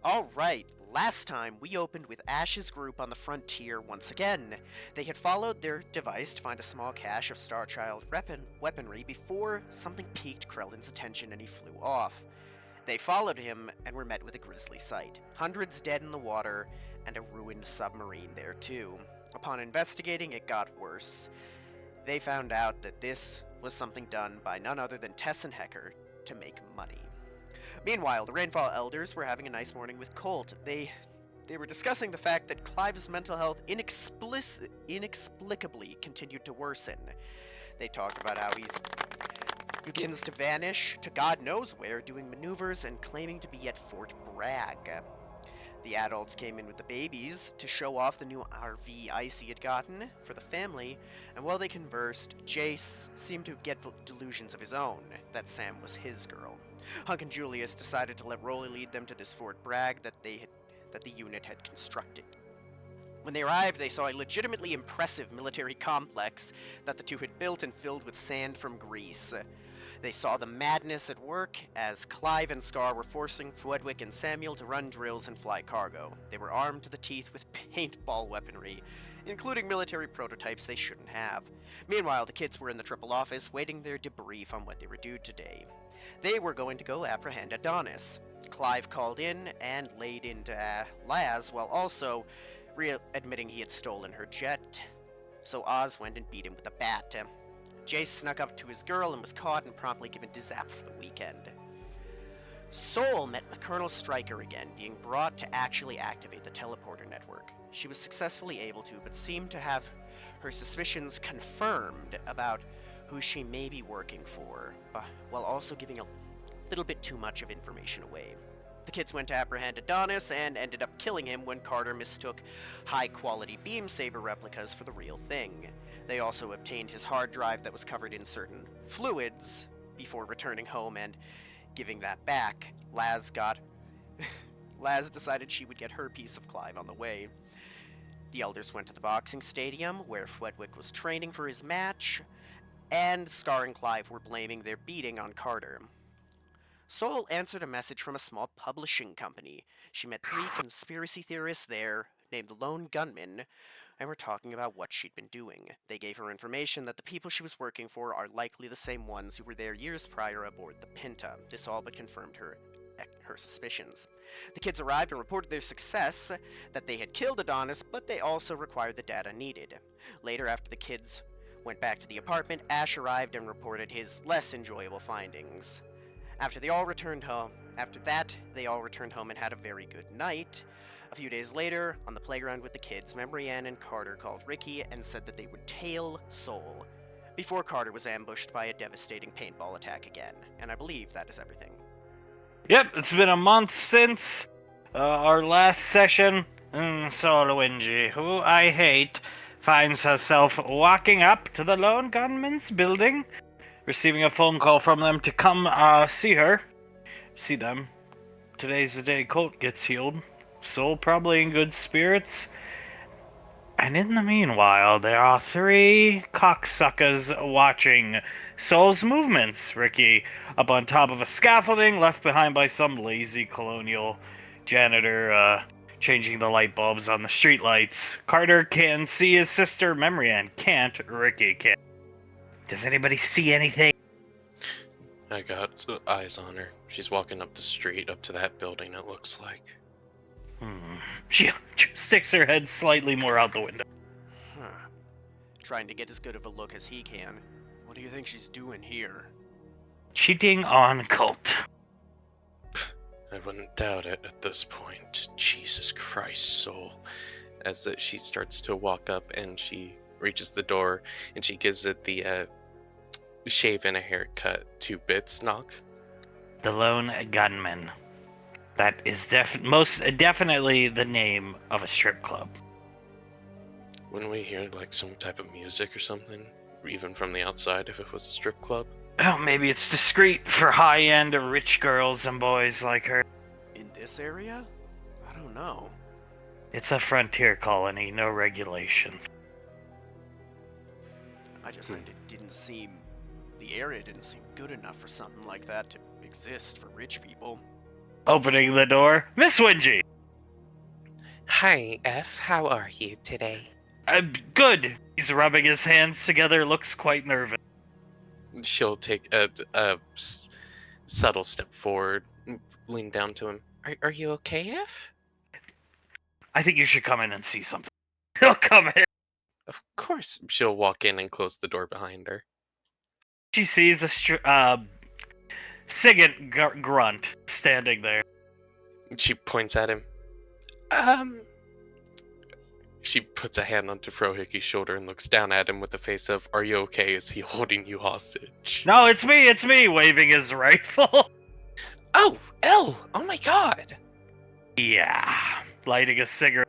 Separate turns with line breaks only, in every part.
Alright, last time we opened with Ash's group on the frontier once again. They had followed their device to find a small cache of Starchild weaponry before something piqued Krellin's attention and he flew off. They followed him and were met with a grisly sight. Hundreds dead in the water, and a ruined submarine there too. Upon investigating, it got worse. They found out that this was something done by none other than Tess and Hecker to make money. Meanwhile, the Rainfall Elders were having a nice morning with Colt. They were discussing the fact that Clive's mental health inexplicably continued to worsen. They talked about how he begins to vanish to God knows where, doing maneuvers and claiming to be at Fort Bragg. The adults came in with the babies to show off the new RV Icy had gotten for the family, and while they conversed, Jace seemed to get delusions of his own, that Sam was his girl. Hunk and Julius decided to let Rolly lead them to this Fort Bragg that the unit had constructed. When they arrived, they saw a legitimately impressive military complex that the two had built and filled with sand from Greece. They saw the madness at work as Clive and Scar were forcing Fwedwick and Samuel to run drills and fly cargo. They were armed to the teeth with paintball weaponry, including military prototypes they shouldn't have. Meanwhile, the kids were in the triple office waiting their debrief on what they were due today. They were going to go apprehend Adonis. Clive called in and laid into Laz while also admitting he had stolen her jet. So Oz went and beat him with a bat. Jace snuck up to his girl and was caught and promptly given DZAP for the weekend. Sol met with Colonel Stryker again, being brought to actually activate the teleporter network. She was successfully able to, but seemed to have her suspicions confirmed about who she may be working for, while also giving a little bit too much of information away. The kids went to apprehend Adonis and ended up killing him when Carter mistook high-quality beam saber replicas for the real thing. They also obtained his hard drive that was covered in certain fluids before returning home and giving that back. Laz decided she would get her piece of Clive on the way. The elders went to the boxing stadium where Fwedwick was training for his match, and Scar and Clive were blaming their beating on Carter. Sol answered a message from a small publishing company. She met 3 conspiracy theorists there, named the Lone Gunman, and were talking about what she'd been doing. They gave her information that the people she was working for are likely the same ones who were there years prior aboard the Pinta. This all but confirmed her suspicions. The kids arrived and reported their success, that they had killed Adonis, but they also required the data needed. Later, after the kids went back to the apartment, Ash arrived and reported his less enjoyable findings. After that, they all returned home and had a very good night. A few days later, on the playground with the kids, Memorianne and Carter called Ricky and said that they would tail Sol, before Carter was ambushed by a devastating paintball attack again. And I believe that is everything.
Yep, it's been a month since our last session. Sol Wingy, who I hate, finds herself walking up to the Lone Gunman's building, receiving a phone call from them to come see them. Today's the day Colt gets healed. Sol probably in good spirits. And in the meanwhile, there are 3 cocksuckers watching Sol's movements, Ricky, up on top of a scaffolding left behind by some lazy colonial janitor, changing the light bulbs on the streetlights. Carter can see his sister, Memorianne can't, Ricky can't. Does anybody see anything?
I got eyes on her. She's walking up the street, up to that building, it looks like.
She sticks her head slightly more out the window.
Trying to get as good of a look as he can. What do you think she's doing here?
Cheating on Colt.
I wouldn't doubt it at this point. Jesus Christ, Sol. As she starts to walk up and she reaches the door and she gives it the shave and a haircut 2 bits knock.
The Lone Gunman. That is most definitely the name of a strip club.
Wouldn't we hear like some type of music or something, even from the outside if it was a strip club?
Oh, maybe it's discreet for high-end rich girls and boys like her.
In this area? I don't know.
It's a frontier colony, no regulations.
The area didn't seem good enough for something like that to exist for rich people.
Opening the door, Miss Wingy.
Hi, F. How are you today?
Good. He's rubbing his hands together, looks quite nervous.
She'll take a subtle step forward, lean down to him. Are you okay, F?
I think you should come in and see something. He'll come in.
Of course. She'll walk in and close the door behind her.
She sees a Sigint grunt standing there.
She points at him. She puts a hand onto Frohicke's shoulder and looks down at him with the face of, "Are you okay? Is he holding you hostage?"
No, it's me, waving his rifle.
Oh, L! Oh my god!
Yeah, lighting a cigarette.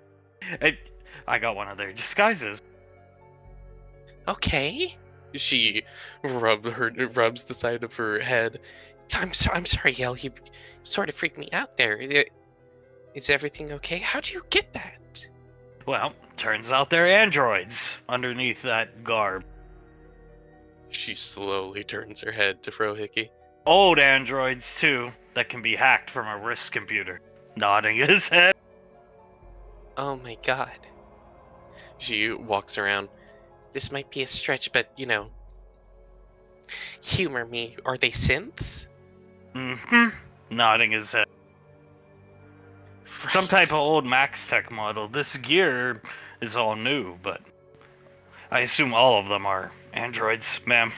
I got one of their disguises.
Okay. She rubs the side of her head. I'm sorry, L. You sort of freaked me out there. Is everything okay? How do you get that?
Well, turns out they're androids underneath that garb.
She slowly turns her head to Frohicke.
Old androids, too, that can be hacked from a wrist computer. Nodding his head.
Oh my god. She walks around. This might be a stretch, but, humor me. Are they synths?
Mm-hmm. Nodding his head.
Right.
Some type of old Max Tech model. This gear is all new, but I assume all of them are androids, ma'am.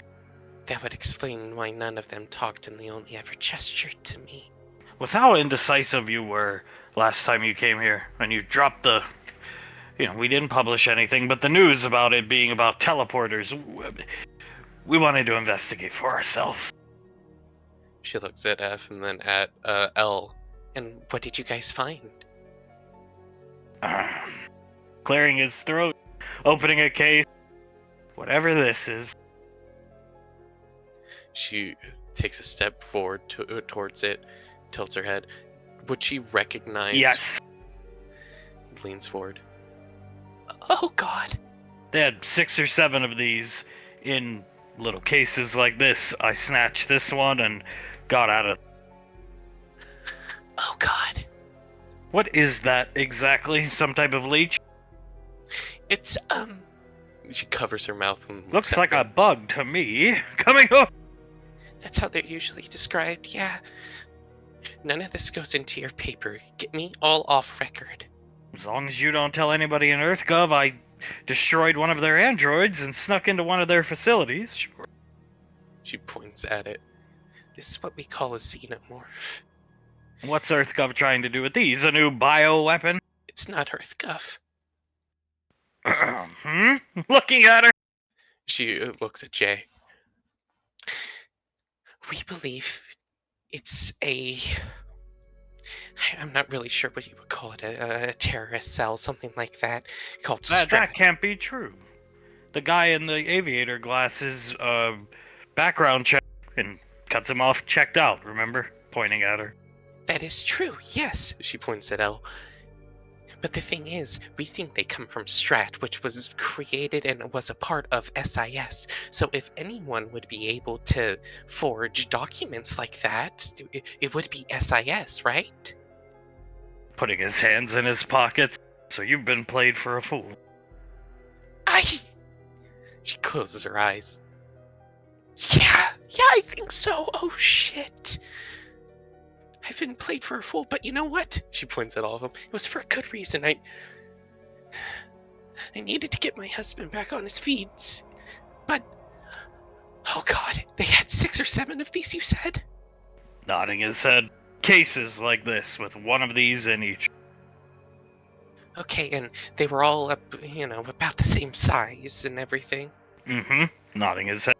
That would explain why none of them talked and they only ever gestured to me.
With how indecisive you were last time you came here, and you dropped the... we didn't publish anything, but the news about it being about teleporters, we wanted to investigate for ourselves.
She looks at F and then at L. And what did you guys find?
Clearing his throat, opening a case. Whatever this is.
She takes a step forward towards it, tilts her head. Would she recognize?
Yes.
Leans forward. Oh god.
They had 6 or 7 of these in little cases like this. I snatched this one and got out of...
Oh god.
What is that exactly? Some type of leech?
It's, She covers her mouth and
looks like a bug to me. Coming up!
That's how they're usually described, yeah. None of this goes into your paper. Get me all off record.
As long as you don't tell anybody in EarthGov I destroyed one of their androids and snuck into one of their facilities, sure.
She points at it. This is what we call a xenomorph.
What's EarthGov trying to do with these? A new bioweapon?
It's not EarthGov.
Looking at her.
She looks at Jay. We believe it's I'm not really sure what you would call it, a terrorist cell, something like that, called
That can't be true. The guy in the aviator glasses, background check and cuts him off, checked out, remember? Pointing at her.
That is true, yes, she points at Elle. But the thing is, we think they come from Strat, which was created and was a part of SIS. So if anyone would be able to forge documents like that, it would be SIS, right?
Putting his hands in his pockets. So you've been played for a fool.
She closes her eyes. Yeah, I think so. Oh shit. I've been played for a fool, but you know what? She points at all of them. It was for a good reason. I needed to get my husband back on his feet. But, oh god, they had 6 or 7 of these, you said?
Nodding his head. Cases like this, with one of these in each.
Okay, and they were all, about the same size and everything?
Mm-hmm. Nodding his head.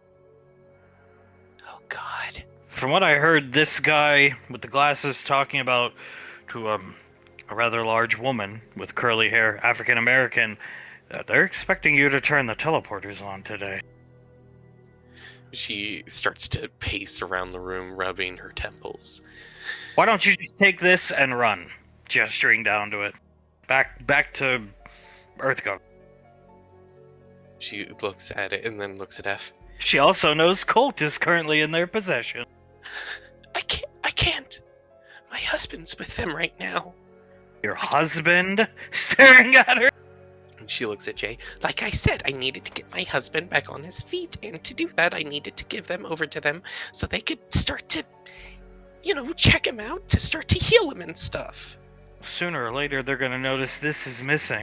Oh god.
From what I heard, this guy with the glasses talking about to a rather large woman with curly hair, African American, they're expecting you to turn the teleporters on today.
She starts to pace around the room, rubbing her temples.
Why don't you just take this and run? Gesturing down to it. Back to EarthGov.
She looks at it and then looks at F.
She also knows Colt is currently in their possession.
I can't. My husband's with them right now.
Your husband? Staring at her?
And she looks at Jay. Like I said, I needed to get my husband back on his feet, and to do that, I needed to give them over to them so they could start to, check him out, to start to heal him and stuff.
Sooner or later, they're gonna notice this is missing.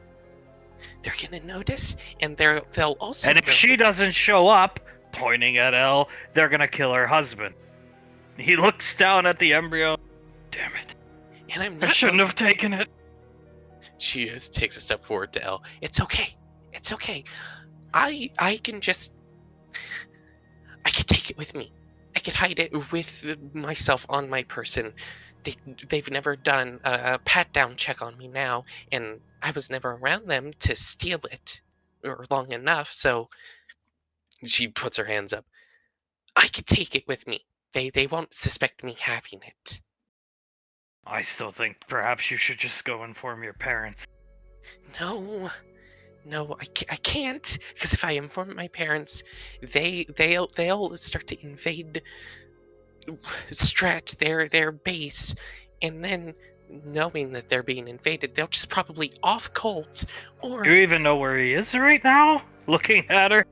They're gonna notice, and they'll also
And if she doesn't show up, pointing at Elle, they're gonna kill her husband. He looks down at the embryo. Damn it.
And I'm
I
not.
shouldn't have taken it.
She takes a step forward to Elle. It's okay. It's okay. I can just. I could take it with me. I could hide it with myself on my person. They've never done a pat-down check on me now, and I was never around them to steal it or long enough, so she puts her hands up. I could take it with me. They won't suspect me having it.
I still think perhaps you should just go inform your parents.
No, I can't, because if I inform my parents, they'll start to invade Strat, their base, and then knowing that they're being invaded, they'll just probably off Colt, or...
Do you even know where he is right now? Looking at her?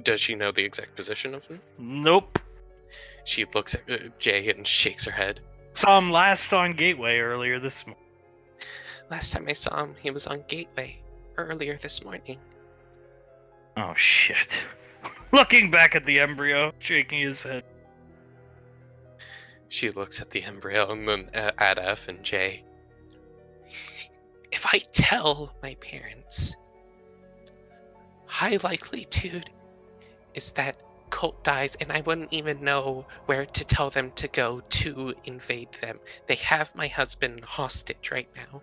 Does she know the exact position of him?
Nope.
She looks at Jay and shakes her head.
Saw him last on Gateway earlier this morning.
Last time I saw him, he was on Gateway earlier this morning.
Oh shit. Looking back at the embryo, shaking his head.
She looks at the embryo and then at F and J. If I tell my parents, high likelihood is that Colt dies, and I wouldn't even know where to tell them to go to invade them. They have my husband hostage right now.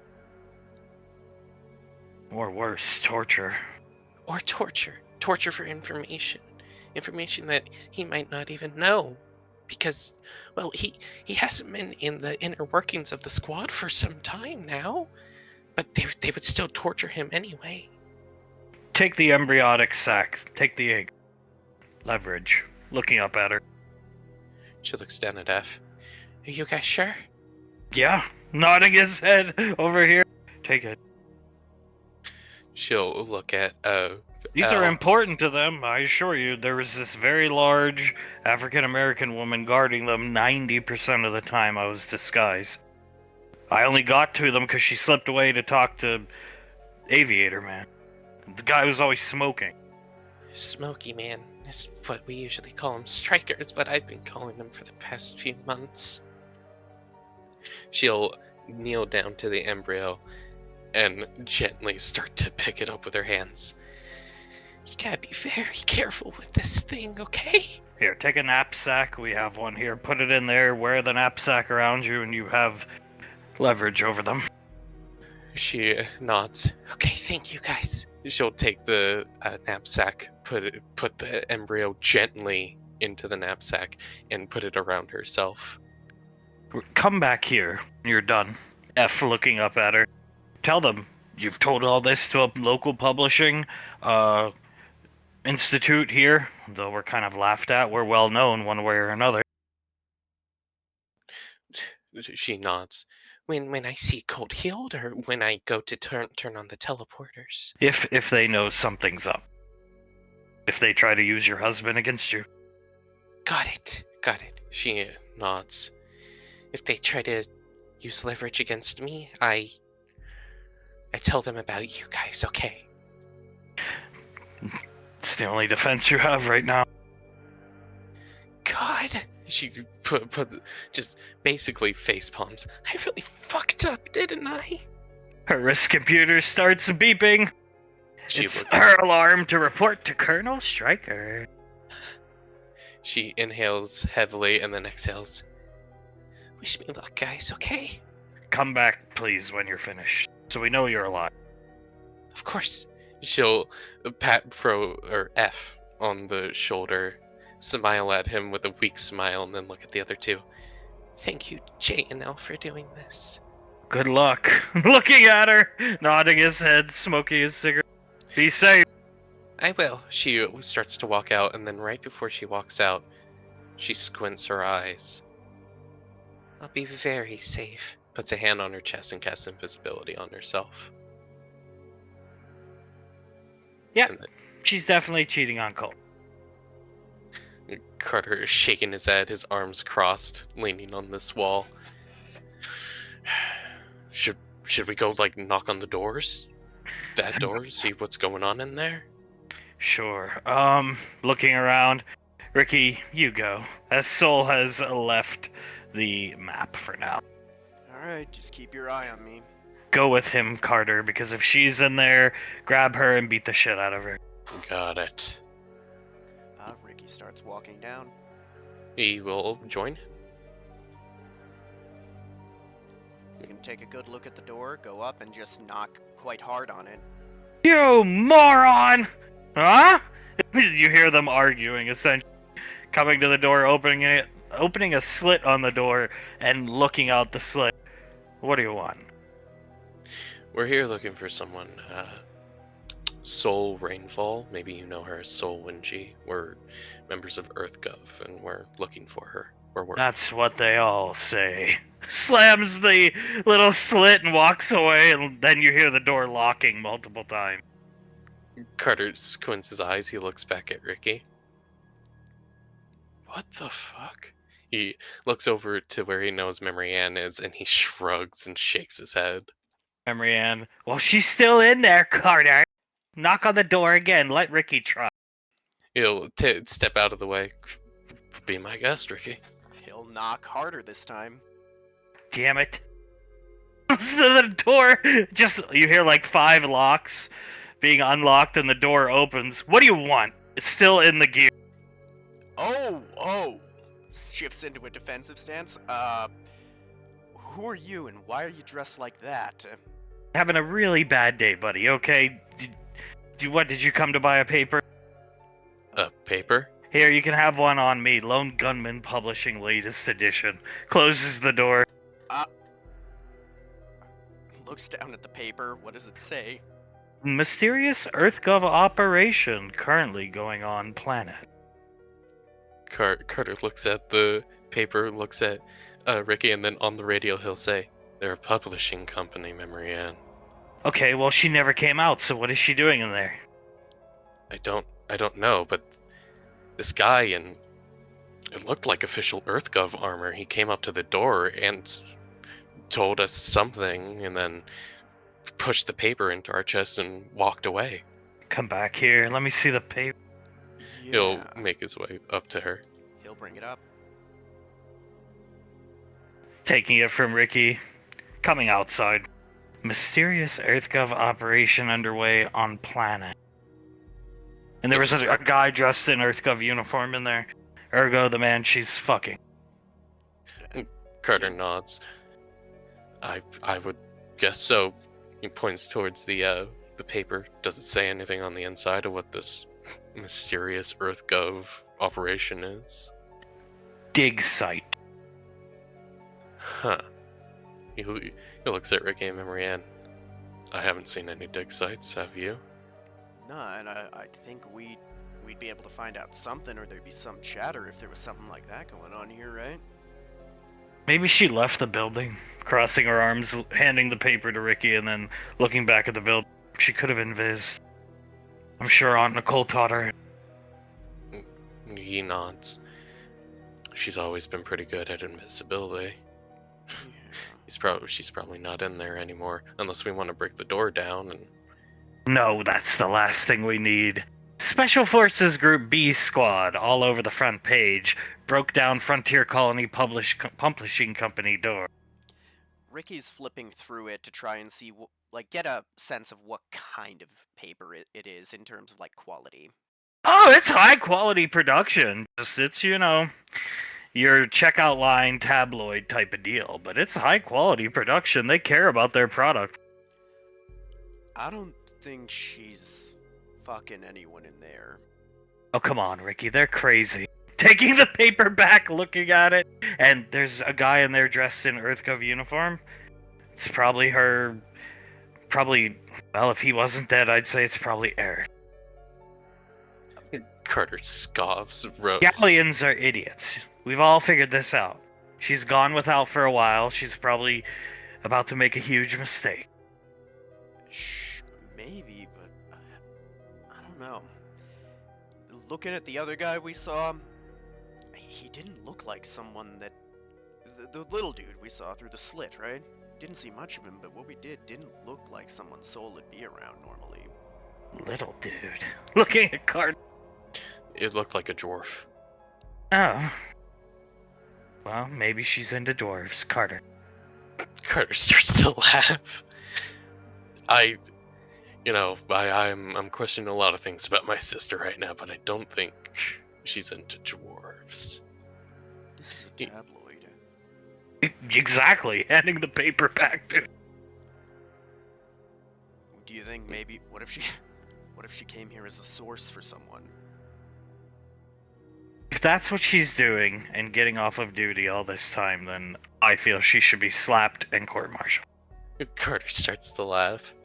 Or worse, torture.
Or torture. Torture for information. Information that he might not even know. Because, well, he hasn't been in the inner workings of the squad for some time now. But they would still torture him anyway.
Take the embryonic sac. Take the egg. Leverage. Looking up at her.
She looks down at F. Are you guys sure?
Yeah. Nodding his head over here. Take it.
She'll look at,
These are important to them, I assure you. There was this very large African-American woman guarding them 90% of the time I was disguised. I only got to them because she slipped away to talk to Aviator Man. The guy was always smoking.
Smoky Man is what we usually call him. Striker is what I've been calling him for the past few months. She'll kneel down to the embryo and gently start to pick it up with her hands. You gotta be very careful with this thing, okay?
Here, take a knapsack. We have one here. Put it in there. Wear the knapsack around you, and you have leverage over them.
She nods. Okay, thank you guys. She'll take the knapsack, put the embryo gently into the knapsack, and put it around herself.
Come back here when you're done. F looking up at her. Tell them you've told all this to a local publishing institute here, though we're kind of laughed at. We're well known one way or another.
She nods. When I see Colt healed, or when I go to turn on the teleporters?
If they know something's up. If they try to use your husband against you.
Got it. She nods. If they try to use leverage against me, I tell them about you guys, okay?
It's the only defense you have right now.
God! She just basically face palms. I really fucked up, didn't I?
Her wrist computer starts beeping. It's her alarm to report to Colonel Stryker.
She inhales heavily and then exhales. Wish me luck, guys, okay?
Come back, please, when you're finished, so we know you're alive.
Of course. She'll pat F on the shoulder, smile at him with a weak smile, and then look at the other two. Thank you, Jay and Elle, for doing this.
Good luck. Looking at her, nodding his head, smoking his cigarette. Be safe.
I will. She starts to walk out, and then right before she walks out, she squints her eyes. I'll be very safe. Puts a hand on her chest and casts invisibility on herself.
Yeah,
And
she's definitely cheating on Cole.
then Carter is shaking his head, his arms crossed, leaning on this wall. Should we go, like, knock on the doors? That door, see what's going on in there?
Sure. Looking around, Ricky, you go. As Soul has left the map for now.
Alright, just keep your eye on me.
Go with him, Carter, because if she's in there, grab her and beat the shit out of her.
Got it.
Ricky starts walking down.
He will join.
He's gonna take a good look at the door, go up, and just knock quite hard on it.
You moron! Huh? You hear them arguing, essentially. Coming to the door, opening a slit on the door, and looking out the slit. What do you want?
We're here looking for someone. Soul Rainfall. Maybe you know her as Soul Winji. We're members of EarthGov, and we're looking for her. We're working.
That's what they all say. Slams the little slit and walks away, and then you hear the door locking multiple times.
Carter squints his eyes. He looks back at Ricky. What the fuck? He looks over to where he knows Memory Ann is, and he shrugs and shakes his head.
Memory Ann. Well, she's still in there, Carter. Knock on the door again. Let Ricky try.
He'll step out of the way. Be my guest, Ricky.
He'll knock harder this time.
Damn it. The door, you hear like 5 locks being unlocked and the door opens. What do you want? It's still in the gear.
Oh! Shifts into a defensive stance. Who are you and why are you dressed like that?
Having a really bad day, buddy, okay? What, did you come to buy a paper?
A paper?
Here, you can have one on me. Lone Gunman Publishing latest edition. Closes the door.
Looks down at the paper. What does it say?
Mysterious EarthGov operation currently going on planet.
Carter looks at the paper, looks at Ricky, and then on the radio he'll say, "They're a publishing company, Memory Ann."
Okay, well, she never came out, so what is she doing in there?
I don't know, but this guy, and it looked like official EarthGov armor. He came up to the door and told us something, and then pushed the paper into our chest and walked away.
Come back here. Let me see the paper.
Yeah.
He'll make his way up to her.
He'll bring it up.
Taking it from Ricky. Coming outside. Mysterious EarthGov operation underway on planet. And there was a guy dressed in EarthGov uniform in there. Ergo, the man she's fucking.
Carter nods. I would guess so. He points towards the paper. Does it say anything on the inside of what this mysterious EarthGov operation is?
Dig site.
Huh. He looks at Ricky and Memory Ann. I haven't seen any dig sites, have you?
No, and I think we'd be able to find out something, or there'd be some chatter if there was something like that going on here, right?
Maybe she left the building, crossing her arms, handing the paper to Ricky, and then looking back at the building. She could have invised. I'm sure Aunt Nicole taught her.
He nods. She's always been pretty good at invisibility. She's probably not in there anymore, unless we want to break the door down and...
No, that's the last thing we need. Special Forces Group B Squad, all over the front page, broke down Frontier Colony Publishing Company door.
Ricky's flipping through it to try and see, get a sense of what kind of paper it is in terms of, quality.
Oh, it's high quality production. It's, your checkout line tabloid type of deal, but it's high quality production. They care about their product.
I don't think she's fucking anyone in there.
Oh, come on, Ricky. They're crazy. Taking the paper back, looking at it, and there's a guy in there dressed in EarthGov uniform. It's probably her. Well, if he wasn't dead, I'd say it's probably Eric.
Carter scoffs.
Galleons are idiots. We've all figured this out. She's gone without for a while. She's probably about to make a huge mistake.
Maybe, but I don't know. Looking at the other guy we saw, he didn't look like someone that... The little dude we saw through the slit, right? Didn't see much of him, but what we didn't look like someone's soul would be around normally.
Little dude. Looking at Carter.
It looked like a dwarf.
Oh. Well, maybe she's into dwarves, Carter.
Carter starts to laugh. I'm questioning a lot of things about my sister right now, but I don't think she's into dwarves.
This is a tabloid.
Exactly. Handing the paper back to...
Do you think maybe... What if she came here as a source for someone?
If that's what she's doing and getting off of duty all this time, then I feel she should be slapped and court-martialed.
Carter starts to laugh.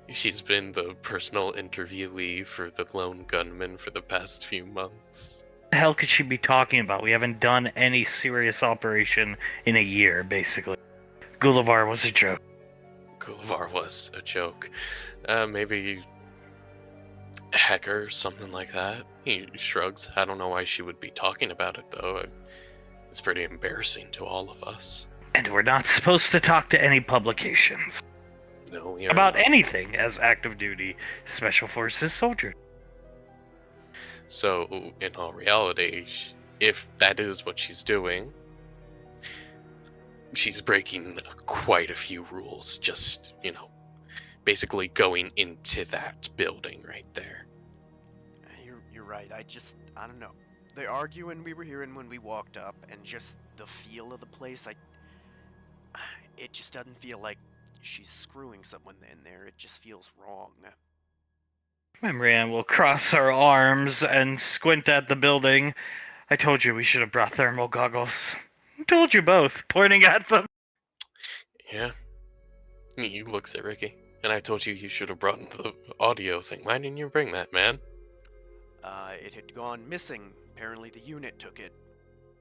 She's been the personal interviewee for the lone gunman for the past few months.
What the hell could she be talking about? We haven't done any serious operation in a year, basically. Gullivar was a joke.
Gullivar was a joke. Maybe Hecker, something like that. He shrugs. I don't know why she would be talking about it, though. It's pretty embarrassing to all of us.
And we're not supposed to talk to any publications.
No, we are
about
not.
anything as active duty Special Forces soldiers.
So, in all reality, if that is what she's doing, she's breaking quite a few rules, just, basically going into that building right there.
You're right. I don't know. The arguing we were hearing when we walked up, and just the feel of the place, it just doesn't feel like she's screwing someone in there. It just feels wrong.
Marianne will cross her arms and squint at the building. I told you we should have brought thermal goggles. I told you both, pointing at them.
Yeah. He looks at Ricky. And I told you should have brought the audio thing. Why didn't you bring that, man?
It had gone missing. Apparently the unit took it.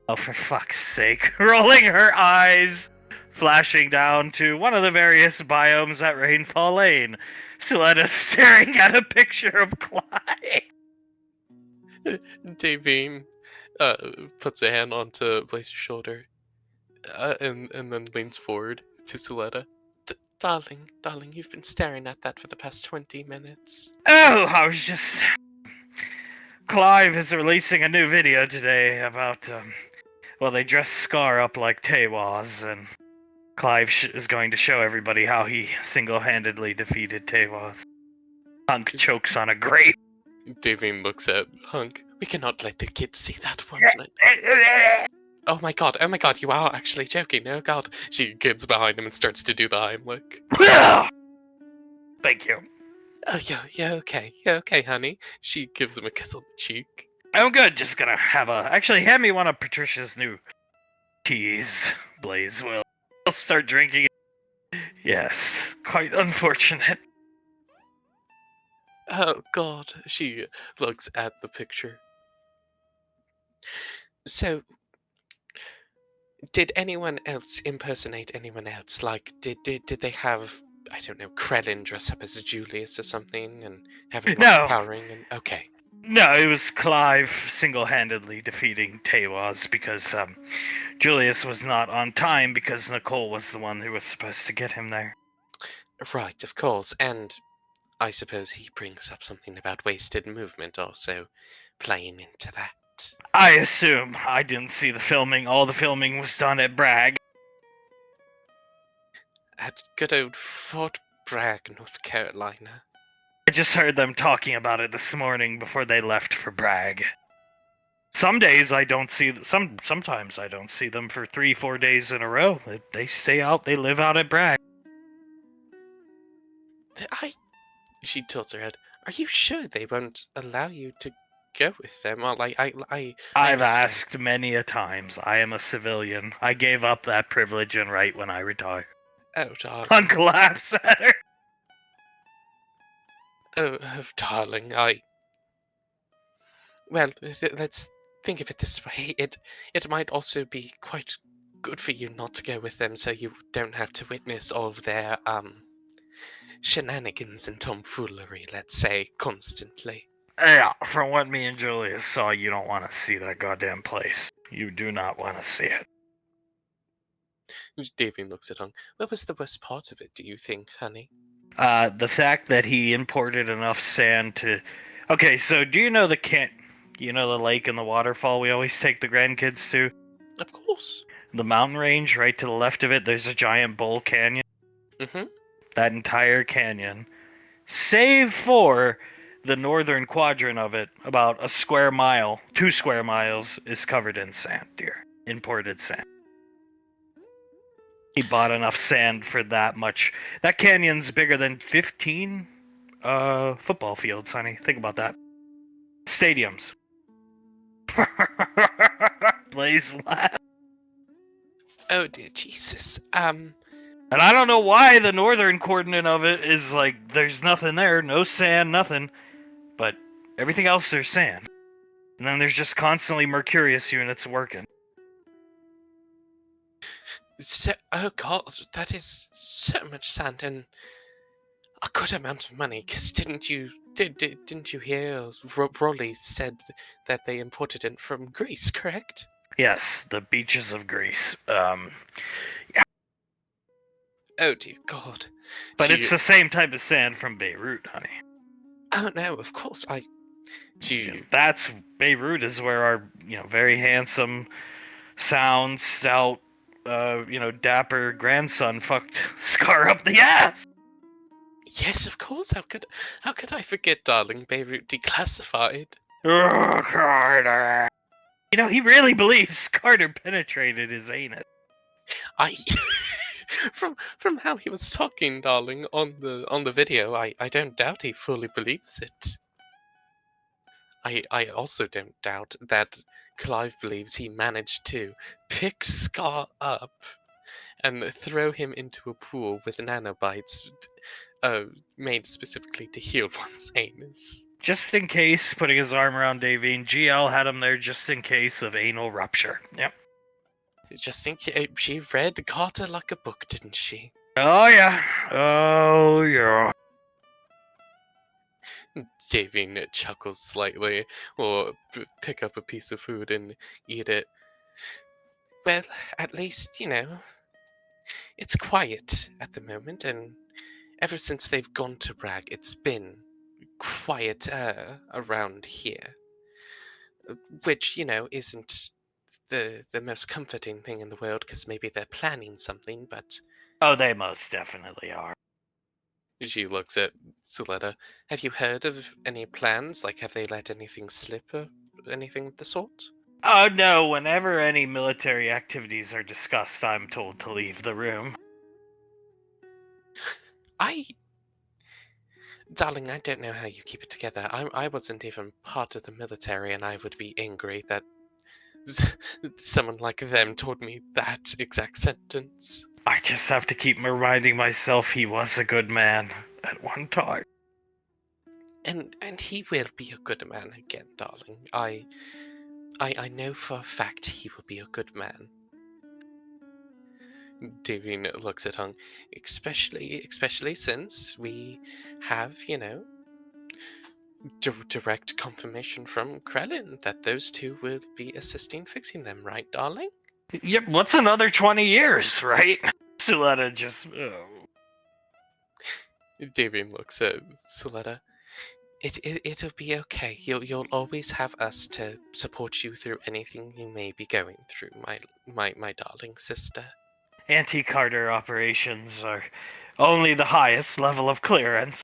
Oh, for fuck's sake. Rolling her eyes, flashing down to one of the various biomes at Rainfall Lane. Suletta staring at a picture of Clyde.
Davine puts a hand onto Blaze's shoulder and then leans forward to Suletta. Darling, you've been staring at that for the past 20 minutes.
Oh, I was just... Clive is releasing a new video today about, they dress Scar up like Tewaz, and Clive is going to show everybody how he single-handedly defeated Tewaz. Hunk chokes on a grape.
Davine looks at Hunk. We cannot let the kids see that one. Oh my god, you are actually joking. Oh god. She gets behind him and starts to do the Heimlich.
Thank you.
Oh, yeah, okay, honey. She gives him a kiss on the cheek.
I'm good, just gonna have a... Actually, hand me one of Patricia's new teas, Blaze will. I'll start drinking it. Yes, quite unfortunate.
Oh god, she looks at the picture. So, did anyone else impersonate anyone else? Like, did they have, I don't know, Krellin dress up as Julius or something and have him powering? And okay.
No, it was Clive single-handedly defeating Tewaz because Julius was not on time because Nicole was the one who was supposed to get him there.
Right, of course, and I suppose he brings up something about wasted movement also, playing into that.
I assume. I didn't see the filming. All the filming was done at Bragg.
At good old Fort Bragg, North Carolina.
I just heard them talking about it this morning before they left for Bragg. Some days I don't see... Sometimes I don't see them for 3-4 days in a row. They stay out. They live out at Bragg.
She tilts her head. Are you sure they won't allow you to go with them? Well,
I've asked many a times. I am a civilian. I gave up that privilege and right when I retired.
Oh, darling.
Hunk laughs at her.
Oh, darling, Well, let's think of it this way. It might also be quite good for you not to go with them, so you don't have to witness all of their shenanigans and tomfoolery, let's say, constantly.
Yeah, from what me and Julius saw, you don't want to see that goddamn place. You do not want to see it.
Davy looks at Hung. What was the worst part of it, do you think, honey?
The fact that he imported enough sand to... Okay, so do you know you know the lake and the waterfall we always take the grandkids to?
Of course.
The mountain range right to the left of it, there's a giant bowl canyon.
Mm-hmm.
That entire canyon, save for the northern quadrant of it, about 2 square miles, is covered in sand, dear. Imported sand. He bought enough sand for that much. That canyon's bigger than 15 football fields, honey. Think about that. Stadiums. Blaze laugh.
Oh dear Jesus.
And I don't know why the northern coordinate of it is like, there's nothing there, no sand, nothing. But everything else, there's sand. And then there's just constantly Mercurius units working.
Oh God, that is so much sand and a good amount of money. Cause didn't you hear Rolly said that they imported it from Greece, correct?
Yes, the beaches of Greece.
Oh dear God.
But it's the same type of sand from Beirut, honey.
Oh no, of course
That's Beirut is where our very handsome, sound, stout, dapper grandson fucked Scar up the ass.
Yes, of course. How could I forget, darling? Beirut declassified.
Oh, Carter. He really believes Carter penetrated his anus.
From how he was talking, darling, on the video, I don't doubt he fully believes it. I also don't doubt that Clive believes he managed to pick Scar up and throw him into a pool with nanobites made specifically to heal one's anus.
Just in case, putting his arm around Davine, GL had him there just in case of anal rupture. Yep.
Just in case, she read Carter like a book, didn't she?
Oh yeah. Oh yeah.
Davine chuckles slightly, or pick up a piece of food and eat it. Well, at least, it's quiet at the moment, and ever since they've gone to Bragg, it's been quieter around here. Which, isn't the most comforting thing in the world, because maybe they're planning something, but...
Oh, they most definitely are.
She looks at Suletta. Have you heard of any plans? Like, have they let anything slip or anything of the sort?
Oh no, whenever any military activities are discussed, I'm told to leave the room.
Darling, I don't know how you keep it together. I wasn't even part of the military, and I would be angry that someone like them told me that exact sentence.
I just have to keep reminding myself he was a good man at one time.
And he will be a good man again, darling. I know for a fact he will be a good man. Davine looks at Hung, especially since we have, direct confirmation from Krellin that those two will be assisting fixing them, right, darling?
Yep, what's another 20 years, right? Suletta just... Oh.
Davine looks at Suletta. It'll be okay. You'll always have us to support you through anything you may be going through, my darling sister.
Anti-Carter operations are only the highest level of clearance.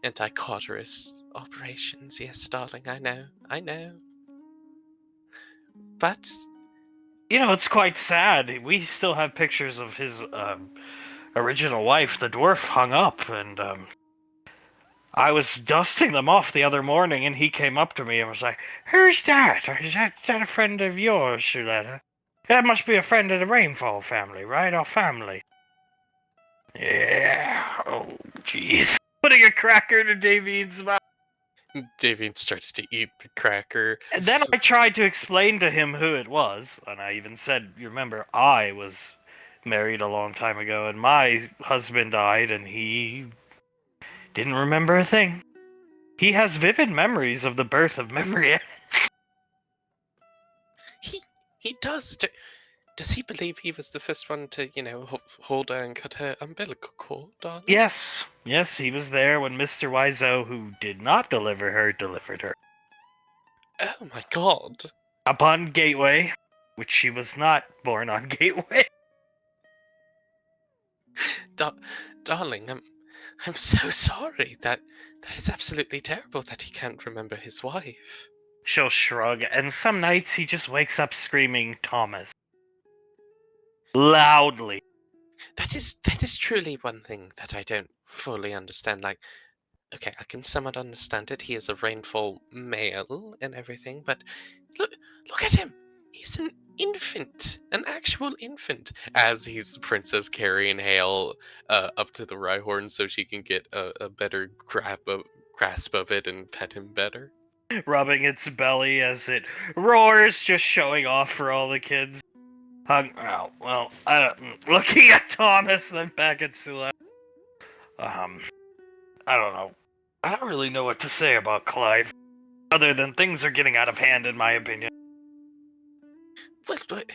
Anti-Carterist operations, yes, darling, I know. But...
it's quite sad. We still have pictures of his original wife, the dwarf, hung up, and I was dusting them off the other morning, and he came up to me and was like, "Who's that? Is that a friend of yours, Suletta? That must be a friend of the Rainfall family, right? Our family." Yeah. Oh, jeez. Putting a cracker to Davine's mouth.
Davian starts to eat the cracker.
And then I tried to explain to him who it was, and I even said, you remember, I was married a long time ago, and my husband died, and he didn't remember a thing. He has vivid memories of the birth of Memory.
He does. Does he believe he was the first one to, hold her and cut her umbilical cord, darling?
Yes, he was there when Mr. Wiseau, who did not deliver her, delivered her.
Oh my god.
Upon Gateway, which she was not born on Gateway.
Darling, I'm so sorry. That is absolutely terrible that he can't remember his wife.
She'll shrug, and some nights he just wakes up screaming Thomas. Loudly.
That is truly one thing that I don't fully understand. Like, okay, I can somewhat understand it. He is a rainfall male and everything, but look at him. He's an infant, an actual infant, as he's the princess carrying Hale up to the Rhyhorn so she can get a better grasp of it and pet him better.
Rubbing its belly as it roars, just showing off for all the kids. Looking at Thomas, then back at Sula. I don't know. I don't really know what to say about Clive, other than things are getting out of hand, in my opinion.
What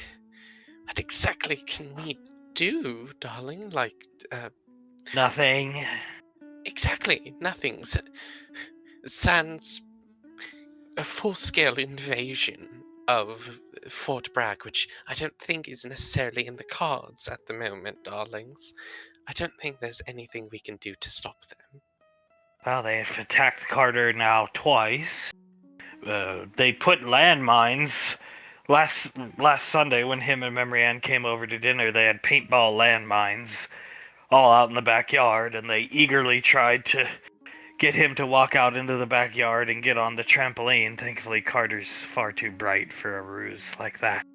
exactly can we do, darling? Like,
Nothing.
Exactly, nothing. Sans a full-scale invasion of Fort Bragg, which I don't think is necessarily in the cards at the moment, darlings. I don't think there's anything we can do to stop them.
Well, they've attacked Carter now twice. They put landmines. Last Sunday, when him and Memory Ann came over to dinner, they had paintball landmines all out in the backyard, and they eagerly tried to get him to walk out into the backyard and get on the trampoline. Thankfully, Carter's far too bright for a ruse like that.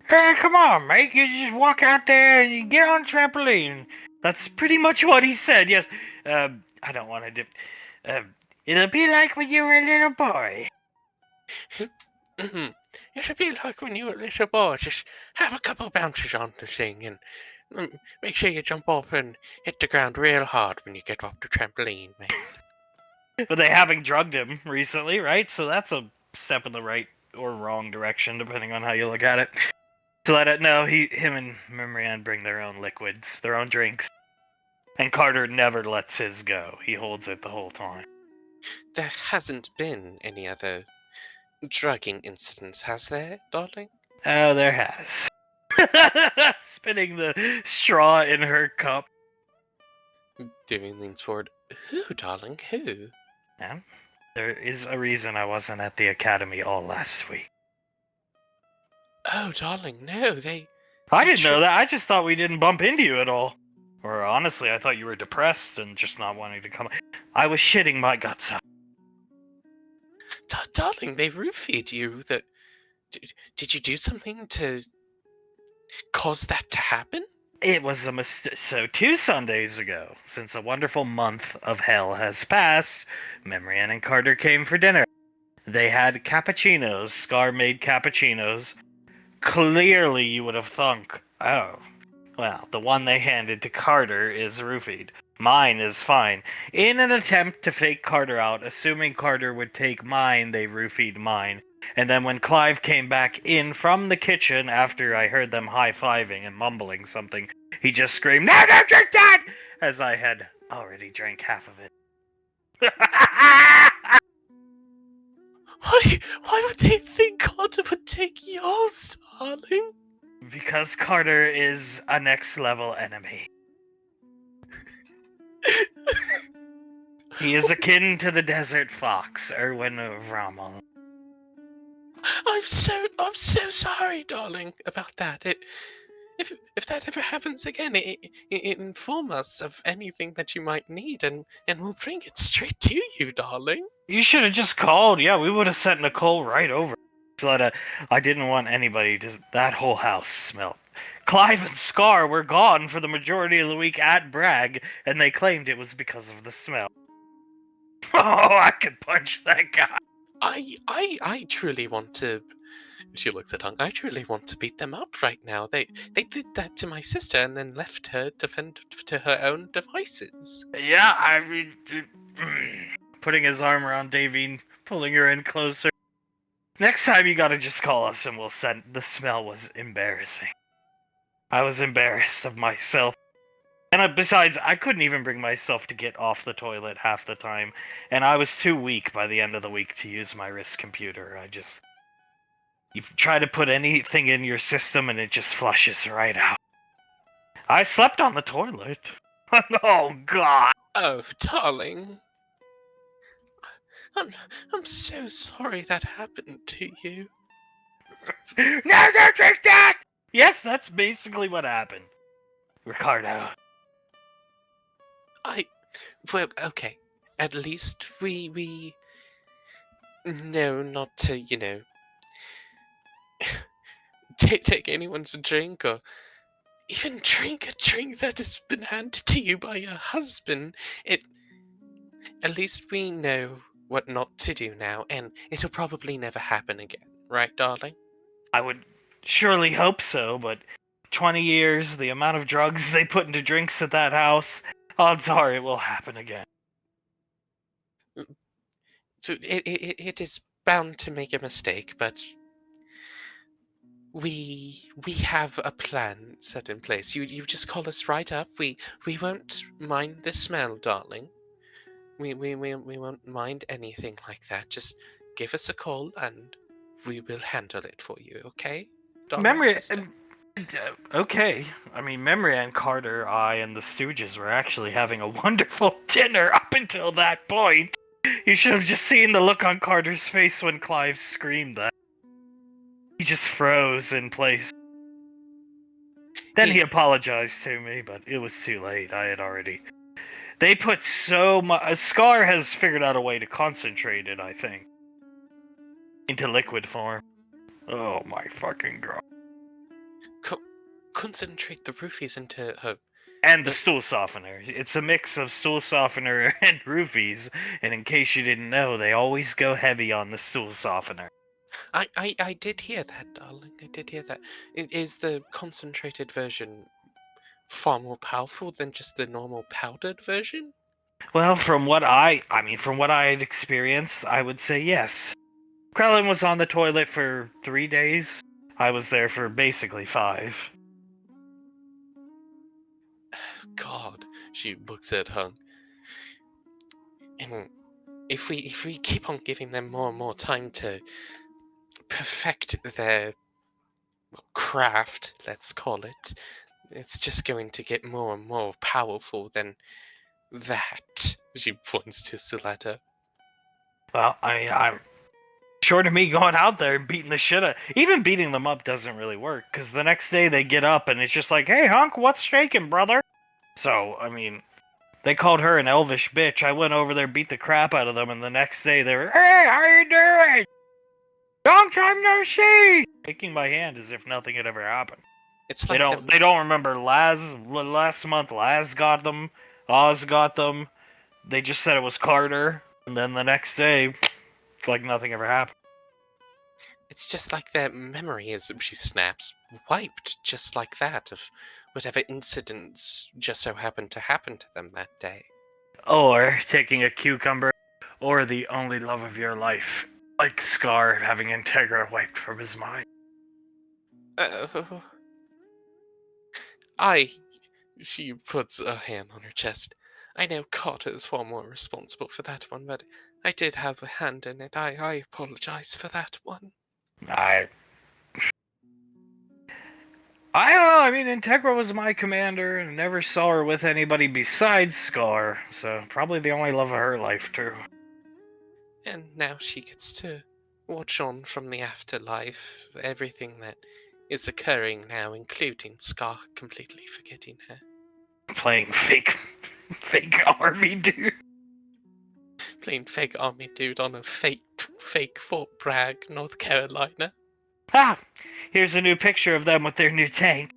Hey, come on, mate. You just walk out there and you get on the trampoline. That's pretty much what he said, yes. I don't want to dip. It'll be like when you were a little boy.
It'll be like when you were a little boy. Just have a couple bounces on the thing and make sure you jump off and hit the ground real hard when you get off the trampoline, mate.
But they haven't drugged him recently, right? So that's a step in the right or wrong direction, depending on how you look at it. So him and Memory Ann bring their own liquids, their own drinks. And Carter never lets his go. He holds it the whole time.
There hasn't been any other drugging incidents, has there, darling?
Oh, there has. Spinning the straw in her cup.
Davian leans forward. Who, darling? Who?
Yeah, there is a reason I wasn't at the academy all last week.
Oh, darling, no,
I didn't know that. I just thought we didn't bump into you at all. Or honestly, I thought you were depressed and just not wanting to come. I was shitting my guts out.
Darling, they roofied you. Did you do something to cause that to happen?
It was a mistake. So 2 Sundays ago, since a wonderful month of hell has passed, Memory Ann and Carter came for dinner. They had cappuccinos, Scar-made cappuccinos. Clearly you would have thunk, oh, well, the one they handed to Carter is roofied. Mine is fine. In an attempt to fake Carter out, assuming Carter would take mine, they roofied mine. And then when Clive came back in from the kitchen after I heard them high-fiving and mumbling something, he just screamed, "No, don't drink that!" as I had already drank half of it.
Why would they think Carter would take yours, darling?
Because Carter is a next-level enemy. He is akin to the desert fox, Erwin Rommel.
I'm so sorry, darling, about that. If that ever happens again, inform us of anything that you might need, and we'll bring it straight to you, darling.
You should have just called. Yeah, we would have sent Nicole right over. But I didn't want anybody to. That whole house smelled. Clive and Scar were gone for the majority of the week at Bragg, and they claimed it was because of the smell. Oh, I could punch that guy.
I truly want to. She looks at Hunk. I truly want to beat them up right now. They did that to my sister and then left her to fend to her own devices.
Yeah, I mean, putting his arm around Davine, pulling her in closer. Next time you gotta just call us and we'll send. The smell was embarrassing. I was embarrassed of myself. And besides, I couldn't even bring myself to get off the toilet half the time. And I was too weak by the end of the week to use my wrist computer. You try to put anything in your system and it just flushes right out. I slept on the toilet. Oh, God.
Oh, darling. I'm so sorry that happened to you.
No, don't drink that! Yes, that's basically what happened. Ricardo.
Well, okay. At least we know not to, take anyone's drink or even drink a drink that has been handed to you by your husband. At least we know what not to do now, and it'll probably never happen again, right, darling?
I would surely hope so, but 20 years, the amount of drugs they put into drinks at that house, odds are it will happen again.
So it is bound to make a mistake, but we have a plan set in place. You just call us right up. We won't mind the smell, darling. We won't mind anything like that. Just give us a call and we will handle it for you, okay? Darling
Memory.
sister.
Okay. I mean, Memory and Carter, I, and the Stooges were actually having a wonderful dinner up until that point. You should have just seen the look on Carter's face when Clive screamed that. He just froze in place. Then he apologized to me, but it was too late. I had already... They put so much... Scar has figured out a way to concentrate it, I think. Into liquid form. Oh my fucking god.
Concentrate the roofies into her...
And the stool softener. It's a mix of stool softener and roofies, and in case you didn't know, they always go heavy on the stool softener.
I did hear that, darling. I did hear that. Is the concentrated version far more powerful than just the normal powdered version?
Well, from what I had experienced, I would say yes. Krellin was on the toilet for 3 days. I was there for basically 5.
God, she looks at Hung. And if we keep on giving them more and more time to perfect their craft, let's call it, it's just going to get more and more powerful than that. She points to Suletta.
Well, I'm short of me going out there and beating the shit out. Even beating them up doesn't really work, because the next day they get up and it's just like, hey, Hunk, what's shaking, brother? So, I mean, they called her an elvish bitch. I went over there, beat the crap out of them, and the next day they were, hey, how you doing? Long time no see! Shaking my hand as if nothing had ever happened.
It's like
they don't remember last month Laz got them, Oz got them. They just said it was Carter, and then the next day, like nothing ever happened.
It's just like their memory is, she snaps, wiped just like that of whatever incidents just so happened to happen to them that day.
Or taking a cucumber, or the only love of your life, like Scar having Integra wiped from his mind.
She puts a hand on her chest. I know Carter is far more responsible for that one, but I did have a hand in it. I apologize for that one.
I don't know. I mean, Integra was my commander and never saw her with anybody besides Scar, so probably the only love of her life, too.
And now she gets to watch on from the afterlife, everything that is occurring now, including Scar completely forgetting her.
Playing fake army dude.
Playing fake army dude on a fake Fort Bragg, North Carolina.
Ah! Here's a new picture of them with their new tank.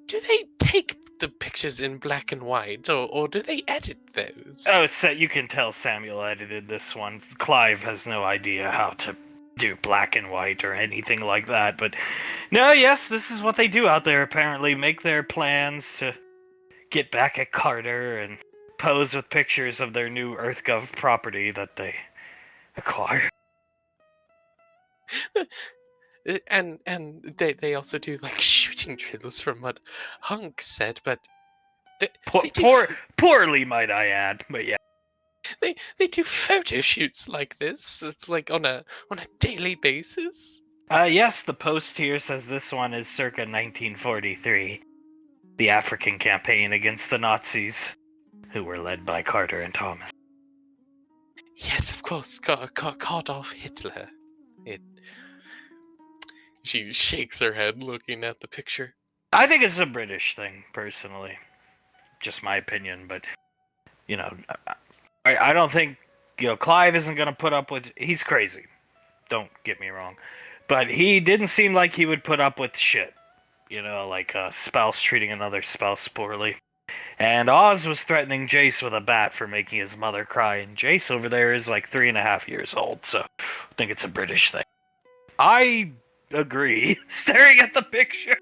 do they take the pictures in black and white, or do they edit those?
Oh, so you can tell Samuel edited this one. Clive has no idea how to do black and white or anything like that, but no, yes, this is what they do out there, apparently. Make their plans to get back at Carter and pose with pictures of their new EarthGov property that they acquire.
And they also do like shooting drills from what Hunk said, but they do
Poorly, might I add, but yeah.
they do photo shoots like this, it's like on a daily basis.
Yes, the post here says this one is circa 1943, the African campaign against the Nazis, who were led by Carter and Thomas.
Yes, of course, Adolf Hitler. She shakes her head looking at the picture.
I think it's a British thing, personally. Just my opinion, but, you know, I don't think, Clive isn't going to put up with... He's crazy. Don't get me wrong. But he didn't seem like he would put up with shit. Like a spouse treating another spouse poorly. And Oz was threatening Jace with a bat for making his mother cry, and Jace over there is like 3.5 years old, so I think it's a British thing. I agree. Staring at the picture.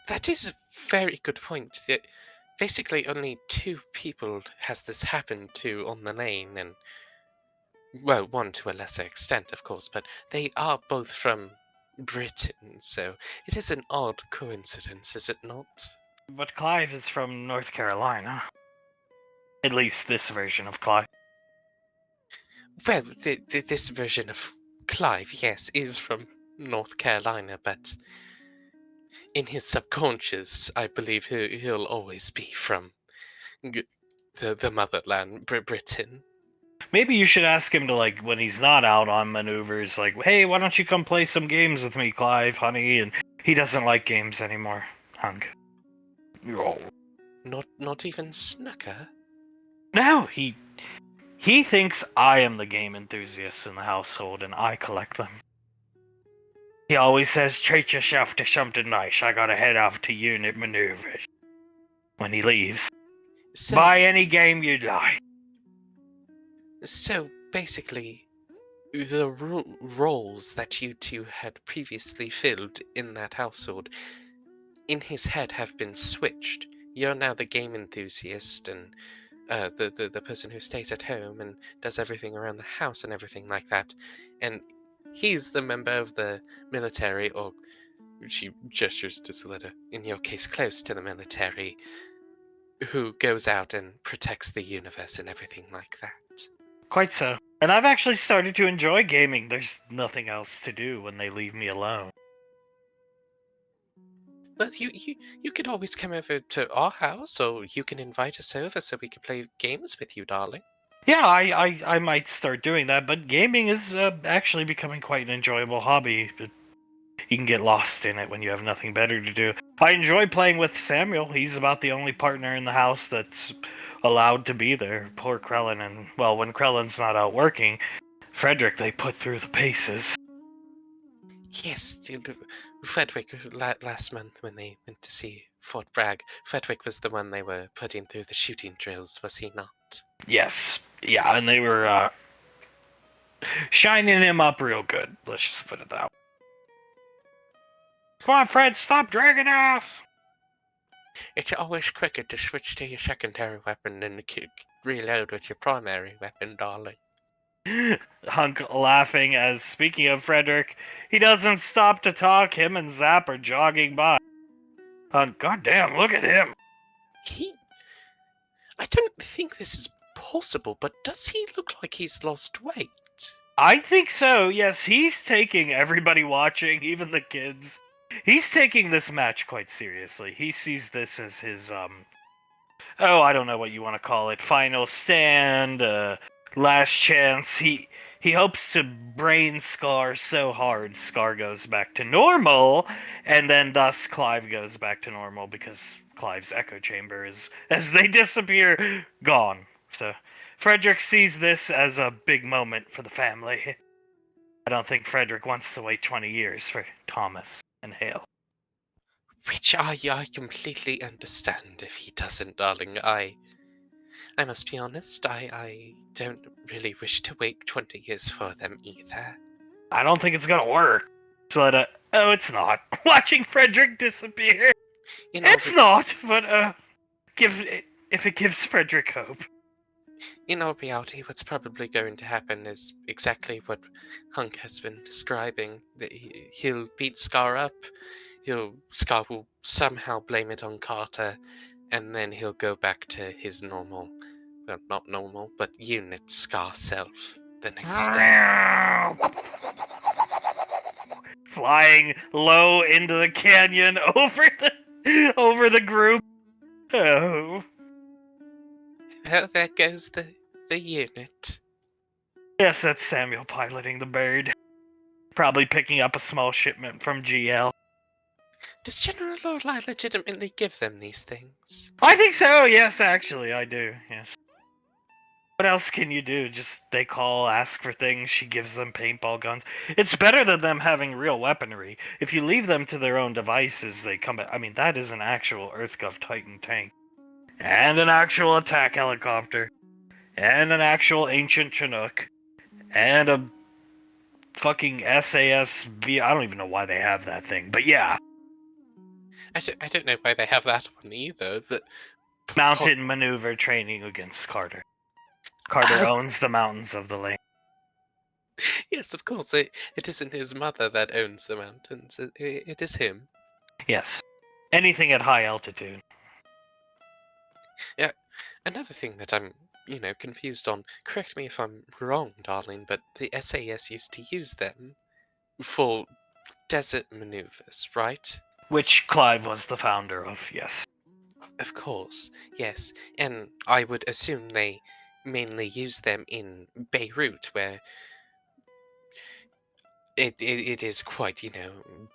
That is a very good point. That basically only 2 people has this happened to on the lane, and well, one to a lesser extent, of course, but they are both from Britain, so it is an odd coincidence, is it not?
But Clive is from North Carolina. At least this version of Clive.
Well, this version of Clive, yes, is from North Carolina, but in his subconscious, I believe he'll always be from the motherland, Britain.
Maybe you should ask him to, like, when he's not out on maneuvers, like, hey, why don't you come play some games with me, Clive, honey? And he doesn't like games anymore, Hunk. Oh.
Not even snooker?
No, he thinks I am the game enthusiast in the household, and I collect them. He always says, treat yourself to something nice. I gotta head off to unit maneuvers. When he leaves. So, buy any game you'd like.
So, basically, the roles that you 2 had previously filled in that household, in his head have been switched. You're now the game enthusiast and the person who stays at home and does everything around the house and everything like that. And he's the member of the military, or she gestures to Soletta, in your case close to the military, who goes out and protects the universe and everything like that.
Quite so. And I've actually started to enjoy gaming. There's nothing else to do when they leave me alone.
But you could always come over to our house, or you can invite us over so we can play games with you, darling.
Yeah, I might start doing that, but gaming is actually becoming quite an enjoyable hobby. You can get lost in it when you have nothing better to do. I enjoy playing with Samuel. He's about the only partner in the house that's allowed to be there. Poor Krellin, and, well, when Krellin's not out working, Frederick, they put through the paces.
Yes, Frederick, last month when they went to see Fort Bragg, Frederick was the one they were putting through the shooting drills, was he not?
Yes. Yeah, and they were shining him up real good. Let's just put it that way. Come on, Fred, stop dragging ass!
It's always quicker to switch to your secondary weapon than to reload with your primary weapon, darling.
Hunk laughing as, speaking of Frederick, he doesn't stop to talk. Him and Zap are jogging by. Hunk, goddamn, look at him.
I don't think this is possible, but does he look like he's lost weight?
I think so, yes. He's taking everybody watching, even the kids. He's taking this match quite seriously. He sees this as his, I don't know what you want to call it, final stand, last chance. He hopes to brain Scar so hard Scar goes back to normal, and then thus Clive goes back to normal because Clive's echo chamber is, as they disappear, gone. So Frederick sees this as a big moment for the family. I don't think Frederick wants to wait 20 years for Thomas and Hale.
Which I completely understand if he doesn't, darling. I must be honest, I don't really wish to wait 20 years for them either.
I don't think it's gonna work. So oh, it's not. Watching Frederick disappear.
In all,
It's not, but if it gives Frederick hope.
in all reality, what's probably going to happen is exactly what Hunk has been describing. That he'll beat Scar up, Scar will somehow blame it on Carter, and then he'll go back to his normal, well, not normal, but unit Scar self the next day.
Flying low into the canyon over the group. Oh.
Well, there goes the unit.
Yes, that's Samuel piloting the bird. Probably picking up a small shipment from GL.
Does General Lorelei legitimately give them these things?
I think so, yes, actually, I do, yes. What else can you do? Just, they call, ask for things, she gives them paintball guns. It's better than them having real weaponry. If you leave them to their own devices, they come back. I mean, that is an actual EarthGov Titan tank. And an actual attack helicopter. And an actual ancient Chinook. And a fucking SAS V. I don't even know why they have that thing, but yeah.
I don't know why they have that one either, but...
Mountain maneuver training against Carter. Carter owns the mountains of the lake.
Yes, of course, it isn't his mother that owns the mountains, it is him.
Yes. Anything at high altitude.
Yeah, another thing that I'm, confused on, correct me if I'm wrong, darling, but the SAS used to use them for desert maneuvers, right?
Which Clive was the founder of, yes.
Of course, yes, and I would assume they mainly use them in Beirut, where it is quite,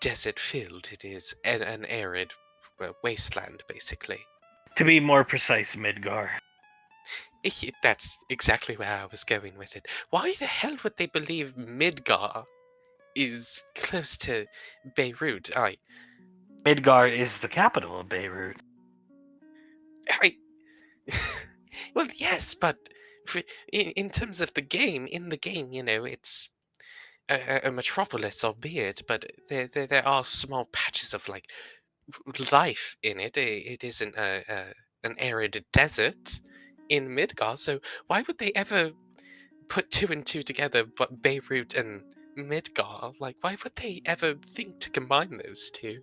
desert filled. It is an arid wasteland, basically.
To be more precise, Midgar.
That's exactly where I was going with it. Why the hell would they believe Midgar is close to Beirut?
Midgar is the capital of Beirut.
Well, yes, but in terms of the game, in the game, it's a metropolis, albeit, but there are small patches of life in it. It isn't an arid desert in Midgar, so why would they ever put two and two together, but Beirut and Midgar? Like, why would they ever think to combine those two?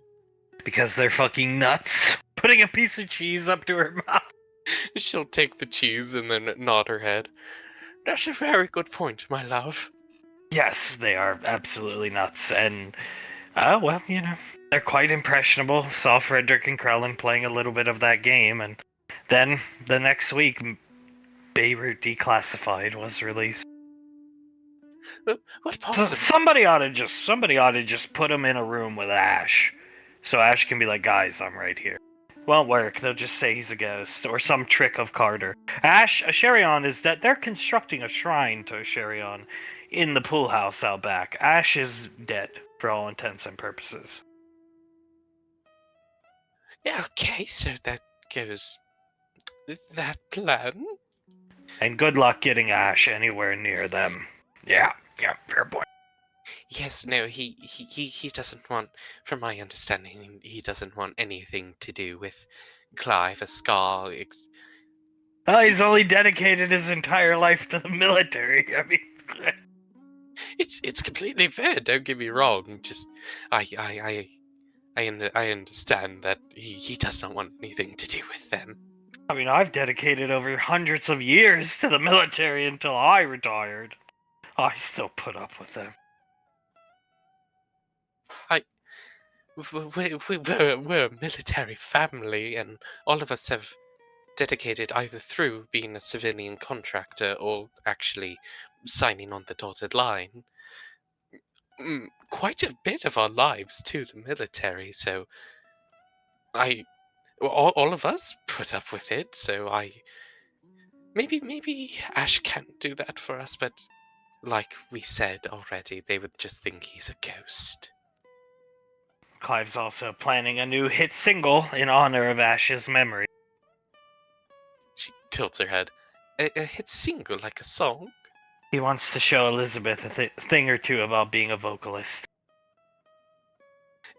Because they're fucking nuts. Putting a piece of cheese up to her mouth.
She'll take the cheese and then nod her head. That's a very good point, my love.
Yes, they are absolutely nuts, and, well, they're quite impressionable. Saw Frederick and Krellin playing a little bit of that game, and then, the next week, Beirut Declassified was released.
What possible?
Somebody ought to just put him in a room with Ash, so Ash can be like, guys, I'm right here. Won't work. They'll just say he's a ghost or some trick of Carter. Asherion is that they're constructing a shrine to Asherion in the pool house out back. Ash is dead for all intents and purposes.
Yeah, okay, so that goes that plan.
And good luck getting Ash anywhere near them. Yeah, fair point.
Yes, no, he doesn't want, from my understanding, he doesn't want anything to do with Clive, a Scar.
Well, he's only dedicated his entire life to the military. I mean,
it's completely fair. Don't get me wrong. Just I understand that he does not want anything to do with them.
I mean, I've dedicated over hundreds of years to the military until I retired. I still put up with them.
We're a military family, and all of us have dedicated either through being a civilian contractor or actually signing on the dotted line quite a bit of our lives to the military. So all of us put up with it. So maybe Ash can't do that for us, but like we said already, they would just think he's a ghost.
Clive's also planning a new hit single in honor of Ash's memory.
She tilts her head. A hit single, like a song?
He wants to show Elizabeth a thing or two about being a vocalist.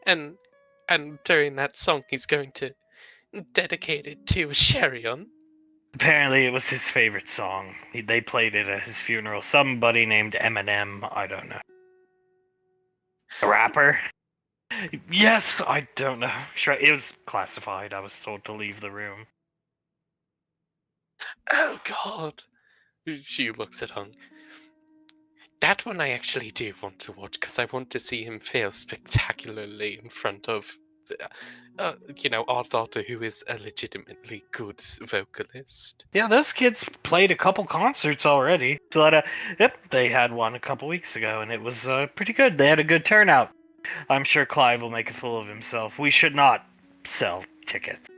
And during that song, he's going to dedicate it to Sherion.
Apparently, it was his favorite song. They played it at his funeral. Somebody named Eminem, I don't know. A rapper? Yes, I don't know. It was classified. I was told to leave the room.
Oh, God. She looks at Hung. That one I actually do want to watch, because I want to see him fail spectacularly in front of, our daughter, who is a legitimately good vocalist.
Yeah, those kids played a couple concerts already. So they had one a couple weeks ago, and it was pretty good. They had a good turnout. I'm sure Clive will make a fool of himself. We should not sell tickets.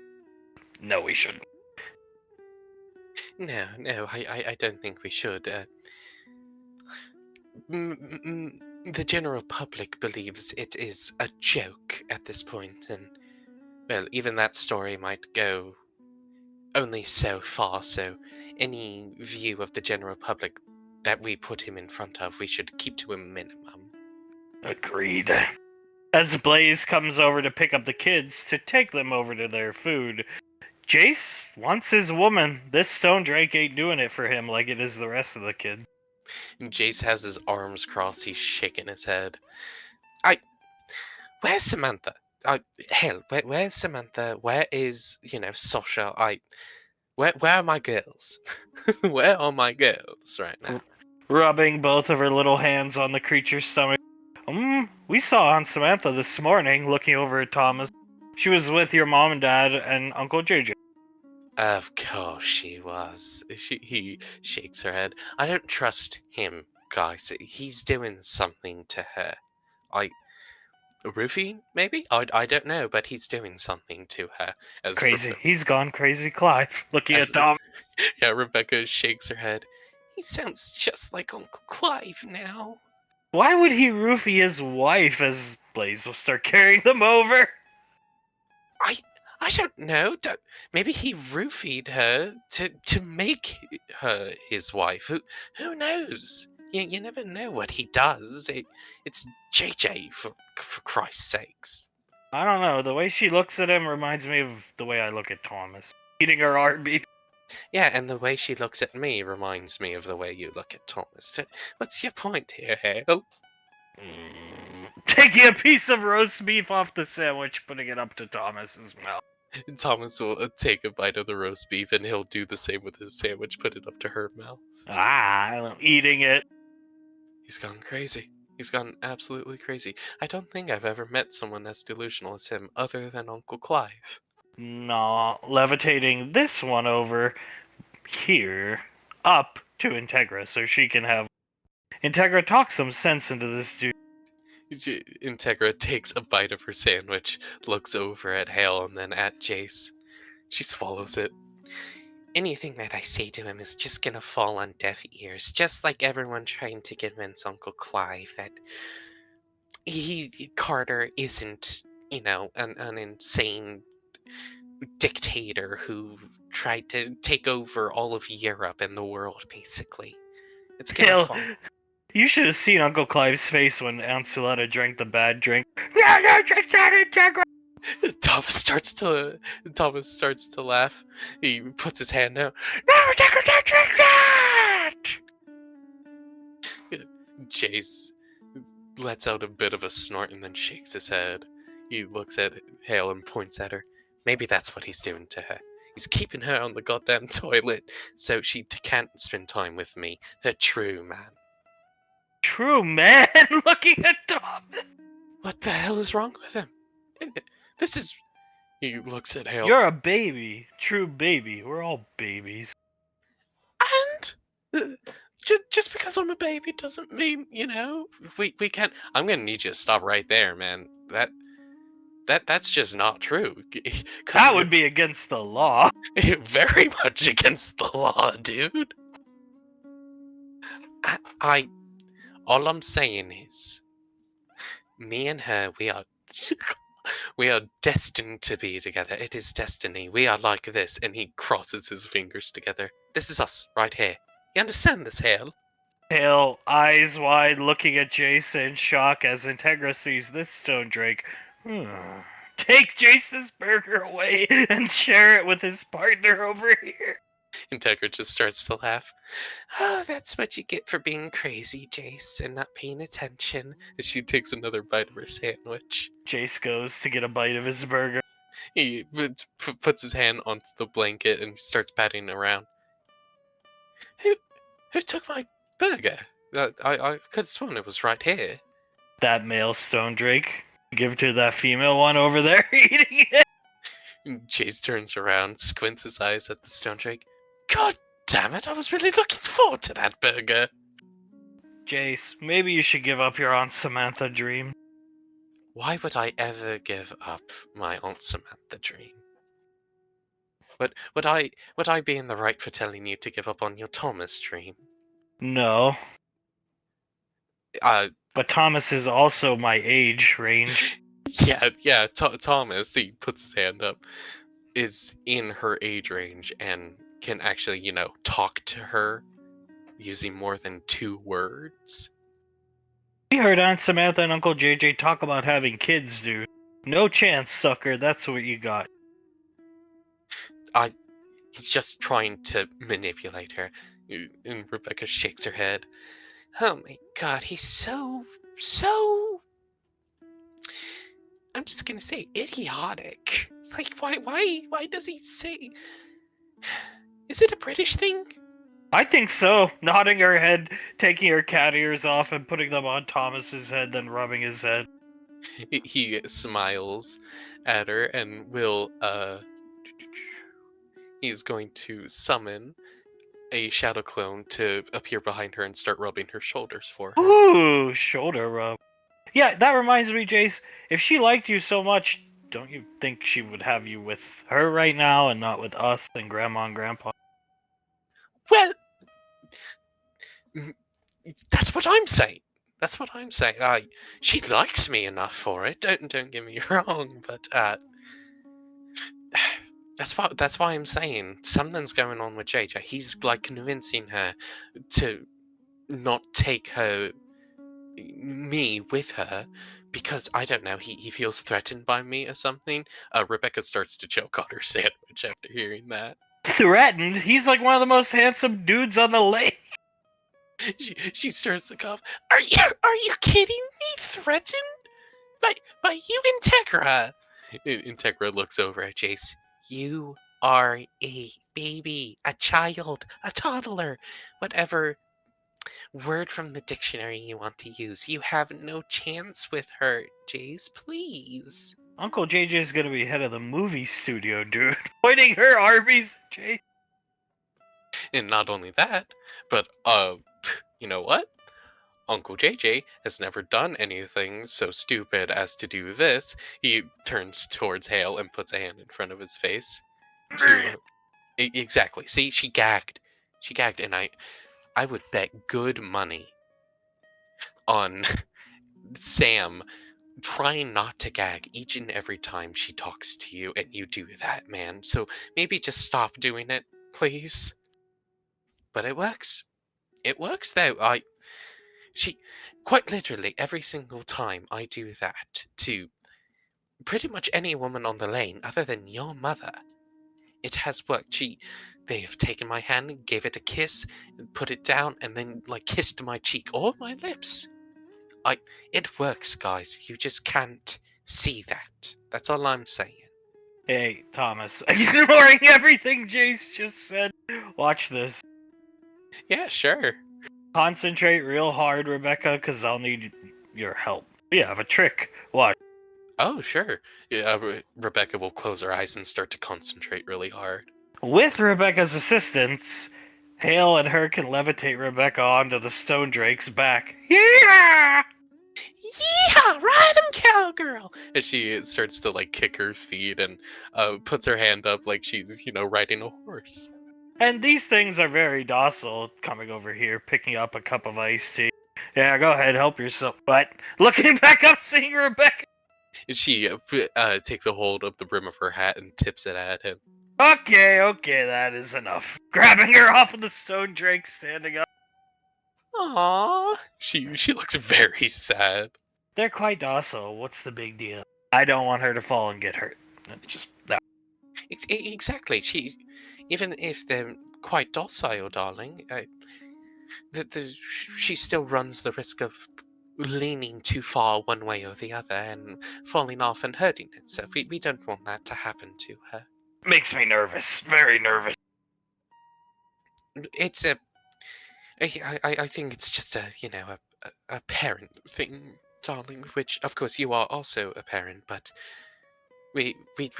No, we shouldn't.
No, I don't think we should. The general public believes it is a joke at this point, and, well, even that story might go only so far, so any view of the general public that we put him in front of, we should keep to a minimum.
Agreed. As Blaze comes over to pick up the kids to take them over to their food, Jace wants his woman. This Stone Drake ain't doing it for him like it is the rest of the kids.
And Jace has his arms crossed, he's shaking his head. Where's Samantha? Where's Samantha? Where is, Sasha? Where are my girls? Where are my girls right now?
Rubbing both of her little hands on the creature's stomach. We saw Aunt Samantha this morning, looking over at Thomas. She was with your mom and dad and Uncle JJ.
Of course she was. He shakes her head. I don't trust him, guys. He's doing something to her. Roofie, maybe? I don't know, but he's doing something to her.
Crazy. He's gone crazy, Clive. Looking at Tom.
Yeah, Rebecca shakes her head. He sounds just like Uncle Clive now.
Why would he roofie his wife as Blaze will start carrying them over?
I don't know. Maybe he roofied her to make her his wife. Who knows? You never know what he does. It's JJ, for Christ's sakes.
I don't know. The way she looks at him reminds me of the way I look at Thomas. Eating her heartbeat.
Yeah, and the way she looks at me reminds me of the way you look at Thomas. What's your point here, Hale?
Taking a piece of roast beef off the sandwich, putting it up to Thomas's mouth.
Thomas will take a bite of the roast beef, and he'll do the same with his sandwich, put it up to her mouth.
I'm eating it.
He's gone crazy. He's gone absolutely crazy. I don't think I've ever met someone as delusional as him, other than Uncle Clive.
No, levitating this one over here, up to Integra, so she can have... Integra talk some sense into this dude.
Integra takes a bite of her sandwich, looks over at Hale and then at Jace. She swallows it. Anything that I say to him is just gonna fall on deaf ears, just like everyone trying to convince Uncle Clive that Carter isn't, an insane dictator who tried to take over all of Europe and the world, basically. It's gonna fall.
You should have seen Uncle Clive's face when Ansuletta drank the bad drink. No, drink that, Integra!
Thomas starts to laugh. He puts his hand out. No, Integra, don't drink that! Jace lets out a bit of a snort and then shakes his head. He looks at Hale and points at her. Maybe that's what he's doing to her. He's keeping her on the goddamn toilet so she can't spend time with me, her true man.
True man? Looking at Thomas.
What the hell is wrong with him? This is... He looks at Hale.
You're a baby. True baby. We're all babies.
And... just because I'm a baby doesn't mean, we can't... I'm gonna need you to stop right there, man. That's just not true.
That would be against the law.
Very much against the law, dude. All I'm saying is, me and her, we are... We are destined to be together. It is destiny. We are like this. And he crosses his fingers together. This is us, right here. You understand this, Hale?
Hale, eyes wide, looking at Jace in shock as Integra sees this stone drake. Take Jace's burger away and share it with his partner over here.
Integra just starts to laugh. Oh, that's what you get for being crazy, Jace, and not paying attention. And she takes another bite of her sandwich.
Jace goes to get a bite of his burger.
He puts his hand onto the blanket and starts patting around. Who took my burger? I could have sworn it was right here.
That male stone drake. Give it to that female one over there eating it.
Jace turns around, squints his eyes at the stone drake. God damn it, I was really looking forward to that burger.
Jace, maybe you should give up your Aunt Samantha dream.
Why would I ever give up my Aunt Samantha dream? Would I be in the right for telling you to give up on your Thomas dream?
No. But Thomas is also my age range.
Yeah, Thomas, he puts his hand up, is in her age range and can actually, talk to her using more than 2 words.
We heard Aunt Samantha and Uncle JJ talk about having kids, dude. No chance, sucker, that's what you got.
He's just trying to manipulate her. And Rebecca shakes her head. Oh my god, he's so... I'm just gonna say idiotic. Like, why does he say... Is it a British thing?
I think so. Nodding her head, taking her cat ears off and putting them on Thomas's head, then rubbing his head.
He smiles at her and will, he's going to summon a shadow clone to appear behind her and start rubbing her shoulders for her.
Ooh, shoulder rub. Yeah, that reminds me, Jace, if she liked you so much, don't you think she would have you with her right now and not with us and Grandma and Grandpa?
Well, that's what I'm saying. She likes me enough for it. Don't get me wrong, but that's why I'm saying something's going on with JJ. He's like convincing her to not take me with her because I don't know. He feels threatened by me or something. Rebecca starts to choke on her sandwich after hearing that.
Threatened? He's like one of the most handsome dudes on the lake.
She starts to cough. Are you kidding me? Threatened? By you, Integra? Integra looks over at Jace. You are a baby, a child, a toddler, whatever word from the dictionary you want to use. You have no chance with her, Jace, please.
Uncle JJ's gonna be head of the movie studio, dude. Pointing her Arby's, Jay.
And not only that, but, you know what? Uncle JJ has never done anything so stupid as to do this. He turns towards Hale and puts a hand in front of his face. Exactly. See, she gagged. And I would bet good money on Sam trying not to gag each and every time she talks to you, and you do that, man. So maybe just stop doing it, please. But it works. It works, though. She, quite literally, every single time I do that to pretty much any woman on the lane other than your mother, it has worked. They have taken my hand, gave it a kiss, put it down, and then, kissed my cheek or my lips. It works, guys. You just can't see that. That's all I'm saying.
Hey, Thomas, ignoring everything Jace just said. Watch this.
Yeah, sure.
Concentrate real hard, Rebecca, because I'll need your help. Yeah, I have a trick. Watch.
Oh, sure. Yeah, Rebecca will close her eyes and start to concentrate really hard.
With Rebecca's assistance, Hale and her can levitate Rebecca onto the Stone Drake's back. Yeah!
Yeah, ride him, cowgirl! And she starts to, kick her feet and puts her hand up like she's, riding a horse.
And these things are very docile, coming over here, picking up a cup of iced tea. Yeah, go ahead, help yourself. But looking back up, seeing Rebecca.
And she takes a hold of the brim of her hat and tips it at him.
Okay, that is enough. Grabbing her off of the stone drake, standing up.
Aww. She looks very sad.
They're quite docile. What's the big deal? I don't want her to fall and get hurt. It's just that.
Exactly. Even if they're quite docile, darling, she still runs the risk of leaning too far one way or the other and falling off and hurting itself. We don't want that to happen to her.
Makes me nervous. Very nervous.
It's I think it's just a parent thing, darling, which of course you are also a parent, but we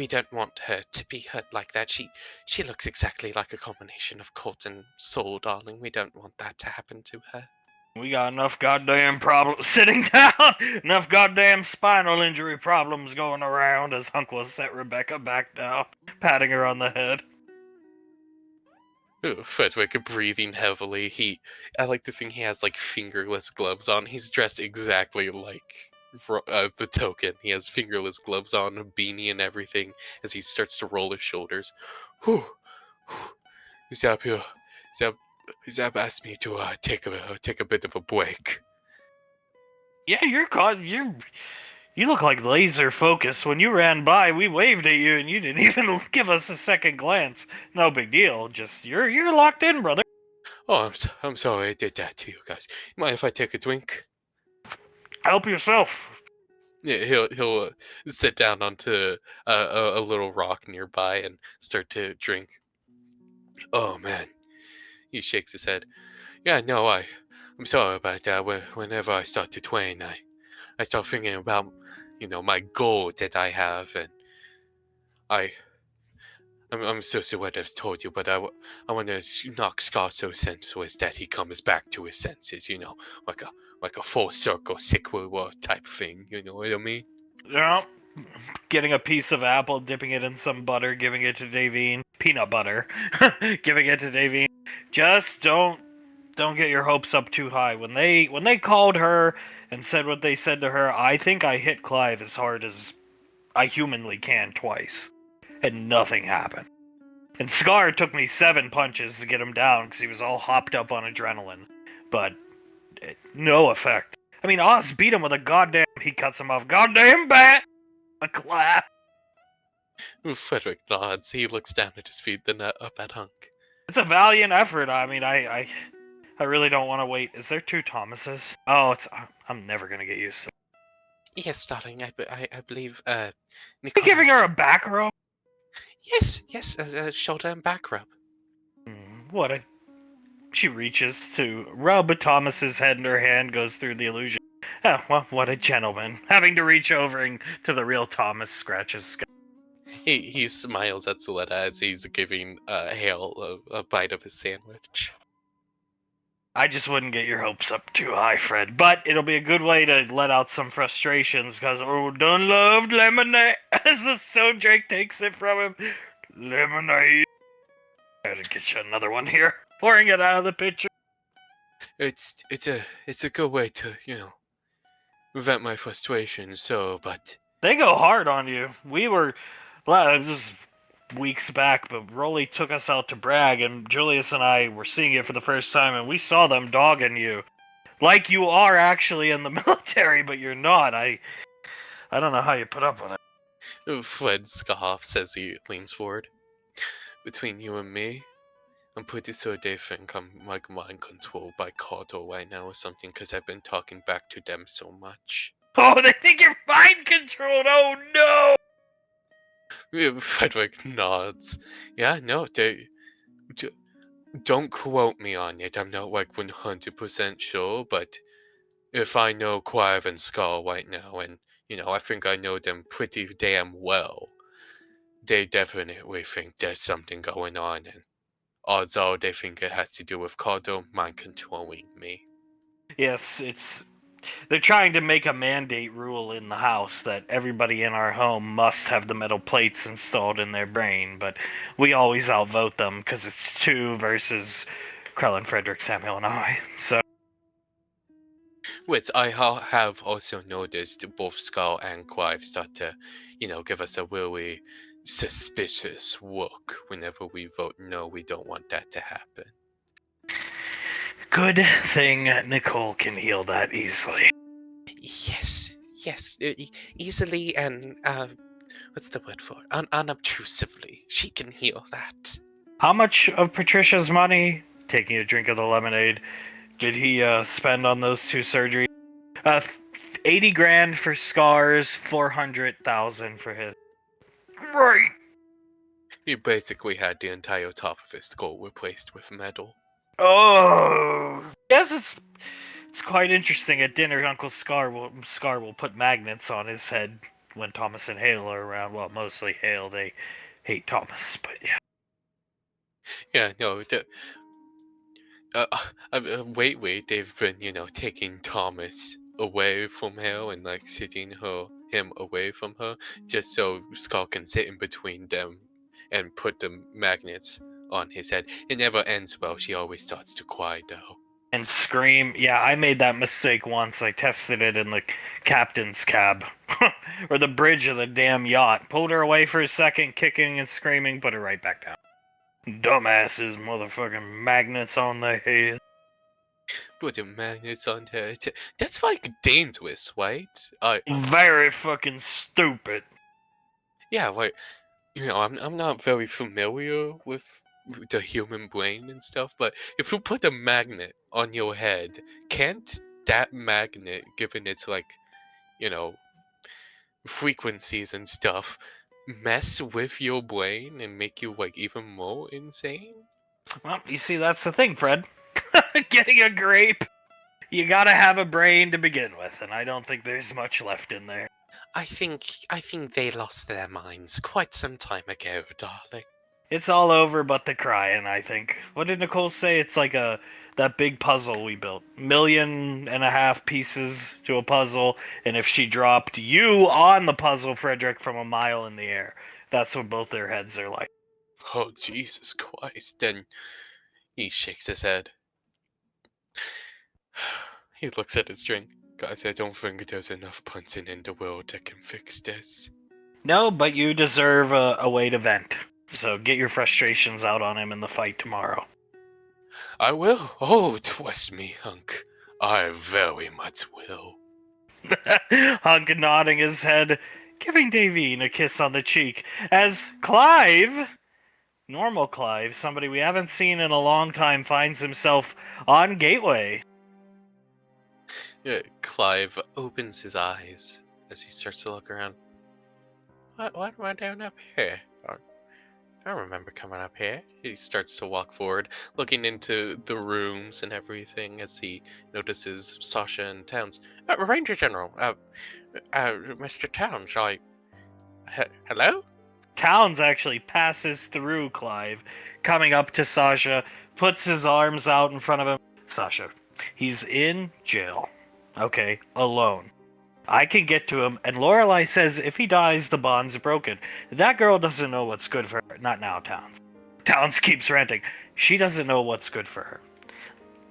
don't want her to be hurt like that. She looks exactly like a combination of court and soul, darling. We don't want that to happen to her.
We got enough goddamn problems sitting down. Enough goddamn spinal injury problems going around as Hunk will set Rebecca back down, patting her on the head.
Frederick breathing heavily. I like to think he has like fingerless gloves on. He's dressed exactly like the token. He has fingerless gloves on, a beanie and everything as he starts to roll his shoulders. Whew. Zap asked me to take a bit of a break.
Yeah, you look like laser focused. When you ran by, we waved at you and you didn't even give us a second glance. No big deal. Just you're locked in, brother.
Oh, I'm sorry I did that to you guys. Mind if I take a drink?
Help yourself.
Yeah, he'll sit down onto a little rock nearby and start to drink. Oh man, he shakes his head. Yeah, no, I'm sorry about that. Whenever I start to train, I start thinking about, my goal that I have, and I'm so sorry what I've told you, but I want to knock Scar so senseless that he comes back to his senses, like a full circle sequel type thing, you know what I mean?
Yeah. Getting a piece of apple, dipping it in some butter, giving it to Davine. Peanut butter. Giving it to Davine. Just don't get your hopes up too high. When they called her and said what they said to her, I think I hit Clive as hard as I humanly can twice. And nothing happened. And Scar took me 7 punches to get him down because he was all hopped up on adrenaline. But no effect. I mean, Oz beat him with a goddamn... He cuts him off. Goddamn bat! A clap.
Frederick nods. He looks down at his feet, then up at Hunk.
It's a valiant effort. I mean, I really don't want to wait. Is there 2 Thomases? Oh, I'm never gonna get used to it.
Yes, darling, I believe,
You giving her a back rub?
Yes, a shoulder and back rub.
She reaches to rub Thomas's head in her hand, goes through the illusion. Oh, well, what a gentleman. Having to reach over and to the real Thomas scratches skull.
He smiles at Soletta as he's giving Hale a bite of his sandwich.
I just wouldn't get your hopes up too high, Fred, but it'll be a good way to let out some frustrations, because done loved lemonade, as the stone drake takes it from him. Lemonade. Gotta get you another one here. Pouring it out of the pitcher.
It's a good way to, vent my frustration, but...
They go hard on you. This was weeks back, but Rolly took us out to brag, and Julius and I were seeing it for the first time, and we saw them dogging you. Like you are actually in the military, but you're not. I don't know how you put up with it.
Fred scoffs as he leans forward. Between you and me, I'm pretty sure they think I'm like mind controlled by Carter right now or something, because I've been talking back to them so much.
Oh, they think you're mind controlled! Oh no!
Frederick nods. Yeah, no, don't quote me on it. I'm not like 100% sure, but if I know Clive and Skull right now, and, I think I know them pretty damn well, they definitely think there's something going on, and odds are they think it has to do with Carter mind controlling me.
Yes, they're trying to make a mandate rule in the house that everybody in our home must have the metal plates installed in their brain, but we always outvote them because it's 2 versus Krellin, Frederick, Samuel, and I. So.
Which I have also noticed both Skull and Clive start to, give us a really suspicious look whenever we vote no, we don't want that to happen.
Good thing Nicole can heal that easily.
Yes, easily and, what's the word for it? Unobtrusively. She can heal that.
How much of Patricia's money, taking a drink of the lemonade, did he spend on those 2 surgeries? 80 grand for scars, 400,000 for his. Right.
He basically had the entire top of his skull replaced with metal.
Oh, yes, it's quite interesting. At dinner, Uncle Scar will put magnets on his head when Thomas and Hale are around. Well, mostly Hale. They hate Thomas, but yeah.
Yeah, no, wait, they've been, taking Thomas away from Hale and, like, sitting him away from her, just so Skull can sit in between them and put the magnets on his head. It never ends well. She always starts to cry, though.
And scream. Yeah, I made that mistake once. I tested it in the captain's cab. Or the bridge of the damn yacht. Pulled her away for a second, kicking and screaming, put her right back down. Dumbasses, motherfucking magnets on the head.
Put the magnets on her. That's, like, dangerous, right?
Very fucking stupid.
Yeah, like, I'm not very familiar with the human brain and stuff, but if you put a magnet on your head, can't that magnet, given its, like, frequencies and stuff, mess with your brain and make you, like, even more insane?
Well, you see, that's the thing, Fred. Getting a grape, you gotta have a brain to begin with, and I don't think there's much left in there.
I think they lost their minds quite some time ago, darling.
It's all over but the crying, I think. What did Nicole say? It's like that big puzzle we built. 1.5 million pieces to a puzzle, and if she dropped you on the puzzle, Frederick, from a mile in the air, that's what both their heads are like.
Oh, Jesus Christ. Then he shakes his head. He looks at his drink. Guys, I don't think there's enough punching in the world that can fix this.
No, but you deserve a way to vent. So get your frustrations out on him in the fight tomorrow.
I will. Oh, trust me, Hunk. I very much will.
Hunk nodding his head, giving Davine a kiss on the cheek, as Clive, normal Clive, somebody we haven't seen in a long time, finds himself on Gateway.
Yeah, Clive opens his eyes as he starts to look around. What am I doing up here? I don't remember coming up here. He starts to walk forward, looking into the rooms and everything as he notices Sasha and Towns. Ranger General, Mr. Towns, hello?
Towns actually passes through Clive, coming up to Sasha, puts his arms out in front of him. Sasha, he's in jail. Okay, alone. I can get to him, and Lorelei says if he dies, the bond's broken. That girl doesn't know what's good for her. Not now, Towns. Towns keeps ranting. She doesn't know what's good for her.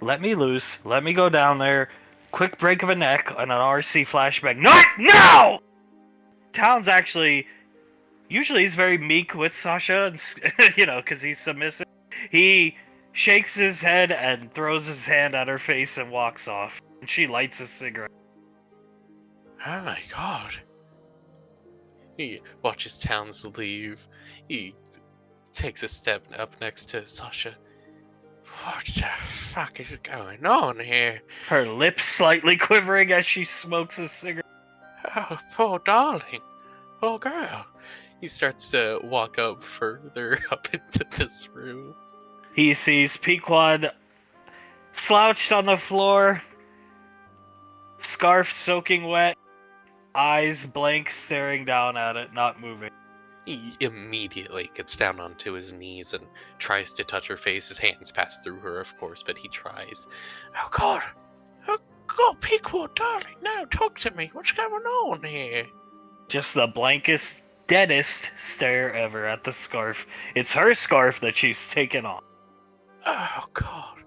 Let me loose. Let me go down there. Quick break of a neck on an RC flashback. Not now! Towns actually... Usually he's very meek with Sasha, because he's submissive. He shakes his head and throws his hand at her face and walks off. And she lights a cigarette.
Oh my god. He watches Towns leave. He takes a step up next to Sasha. What the fuck is going on here?
Her lips slightly quivering as she smokes a cigarette.
Oh, poor darling. Poor girl. He starts to walk up further up into this room.
He sees Pequod slouched on the floor, scarf soaking wet, eyes blank, staring down at it, not moving.
He immediately gets down onto his knees and tries to touch her face. His hands pass through her, of course, but he tries. Oh god! Oh god, Pequod, darling, now talk to me. What's going on here?
Just the blankest, deadest stare ever at the scarf. It's her scarf that she's taken off.
Oh god.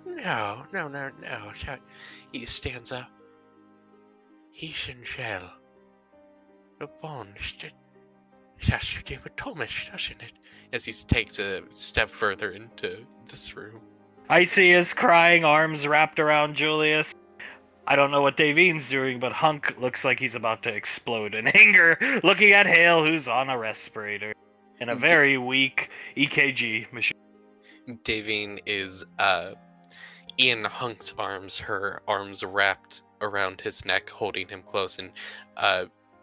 No. So he stands up. He's in jail. The bonds. It has to do with Thomas, doesn't it? As he takes a step further into this room.
Icy is crying, arms wrapped around Julius. I don't know what Davine's doing, but Hunk looks like he's about to explode in anger, looking at Hale, who's on a respirator in a very weak EKG machine.
Davine is in Hunk's arms, her arms wrapped around his neck, holding him close, and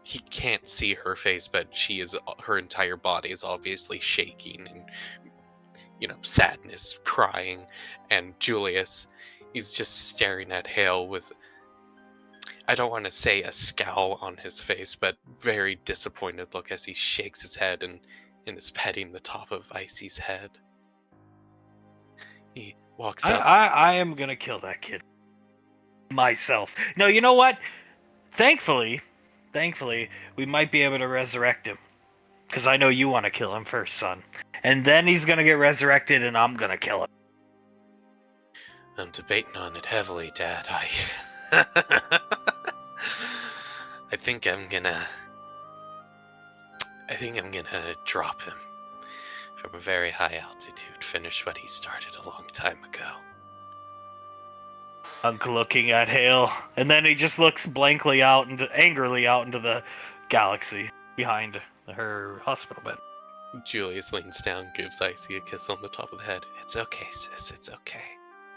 he can't see her face, but her entire body is obviously shaking and, sadness, crying. And Julius, he's just staring at Hale with, I don't want to say a scowl on his face, but very disappointed look as he shakes his head and is petting the top of Icy's head. He walks up.
I am gonna kill that kid myself. No, you know what? Thankfully, we might be able to resurrect him. Because I know you want to kill him first, son. And then he's gonna get resurrected and I'm gonna kill him.
I'm debating on it heavily, Dad. I think I'm gonna drop him from a very high altitude, finish what he started a long time ago.
Hunk looking at Hale, and then he just looks angrily out into the galaxy behind her hospital bed.
Julius leans down, gives Icy a kiss on the top of the head. It's okay, sis, it's okay.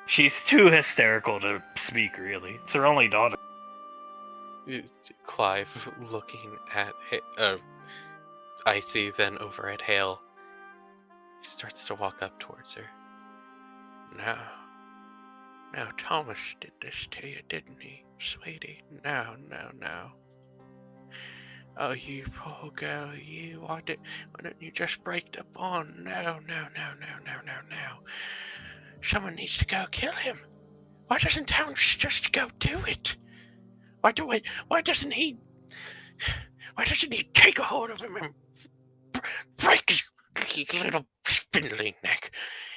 She's too hysterical to speak, really. It's her only daughter.
Clive looking at Icy, then over at Hale. He starts to walk up towards her. No, Thomas did this to you, didn't he, sweetie? No. Oh, you poor girl, you. Why don't you just break the bond? No. Someone needs to go kill him. Why doesn't Thomas just go do it? Why doesn't he take a hold of him and break his little spindly neck?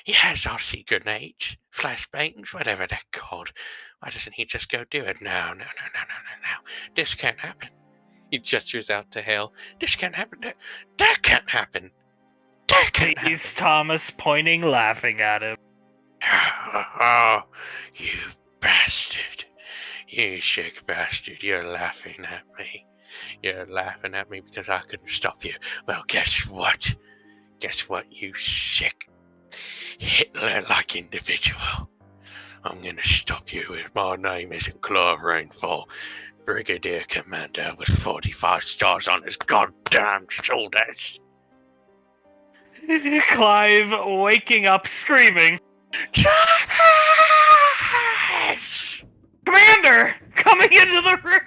He has RC grenades, flashbangs, whatever they're called. Why doesn't he just go do it? No. This can't happen. He gestures out to Hale. This can't happen. That can't happen. That can't happen.
He's Thomas pointing, laughing at him.
Oh, you bastard. You sick bastard. You're laughing at me. You're laughing at me because I couldn't stop you. Well, guess what? You sick Hitler-like individual. I'm gonna stop you if my name isn't Clive Rainfall, Brigadier Commander with 45 stars on his goddamn shoulders.
Clive waking up screaming,
Thomas!
Commander! Coming into the room!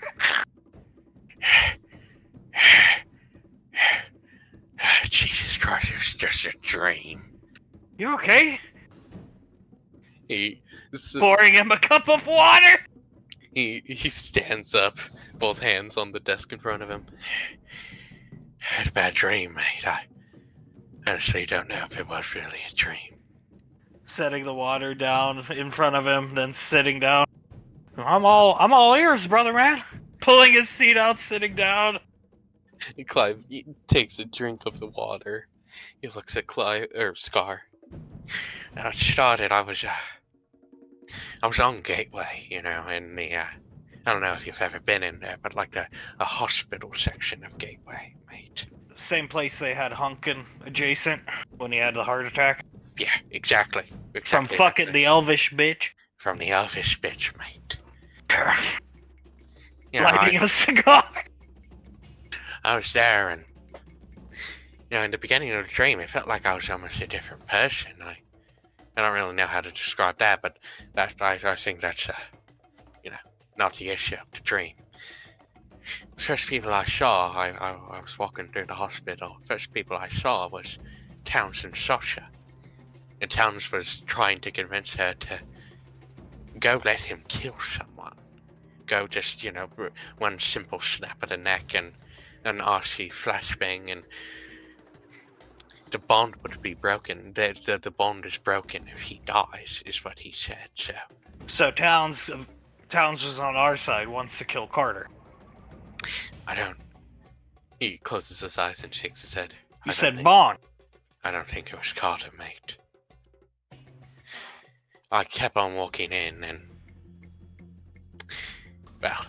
Jesus Christ, it was just a dream.
You okay?
He
Pouring him a cup of water!
He stands up, both hands on the desk in front of him. I had a bad dream, mate. I honestly don't know if it was really a dream.
Setting the water down in front of him, then sitting down. I'm all ears, brother man. Pulling his seat out, sitting down.
Clive takes a drink of the water. He looks at Scar. I started. I was on Gateway, in the I don't know if you've ever been in there, but like a hospital section of Gateway, mate.
Same place they had Hunkin adjacent when he had the heart attack.
Yeah, exactly.
From fucking the elvish bitch.
From the elvish bitch, mate.
Lighting a cigar.
I was there, and in the beginning of the dream, it felt like I was almost a different person. I don't really know how to describe that, but I think that's not the issue of the dream. The first people I saw, I was walking through the hospital. First people I saw was Towns and Sasha. And Towns was trying to convince her to go let him kill someone. Go just, one simple snap of the neck and an RC flashbang, and the bond would be broken. The bond is broken if he dies, is what he said.
So Towns was on our side, wants to kill Carter.
I don't. He closes his eyes and shakes his head.
You said Bond.
I don't think it was Carter, mate. I kept on walking in and... Well,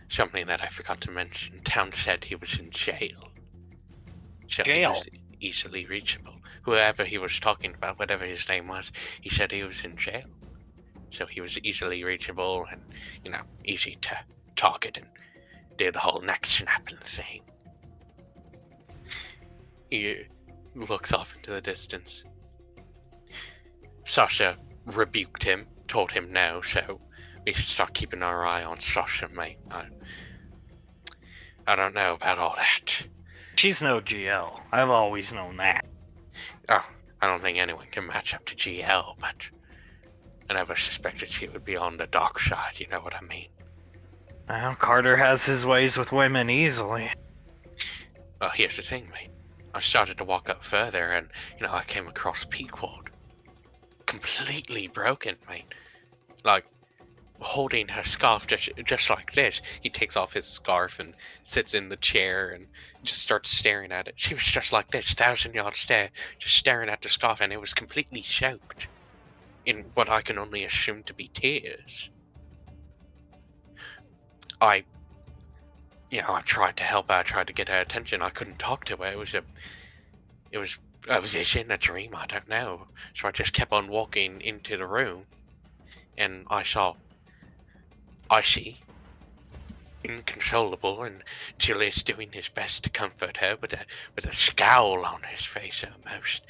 something that I forgot to mention. Town said he was in jail. So
Jail?
He was easily reachable. Whoever he was talking about, whatever his name was, he said he was in jail. So he was easily reachable and, easy to target and do the whole neck snapping thing. He looks off into the distance. Sasha rebuked him, told him no, so we should start keeping our eye on Sasha, mate. I don't know about all that.
She's no GL. I've always known that.
Oh, I don't think anyone can match up to GL, but I never suspected she would be on the dark side, you know what I mean?
Well, Carter has his ways with women easily.
Well, here's the thing, mate. I started to walk up further and, I came across Pequod. Completely broken, mate. Like, holding her scarf just like this. He takes off his scarf and sits in the chair and just starts staring at it. She was just like this, 1,000-yard stare, just staring at the scarf, and it was completely soaked in what I can only assume to be tears. I tried to help her, I tried to get her attention. I couldn't talk to her. It was a vision, a dream, I don't know. So I just kept on walking into the room, and I saw Icy, inconsolable, and Julius doing his best to comfort her with a scowl on his face almost.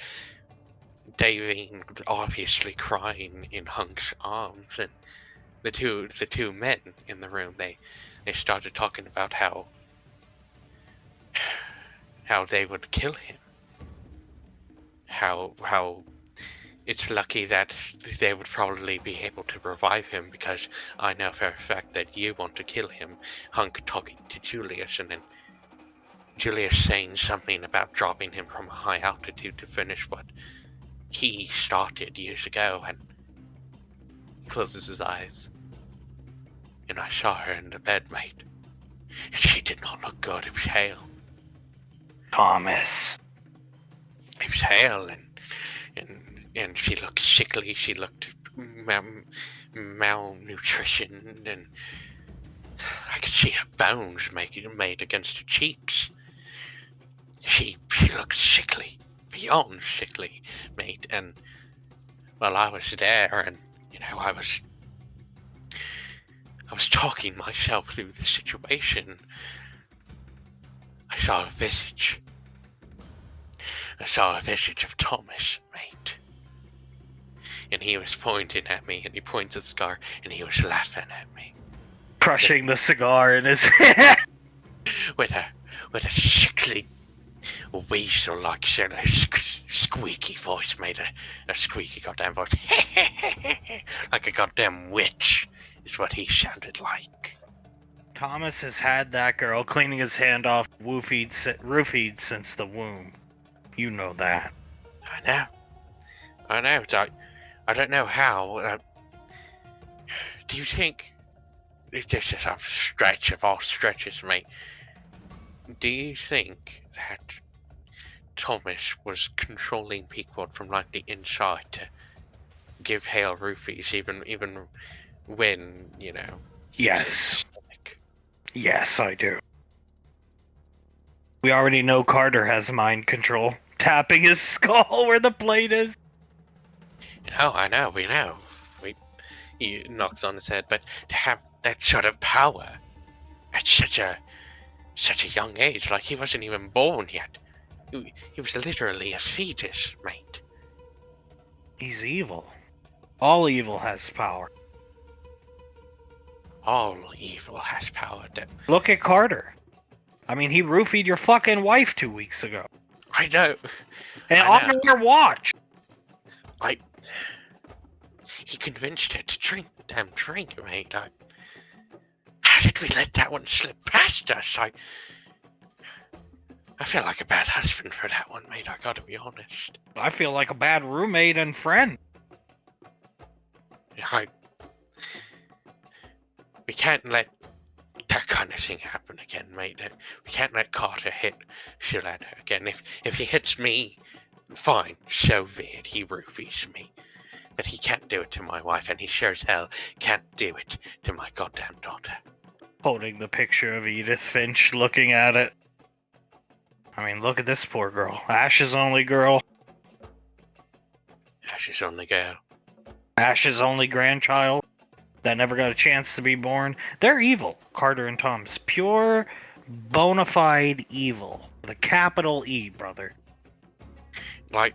Davine obviously crying in Hunk's arms, and the two men in the room, they started talking about how they would kill him. How it's lucky that they would probably be able to revive him, because I know for a fact that you want to kill him. Hunk talking to Julius, and then Julius saying something about dropping him from a high altitude to finish what he started years ago, and he closes his eyes. And I saw her in the bed, mate. And she did not look good. It was Hale.
Thomas.
It was Hale, and she looked sickly. She looked malnutrition, and I could see her bones made against her cheeks. She looked sickly, beyond sickly, mate. And well, I was there, and I was talking myself through the situation. I saw a visage. I saw a visage of Thomas, mate. And he was pointing at me, and he points at Scar, and he was laughing at me.
Crushing the cigar in his hand.
With a sickly, weasel-like sort of squeaky voice, made a squeaky goddamn voice. Like a goddamn witch, is what he sounded like.
Thomas has had that girl cleaning his hand off roofied since the womb. You know that.
I know. I don't know how. Do you think this is a stretch of all stretches, mate? Do you think that Thomas was controlling Pequod from like the inside to give Hale roofies, even when
Yes. Yes, I do. We already know Carter has mind control. Tapping his skull where the blade is.
I know, we know. He knocks on his head, but to have that sort of power at such a young age, like he wasn't even born yet. He was literally a fetus, mate.
He's evil. All evil has power.
All evil has power.
Look at Carter. I mean, he roofied your fucking wife 2 weeks ago.
I know.
And on your watch.
He convinced her to drink the damn drink, mate. How did we let that one slip past us? I feel like a bad husband for that one, mate. I gotta be honest.
I feel like a bad roommate and friend.
We can't let that kind of thing happen again, mate. We can't let Carter hit Shaletta again. If he hits me, fine, so be it. He roofies me. But he can't do it to my wife, and he sure as hell can't do it to my goddamn daughter.
Holding the picture of Edith Finch, looking at it. I mean, look at this poor girl. Ash's only girl.
Ash's only girl.
Ash's only grandchild that never got a chance to be born. They're evil, Carter and Thomas. Pure, bona fide evil. The capital E, brother.
Like,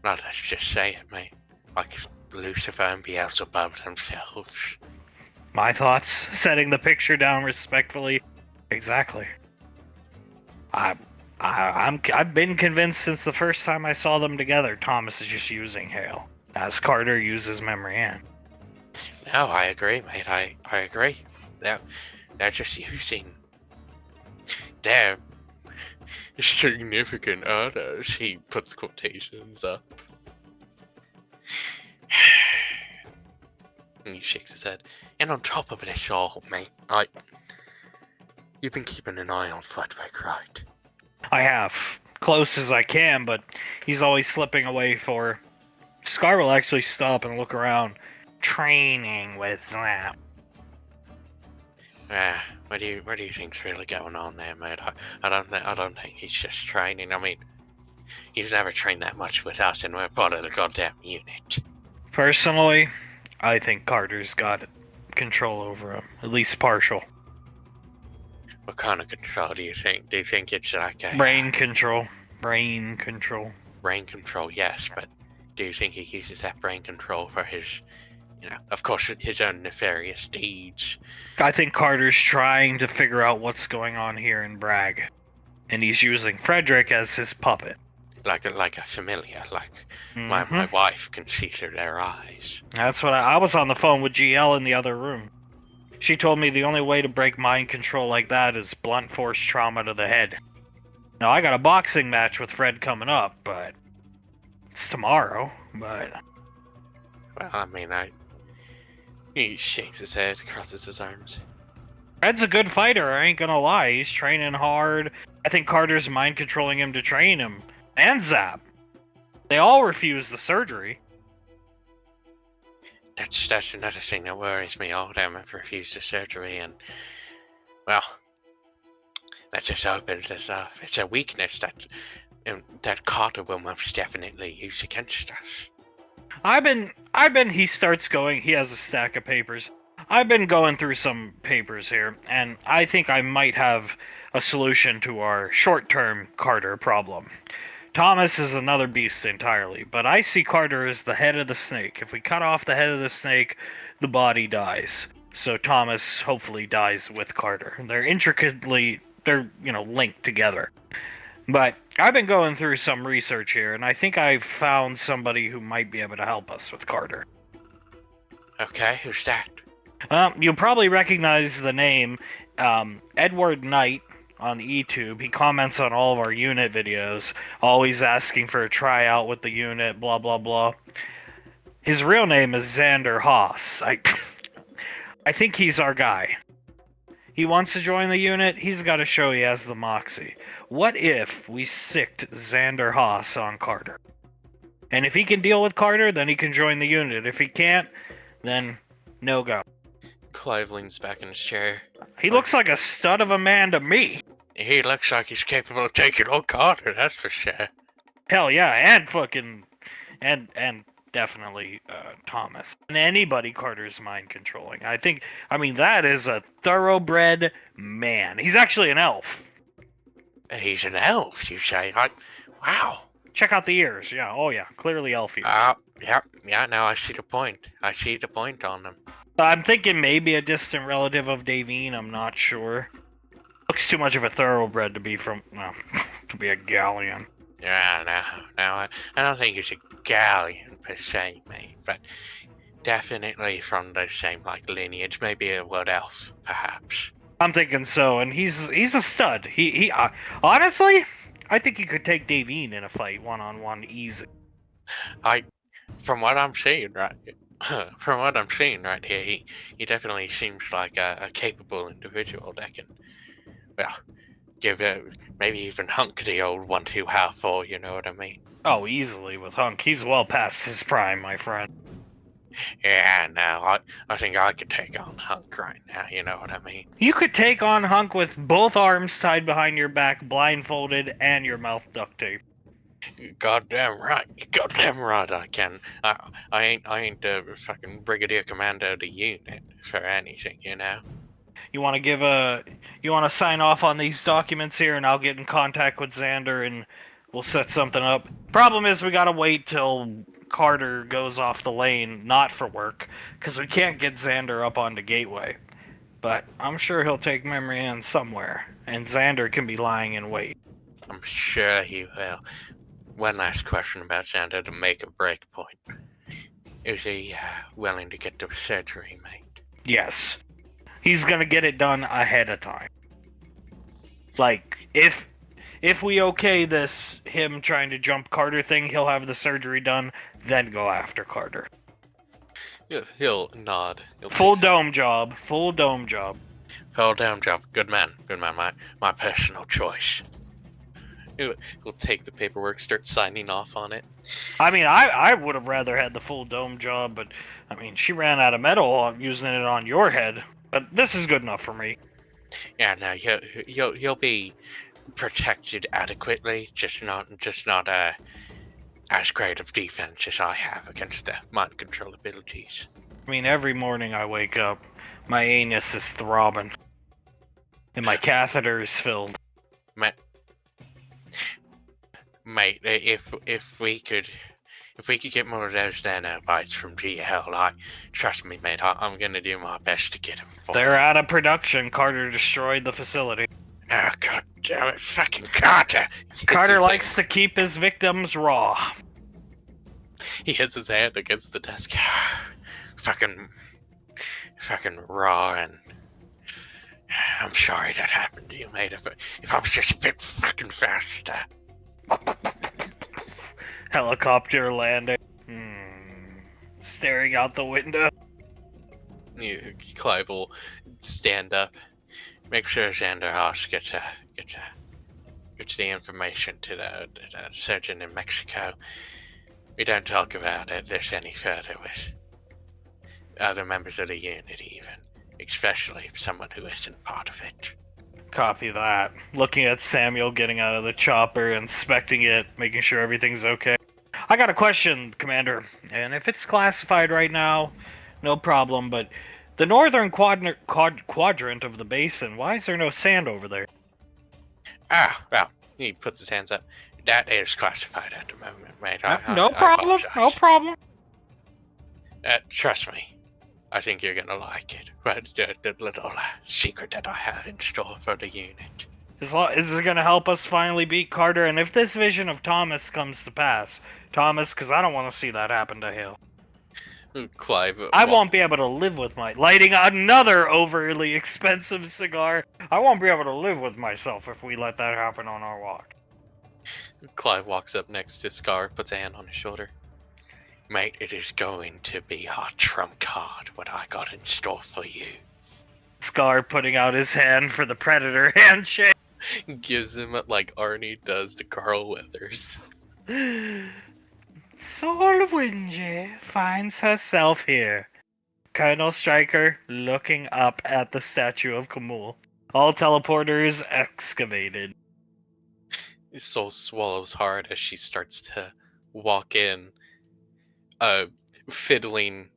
well, let's just say it, mate. Like Lucifer and Beelzebub themselves.
My thoughts, setting the picture down respectfully. Exactly. I've been convinced since the first time I saw them together. Thomas is just using Hale, as Carter uses Memory Ann.
No, I agree, mate. I agree. They're just using their significant others. He puts quotations up. And he shakes his head. And on top of this all, mate, you've been keeping an eye on Fudwick, right?
I have. Close as I can, but he's always slipping away for... Scar will actually stop and look around. Training with that.
What do you think's really going on there, mate? I don't think he's just training. I mean, he's never trained that much with us, and we're part of the goddamn unit.
Personally, I think Carter's got control over him. At least partial.
What kind of control do you think? Do you think it's like a...
Brain control. Brain control.
Brain control, yes, but do you think he uses that brain control for his, of course, his own nefarious deeds?
I think Carter's trying to figure out what's going on here in Bragg. And he's using Frederick as his puppet.
Like a familiar, like my wife can see through their eyes.
That's what I was on the phone with GL in the other room. She told me the only way to break mind control like that is blunt force trauma to the head. Now, I got a boxing match with Fred coming up, but... It's tomorrow, but...
Well, I mean, He shakes his head, crosses his arms.
Fred's a good fighter, I ain't gonna lie. He's training hard. I think Carter's mind controlling him to train him. And Zap. They all refused the surgery.
That's another thing that worries me. All of them have refused the surgery, and... Well... That just opens us up. It's a weakness that Carter will most definitely use against us.
He starts going, he has a stack of papers. I've been going through some papers here, and I think I might have a solution to our short-term Carter problem. Thomas is another beast entirely, but I see Carter as the head of the snake. If we cut off the head of the snake, the body dies. So Thomas hopefully dies with Carter. They're linked together. But I've been going through some research here, and I think I've found somebody who might be able to help us with Carter.
Okay, who's that?
You'll probably recognize the name, Edward Knight on YouTube. He comments on all of our unit videos, always asking for a tryout with the unit, blah, blah, blah. His real name is Xander Haas. I think he's our guy. He wants to join the unit, he's got to show he has the moxie. What if we sicked Xander Haas on Carter? And if he can deal with Carter, then he can join the unit. If he can't, then no go.
Clive leans back in his chair.
He looks like a stud of a man to me.
He looks like he's capable of taking on Carter, that's for sure.
Hell yeah, and fucking... And definitely Thomas. And anybody Carter's mind controlling. That is a thoroughbred man. He's actually an elf.
He's an elf, you say? Wow.
Check out the ears. Yeah, oh yeah, clearly elf ears.
Yeah, now I see the point. I see the point on them.
I'm thinking maybe a distant relative of Davine, I'm not sure. Looks too much of a thoroughbred to be to be a galleon.
Yeah, no, I don't think he's a galleon per se, mate, but definitely from the same lineage, maybe a wood elf, perhaps.
I'm thinking so, and he's a stud. He honestly, I think he could take Davine in a fight one-on-one easy.
From what I'm seeing right, from what I'm seeing right here, he definitely seems like a capable individual that can, well, give maybe even hunk the old 1-2 half for. You know what I mean?
Oh, easily with Hunk. He's well past his prime, my friend.
Yeah, no, I think I could take on Hunk right now. You know what I mean?
You could take on Hunk with both arms tied behind your back, blindfolded, and your mouth duct tape.
Goddamn right, I can. I ain't the fucking brigadier commander of the unit for anything, you know.
You want to sign off on these documents here, and I'll get in contact with Xander, and we'll set something up. Problem is, we gotta wait till Carter goes off the lane, not for work, because we can't get Xander up onto Gateway. But I'm sure he'll take memory in somewhere, and Xander can be lying in wait.
I'm sure he will. One last question about Xander to make a break point. Is he willing to get the surgery made?
Yes. He's gonna get it done ahead of time. Like, if we okay this, him trying to jump Carter thing, he'll have the surgery done, then go after Carter.
He'll nod.
Full dome job. Full dome job.
Full dome job. Good man. My personal choice. He'll take the paperwork, start signing off on it.
I mean, I would have rather had the full dome job, but I mean, she ran out of metal using it on your head. But this is good enough for me.
Yeah, no, you'll be protected adequately, just not as great of defense as I have against the mind control abilities.
I mean, every morning I wake up, my anus is throbbing, and my catheter is filled.
Mate, if we could get more of those nanobites from GL, trust me, mate, I'm gonna do my best to get them.
They're out of production. Carter destroyed the facility.
Oh, god damn it, fucking Carter!
Carter likes to keep his victims raw.
He hits his hand against the desk. fucking raw, and I'm sorry that happened to you, mate. If I was just a bit fucking faster.
Helicopter landing. Staring out the window.
Clive will stand up, make sure Xander Haas gets the information to the surgeon in Mexico. We don't talk about this any further with other members of the unit, even, especially someone who isn't part of it.
Copy that. Looking at Samuel getting out of the chopper, inspecting it, making sure everything's okay. I got a question, Commander, and if it's classified right now, no problem, but the northern quadrant of the basin, why is there no sand over there?
Well, he puts his hands up. That is classified at the moment, mate.
No problem, no problem.
Trust me, I think you're gonna like it. But the little secret that I have in store for the unit.
Is it gonna help us finally beat Carter? And if this vision of Thomas comes to pass, Thomas, because I don't want to see that happen to Hale.
Clive.
I won't be able to live with lighting another overly expensive cigar. I won't be able to live with myself if we let that happen on our walk.
Clive walks up next to Scar, puts a hand on his shoulder. Mate, it is going to be our trump card, what I got in store for you.
Scar putting out his hand for the Predator handshake.
Gives him like Arnie does to Carl Weathers.
Sol Winji finds herself here. Colonel Stryker looking up at the statue of Kamul. All teleporters excavated.
His soul swallows hard as she starts to walk in, fiddling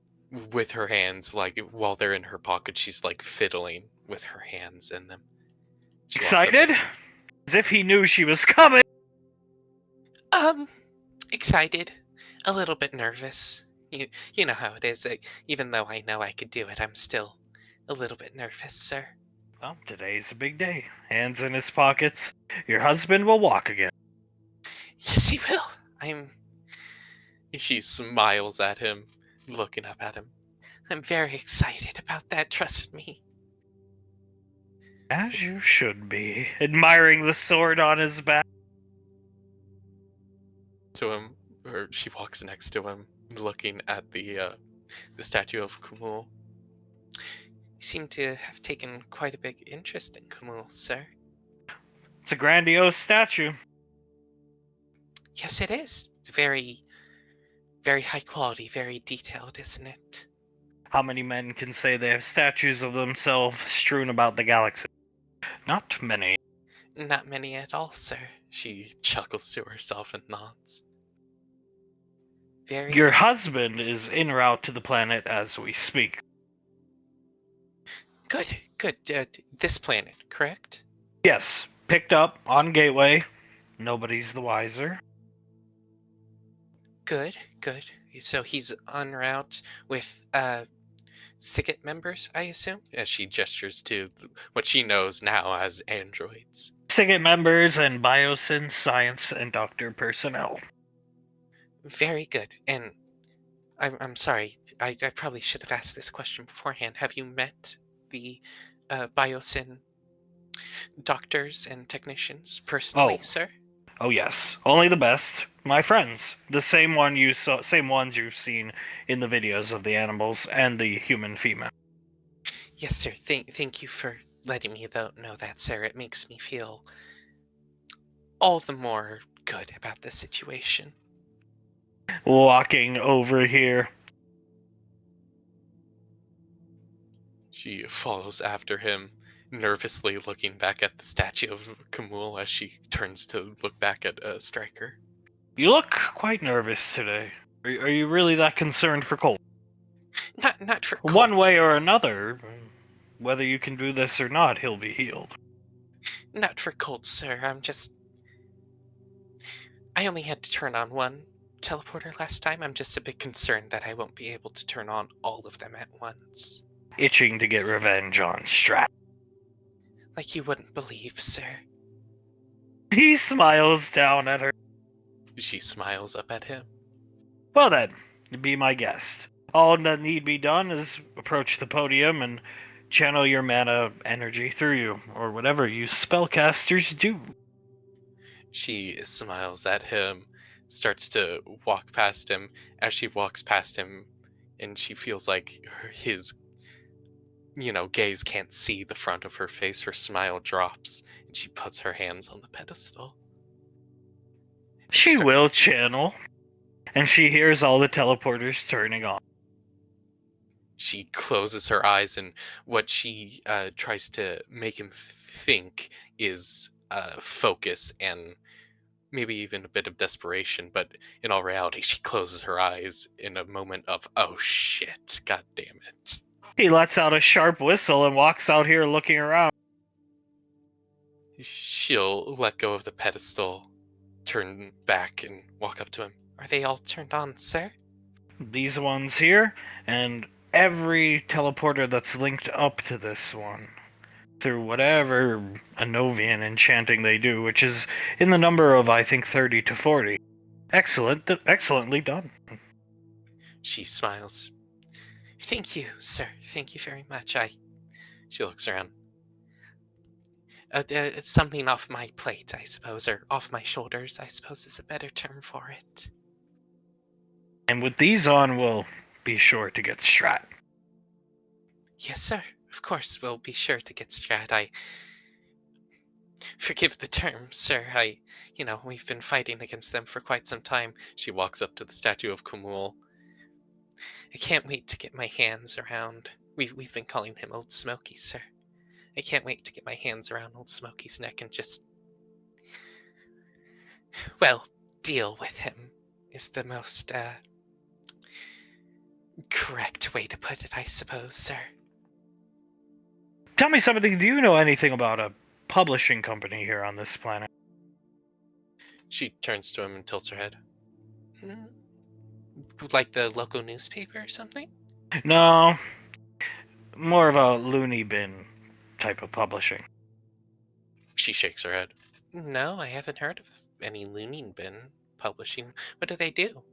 with her hands, like while they're in her pocket, she's like fiddling with her hands in them.
Excited? As if he knew she was coming.
Excited. A little bit nervous. You know how it is. Even though I know I could do it, I'm still a little bit nervous, sir.
Well, today's a big day. Hands in his pockets. Your husband will walk again.
Yes, he will. She smiles at him, looking up at him. I'm very excited about that, trust me.
As you should be, admiring the sword on his back.
To him, or she walks next to him, looking at the statue of Kumul. You seem to have taken quite a big interest in Kumul, sir.
It's a grandiose statue.
Yes, it is. It's very, very high quality, very detailed, isn't it?
How many men can say they have statues of themselves strewn about the galaxy? Not many.
Not many at all, sir. She chuckles to herself and nods. Very
Your husband is en route to the planet as we speak.
good. Good. This planet, correct?
Yes, picked up on Gateway. Nobody's the wiser.
Good. Good. So he's en route with Siget members, I assume, as she gestures to what she knows now as androids.
Siget members and Biosyn science and doctor personnel.
Very good. And I'm sorry, I probably should have asked this question beforehand. Have you met the Biosyn doctors and technicians personally, sir?
Oh yes, only the best. My friends, the same ones you've seen in the videos of the animals and the human female.
Yes, sir. Thank you for letting me know that, sir. It makes me feel all the more good about the situation.
Walking over here.
She follows after him, nervously looking back at the statue of Kamul as she turns to look back at Stryker.
You look quite nervous today. Are you really that concerned for Colt?
Not for Colt.
One way or another, whether you can do this or not, he'll be healed.
Not for Colt, sir. I only had to turn on one teleporter last time. I'm just a bit concerned that I won't be able to turn on all of them at once.
Itching to get revenge on Strat.
Like you wouldn't believe, sir.
He smiles down at her.
She smiles up at him.
Well then, be my guest. All that need be done is approach the podium and channel your mana energy through you, or whatever you spellcasters do.
She smiles at him, starts to walk past him. As she walks past him, and she feels like his, gaze can't see the front of her face, her smile drops, and she puts her hands on the pedestal.
She will channel, and she hears all the teleporters turning on.
She closes her eyes, and what she tries to make him think is focus and maybe even a bit of desperation, but in all reality, she closes her eyes in a moment of, oh shit, god damn it.
He lets out a sharp whistle and walks out here looking around.
She'll let go of the pedestal, turn back, and walk up to him. Are they all turned on, sir?
These ones here, and every teleporter that's linked up to this one. Through whatever Anovian enchanting they do, which is in the number of, I think, 30 to 40. Excellently done.
She smiles. Thank you, sir. Thank you very much. She looks around. It's something off my plate, I suppose, or off my shoulders, I suppose is a better term for it.
And with these on, we'll be sure to get Strat.
Yes, sir. Of course, we'll be sure to get Strat. Forgive the term, sir. We've been fighting against them for quite some time. She walks up to the statue of Kumul. I can't wait to get my hands around. We've been calling him Old Smoky, sir. I can't wait to get my hands around Old Smoky's neck and just, deal with him is the most correct way to put it, I suppose, sir.
Tell me something. Do you know anything about a publishing company here on this planet?
She turns to him and tilts her head. Like the local newspaper or something?
No. More of a loony bin type of publishing.
She shakes her head. No, I haven't heard of any loony bin publishing. What do they do?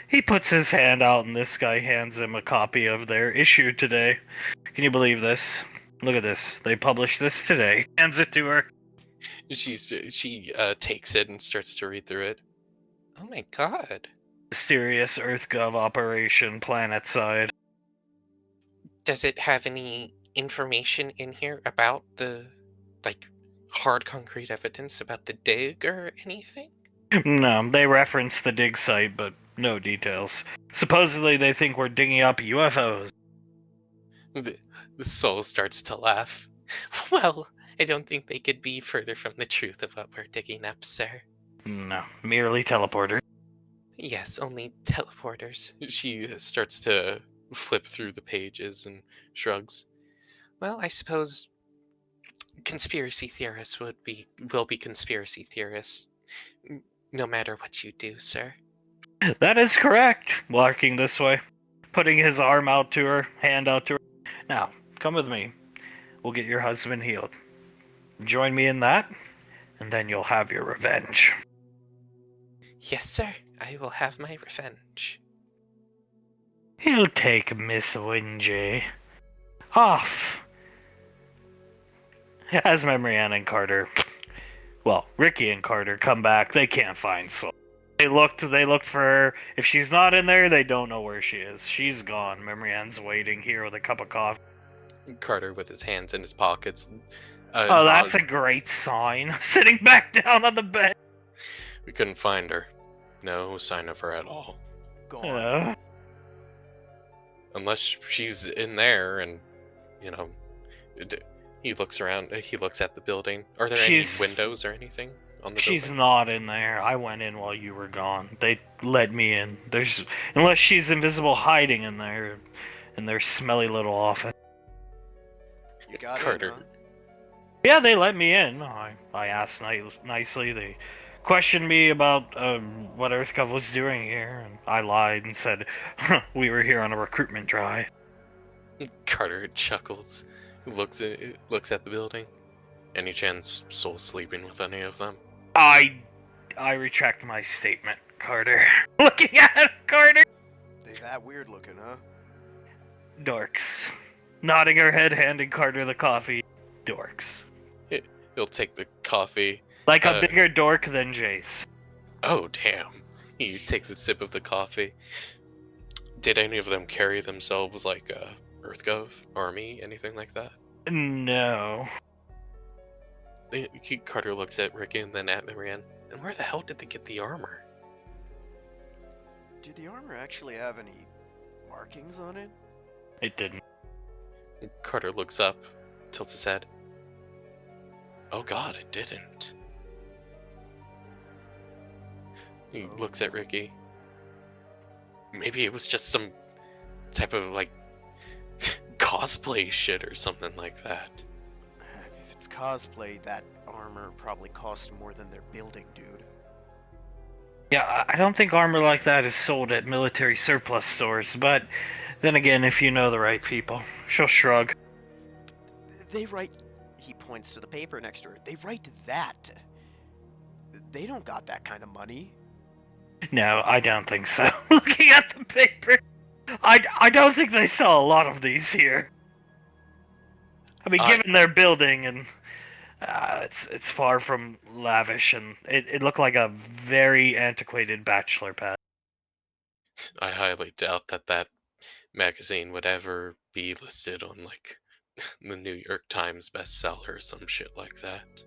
He puts his hand out and this guy hands him a copy of their issue today. Can you believe this? look at this. They published this today. Hands it to her.
She takes it and starts to read through it. Oh my god.
Mysterious EarthGov operation planetside.
Does it have any information in here about the, like, hard concrete evidence about the dig or anything?
No, they reference the dig site, but no details. Supposedly they think we're digging up UFOs.
The soul starts to laugh. Well, I don't think they could be further from the truth of what we're digging up, sir.
No, merely teleporters.
Yes, only teleporters. She starts to flip through the pages and shrugs. Well, I suppose conspiracy theorists will be conspiracy theorists, no matter what you do, sir.
That is correct. Walking this way, putting his arm out to her, hand out to her. Now, come with me. We'll get your husband healed. Join me in that, and then you'll have your revenge.
Yes, sir. I will have my revenge.
He'll take Miss Wingy off. As Memory Ann and Carter, well, Ricky and Carter come back, they can't find Soul. They looked for her. If she's not in there, they don't know where she is. She's gone. Memory Ann's waiting here with a cup of coffee.
Carter with his hands in his pockets.
Oh, that's a great sign. Sitting back down on the bed.
We couldn't find her. No sign of her at all.
Gone.
Unless she's in there and, he looks around, he looks at the building. Are there any windows or anything on the building?
She's not in there. I went in while you were gone. They let me in. Unless she's invisible hiding in there, in their smelly little office.
You got
Carter.
it, huh?
Yeah, they let me in. I asked nicely. They questioned me about what EarthGov was doing here, and I lied and said we were here on a recruitment drive.
Carter chuckles. Looks at the building. Any chance Soul's sleeping with any of them?
I retract my statement, Carter. Looking at Carter.
They that weird looking, huh?
Dorks. Nodding her head, handing Carter the coffee. Dorks.
He'll take the coffee.
Like a bigger dork than Jace.
Oh, damn. He takes a sip of the coffee. Did any of them carry themselves like EarthGov, Army, anything like that?
No.
Carter looks at Ricky and then at Marianne. And where the hell did they get the armor?
Did the armor actually have any markings on it?
It didn't.
Carter looks up, tilts his head. Oh god, it didn't. He looks at Ricky. Maybe it was just some type of, like, cosplay shit or something like that.
If it's cosplay, that armor probably cost more than their building, dude.
Yeah, I don't think armor like that is sold at military surplus stores, but then again, if you know the right people, she'll shrug.
They write... He points to the paper next to her. They write that. They don't got that kind of money.
No, I don't think so. Looking at the paper, I don't think they sell a lot of these here. I mean, given their building, and it's far from lavish, and it looked like a very antiquated bachelor pad.
I highly doubt that magazine would ever be listed on, like, the New York Times bestseller or some shit like that.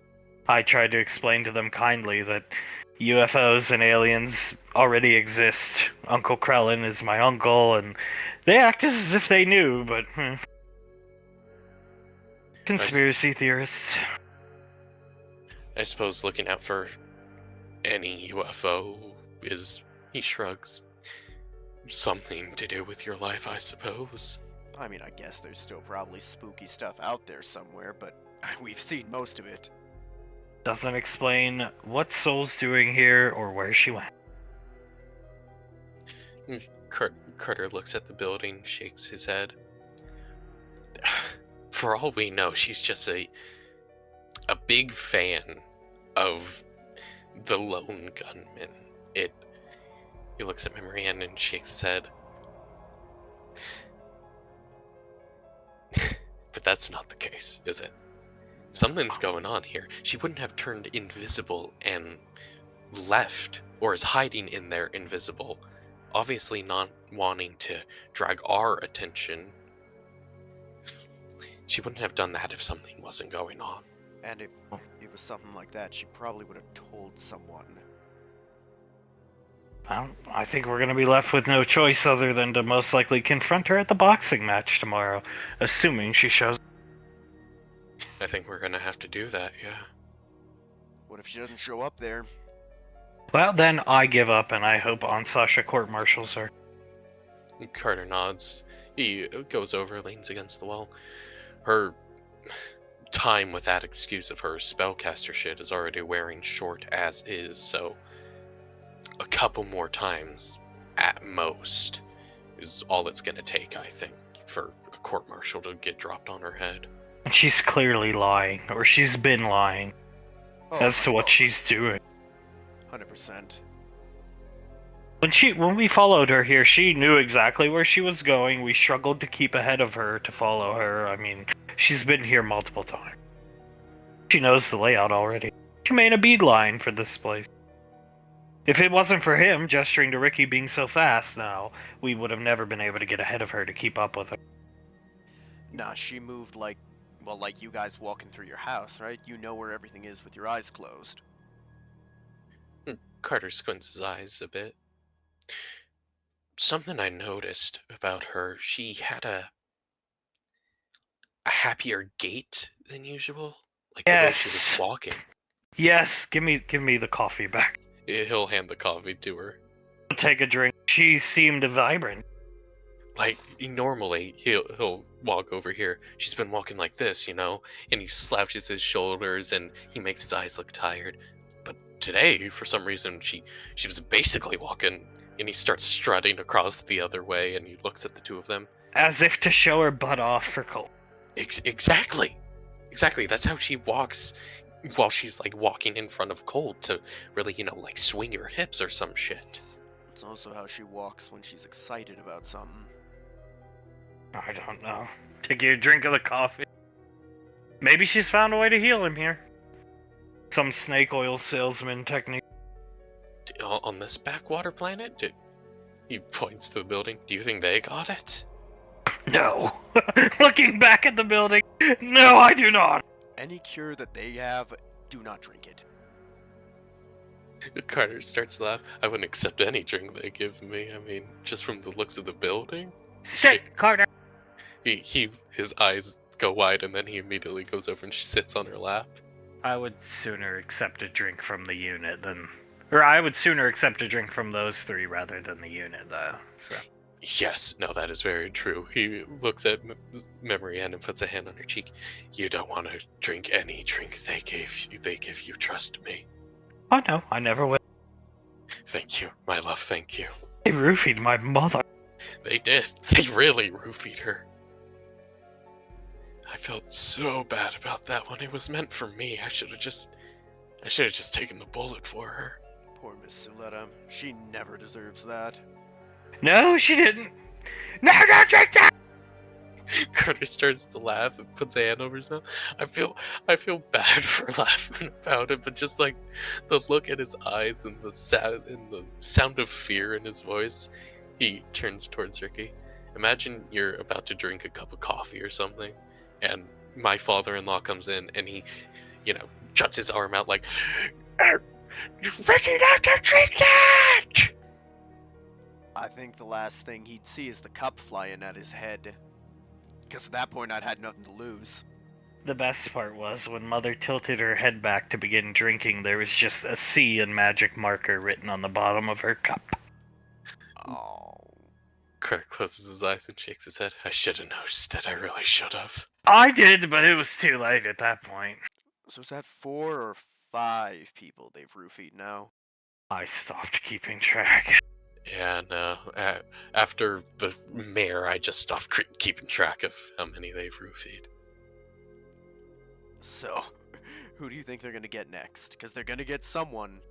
I tried to explain to them kindly that UFOs and aliens already exist. Uncle Krellin is my uncle, and they act as if they knew, but... Conspiracy theorists.
I suppose looking out for any UFO is, he shrugs, something to do with your life, I suppose.
I mean, I guess there's still probably spooky stuff out there somewhere, but we've seen most of it.
Doesn't explain what Soul's doing here or where she went.
Carter looks at the building, shakes his head. For all we know, she's just a big fan of the lone gunman. He looks at Marianne and shakes his head. But that's not the case, is it? Something's going on here. She wouldn't have turned invisible and left, or is hiding in there invisible, obviously not wanting to drag our attention. She wouldn't have done that if something wasn't going on.
And if it was something like that, she probably would have told someone.
Well, I think we're going to be left with no choice other than to most likely confront her at the boxing match tomorrow, assuming she shows.
I think we're gonna have to do that, yeah.
What if she doesn't show up there?
Well, then I give up, and I hope Aunt Sasha court-martials her.
Carter nods. He goes over, leans against the wall. Her time with that excuse of her spellcaster shit is already wearing short as is, so a couple more times, at most, is all it's gonna take, I think, for a court-martial to get dropped on her head.
And she's clearly lying, or she's been lying, as to what she's doing.
100%.
When we followed her here, she knew exactly where she was going. We struggled to keep ahead of her to follow her. I mean, she's been here multiple times. She knows the layout already. She made a beeline for this place. If it wasn't for him gesturing to Ricky being so fast now, we would have never been able to get ahead of her to keep up with her.
Nah, she moved like you guys walking through your house, right? You know where everything is with your eyes closed.
Carter squints his eyes a bit. Something I noticed about her, she had a happier gait than usual. Like the way she was walking.
Yes, give me the coffee back.
He'll hand the coffee to her.
Take a drink. She seemed vibrant.
Like, normally, he'll walk over here. She's been walking like this, you know? And he slouches his shoulders and he makes his eyes look tired. But today, for some reason, she was basically walking, and he starts strutting across the other way, and he looks at the two of them.
As if to show her butt off for Cole.
Exactly! Exactly, that's how she walks while she's, like, walking in front of Colt to really, you know, like, swing her hips or some shit.
It's also how she walks when she's excited about something.
I don't know. Take your drink of the coffee. Maybe she's found a way to heal him here. Some snake oil salesman technique.
On this backwater planet? He points to the building. Do you think they got it?
No. Looking back at the building, no, I do not.
Any cure that they have, do not drink it.
Carter starts to laugh. I wouldn't accept any drink they give me. I mean, just from the looks of the building.
Sit, Carter.
His eyes go wide, and then he immediately goes over and she sits on her lap.
I would sooner accept a drink from the unit than... Or I would sooner accept a drink from those three rather than the unit, though. So.
Yes, no, that is very true. He looks at Memory Ann and puts a hand on her cheek. You don't want to drink any drink they give you, trust me.
Oh no, I never will.
Thank you, my love, thank you.
They roofied my mother.
They did. They really roofied her. I felt so bad about that one. It was meant for me. I should have just taken the bullet for her.
Poor Miss Suletta. She never deserves that.
No, she didn't. No, don't drink that!
Carter starts to laugh and puts a hand over his mouth. I feel bad for laughing about it, but just like the look at his eyes and the sound of fear in his voice, he turns towards Ricky. Imagine you're about to drink a cup of coffee or something, and my father-in-law comes in and he, you know, juts his arm out like, Ricky, not to drink that!
I think the last thing he'd see is the cup flying at his head. Because at that point, I'd had nothing to lose.
The best part was when Mother tilted her head back to begin drinking, there was just a C in magic marker written on the bottom of her cup.
Oh.
Carter closes his eyes and shakes his head. I should have noticed it. I really should have.
I did, but it was too late at that point.
So is that 4 or 5 people they've roofied now?
I stopped keeping track.
Yeah, no. After the mayor, I just stopped keeping track of how many they've roofied.
So, who do you think they're gonna get next? Because they're gonna get someone.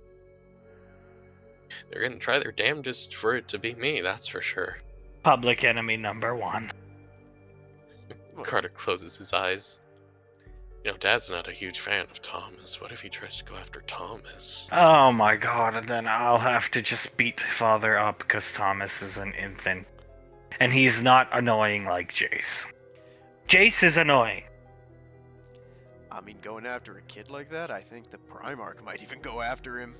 They're gonna try their damnedest for it to be me, that's for sure.
Public enemy number 1.
Carter closes his eyes. You know, Dad's not a huge fan of Thomas. What if he tries to go after Thomas?
Oh my god, and then I'll have to just beat Father up because Thomas is an infant. And he's not annoying like Jace. Jace is annoying.
I mean, going after a kid like that, I think the Primarch might even go after him.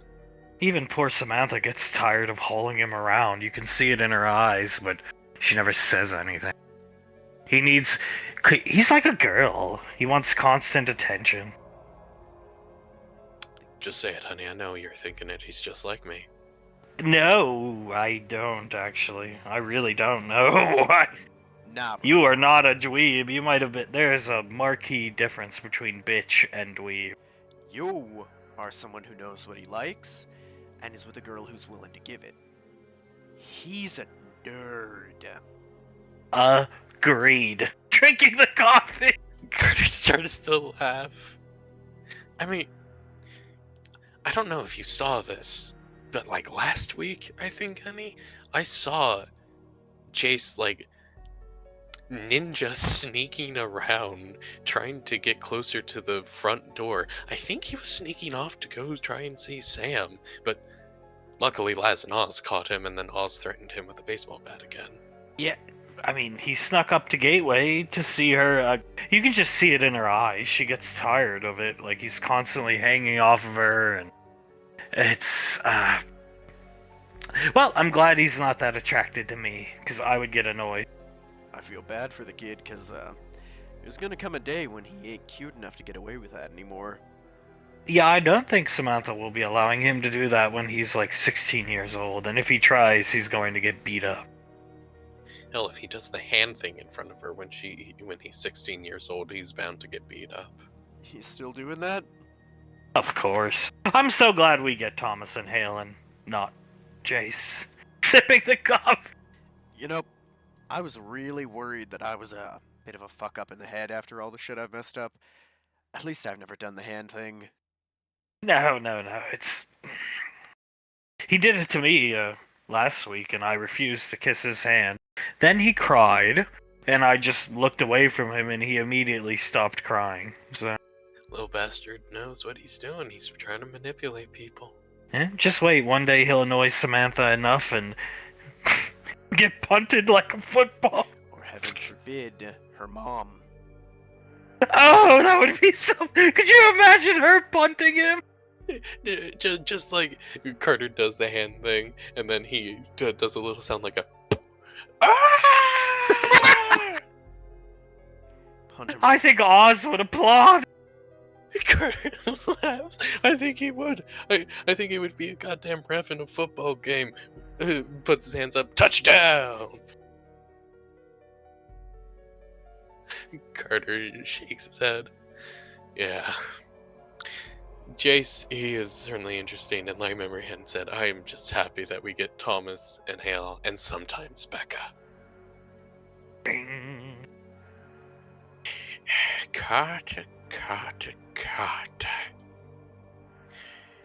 Even poor Samantha gets tired of hauling him around. You can see it in her eyes, but she never says anything. He's like a girl. He wants constant attention.
Just say it, honey. I know you're thinking it. He's just like me.
No, I don't, actually. I really don't know.
Nah,
You are not a dweeb. You might have been. There's a marquee difference between bitch and dweeb.
you are someone who knows what he likes and is with a girl who's willing to give it. He's a nerd.
Agreed. Drinking the coffee.
Carter starts to laugh. I mean, I don't know if you saw this, but like last week, I think, honey, I saw Jace like ninja sneaking around trying to get closer to the front door. I think he was sneaking off to go try and see Sam, but luckily Laz and Oz caught him, and then Oz threatened him with a baseball bat again.
Yeah, I mean, he snuck up to Gateway to see her. You can just see it in her eyes. She gets tired of it. Like, he's constantly hanging off of her, and it's, well, I'm glad he's not that attracted to me, because I would get annoyed.
I feel bad for the kid, because there's gonna come a day when he ain't cute enough to get away with that anymore.
Yeah, I don't think Samantha will be allowing him to do that when he's like 16 years old, and if he tries, he's going to get beat up.
Hell, if he does the hand thing in front of her when he's 16 years old, he's bound to get beat up.
He's still doing that?
Of course. I'm so glad we get Thomas and Halen, not Jace. Sipping the cup!
You know, I was really worried that I was a bit of a fuck up in the head after all the shit I've messed up. At least I've never done the hand thing.
No, it's... He did it to me, last week, and I refused to kiss his hand. Then he cried, and I just looked away from him, and he immediately stopped crying, so...
Little bastard knows what he's doing. He's trying to manipulate people.
Just wait, one day he'll annoy Samantha enough and get punted like a football.
Or heaven forbid, her mom.
Oh, that would be so... Could you imagine her punting him?
Just like Carter does the hand thing, and then he does a little sound like a... Ah!
Punch him.
I
think Oz would applaud.
Carter laughs. I think he would. I think he would be a goddamn ref in a football game. Puts his hands up. Touchdown! Carter shakes his head. Yeah. Jace, he is certainly interesting, and like Memory Hen said, I am just happy that we get Thomas and Hale, and sometimes Becca.
Bing.
Carter.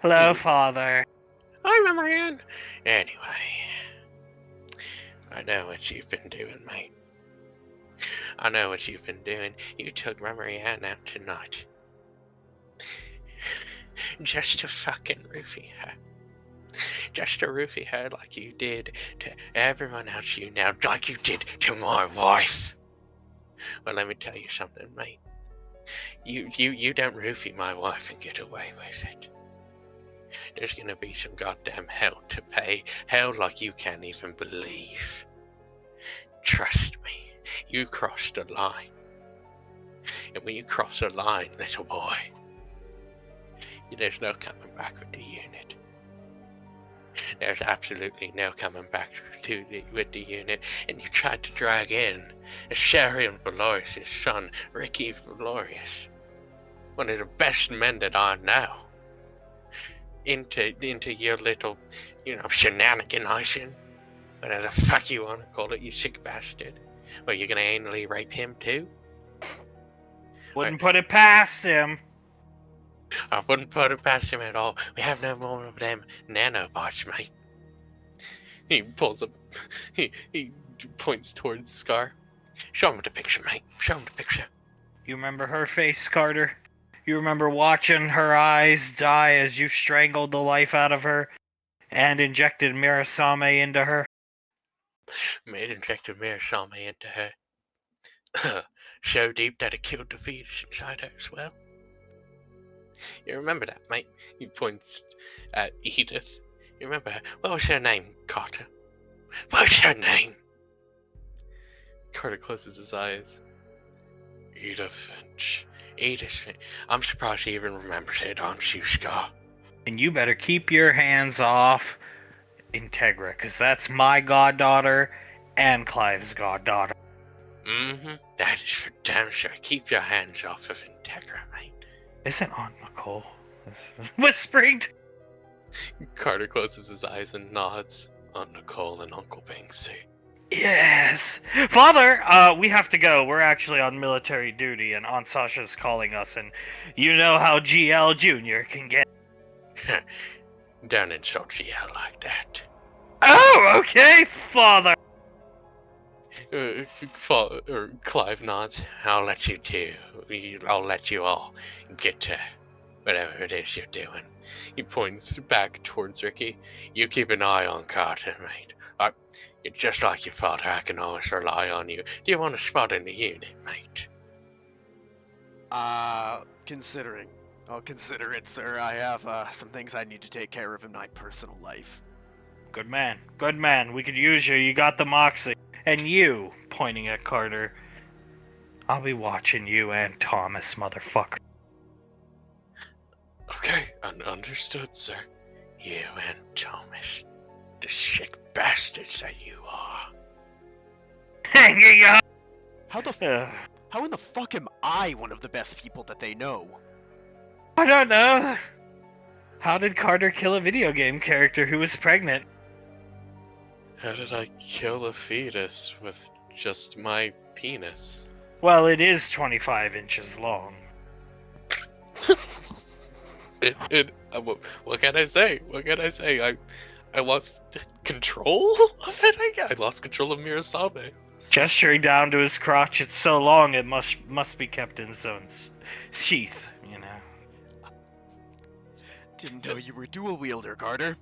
Hello, Father.
Hi, Memory Hen. Anyway, I know what you've been doing, mate. I know what you've been doing. You took Memory Ann out tonight. Just to fucking roofie her. Just to roofie her like you did to everyone else you know, like you did to my wife. Well, let me tell you something, mate. You don't roofie my wife and get away with it. There's gonna be some goddamn hell to pay. Hell like you can't even believe. Trust me, you crossed a line. And when you cross a line, little boy, there's no coming back with the unit. There's absolutely no coming back with the unit. And you tried to drag in Sherian Valorius' son, Ricky Valorius, one of the best men that I know, into your little, shenaniganizing. Whatever the fuck you want to call it, you sick bastard. Well, you're gonna anally rape him too?
Wouldn't put it past him.
I wouldn't put it past him at all. We have no more of them nanobots, mate. He pulls up. He points towards Scar. Show him the picture, mate. Show him the picture.
You remember her face, Carter? You remember watching her eyes die as you strangled the life out of her and injected Mirasame into her?
Mate injected Mirasame into her. So deep that it killed the fetus inside her as well. You remember that, mate? He points at Edith. You remember her? What was her name, Carter? What's her name? Carter closes his eyes. Edith Finch. Edith Finch. I'm surprised she even remembers it, aren't you, Scar?
And you better keep your hands off Integra, because that's my goddaughter and Clive's goddaughter.
Mm-hmm. That is for damn sure. Keep your hands off of Integra, mate.
Isn't Aunt Nicole whispering?
Carter closes his eyes and nods. Aunt Nicole and Uncle Banksy.
Yes. Father, we have to go. We're actually on military duty, and Aunt Sasha's calling us, and you know how GL Jr. can get.
Don't insult GL like that.
Oh, okay, Father.
Clive nods. I'll let you two. I'll let you all get to whatever it is you're doing. He points back towards Ricky. You keep an eye on Carter, mate. You're just like your father. I can always rely on you. Do you want a spot in the unit, mate?
Considering. I'll consider it, sir. I have, some things I need to take care of in my personal life.
Good man. Good man. We could use you. You got the moxie. And you, pointing at Carter, I'll be watching you and Thomas, motherfucker.
Okay, understood, sir. You and Thomas. The sick bastards that you are.
Hanging up!
How in the fuck am I one of the best people that they know?
I don't know. How did Carter kill a video game character who was pregnant?
How did I kill a fetus with just my penis?
Well, it is 25 inches long.
What can I say? What can I say? I lost control of it. I lost control of Mirasame.
Gesturing down to his crotch, it's so long it must be kept in its own sheath, you know.
Didn't know you were dual wielder, Carter.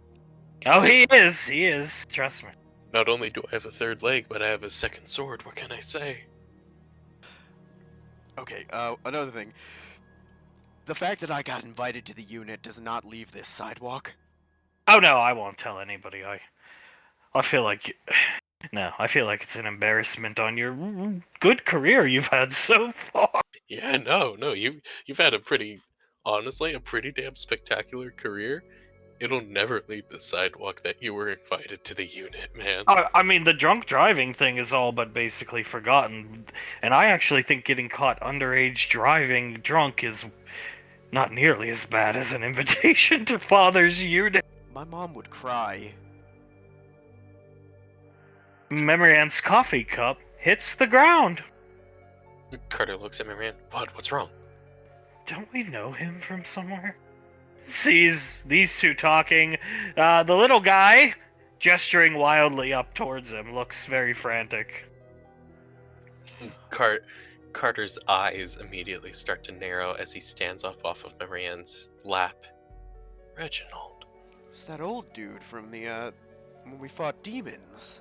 Oh, he is. Trust me.
Not only do I have a third leg, but I have a second sword. What can I say?
Okay, another thing. The fact that I got invited to the unit does not leave this sidewalk.
Oh no, I won't tell anybody. I feel like I feel like it's an embarrassment on your good career you've had so far.
Yeah, no, you've had honestly, a pretty damn spectacular career. It'll never leave the sidewalk that you were invited to the unit, man.
I mean, the drunk driving thing is all but basically forgotten, and I actually think getting caught underage driving drunk is not nearly as bad as an invitation to Father's unit.
My mom would cry.
Memorian's coffee cup hits the ground.
Carter looks at me, man. What's wrong?
Don't we know him from somewhere? Sees these two talking. The little guy, gesturing wildly up towards him, looks very frantic.
Carter's eyes immediately start to narrow as he stands up off of Marianne's lap. Reginald.
It's that old dude from the, when we fought demons.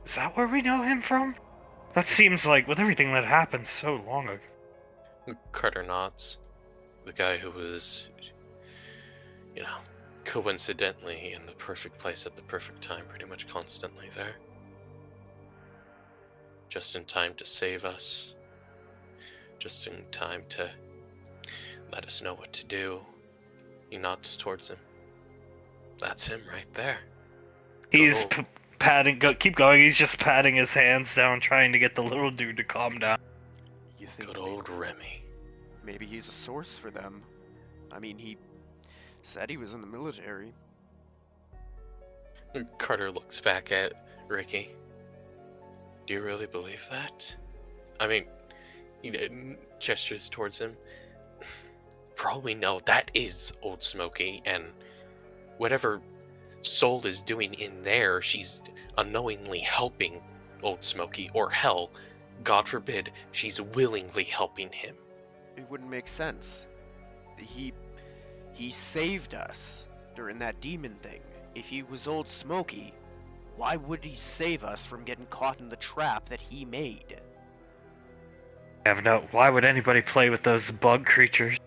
Is that where we know him from? That seems like, with everything that happened so long ago.
Carter nods. The guy who was, coincidentally in the perfect place at the perfect time, pretty much constantly there. Just in time to save us. Just in time to let us know what to do. He nods towards him. That's him right there.
He's patting, keep going, he's just patting his hands down, trying to get the little dude to calm down.
You think
Good old Remy.
Maybe he's a source for them. I mean, he said he was in the military.
Carter looks back at Ricky. Do you really believe that? I mean, he gestures towards him. For all we know, that is Old Smokey, and whatever Soul is doing in there, she's unknowingly helping Old Smokey, or hell, God forbid she's willingly helping him.
It wouldn't make sense. He saved us during that demon thing. If he was Old Smoky, why would he save us from getting caught in the trap that he made?
Why would anybody play with those bug creatures?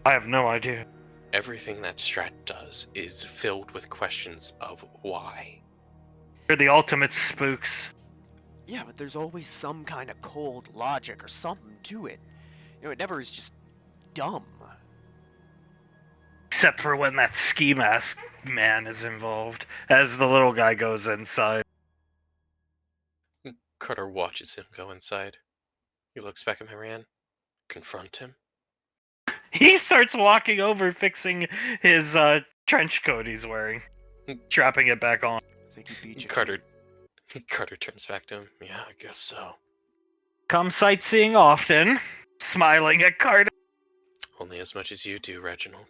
I have no idea.
Everything that Strat does is filled with questions of why.
They're the ultimate spooks.
Yeah, but there's always some kind of cold logic or something to it. You know, it never is just dumb.
Except for when that ski mask man is involved, as the little guy goes inside.
Carter watches him go inside. He looks back at Marianne, confront him.
He starts walking over, fixing his trench coat he's wearing, strapping it back on.
I think he beat you.
Carter turns back to him. Yeah, I guess so.
Come sightseeing often, smiling at Carter.
Only as much as you do, Reginald.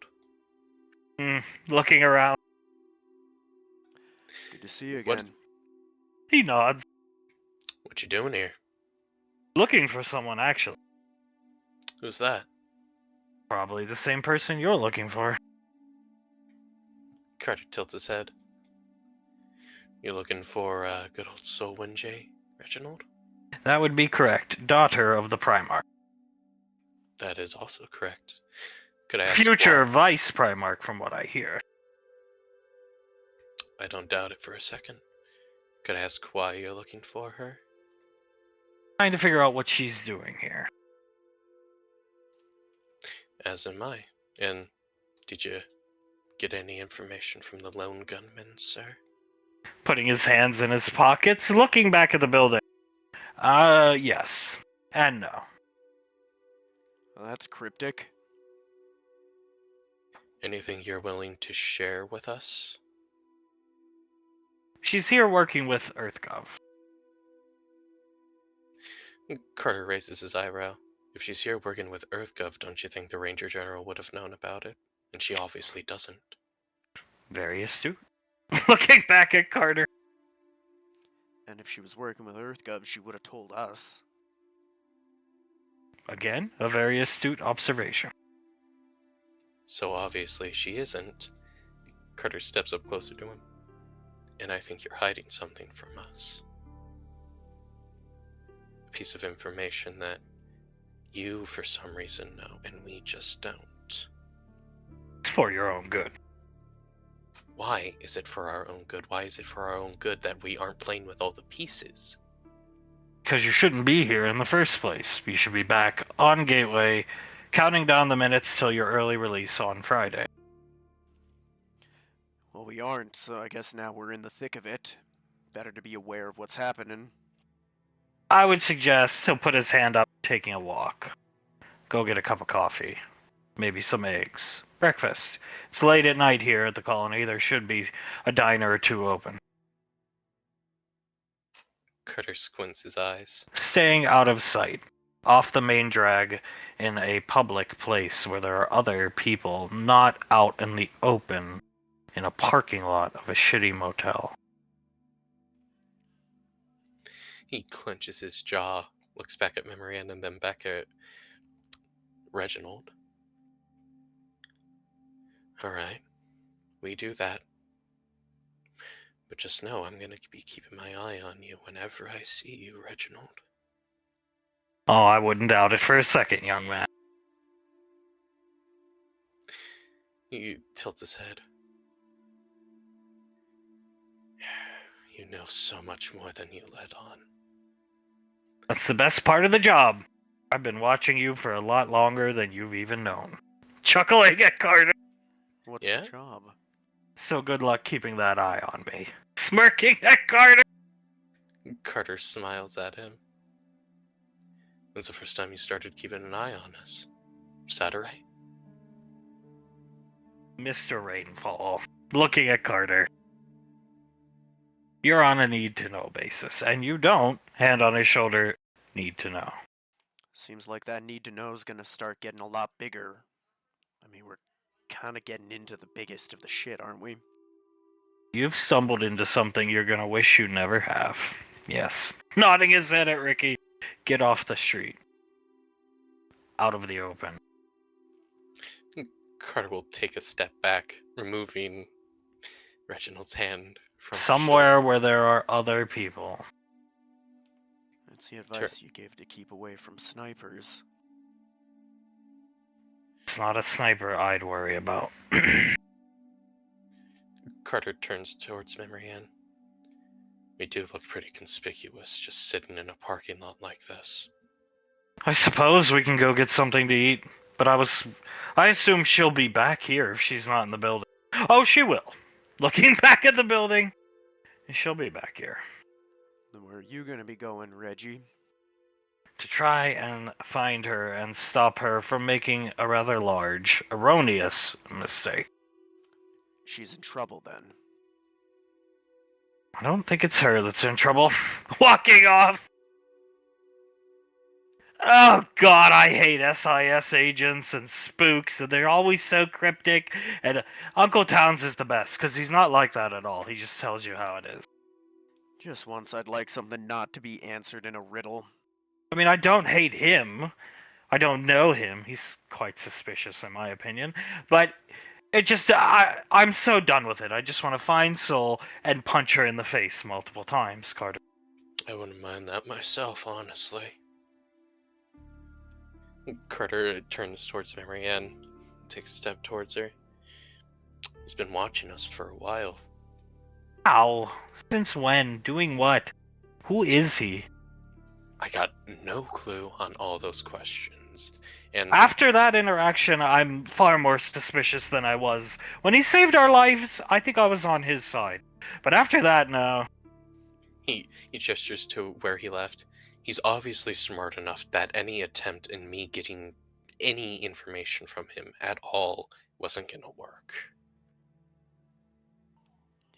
Looking around.
Good to see you again.
He nods.
What you doing here?
Looking for someone, actually.
Who's that?
Probably the same person you're looking for.
Carter tilts his head. You're looking for good old Soul Winjay, Reginald?
That would be correct. Daughter of the Primarch.
That is also correct. Could I ask
Future
why?
Vice Primarch, from what I hear.
I don't doubt it for a second. Could I ask why you're looking for her?
Trying to figure out what she's doing here.
As am I. And did you get any information from the lone gunman, sir?
Putting his hands in his pockets, looking back at the building. Yes. And no.
Well, that's cryptic.
Anything you're willing to share with us?
She's here working with EarthGov.
Carter raises his eyebrow. If she's here working with EarthGov, don't you think the Ranger General would have known about it? And she obviously doesn't.
Very astute. Looking back at Carter.
And if she was working with EarthGov, she would have told us.
Again, a very astute observation.
So obviously she isn't. Carter steps up closer to him. And I think you're hiding something from us. A piece of information that you, for some reason, know, and we just don't.
It's for your own good.
Why is it for our own good? Why is it for our own good that we aren't playing with all the pieces?
Because you shouldn't be here in the first place. You should be back on Gateway, counting down the minutes till your early release on Friday.
Well, we aren't, so I guess now we're in the thick of it. Better to be aware of what's happening.
I would suggest he'll put his hand up, taking a walk. Go get a cup of coffee. Maybe some eggs. Breakfast. It's late at night here at the colony. There should be a diner or two open.
Carter squints his eyes.
Staying out of sight. Off the main drag in a public place where there are other people, not out in the open in a parking lot of a shitty motel.
He clenches his jaw, looks back at Marianne, and then back at Reginald. Alright, we do that. But just know I'm gonna be keeping my eye on you whenever I see you, Reginald.
Oh, I wouldn't doubt it for a second, young man.
He tilts his head. You know so much more than you let on.
That's the best part of the job. I've been watching you for a lot longer than you've even known. Chuckling at Carter.
What's
Yeah?
the job?
So good luck keeping that eye on me. Smirking at Carter.
Carter smiles at him. When's the first time you started keeping an eye on us? Saturday?
Mr. Rainfall. Looking at Carter. You're on a need-to-know basis, and you don't, hand on his shoulder, need to know.
Seems like that need to know is gonna start getting a lot bigger. I mean, we're kind of getting into the biggest of the shit, aren't we?
You've stumbled into something you're gonna wish you never have. Yes. Nodding his head at Ricky. get off the street. Out of the open.
Carter will take a step back, removing Reginald's hand from his
Somewhere
shoulder.
where there are other people.
That's the advice you gave to keep away from snipers.
It's not a sniper I'd worry about.
Carter turns towards Memory Ann. We do look pretty conspicuous just sitting in a parking lot like this.
I suppose we can go get something to eat, but I assume she'll be back here if she's not in the building. Oh, she will. Looking back at the building, she'll be back here.
Then where are you gonna be going, Reggie?
To try and find her and stop her from making a rather large, erroneous mistake.
She's in trouble then.
I don't think it's her that's in trouble. Walking off! Oh god, I hate SIS agents and spooks, and they're always so cryptic. And Uncle Towns is the best, because he's not like that at all. He just tells you how it is.
Just once I'd like something not to be answered in a riddle.
I mean, I don't hate him. I don't know him. He's quite suspicious, in my opinion. But it just, I'm so done with it. I just want to find Soul and punch her in the face multiple times, Carter.
I wouldn't mind that myself, honestly. Carter turns towards Memory Ann, takes a step towards her. He's been watching us for a while.
How? Since when? Doing what? Who is he?
I got no clue on all those questions. And
After that interaction, I'm far more suspicious than I was. When he saved our lives, I think I was on his side. But after that, no.
he gestures to where he left. He's obviously smart enough that any attempt in me getting any information from him at all wasn't gonna work.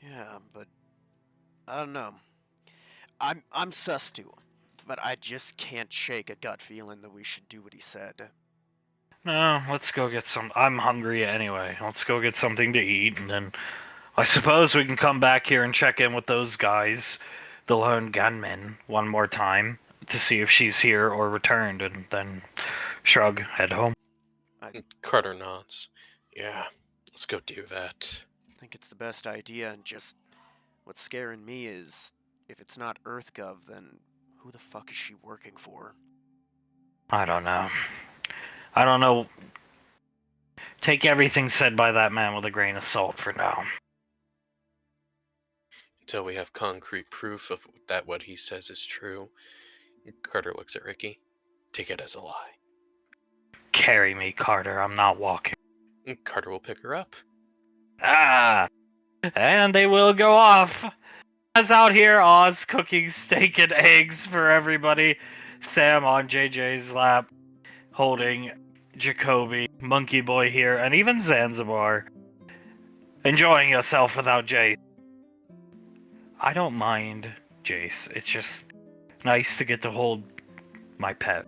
Yeah, but I don't know. I'm sus to him, but I just can't shake a gut feeling that we should do what he said.
No, let's go get some. I'm hungry anyway. Let's go get something to eat, and then I suppose we can come back here and check in with those guys, the lone gunmen, one more time to see if she's here or returned, and then shrug, head home.
Carter nods. Yeah, let's go do that.
I think it's the best idea, and just what's scaring me is if it's not EarthGov, then who the fuck is she working for?
I don't know. I don't know. Take everything said by that man with a grain of salt for now.
Until we have concrete proof of that what he says is true. Carter looks at Ricky. Take it as a lie.
Carry me, Carter. I'm not walking.
Carter will pick her up.
Ah! And they will go off. As out here, Oz cooking steak and eggs for everybody. Sam on JJ's lap, holding Jacoby, Monkey Boy here, and even Zanzibar. Enjoying yourself without Jace. I don't mind Jace. It's just nice to get to hold my pet.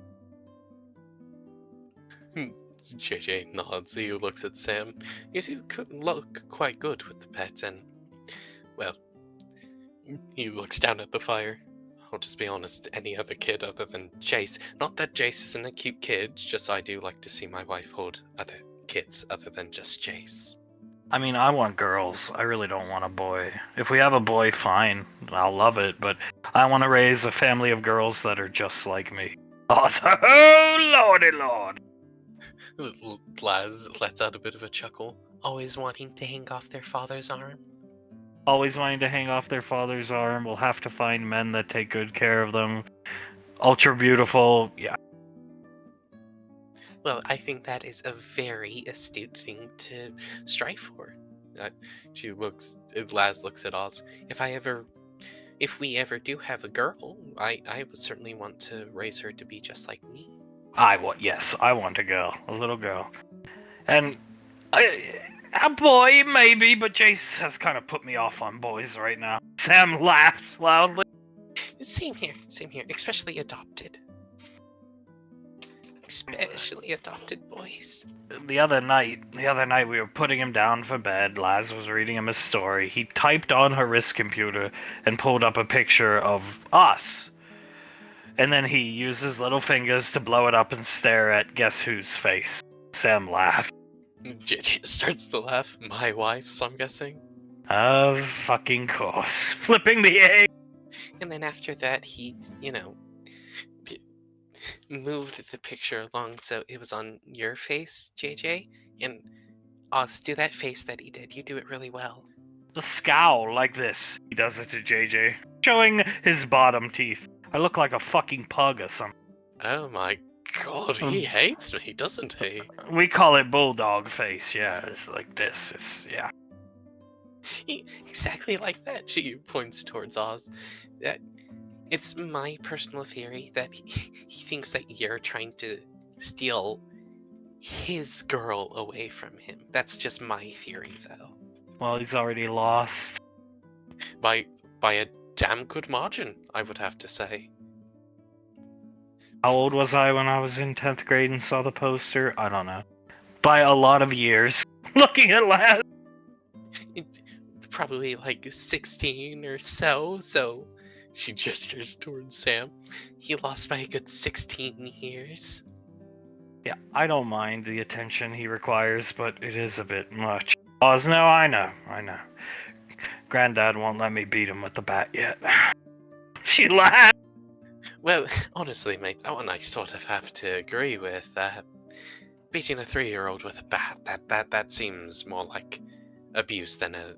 JJ nods. He looks at Sam. You two could look quite good with the pet, and, well, he looks down at the fire. I'll just be honest, any other kid other than Jace. Not that Jace isn't a cute kid, just I do like to see my wife hold other kids other than just Jace.
I mean, I want girls. I really don't want a boy. If we have a boy, fine. I'll love it, but I want to raise a family of girls that are just like me. Oh, lordy lord.
Laz lets out a bit of a chuckle. Always wanting to hang off their father's arm.
Always wanting to hang off their father's arm. We'll have to find men that take good care of them. Ultra beautiful, yeah.
Well, I think that is a very astute thing to strive for. Laz looks at Oz. If we ever do have a girl, I would certainly want to raise her to be just like me.
I want a girl. A little girl. And a boy, maybe, but Jace has kind of put me off on boys right now. Sam laughs loudly.
Same here, especially adopted. Especially adopted boys.
The other night we were putting him down for bed. Laz was reading him a story. He typed on her wrist computer and pulled up a picture of us. And then he uses little fingers to blow it up and stare at guess whose face. Sam laughed.
JJ starts to laugh. My wife's, I'm guessing.
Of fucking course. Flipping the egg.
And then after that, he, moved the picture along so it was on your face, JJ. And Oz, do that face that he did. You do it really well.
The scowl like this. He does it to JJ. Showing his bottom teeth. I look like a fucking pug or something.
Oh my god, he hates me, doesn't he?
We call it bulldog face, yeah. It's like this. Yeah.
Exactly like that. She points towards Oz. It's my personal theory that he thinks that you're trying to steal his girl away from him. That's just my theory, though.
Well, he's already lost.
By a damn good margin, I would have to say.
How old was I when I was in 10th grade and saw the poster? I don't know. By a lot of years. Looking at last.
Probably like 16 or so, she gestures towards Sam. He lost by a good 16 years.
Yeah, I don't mind the attention he requires, but it is a bit much. Oz, no, I know. Granddad won't let me beat him with the bat yet. She laughed.
Well, honestly, mate, that one I sort of have to agree with. Beating a 3-year-old with a bat, that seems more like abuse than a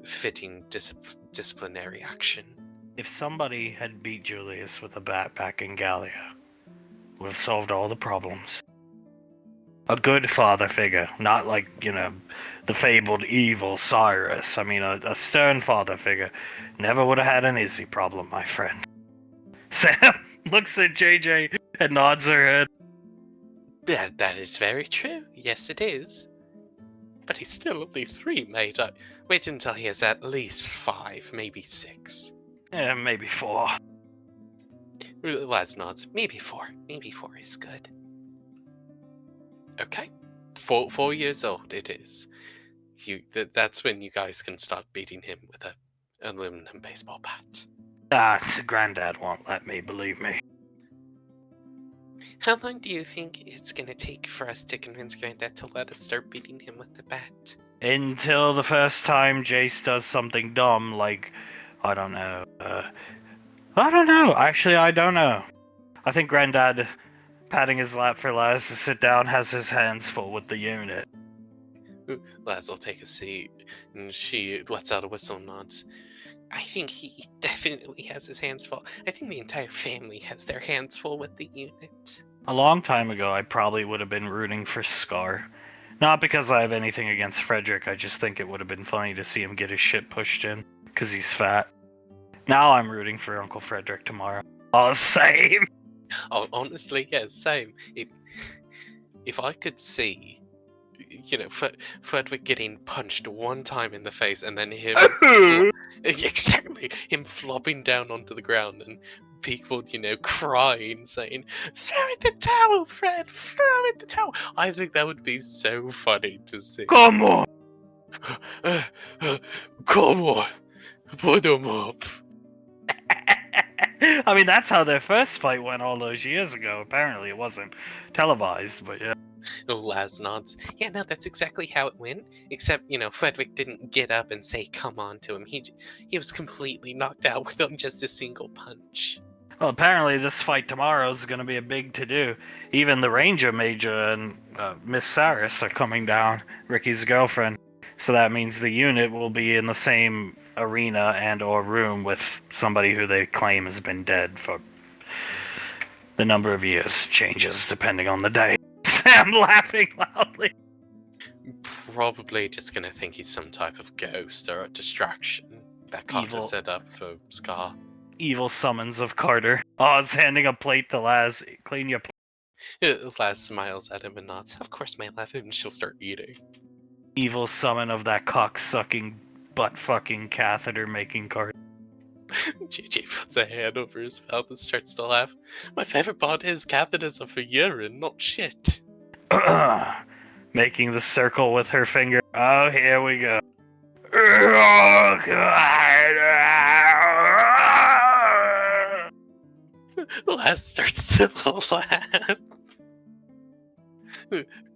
fitting disciplinary action.
If somebody had beat Julius with a bat back in Gallia, would have solved all the problems. A good father figure, not like, the fabled evil Cyrus. I mean, a stern father figure. Never would have had an Izzy problem, my friend. Sam looks at JJ and nods her head.
That is very true. Yes, it is. But he's still only 3, mate. Wait until he is at least 5, maybe 6.
Yeah, maybe 4.
Laz nods. Maybe 4. Maybe 4 is good. Okay. 4 years old it is. That's when you guys can start beating him with an aluminum baseball bat.
Granddad won't let me, believe me.
How long do you think it's gonna take for us to convince Granddad to let us start beating him with the bat?
Until the first time Jace does something dumb, like, I don't know. Actually, I don't know. I think Granddad, patting his lap for Laz to sit down, has his hands full with the unit.
Laz will take a seat, and she lets out a whistle and nods. I think he definitely has his hands full. I think the entire family has their hands full with the unit.
A long time ago, I probably would have been rooting for Scar. Not because I have anything against Frederick, I just think it would have been funny to see him get his shit pushed in, because he's fat. Now I'm rooting for Uncle Frederick tomorrow. Oh, same!
Oh, honestly, yeah, same. If I could see, Frederick getting punched one time in the face and then him... exactly! Him flopping down onto the ground and people, crying, saying, "Throw in the towel, Fred! Throw in the towel!" I think that would be so funny to see.
Come on!
Come on! Put him up!
I mean, that's how their first fight went all those years ago. Apparently it wasn't televised, but yeah.
Oh, Laz nods. Yeah, no, that's exactly how it went. Except, Frederick didn't get up and say "come on" to him. He was completely knocked out with just a single punch.
Well, apparently this fight tomorrow is going to be a big to-do. Even the Ranger Major and Miss Saris are coming down, Ricky's girlfriend. So that means the unit will be in the same arena and or room with somebody who they claim has been dead for the number of years. Changes depending on the day. Sam laughing loudly.
Probably just gonna think he's some type of ghost or a distraction that Carter set up for Scar.
Evil summons of Carter. Oz handing a plate to Laz. Clean your plate.
Laz smiles at him and nods. Of course, my love, and she'll start eating.
Evil summon of that cock-sucking, butt-fucking, catheter-making Carter.
JJ puts a hand over his mouth and starts to laugh. My favorite part is catheters are for urine, not shit.
Making the circle with her finger. Oh, here we go. Oh, God.
Laz starts to laugh.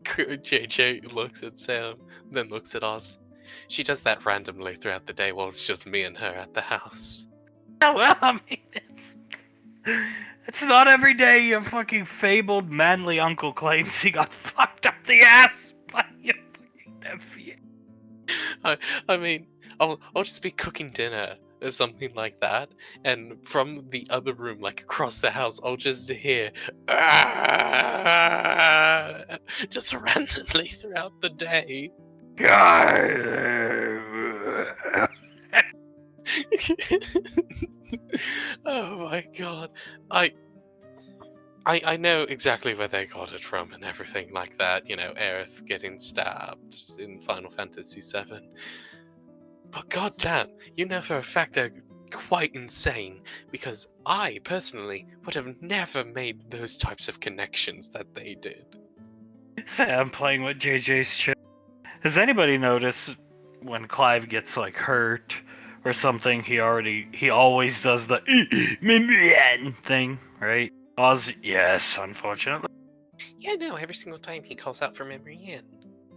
JJ looks at Sam, then looks at Oz. She does that randomly throughout the day while it's just me and her at the house.
Oh, well, I mean, it's not every day your fucking fabled manly uncle claims he got fucked up the ass by your fucking nephew.
I mean, I'll just be cooking dinner or something like that, and from the other room, like across the house, I'll just hear "Ah!" just randomly throughout the day. Oh my god. I know exactly where they got it from and everything like that, you know, Aerith getting stabbed in Final Fantasy VII. But goddamn, you know for a fact they're quite insane, because I, personally, would have never made those types of connections that they did.
Sam playing with JJ's chip. Has anybody noticed when Clive gets like hurt or something, he always does the thing, right? Oz, yes, unfortunately.
Yeah, no, every single time he calls out for memory in.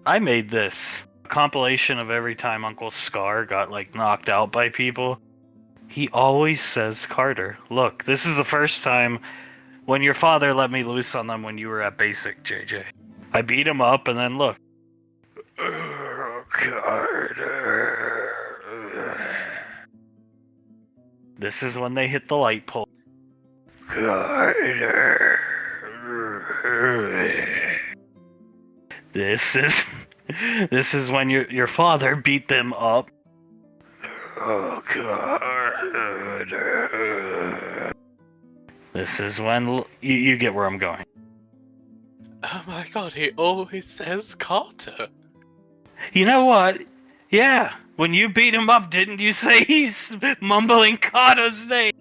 I made this compilation of every time Uncle Scar got like knocked out by people. He always says Carter. Look, this is the first time when your father let me loose on them when you were at basic, JJ. I beat him up and then look. Carter. This is when they hit the light pole. Carter. This is when your father beat them up. Oh, Carter. This is when you get where I'm going.
Oh my god, he always says Carter.
You know what? Yeah, when you beat him up, didn't you say he's mumbling Carter's name?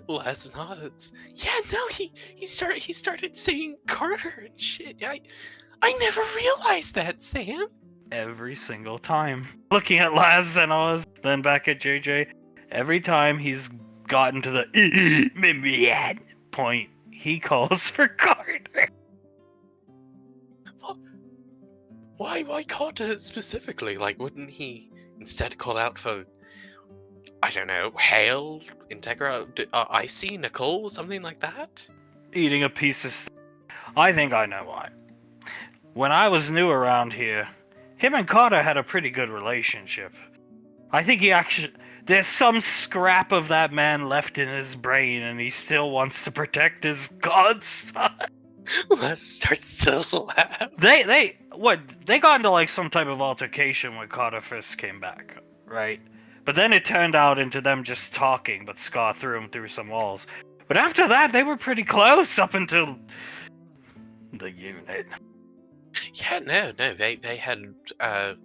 Les nods. Yeah, no, he started saying Carter and shit. I never realized that, Sam.
Every single time. Looking at Laz and Oz, then back at JJ. Every time he's gotten to the point, he calls for Carter.
Why Carter specifically? Like, wouldn't he instead call out for, I don't know, Hale, Integra, Icy, Nicole, something like that?
Eating a piece of I think I know why. When I was new around here, him and Carter had a pretty good relationship. I think there's some scrap of that man left in his brain, and he still wants to protect his godson.
Les starts to laugh.
They got into like some type of altercation when Carter first came back, right? But then it turned out into them just talking, but Scar threw him through some walls. But after that, they were pretty close up until the unit.
Yeah, no, they had, I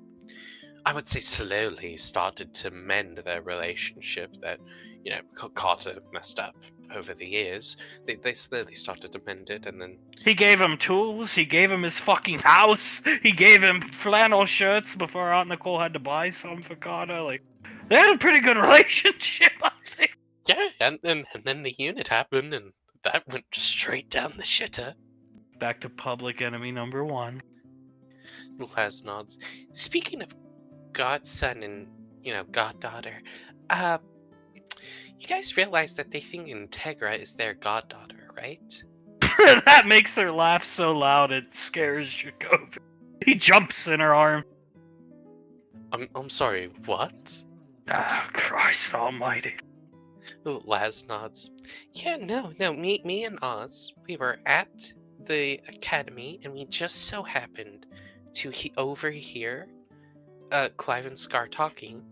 would say slowly started to mend their relationship that, you know, Carter messed up over the years. They slowly started to mend it, and then...
He gave him tools, he gave him his fucking house, he gave him flannel shirts before Aunt Nicole had to buy some for Carter, like... They had a pretty good relationship, I think.
Yeah, and then the unit happened, and that went straight down the shitter.
Back to public enemy number 1.
Laz nods. Speaking of godson and, you know, goddaughter, you guys realize that they think Integra is their goddaughter, right?
That makes her laugh so loud it scares Jacob. He jumps in her arm.
I'm sorry, what?
Ah, Christ almighty.
Laz nods. Yeah, no, me and Oz, we were at the academy, and we just so happened to overhear Clive and Scar talking,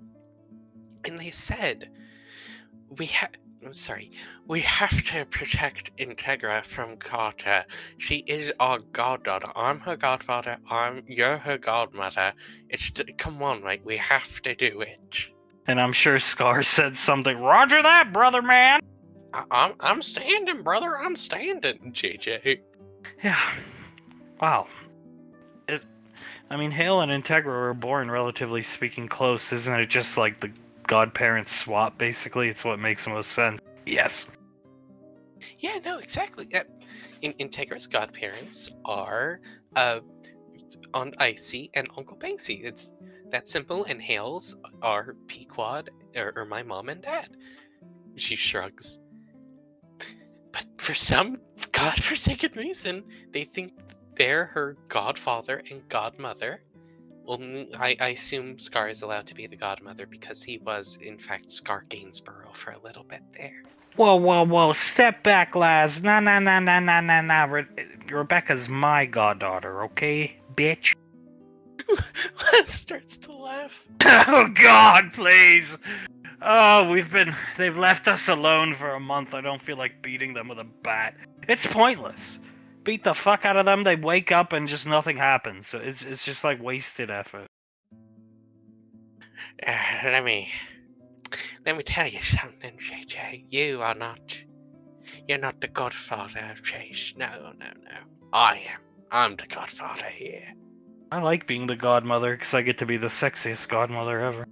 and they said, we have to protect Integra from Carter. She is our goddaughter. I'm her godfather. You're her godmother. Come on, right? We have to do it.
And I'm sure Scar said something. Roger that, brother man.
I'm standing, brother. I'm standing, JJ.
Yeah. Wow. I mean, Hale and Integra were born relatively speaking close, isn't it? Just like the godparents swap, basically. It's what makes the most sense. Yes.
Yeah, no, exactly. Integra's godparents are Aunt Icy and Uncle Banksy. It's that simple, and Hales are Pequod, or my mom and dad. She shrugs. But for some godforsaken reason, they think they're her godfather and godmother. Well, I assume Scar is allowed to be the godmother because he was, in fact, Scar Gainsborough for a little bit there.
Whoa, step back, Laz. Nah. Rebecca's my goddaughter, okay, bitch?
Les starts to laugh.
Oh, God, please. Oh, they've left us alone for a month. I don't feel like beating them with a bat. It's pointless. Beat the fuck out of them, they wake up and just nothing happens. So it's just like wasted effort.
Let me tell you something, JJ. You're not the godfather of Chase. No. I am. I'm the godfather here.
I like being the godmother because I get to be the sexiest godmother ever.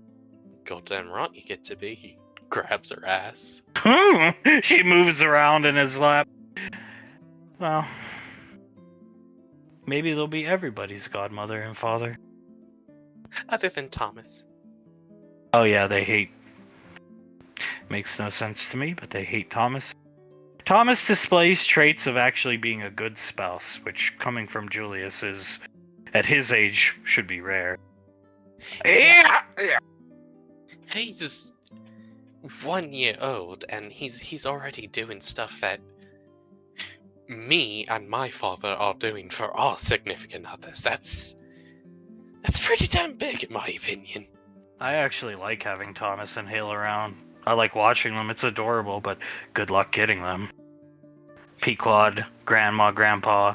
Goddamn right you get to be. He grabs her ass.
She moves around in his lap. Well, maybe they'll be everybody's godmother and father.
Other than Thomas.
Oh yeah, they hate... Makes no sense to me, but they hate Thomas. Thomas displays traits of actually being a good spouse, which, coming from Julius, is, at his age, should be rare.
Yeah. He's just 1 year old, and he's already doing stuff that me and my father are doing for our significant others. That's pretty damn big, in my opinion.
I actually like having Thomas and Hale around. I like watching them, it's adorable, but good luck getting them. Pequod, Grandma, Grandpa,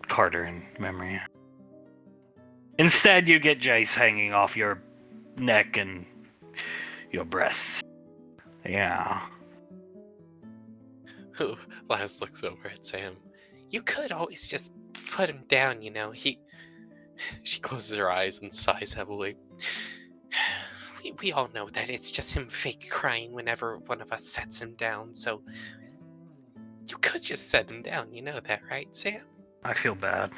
Carter in memory. Instead, you get Jace hanging off your neck and your breasts. Yeah.
Laz looks over at Sam. You could always just put him down, you know. She closes her eyes and sighs heavily. We all know that it's just him fake crying whenever one of us sets him down, so you could just set him down, you know that, right, Sam?
I feel bad.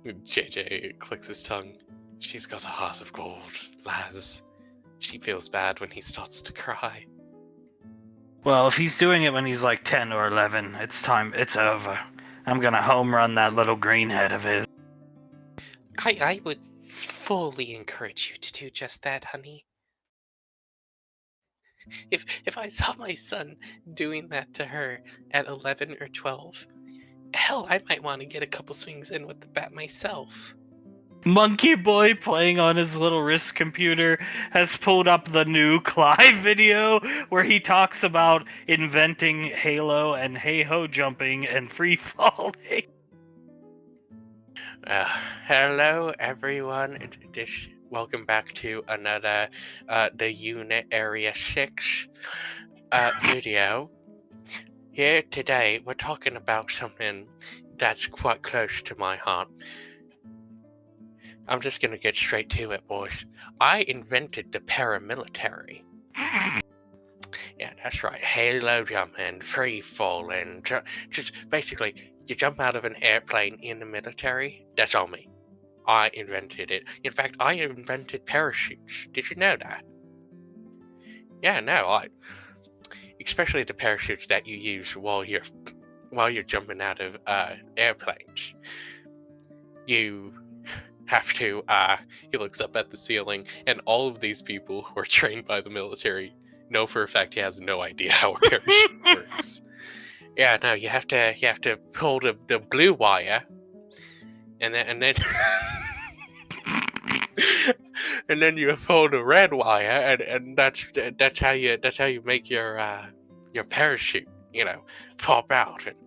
JJ clicks his tongue. She's got a heart of gold, Laz. She feels bad when he starts to cry.
Well, if he's doing it when he's like 10 or 11, it's time, it's over. I'm gonna home run that little greenhead of his.
I would fully encourage you to do just that, honey. If I saw my son doing that to her at 11 or 12, hell, I might want to get a couple swings in with the bat myself.
Monkey Boy, playing on his little wrist computer, has pulled up the new Clive video where he talks about inventing Halo and hey-ho jumping and free falling.
Hello, everyone. Welcome back to another the Unit Area 6 video. Here today, we're talking about something that's quite close to my heart. I'm just gonna get straight to it, boys. I invented the paramilitary. Yeah, that's right. Halo jumping, free falling, just basically, you jump out of an airplane in the military. That's all me. I invented it. In fact, I invented parachutes. Did you know that? Yeah, no, especially the parachutes that you use while you're jumping out of airplanes. You have to, he looks up at the ceiling, and all of these people who are trained by the military know for a fact he has no idea how a parachute works. Yeah, no, you have to pull the blue wire, and then and then you pull the red wire, and that's how you make your parachute, you know, pop out. And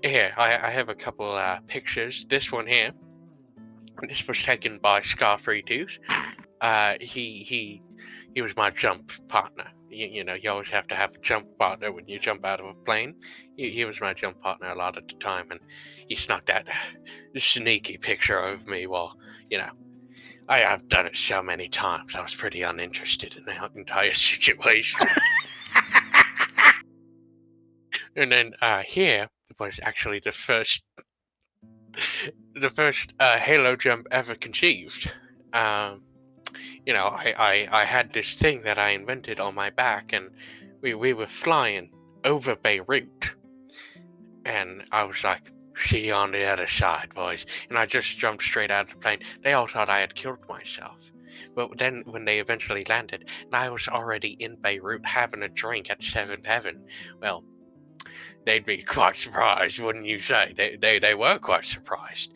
here, I have a couple pictures. This one here. This was taken by Scar32. He was my jump partner. You know, you always have to have a jump partner when you jump out of a plane. He was my jump partner a lot of the time, and he snuck that sneaky picture of me while, you know, I've done it so many times. I was pretty uninterested in the entire situation. And then here was actually the first Halo jump ever conceived. I had this thing that I invented on my back, and we were flying over Beirut, and I was like, "See you on the other side, boys," and I just jumped straight out of the plane. They all thought I had killed myself. But then, when they eventually landed, and I was already in Beirut having a drink at Seventh Heaven, well, they'd be quite surprised, wouldn't you say? They were quite surprised.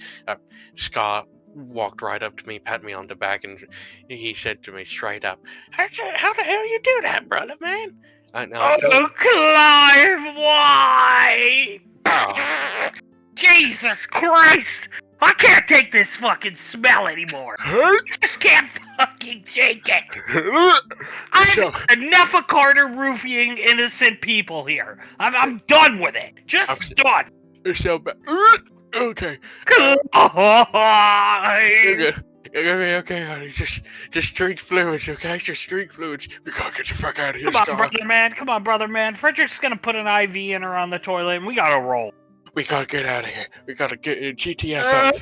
Scott walked right up to me, pat me on the back, and he said to me straight up, "How the hell you do that, brother, man?"
Oh, Clive, why?
Oh.
Jesus Christ! I can't take this fucking smell anymore. I just can't fucking take it. I've had enough of Carter roofing innocent people here. I'm done with it. Just done.
It's so bad. Okay. Okay, honey. Just drink fluids, okay? Just drink fluids. We gotta get the fuck out of here.
Come on, brother man. Frederick's gonna put an IV in her on the toilet, and we gotta roll.
We gotta get out of here. We gotta get GTS out.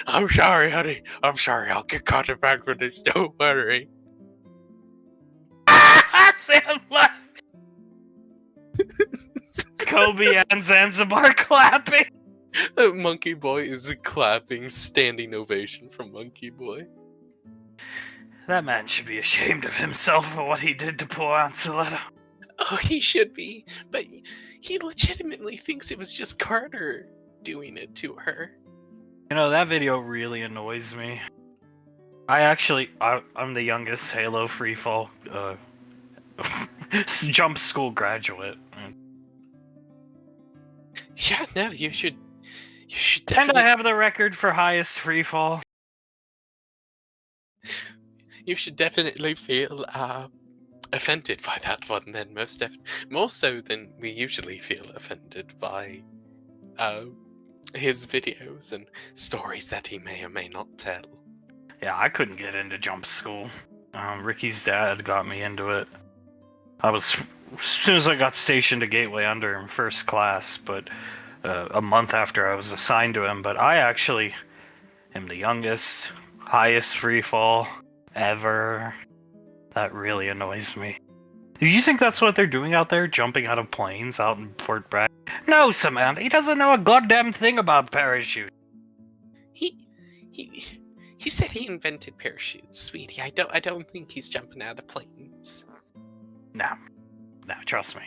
I'm sorry, honey. I'm sorry. I'll get Carter back for this. Don't worry.
Sam left. Kobe and Zanzibar clapping.
Monkey Boy is clapping, standing ovation from Monkey Boy.
That man should be ashamed of himself for what he did to poor Aunt Soletta.
Oh, he should be, but he legitimately thinks it was just Carter doing it to her.
You know, that video really annoys me. I'm the youngest Halo Freefall jump school graduate.
Yeah, no, you should
And
definitely...
I have the record for highest freefall.
You should definitely feel offended by that one, then, more so than we usually feel offended by his videos and stories that he may or may not tell.
Yeah, I couldn't get into jump school. Ricky's dad got me into it. As soon as I got stationed to Gateway under him, first class, but a month after I was assigned to him. But I actually am the youngest, highest freefall ever. That really annoys me. Do you think that's what they're doing out there, jumping out of planes out in Fort Bragg? No, Samantha, he doesn't know a goddamn thing about parachute.
He said he invented parachutes, sweetie. I don't think he's jumping out of planes.
No, trust me.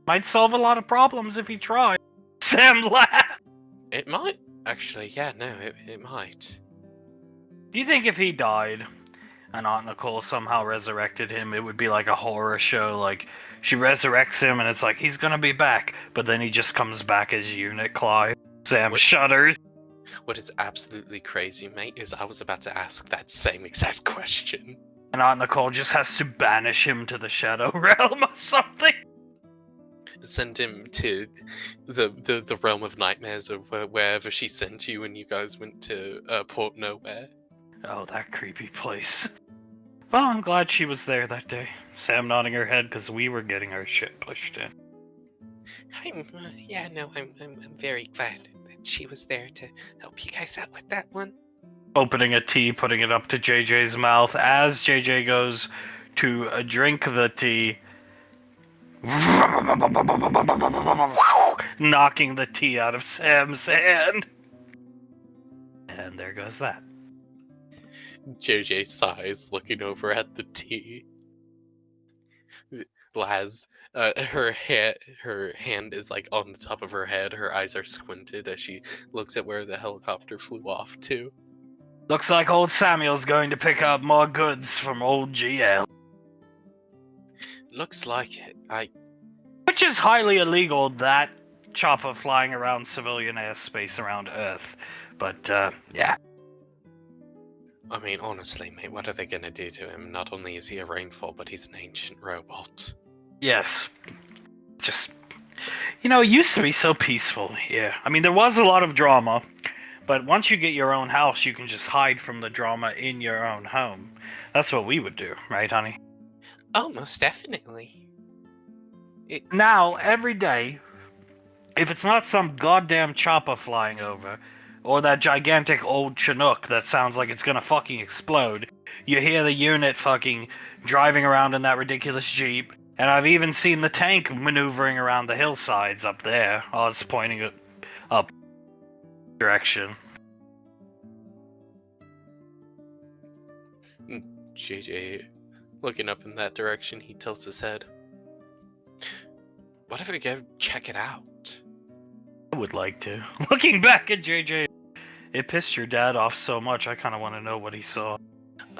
Might solve a lot of problems if he tried. Sam laughed.
It might, actually. Yeah, no, it might.
Do you think if he died and Aunt Nicole somehow resurrected him, it would be like a horror show? Like, she resurrects him and it's like, he's gonna be back, but then he just comes back as Unit Clive. Sam shudders.
What is absolutely crazy, mate, is I was about to ask that same exact question.
And Aunt Nicole just has to banish him to the Shadow Realm or something.
Send him to the realm of nightmares or wherever she sent you when you guys went to Port Nowhere.
Oh, that creepy place. Well, I'm glad she was there that day. Sam nodding her head because we were getting our shit pushed in.
I'm very glad that she was there to help you guys out with that one.
Opening a tea, putting it up to JJ's mouth as JJ goes to drink the tea. Knocking the tea out of Sam's hand. And there goes that.
JJ sighs, looking over at the tea. Laz, her hand is like on the top of her head. Her eyes are squinted as she looks at where the helicopter flew off to.
Looks like old Samuel's going to pick up more goods from old GL.
Looks like it.
Which is highly illegal, that chopper flying around civilian airspace around Earth. But, yeah.
I mean, honestly, mate, what are they gonna do to him? Not only is he a rainfall, but he's an ancient robot.
Yes. Just, it used to be so peaceful here. I mean, there was a lot of drama, but once you get your own house, you can just hide from the drama in your own home. That's what we would do, right, honey?
Oh, most definitely.
Now, every day, if it's not some goddamn chopper flying over, or that gigantic old Chinook that sounds like it's gonna fucking explode, you hear the unit fucking driving around in that ridiculous Jeep, and I've even seen the tank maneuvering around the hillsides up there. I was pointing it up direction.
JJ, looking up in that direction, he tilts his head. What if we go check it out?
I would like to. Looking back at JJ, it pissed your dad off so much, I kind of want to know what he saw.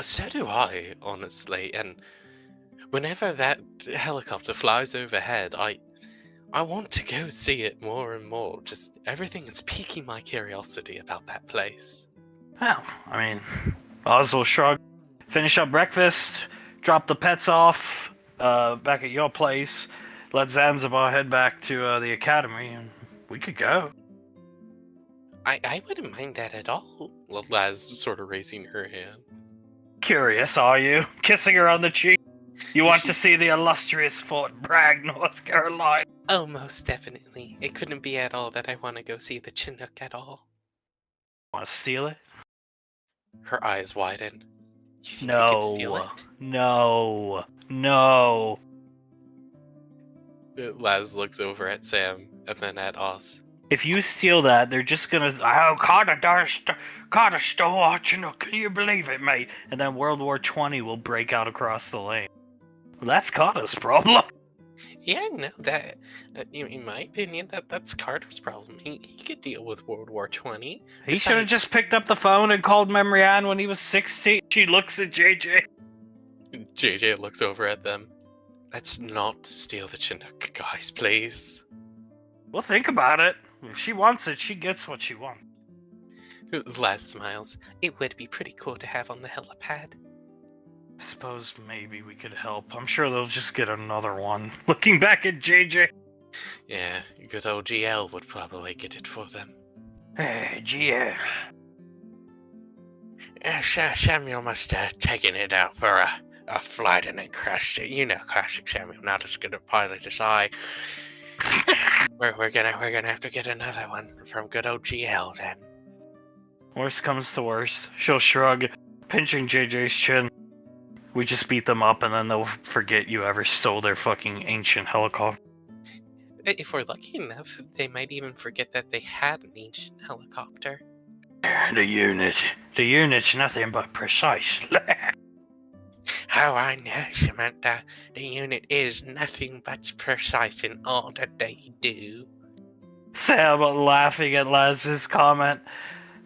So do I, honestly, and whenever that helicopter flies overhead, I want to go see it more and more. Just everything is piquing my curiosity about that place.
Well, I mean, Oswald shrug. Finish up breakfast, drop the pets off back at your place, let Zanzibar head back to the academy, and we could go.
I wouldn't mind that at all. Laz sort of raising her hand.
Curious, are you? Kissing her on the cheek? You want to see the illustrious Fort Bragg, North Carolina?
Oh, most definitely. It couldn't be at all that I want to go see the Chinook at all.
Want to steal it?
Her eyes widen. You think I could steal it?
No.
Laz looks over at Sam and then at Oz.
If you steal that, they're just gonna, Carter stole our Chinook. Can you believe it, mate? And then World War 20 will break out across the lane. Well, that's Carter's problem.
Yeah, no, that, in my opinion, that's Carter's problem. He could deal with World War 20.
He should have just picked up the phone and called Memory Ann when he was 16. She looks at JJ.
JJ looks over at them. Let's not steal the Chinook, guys, please.
Well, think about it. If she wants it, she gets what she wants.
Laz smiles. It would be pretty cool to have on the helipad.
I suppose maybe we could help. I'm sure they'll just get another one. Looking back at JJ.
Yeah, good old GL would probably get it for them.
Hey, GL.
Samuel must have taken it out for a flight and then crashed it. You know, classic Samuel, not as good a pilot as I. we're gonna have to get another one from good old GL then.
Worst comes to worst, she'll shrug, pinching JJ's chin. We just beat them up and then they'll forget you ever stole their fucking ancient helicopter.
If we're lucky enough, they might even forget that they had an ancient helicopter.
The unit's nothing but precise.
Oh, I know, Samantha. The unit is nothing but precise in all that they do.
Sam laughing at Laz's comment.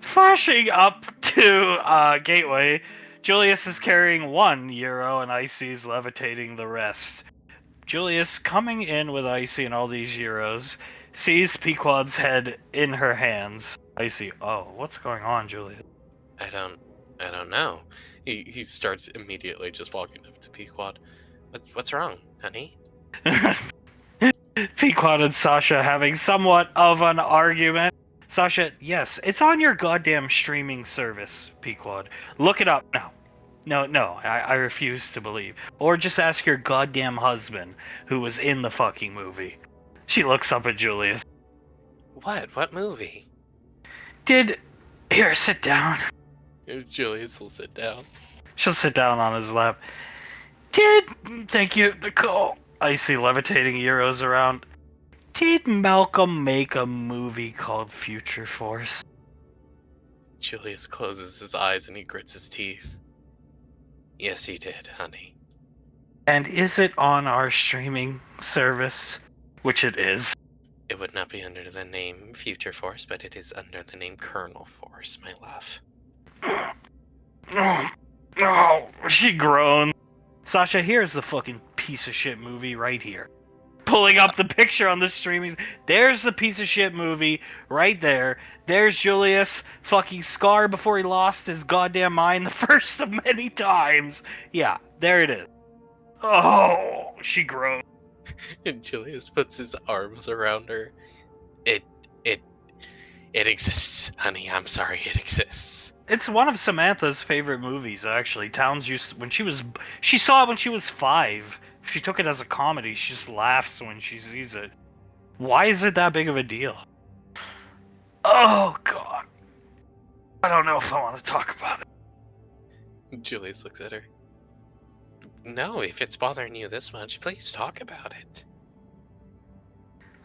Flashing up to Gateway, Julius is carrying €1 and Icy's levitating the rest. Julius, coming in with Icy and all these euros, sees Pequod's head in her hands. Icy, oh, what's going on, Julius?
I don't know. He starts immediately just walking up to Pequod. What's wrong, honey?
Pequod and Sasha having somewhat of an argument. Sasha, yes, it's on your goddamn streaming service, Pequod. Look it up now. No, I refuse to believe. Or just ask your goddamn husband, who was in the fucking movie. She looks up at Julius.
What movie?
Here, sit down.
Julius will sit down.
She'll sit down on his lap. Thank you, Nicole. Icy levitating euros around. Did Malcolm make a movie called Future Force?
Julius closes his eyes and he grits his teeth. Yes, he did, honey.
And is it on our streaming service? Which it is.
It would not be under the name Future Force, but it is under the name Colonel Force, my love.
Oh, she groaned. Sasha, here's the fucking piece of shit movie right here. Pulling up the picture on the streaming. There's the piece of shit movie right there. There's Julius fucking scar before he lost his goddamn mind the first of many times. Yeah, there it is. Oh, she groaned.
And Julius puts his arms around her. It exists, honey. I'm sorry, it exists.
It's one of Samantha's favorite movies, actually. She saw it when she was 5. She took it as a comedy. She just laughs when she sees it. Why is it that big of a deal? Oh, God. I don't know if I want to talk about it.
Julius looks at her. No, if it's bothering you this much, please talk about it.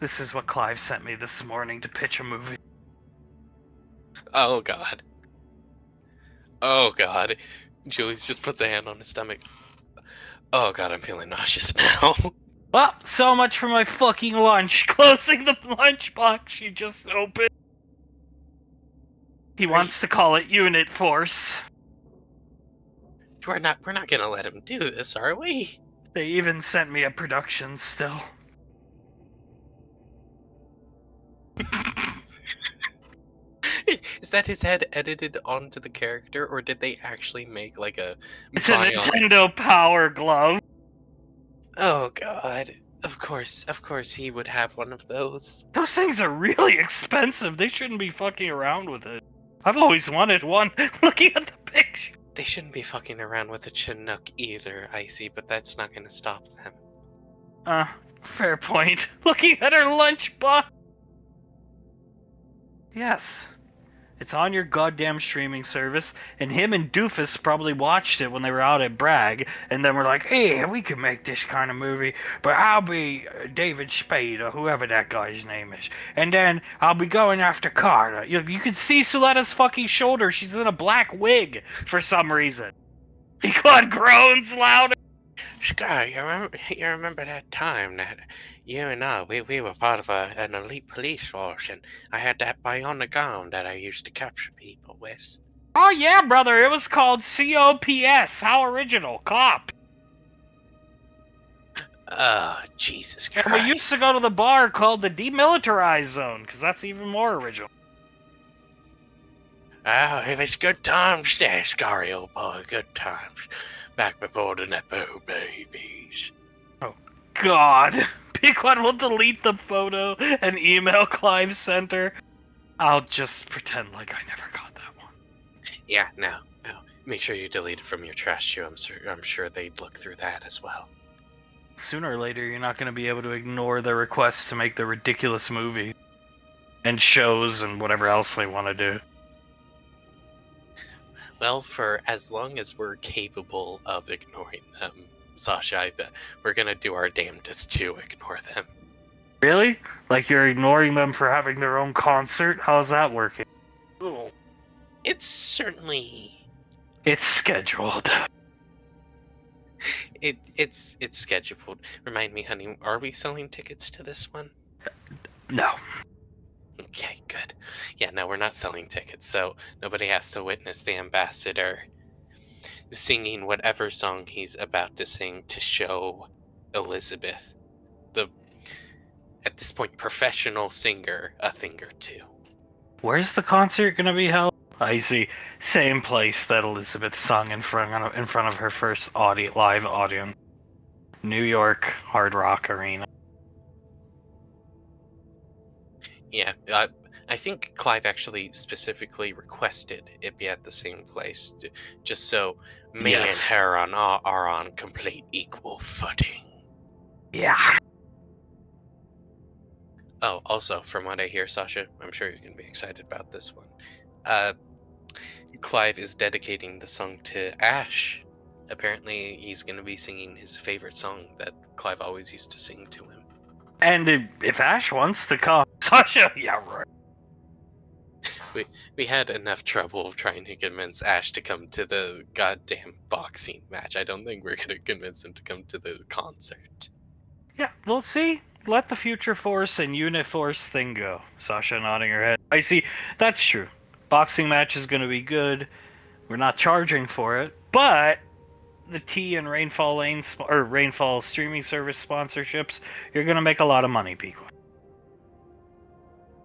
This is what Clive sent me this morning to pitch a movie.
Oh, God. Oh, God. Julius just puts a hand on his stomach. Oh, God, I'm feeling nauseous now.
Well, so much for my fucking lunch. Closing the lunchbox she just opened. He wants to call it Unit Force.
We're not gonna let him do this, are we?
They even sent me a production still.
Is that his head edited onto the character, or did they actually make like a
It's a
bionic-
Nintendo Power Glove.
Oh, God. Of course he would have one of those.
Those things are really expensive. They shouldn't be fucking around with it. I've always wanted one. Looking at the picture.
They shouldn't be fucking around with a Chinook either, Icy, but that's not gonna stop them.
Fair point. Looking at her lunchbox. Yes. It's on your goddamn streaming service, and him and Doofus probably watched it when they were out at Bragg, and then were like, hey, we could make this kind of movie, but I'll be David Spade, or whoever that guy's name is, and then I'll be going after Carter. You can see Suletta's fucking shoulder. She's in a black wig for some reason. Pequod groans louder.
Sky, you remember that time that you and I, we were part of an elite police force, and I had that bionic gun that I used to capture people with?
Oh yeah, brother, it was called COPS. How original. Cop.
Jesus
And
Christ.
we used to go to the bar called the Demilitarized Zone, because that's even more original.
Oh, it was good times there, Scary old boy, good times. Back before the Nepo babies.
God. Pequod will delete the photo and email Clive Center. I'll just pretend like I never got that one.
Yeah, no. Make sure you delete it from your trash too. I'm sure they'd look through that as well.
Sooner or later, you're not going to be able to ignore their requests to make the ridiculous movie. And shows and whatever else they want to do.
Well, for as long as we're capable of ignoring them, Sasha, we're gonna do our damnedest to ignore them.
Really? Like you're ignoring them for having their own concert? How's that working? Ooh.
It's certainly...
It's scheduled.
It's scheduled. Remind me, honey, are we selling tickets to this one?
No.
Okay, good. Yeah, no, we're not selling tickets, so nobody has to witness the ambassador singing whatever song he's about to sing to show Elizabeth, the, at this point, professional singer, a thing or two.
Where's the concert gonna be held? I see. Same place that Elizabeth sung in front of her first live audience. New York Hard Rock Arena.
Yeah, I think Clive actually specifically requested it be at the same place, just so me
Yes.
and her are on complete equal footing.
Yeah.
Oh, also, from what I hear, Sasha, I'm sure you can be excited about this one. Clive is dedicating the song to Ash. Apparently, he's going to be singing his favorite song that Clive always used to sing to him.
And if Ash wants to come, Sasha, yeah, right.
We had enough trouble trying to convince Ash to come to the goddamn boxing match. I don't think we're going to convince him to come to the concert.
Yeah, we'll see. Let the Future Force and Unit Force thing go. Sasha nodding her head. I see. That's true. Boxing match is going to be good. We're not charging for it, but the T and Rainfall Rainfall streaming service sponsorships, you're going to make a lot of money, Pequod.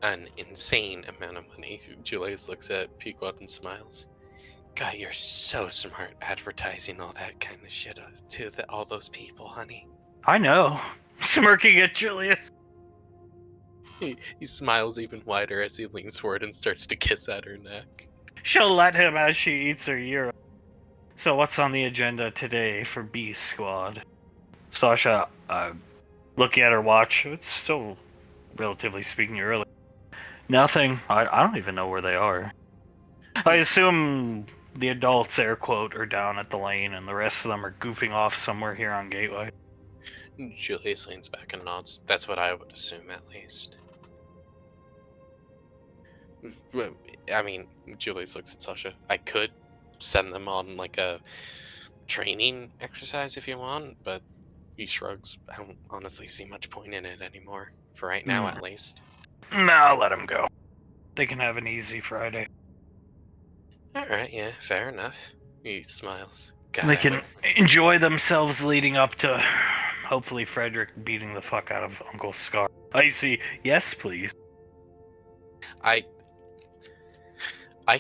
An insane amount of money. Julius looks at Pequod and smiles. God, you're so smart advertising all that kind of shit to all those people, honey.
I know. Smirking at Julius.
He smiles even wider as he leans forward and starts to kiss at her neck.
She'll let him as she eats her gyro. So what's on the agenda today for B Squad? Sasha, looking at her watch, it's still, relatively speaking, early. Nothing. I don't even know where they are. I assume the adults, air quote, are down at the lane, and the rest of them are goofing off somewhere here on Gateway.
Julius leans back and nods. That's what I would assume, at least. Well, I mean, Julius looks at Sasha. I could send them on like a training exercise if you want, but he shrugs. I don't honestly see much point in it anymore. For right now, at least.
No, let them go. They can have an easy Friday.
Alright, yeah, fair enough. He smiles.
They can enjoy themselves leading up to, hopefully, Frederick beating the fuck out of Uncle Scar. I see. Yes, please.
I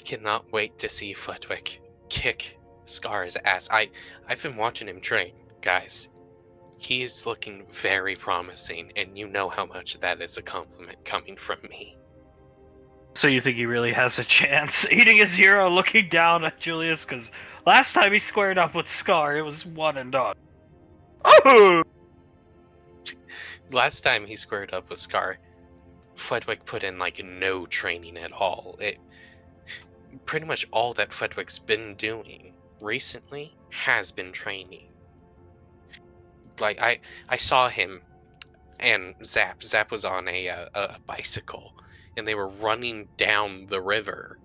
cannot wait to see Flitwick kick Scar's ass. I've been watching him train, guys. He is looking very promising, and you know how much that is a compliment coming from me.
So you think he really has a chance? Eating a zero, looking down at Julius, because last time he squared up with Scar, it was one and done. Oh!
Last time he squared up with Scar, Flitwick put in like no training at all. Pretty much all that Flitwick's been doing recently has been training. Like I saw him and Zap. Zap was on a bicycle, and they were running down the river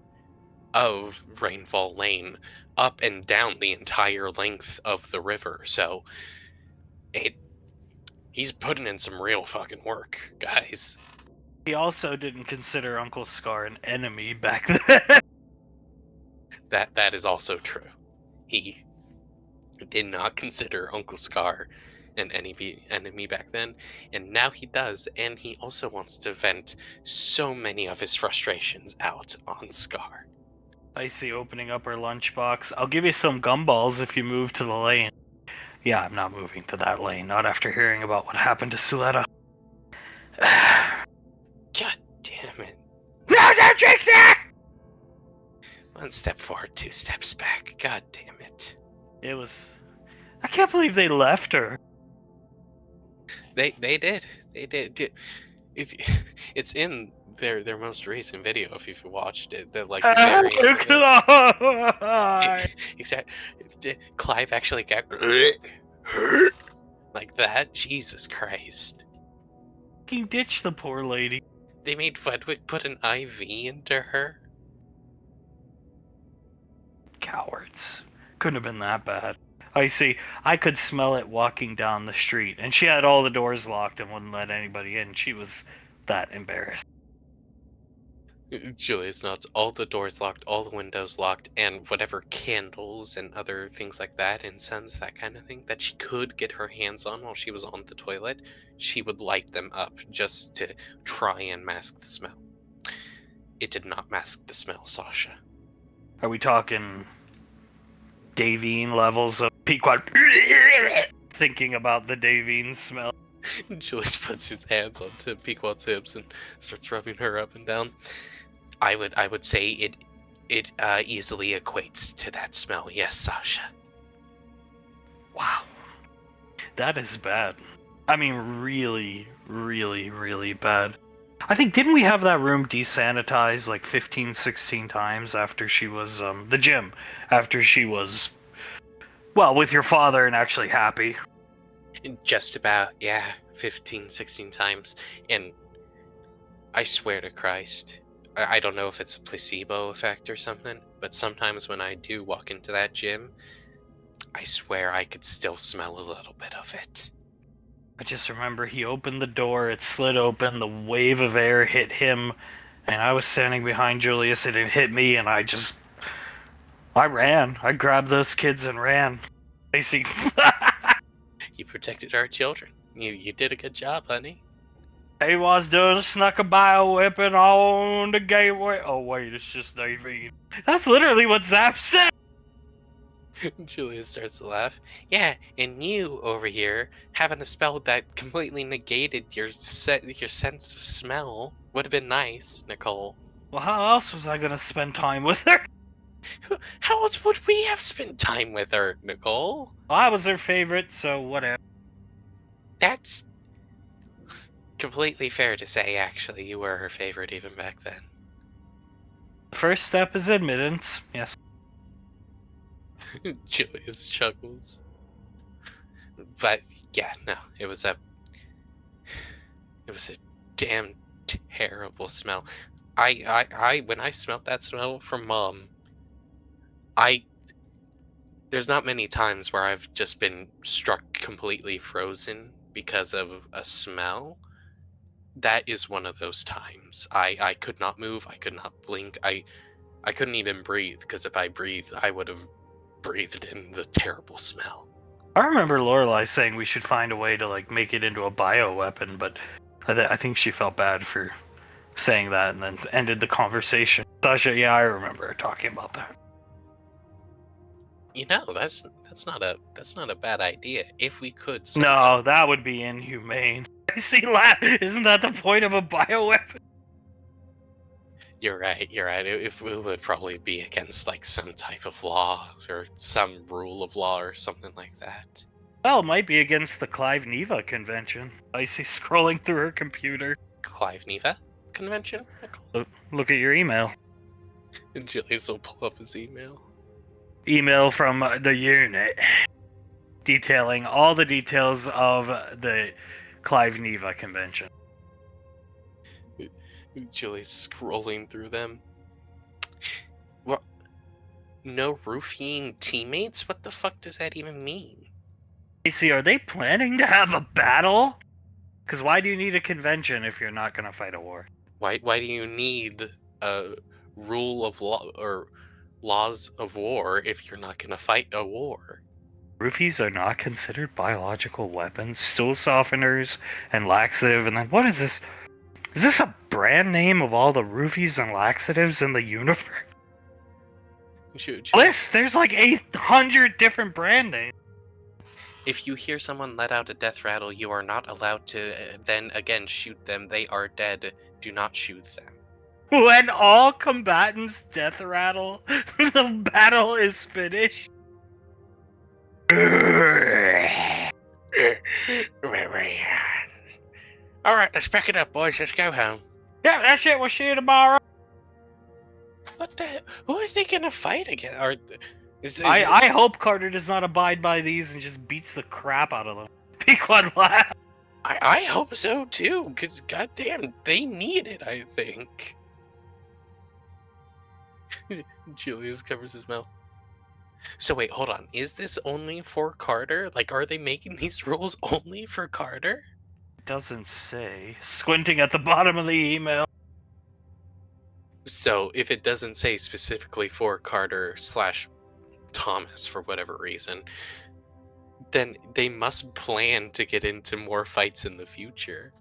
of Rainfall Lane, up and down the entire length of the river. So he's putting in some real fucking work, guys.
He also didn't consider Uncle Scar an enemy back then.
That is also true. He did not consider Uncle Scar an enemy back then, and now he does, and he also wants to vent so many of his frustrations out on Scar.
Icy opening up her lunchbox. I'll give you some gumballs if you move to the lane. Yeah, I'm not moving to that lane, not after hearing about what happened to Suletta.
God damn it.
No, don't drink that!
1 step forward, 2 steps back. God damn it.
It was... I can't believe they left her.
They did. They did. It's in their most recent video if you've watched it. They're like exactly. Clive actually got like that. Jesus Christ.
Fucking ditch the poor lady.
They made Fledwick put an IV into her.
Cowards. Couldn't have been that bad. I see. I could smell it walking down the street, and she had all the doors locked and wouldn't let anybody in. She was that embarrassed.
Julius nods. All the doors locked, all the windows locked, and whatever candles and other things like that, incense, that kind of thing, that she could get her hands on while she was on the toilet, she would light them up just to try and mask the smell. It did not mask the smell, Sasha.
Are we talking Davine levels of Pequod? Thinking about the Davine smell.
Julius puts his hands onto Pequod's hips and starts rubbing her up and down. I would say it easily equates to that smell. Yes, Sasha.
Wow. That is bad. I mean, really, really, really bad. I think, didn't we have that room desanitized like 15, 16 times after she was, the gym, after she was, well, with your father and actually happy?
Just about, yeah, 15, 16 times. And I swear to Christ, I don't know if it's a placebo effect or something, but sometimes when I do walk into that gym, I swear I could still smell a little bit of it.
I just remember he opened the door, it slid open, the wave of air hit him, and I was standing behind Julius, and it hit me, and I ran. I grabbed those kids and ran. Basically.
You protected our children. You did a good job, honey.
He was doing snuck a bio whipping on the gateway. Oh wait, it's just Davine. That's literally what Zap said.
Julia starts to laugh. Yeah, and you over here having a spell that completely negated your sense of smell would have been nice, Nicole.
Well, how else was I gonna spend time with her?
How else would we have spent time with her, Nicole?
Well, I was her favorite, so whatever.
That's completely fair to say, actually. You were her favorite even back then.
The first step is admittance. Yes.
Julius chuckles. But yeah, no, it was a damn terrible smell. I when I smelled that smell from Mom, there's not many times where I've just been struck completely frozen because of a smell. That is one of those times. I could not move, I could not blink, I couldn't even breathe, because if I breathed, I would have breathed in the terrible smell.
I remember Lorelai saying we should find a way to like make it into a bioweapon, but I think she felt bad for saying that and then ended the conversation. Sasha, yeah, I remember her talking about that.
You know, that's not a bad idea. If we could
No, that would be inhumane. See, isn't that the point of a bioweapon?
You're right. It would probably be against like some type of law or some rule of law or something like that.
Well, it might be against the Clive Neva Convention. Icy scrolling through her computer.
Clive Neva Convention?
Look at your email.
And Julius will pull up his email.
Email from the unit detailing all the details of the Clive Neva Convention.
Julius scrolling through them. What? No roofing teammates? What the fuck does that even mean?
Casey, are they planning to have a battle? Because why do you need a convention if you're not going to fight a war?
Why do you need a rule of law or laws of war if you're not going to fight a war?
Roofies are not considered biological weapons. Stool softeners and laxative. And then what is this? Is this a brand name of all the roofies and laxatives in the universe? List, there's like 800 different brand names.
If you hear someone let out a death rattle, you are not allowed to then again shoot them. They are dead. Do not shoot them.
When all combatants death rattle, the battle is finished.
Alright, let's pack it up, boys. Let's go home.
Yeah, that's it. We'll see you tomorrow.
What the? Who is they gonna fight again? Or
I hope Carter does not abide by these and just beats the crap out of them. Pequod laugh.
I hope so too, because goddamn, they need it, I think. Julius covers his mouth. So wait, hold on. Is this only for Carter? Like, are they making these rules only for Carter?
It doesn't say. Squinting at the bottom of the email.
So if it doesn't say specifically for Carter / Thomas for whatever reason, then they must plan to get into more fights in the future.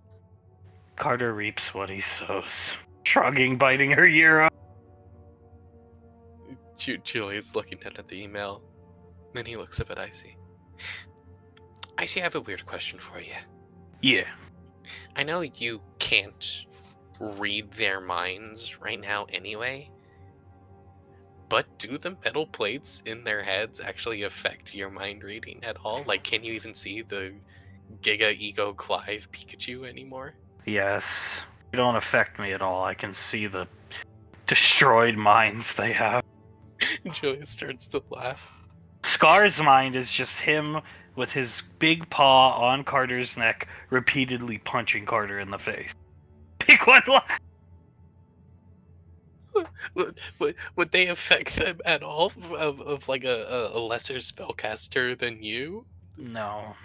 Carter reaps what he sows. Shrugging, biting her ear off.
Julia's looking down at the email. Then he looks up at Icy. Icy, I have a weird question for you.
Yeah.
I know you can't read their minds right now anyway, but do the metal plates in their heads actually affect your mind reading at all? Like, can you even see the Giga Ego Clive Pikachu anymore?
Yes. They don't affect me at all. I can see the destroyed minds they have.
Julia starts to laugh.
Scar's mind is just him with his big paw on Carter's neck, repeatedly punching Carter in the face. Pequod laugh.
Would they affect them at all of like a lesser spellcaster than you?
No.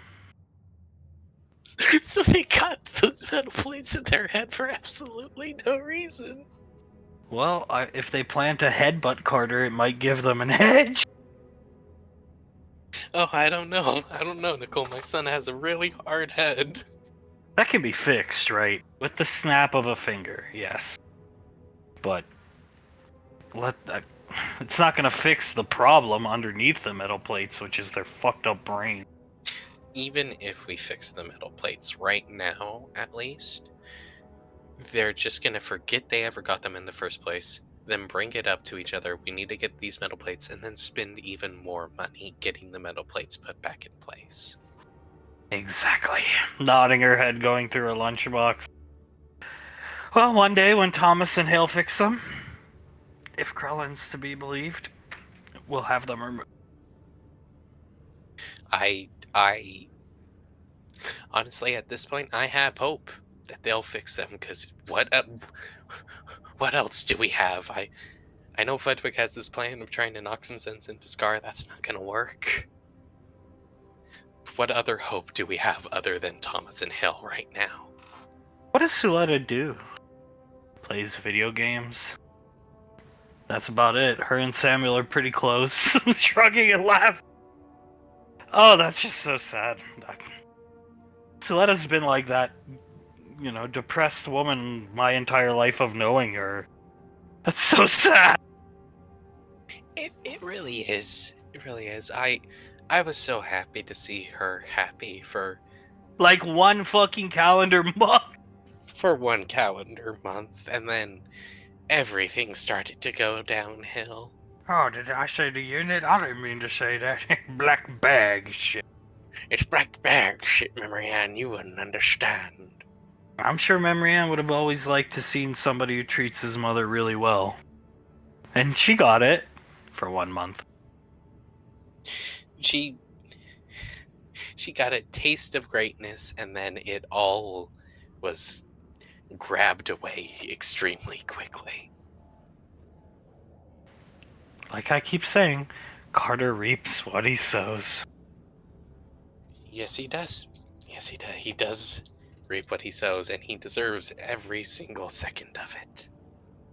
So they got those metal plates in their head for absolutely no reason.
Well, if they plan to headbutt Carter, it might give them an edge.
Oh, I don't know, Nicole. My son has a really hard head.
That can be fixed, right? With the snap of a finger, yes. But it's not going to fix the problem underneath the metal plates, which is their fucked up brain.
Even if we fix the metal plates right now, at least, they're just going to forget they ever got them in the first place, then bring it up to each other. We need to get these metal plates and then spend even more money getting the metal plates put back in place.
Exactly. Nodding her head, going through her lunchbox. Well, one day when Thomas and Hale fix them, if Krellin's to be believed, we'll have them removed.
I honestly, at this point, I have hope that they'll fix them. Because what else do we have? I know Fudwick has this plan of trying to knock some sense into Scar. That's not gonna work. What other hope do we have other than Thomas and Hill right now?
What does Suletta do? Plays video games. That's about it. Her and Samuel are pretty close. Shrugging and laughing. Oh, that's just so sad. Suletta's been like that, depressed woman my entire life of knowing her. That's so sad.
It really is. It really is. I was so happy to see her happy for
Like one fucking calendar month.
for one calendar month, and then everything started to go downhill.
Oh, did I say the unit? I didn't mean to say that. Black bag shit.
It's black bag shit, Marianne. You wouldn't understand.
I'm sure Memrian would have always liked to seen somebody who treats his mother really well. And she got it for 1 month.
She got a taste of greatness, and then it all was grabbed away extremely quickly.
Like I keep saying, Carter reaps what he sows.
Yes, he does. Yes, he does. He does reap what he sows, and he deserves every single second of it.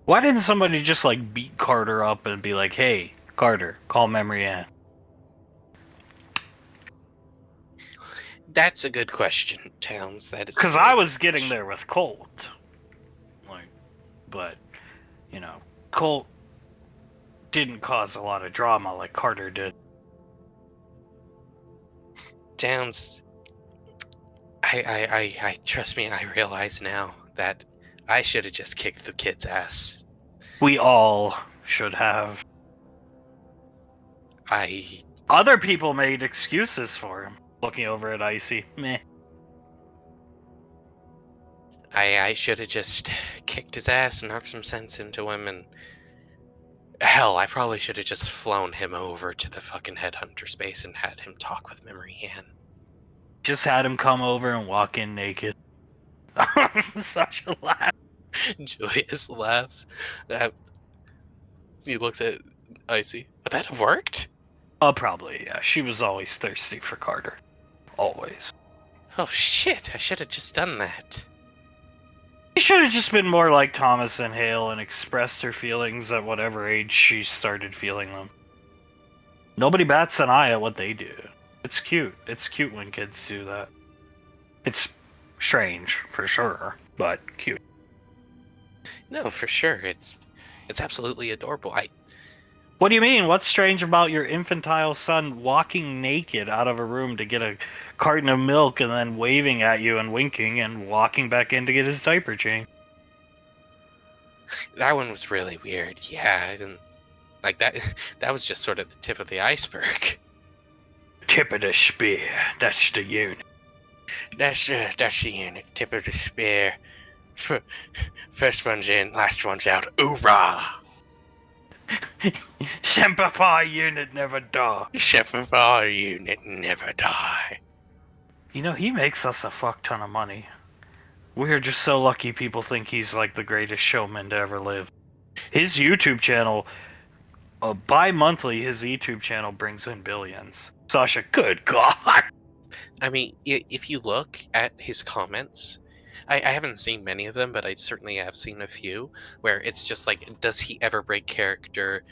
Why didn't somebody just beat Carter up and be like, hey, Carter, call Memrian?
That's a good question, Towns. That is
Because I was getting there with Colt. But, Colt didn't cause a lot of drama like Carter did.
Towns, I trust me, I realize now that I should have just kicked the kid's ass.
We all should have.
I
Other people made excuses for him. Looking over at Icy. Meh.
I should have just kicked his ass and knocked some sense into him, and hell, I probably should have just flown him over to the fucking headhunter space and had him talk with Memory Ann.
Just had him come over and walk in naked. Such a laugh.
Julius laughs. He looks at Icy. Would that have worked?
Oh, probably, yeah. She was always thirsty for Carter. Always.
Oh shit, I should have just done that.
She should have just been more like Thomas and Hale and expressed her feelings at whatever age she started feeling them. Nobody bats an eye at what they do. It's cute. It's cute when kids do that. It's strange, for sure, but cute.
No, for sure. It's absolutely adorable.
What do you mean? What's strange about your infantile son walking naked out of a room to get a carton of milk and then waving at you and winking and walking back in to get his diaper changed?
That one was really weird. Yeah, I didn't like that. That was just sort of the tip of the iceberg.
Tip of the spear. That's the unit.
That's the unit. Tip of the spear. First one's in, last one's out. Hoorah!
Semper Fi unit never die.
Semper Fi unit never die.
He makes us a fuck ton of money. We're just so lucky people think he's like the greatest showman to ever live. His YouTube channel, bi-monthly, his YouTube channel brings in billions. Sasha, good God.
I mean, if you look at his comments, I haven't seen many of them, but I certainly have seen a few where it's just like, does he ever break character?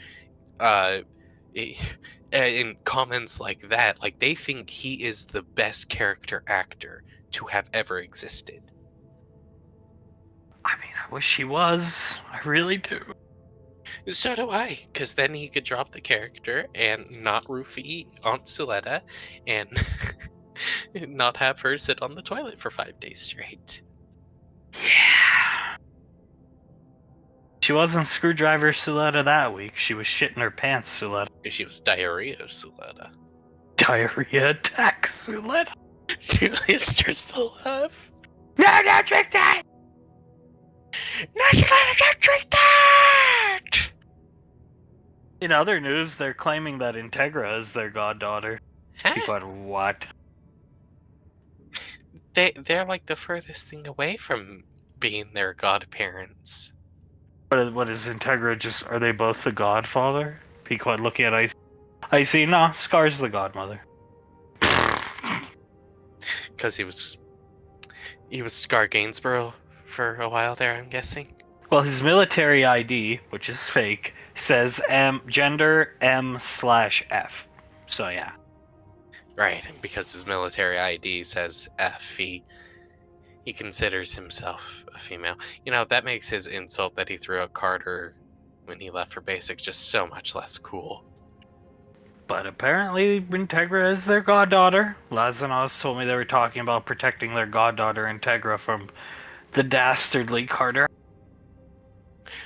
In comments like that, like they think he is the best character actor to have ever existed.
I mean, I wish he was. I really do.
So do I, because then he could drop the character and not roofie Aunt Suletta and not have her sit on the toilet for 5 days straight.
Yeah. She wasn't Screwdriver Suletta that week. She was shitting her pants Suletta.
She was diarrhea Suletta.
Diarrhea attack Suletta.
Julia starts to laugh.
No, don't drink that!
Not gonna drink that!
In other news, they're claiming that Integra is their goddaughter.
Huh?
But what?
They're like the furthest thing away from being their godparents.
What is Integra just? Are they both the godfather? Pequod looking at Icy. Icy, no, Scar's the godmother.
Because he was Scar Gainsborough for a while there, I'm guessing.
Well, his military ID, which is fake, says gender M/F. So yeah.
Right, and because his military ID says F, he considers himself a female. You know, that makes his insult that he threw at Carter when he left for basic just so much less cool.
But apparently Integra is their goddaughter. Laz and Oz told me they were talking about protecting their goddaughter Integra from the dastardly Carter.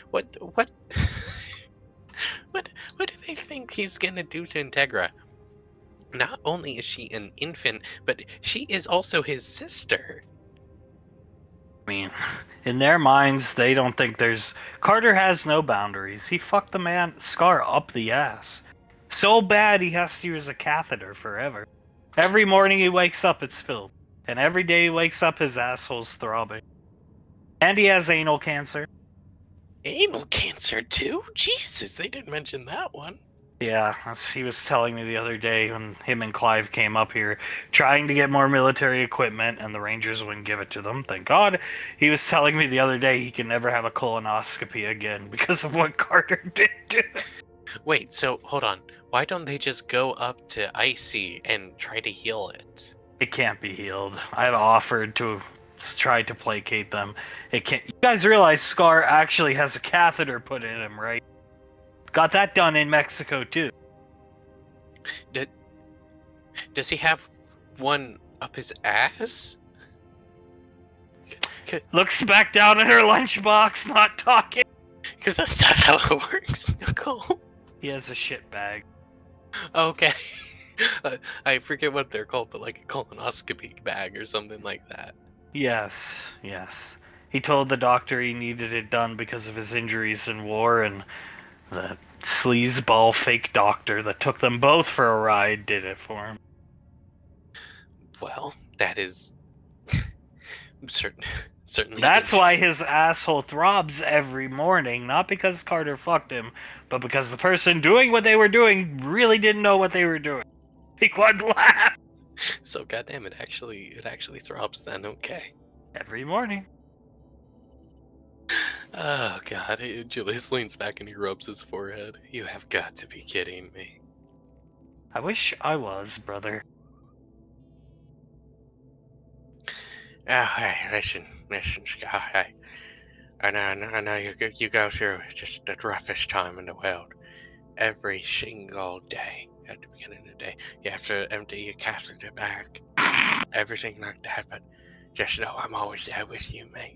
What what do they think he's gonna do to Integra? Not only is she an infant, but she is also his sister.
I mean, in their minds, they don't think there's... Carter has no boundaries. He fucked the man Scar up the ass. So bad he has to use a catheter forever. Every morning he wakes up, it's filled. And every day he wakes up, his asshole's throbbing. And he has anal cancer.
Anal cancer too? Jesus, they didn't mention that one.
Yeah, as he was telling me the other day when him and Clive came up here trying to get more military equipment and the Rangers wouldn't give it to them. Thank God. He was telling me the other day he can never have a colonoscopy again because of what Carter did to him.
Wait, so hold on. Why don't they just go up to Icy and try to heal it?
It can't be healed. I've offered to try to placate them. It can't. You guys realize Scar actually has a catheter put in him, right? Got that done in Mexico too.
Does he have one up his ass?
Looks back down at her lunchbox, not talking.
Because that's not how it works, Nicole.
He has a shit bag.
Okay. I forget what they're called, but like a colonoscopy bag or something like that.
Yes, yes. He told the doctor he needed it done because of his injuries in war, and the sleazeball fake doctor that took them both for a ride did it for him.
Well, that is certainly.
That's why his asshole throbs every morning, not because Carter fucked him, but because the person doing what they were doing really didn't know what they were doing. Pequod laugh.
So goddamn, it actually throbs then. Okay.
Every morning.
Oh god, Julius leans back and he rubs his forehead. You have got to be kidding me.
I wish I was, brother.
Oh, hey, listen, Sky. I know you go through just the roughest time in the world. Every single day, at the beginning of the day, you have to empty your catheter bag, everything like that. But just know I'm always there with you, mate.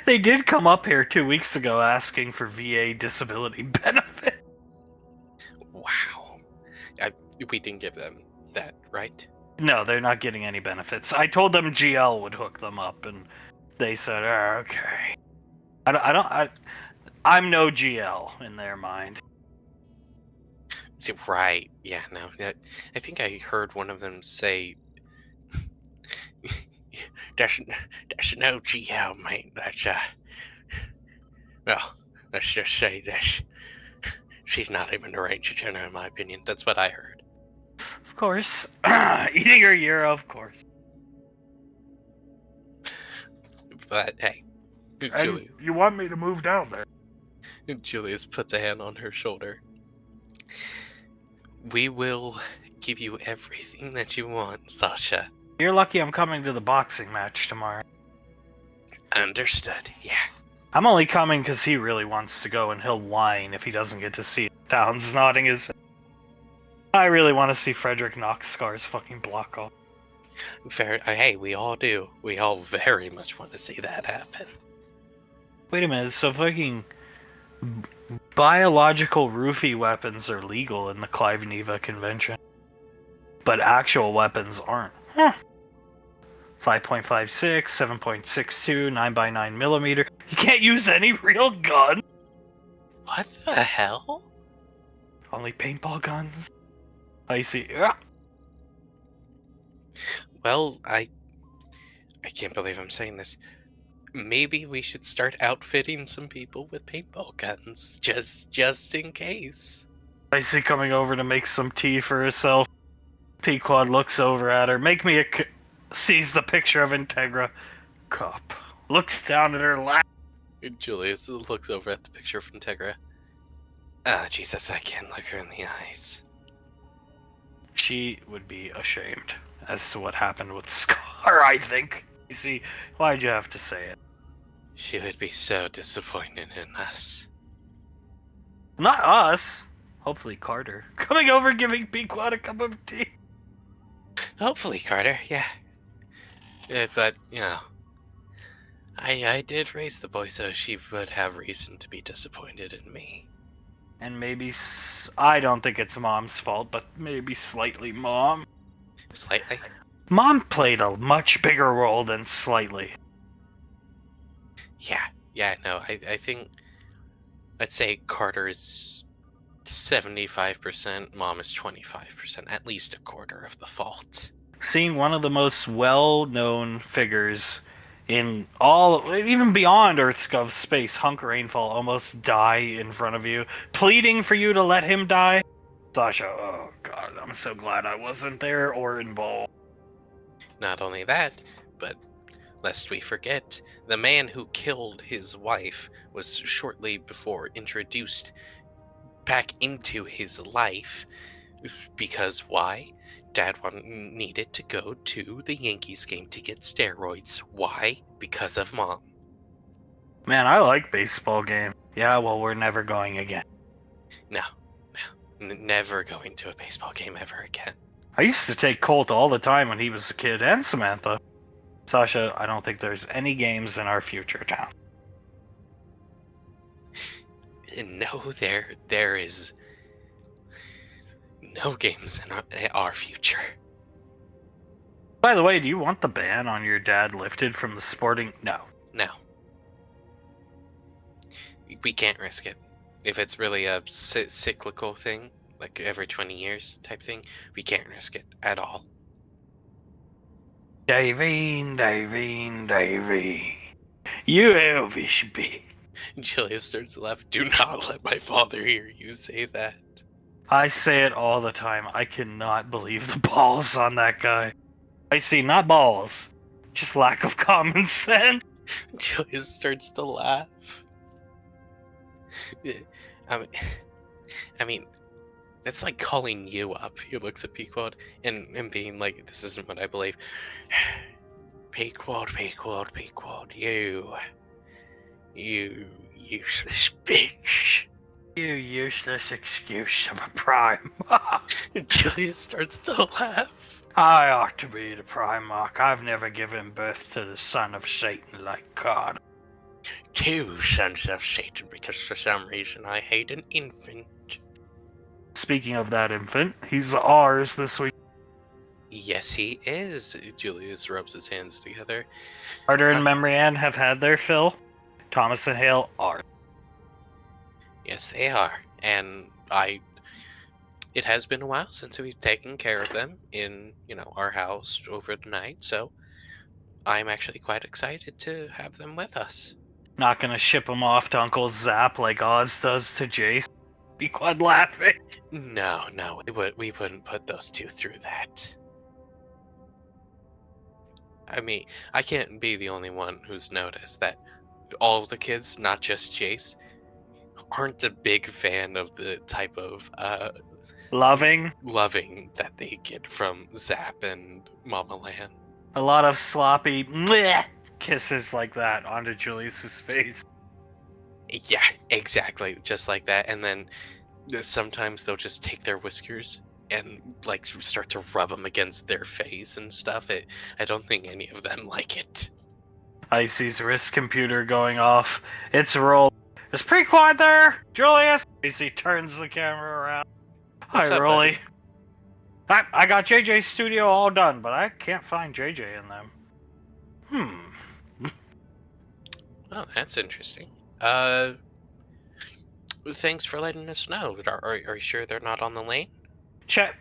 They did come up here 2 weeks ago asking for VA disability benefit.
Wow. We didn't give them that, right?
No, they're not getting any benefits. I told them GL would hook them up, and they said, oh, okay. I'm no GL in their mind.
Right. Yeah. No. I think I heard one of them say, "There's no GL, mate. That's well, let's just say this. She's not even the Ranger General, in my opinion." That's what I heard.
Of course. Eating her year, of course.
But hey,
You want me to move down there?
Julius puts a hand on her shoulder. We will give you everything that you want, Sasha.
You're lucky I'm coming to the boxing match tomorrow.
Understood, yeah.
I'm only coming because he really wants to go, and he'll whine if he doesn't get to see it. Towns nodding his head. I really want to see Frederick knock Scar's fucking block off.
Fair. Hey, we all do. We all very much want to see that happen.
Wait a minute, so fucking biological roofie weapons are legal in the Clive Neva Convention. but actual weapons aren't. Huh. 5.56, 7.62, 9x9 millimeter. You can't use any real gun.
What the hell?
Only paintball guns. I see. Yeah.
Well, I can't believe I'm saying this. Maybe we should start outfitting some people with paintball guns, just in case.
I see coming over to make some tea for herself. Pequod looks over at her. Make me sees the picture of Integra. Cup. Looks down at her lap.
Julius looks over at the picture of Integra. Ah, Jesus, I can't look her in the eyes.
She would be ashamed as to what happened with Scar, I think. You see, why'd you have to say it?
She would be so disappointed in us.
Not us. Hopefully Carter. Coming over giving Pequod a cup of tea.
Hopefully, Carter, yeah. But, you know, I did raise the boy so she would have reason to be disappointed in me.
And maybe, I don't think it's Mom's fault, but maybe slightly Mom.
Slightly?
Mom played a much bigger role than slightly.
Yeah, no, I think, let's say Carter is 75%, Mom is 25%, at least a quarter of the fault.
Seeing one of the most well-known figures in all, even beyond Earth's space, Hunk Rainfall, almost die in front of you, pleading for you to let him die. Sasha, oh god, I'm so glad I wasn't there or involved.
Not only that, but lest we forget, the man who killed his wife was shortly before introduced back into his life. Because why? Dad needed to go to the Yankees game to get steroids. Why? Because of Mom.
Man, I like baseball game. Yeah, well, we're never going again.
No. Never going to a baseball game ever again.
I used to take Colt all the time when he was a kid, and Samantha. Sasha, I don't think there's any games in our future town.
No, there is no games in our future.
By the way, do you want the ban on your dad lifted from the sporting? No.
No. We can't risk it. If it's really a cyclical thing, like every 20 years type thing, we can't risk it at all.
Davine. You LVB.
Julia starts to laugh. Do not let my father hear you say that.
I say it all the time. I cannot believe the balls on that guy. I see, not balls, just lack of common sense.
Julia starts to laugh. I mean, that's like calling you up. He looks at Pequod and being like, this isn't what I believe. Pequod, you useless bitch.
You useless excuse of a prime.
Julia starts to laugh.
I ought to be the Primarch. I've never given birth to the son of Satan like God.
2 sons of Satan, because for some reason I hate an infant.
Speaking of that infant, he's ours this week.
Yes, he is. Julius rubs his hands together.
Carter and Memory Ann have had their fill. Thomas and Hale are.
Yes, they are. And it has been a while since we've taken care of them in, our house over the night, so I'm actually quite excited to have them with us.
Not gonna ship them off to Uncle Zap like Oz does to Jace. Be quite laughing.
No, we wouldn't put those two through that. I mean, I can't be the only one who's noticed that all of the kids, not just Jace, aren't a big fan of the type of loving that they get from Zap and Mama Lan.
A lot of sloppy bleh kisses like that onto Julius's face.
Yeah, exactly, just like that. And then sometimes they'll just take their whiskers and start to rub them against their face and stuff. I don't think any of them like it.
Icy's wrist computer going off. It's roll. Is Prequad there, Julius? Icy turns the camera around.
What's
Hi,
up,
Rolly. I got JJ's studio all done, but I can't find JJ in them.
Oh, that's interesting. Thanks for letting us know. Are you sure they're not on the lane?
Check.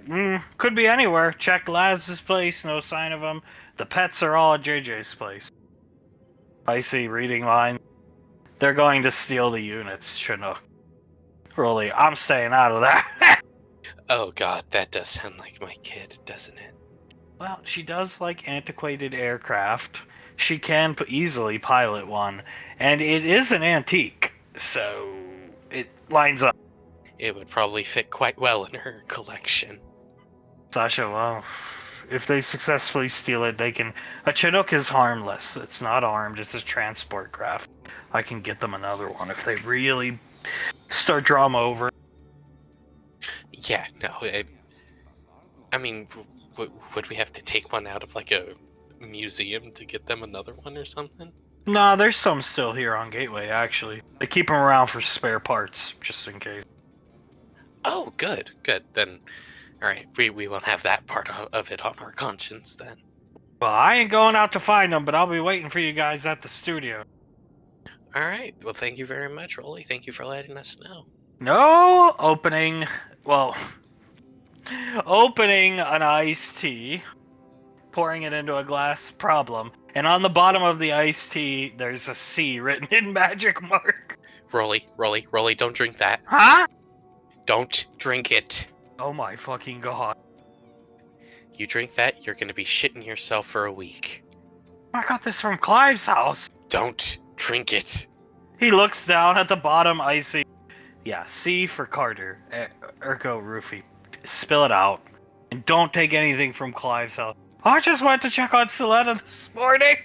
Could be anywhere. Check Laz's place. No sign of him. The pets are all at JJ's place. I see reading line. They're going to steal the units, Chinook. Really, I'm staying out of that.
Oh god, that does sound like my kid, doesn't it?
Well, she does like antiquated aircraft. She can easily pilot one, and it is an antique, so it lines up.
It would probably fit quite well in her collection.
Sasha, well, if they successfully steal it, they can... A Chinook is harmless. It's not armed. It's a transport craft. I can get them another one if they really start drama over.
Yeah, no, I mean, would we have to take one out of, like, a museum to get them another one or something?
Nah, there's some still here on Gateway, actually. They keep them around for spare parts, just in case.
Oh, good. Then, alright, we won't have that part of it on our conscience, then.
Well, I ain't going out to find them, but I'll be waiting for you guys at the studio.
Alright, well, thank you very much, Rolly. Thank you for letting us know.
No opening... Well... Opening an iced tea, pouring it into a glass, problem. And on the bottom of the iced tea, there's a C written in magic mark.
Rolly, don't drink that.
Huh?
Don't drink it.
Oh my fucking god.
You drink that, you're gonna be shitting yourself for a week.
I got this from Clive's house.
Don't drink it.
He looks down at the bottom, icy. Yeah, C for Carter. Ergo Roofie. Spill it out. And don't take anything from Clive's house. I just went to check on Soletta this morning.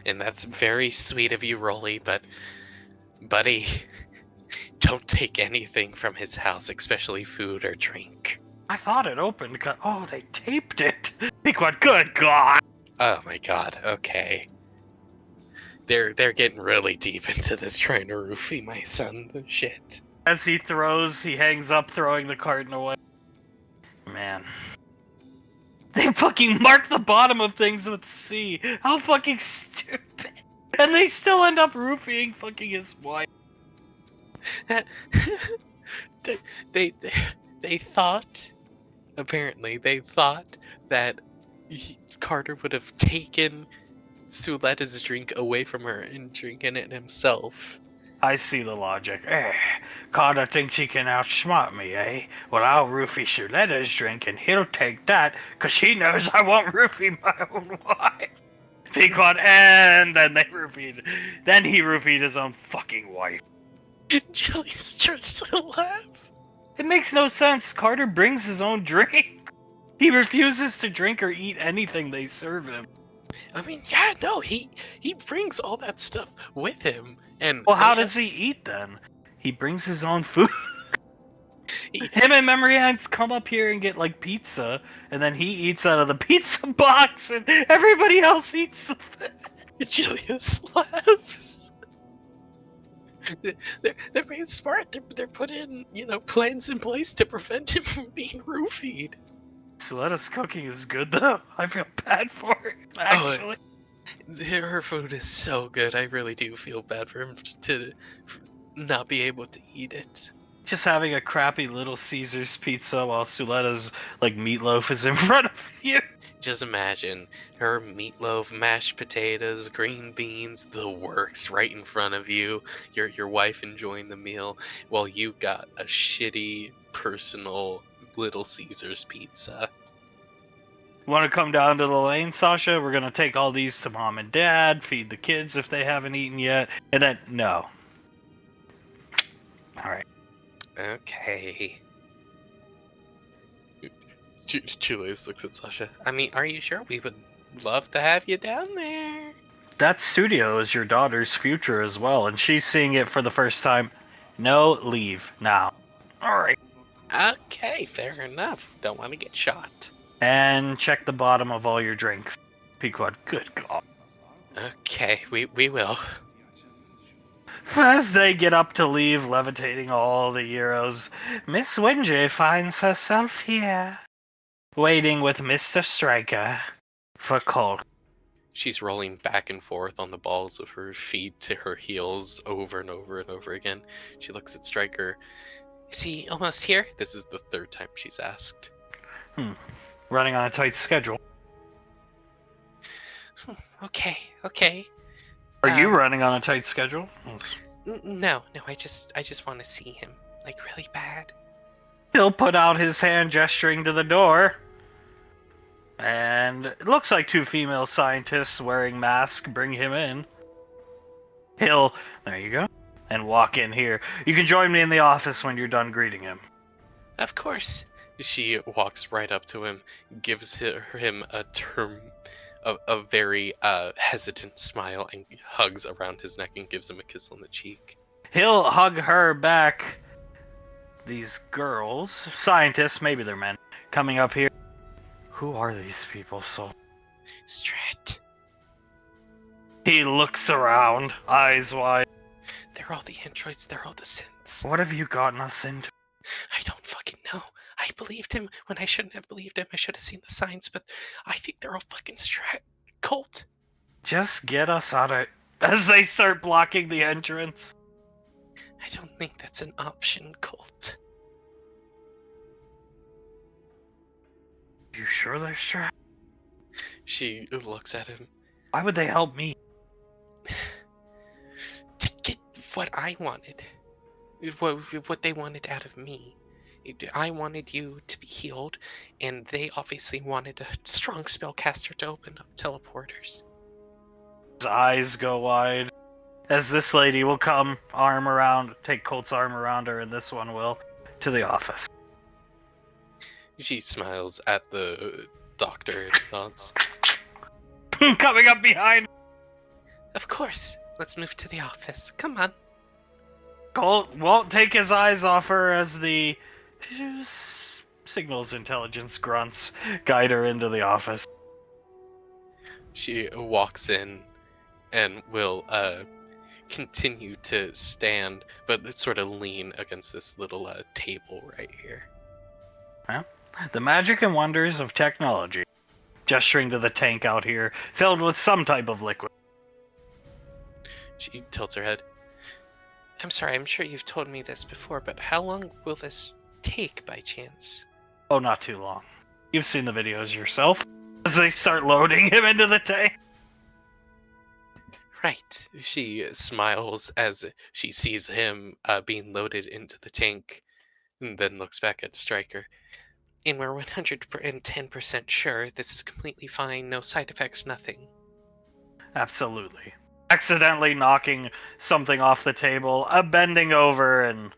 And that's very sweet of you, Rolly, but... Buddy, don't take anything from his house, especially food or drink.
I thought it opened because... Oh, they taped it. Pequod, good god.
Oh my god, okay. They're getting really deep into this trying to roofie my son. Shit.
As he hangs up, throwing the carton away. Man. They fucking mark the bottom of things with C. How fucking stupid. And they still end up roofing fucking his wife.
they thought, apparently, they thought that Carter would have taken Suletta's drink away from her and drinking it himself.
I see the logic. Carter thinks he can outsmart me, eh? Well, I'll roofie Suletta's drink and he'll take that, cause he knows I won't roofie my own wife. Pequod, and then he roofied his own fucking wife.
Julie starts to laugh.
It makes no sense. Carter brings his own drink. He refuses to drink or eat anything they serve him.
I mean, yeah, no, he brings all that stuff with him. And
well, how does he eat then? He brings his own food. Him and Memory Hands come up here and get like pizza, and then he eats out of the pizza box, and everybody else eats the food.
Julius laughs. They're being smart. They're putting, plans in place to prevent him from being roofied.
Suletta's cooking is good though. I feel bad for her, actually.
Her food is so good. I really do feel bad for him to not be able to eat it.
Just having a crappy Little Caesars pizza while Suletta's like meatloaf is in front of you.
Just imagine her meatloaf, mashed potatoes, green beans, the works right in front of you. Your wife enjoying the meal while you got a shitty personal Little Caesars pizza.
Want to come down to the lane, Sasha? We're gonna take all these to mom and dad, feed the kids if they haven't eaten yet, and then no. All right.
Okay. Julius looks at Sasha. I mean, are you sure? We would love to have you down there.
That studio is your daughter's future as well, and she's seeing it for the first time. No, leave now. All right.
Okay, fair enough. Don't want to get shot.
And check the bottom of all your drinks. Pequod, good God.
Okay, we will.
As they get up to leave, levitating all the Euros, Miss Winjay finds herself here. waiting with Mr. Striker for Colt.
She's rolling back and forth on the balls of her feet to her heels over and over and over again. She looks at Stryker. Is he almost here? This is the third time she's asked.
Running on a tight schedule.
Okay.
Are you running on a tight schedule?
No, I just want to see him, like really bad.
He'll put out his hand gesturing to the door. And it looks like two female scientists wearing masks bring him in. There you go, and walk in here. You can join me in the office when you're done greeting him.
Of course. She walks right up to him, gives him a very hesitant smile, and hugs around his neck and gives him a kiss on the cheek.
He'll hug her back. These girls, scientists, maybe they're men, coming up here. Who are these people, so?
Strat.
He looks around, eyes wide.
They're all the androids, they're all the synths.
What have you gotten us into?
I don't fucking know. I believed him when I shouldn't have believed him. I should have seen the signs, but I think they're all fucking Strat. Colt.
Just get us out of... As they start blocking the entrance.
I don't think that's an option, Colt.
You sure they're Strat?
She looks at him.
Why would they help me?
To get what I wanted. What they wanted out of me. I wanted you to be healed, and they obviously wanted a strong spellcaster to open up teleporters.
His eyes go wide. As this lady will come, take Colt's arm around her, and this one will, to the office.
She smiles at the doctor and nods.
Coming up behind!
Of course. Let's move to the office. Come on.
Colt won't take his eyes off her as the signals intelligence grunts guide her into the office.
She walks in and will continue to stand, but sort of lean against this little table right here.
Huh? The magic and wonders of technology. Gesturing to the tank out here, filled with some type of liquid.
She tilts her head. I'm sorry, I'm sure you've told me this before, but how long will this take by chance?
Oh, not too long. You've seen the videos yourself. As they start loading him into the tank.
Right. She smiles as she sees him being loaded into the tank, and then looks back at Stryker. And we're 110% sure this is completely fine, no side effects, nothing.
Absolutely. Accidentally knocking something off the table, bending over, and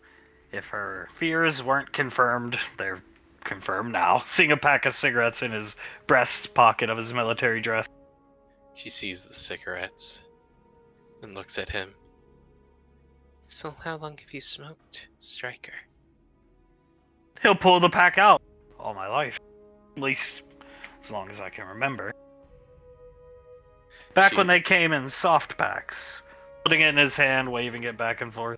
if her fears weren't confirmed, they're confirmed now. Seeing a pack of cigarettes in his breast pocket of his military dress.
She sees the cigarettes and looks at him. So how long have you smoked, Stryker?
He'll pull the pack out. All my life. At least, as long as I can remember. Back when they came in soft packs. Putting it in his hand, waving it back and forth.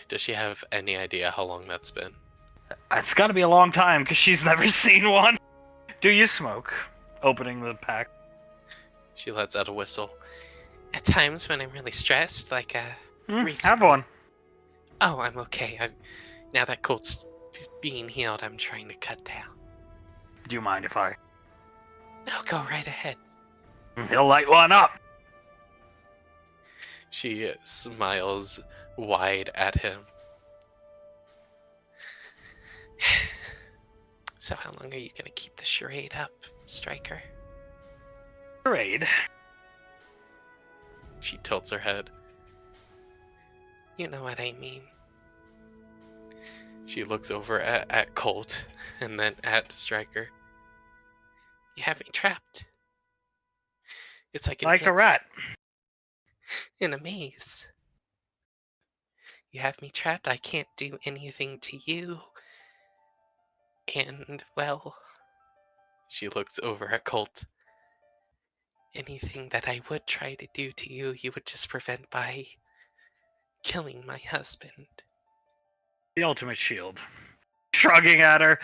Does she have any idea how long that's been?
It's gotta be a long time, because she's never seen one. Do you smoke? Opening the pack.
She lets out a whistle. At times when I'm really stressed, like recently.
Have one.
Oh, I'm okay. Now that Colt's being healed, I'm trying to cut down.
Do you mind if I?
No, go right ahead.
He'll light one up.
She smiles wide at him. So how long are you gonna keep the charade up, Stryker?
Charade?
She tilts her head. You know what I mean. She looks over at Colt and then at Stryker. You have me trapped. It's like
a rat.
In a maze. You have me trapped. I can't do anything to you. And, well, she looks over at Colt. Anything that I would try to do to you, you would just prevent by killing my husband.
The ultimate shield. Shrugging at her.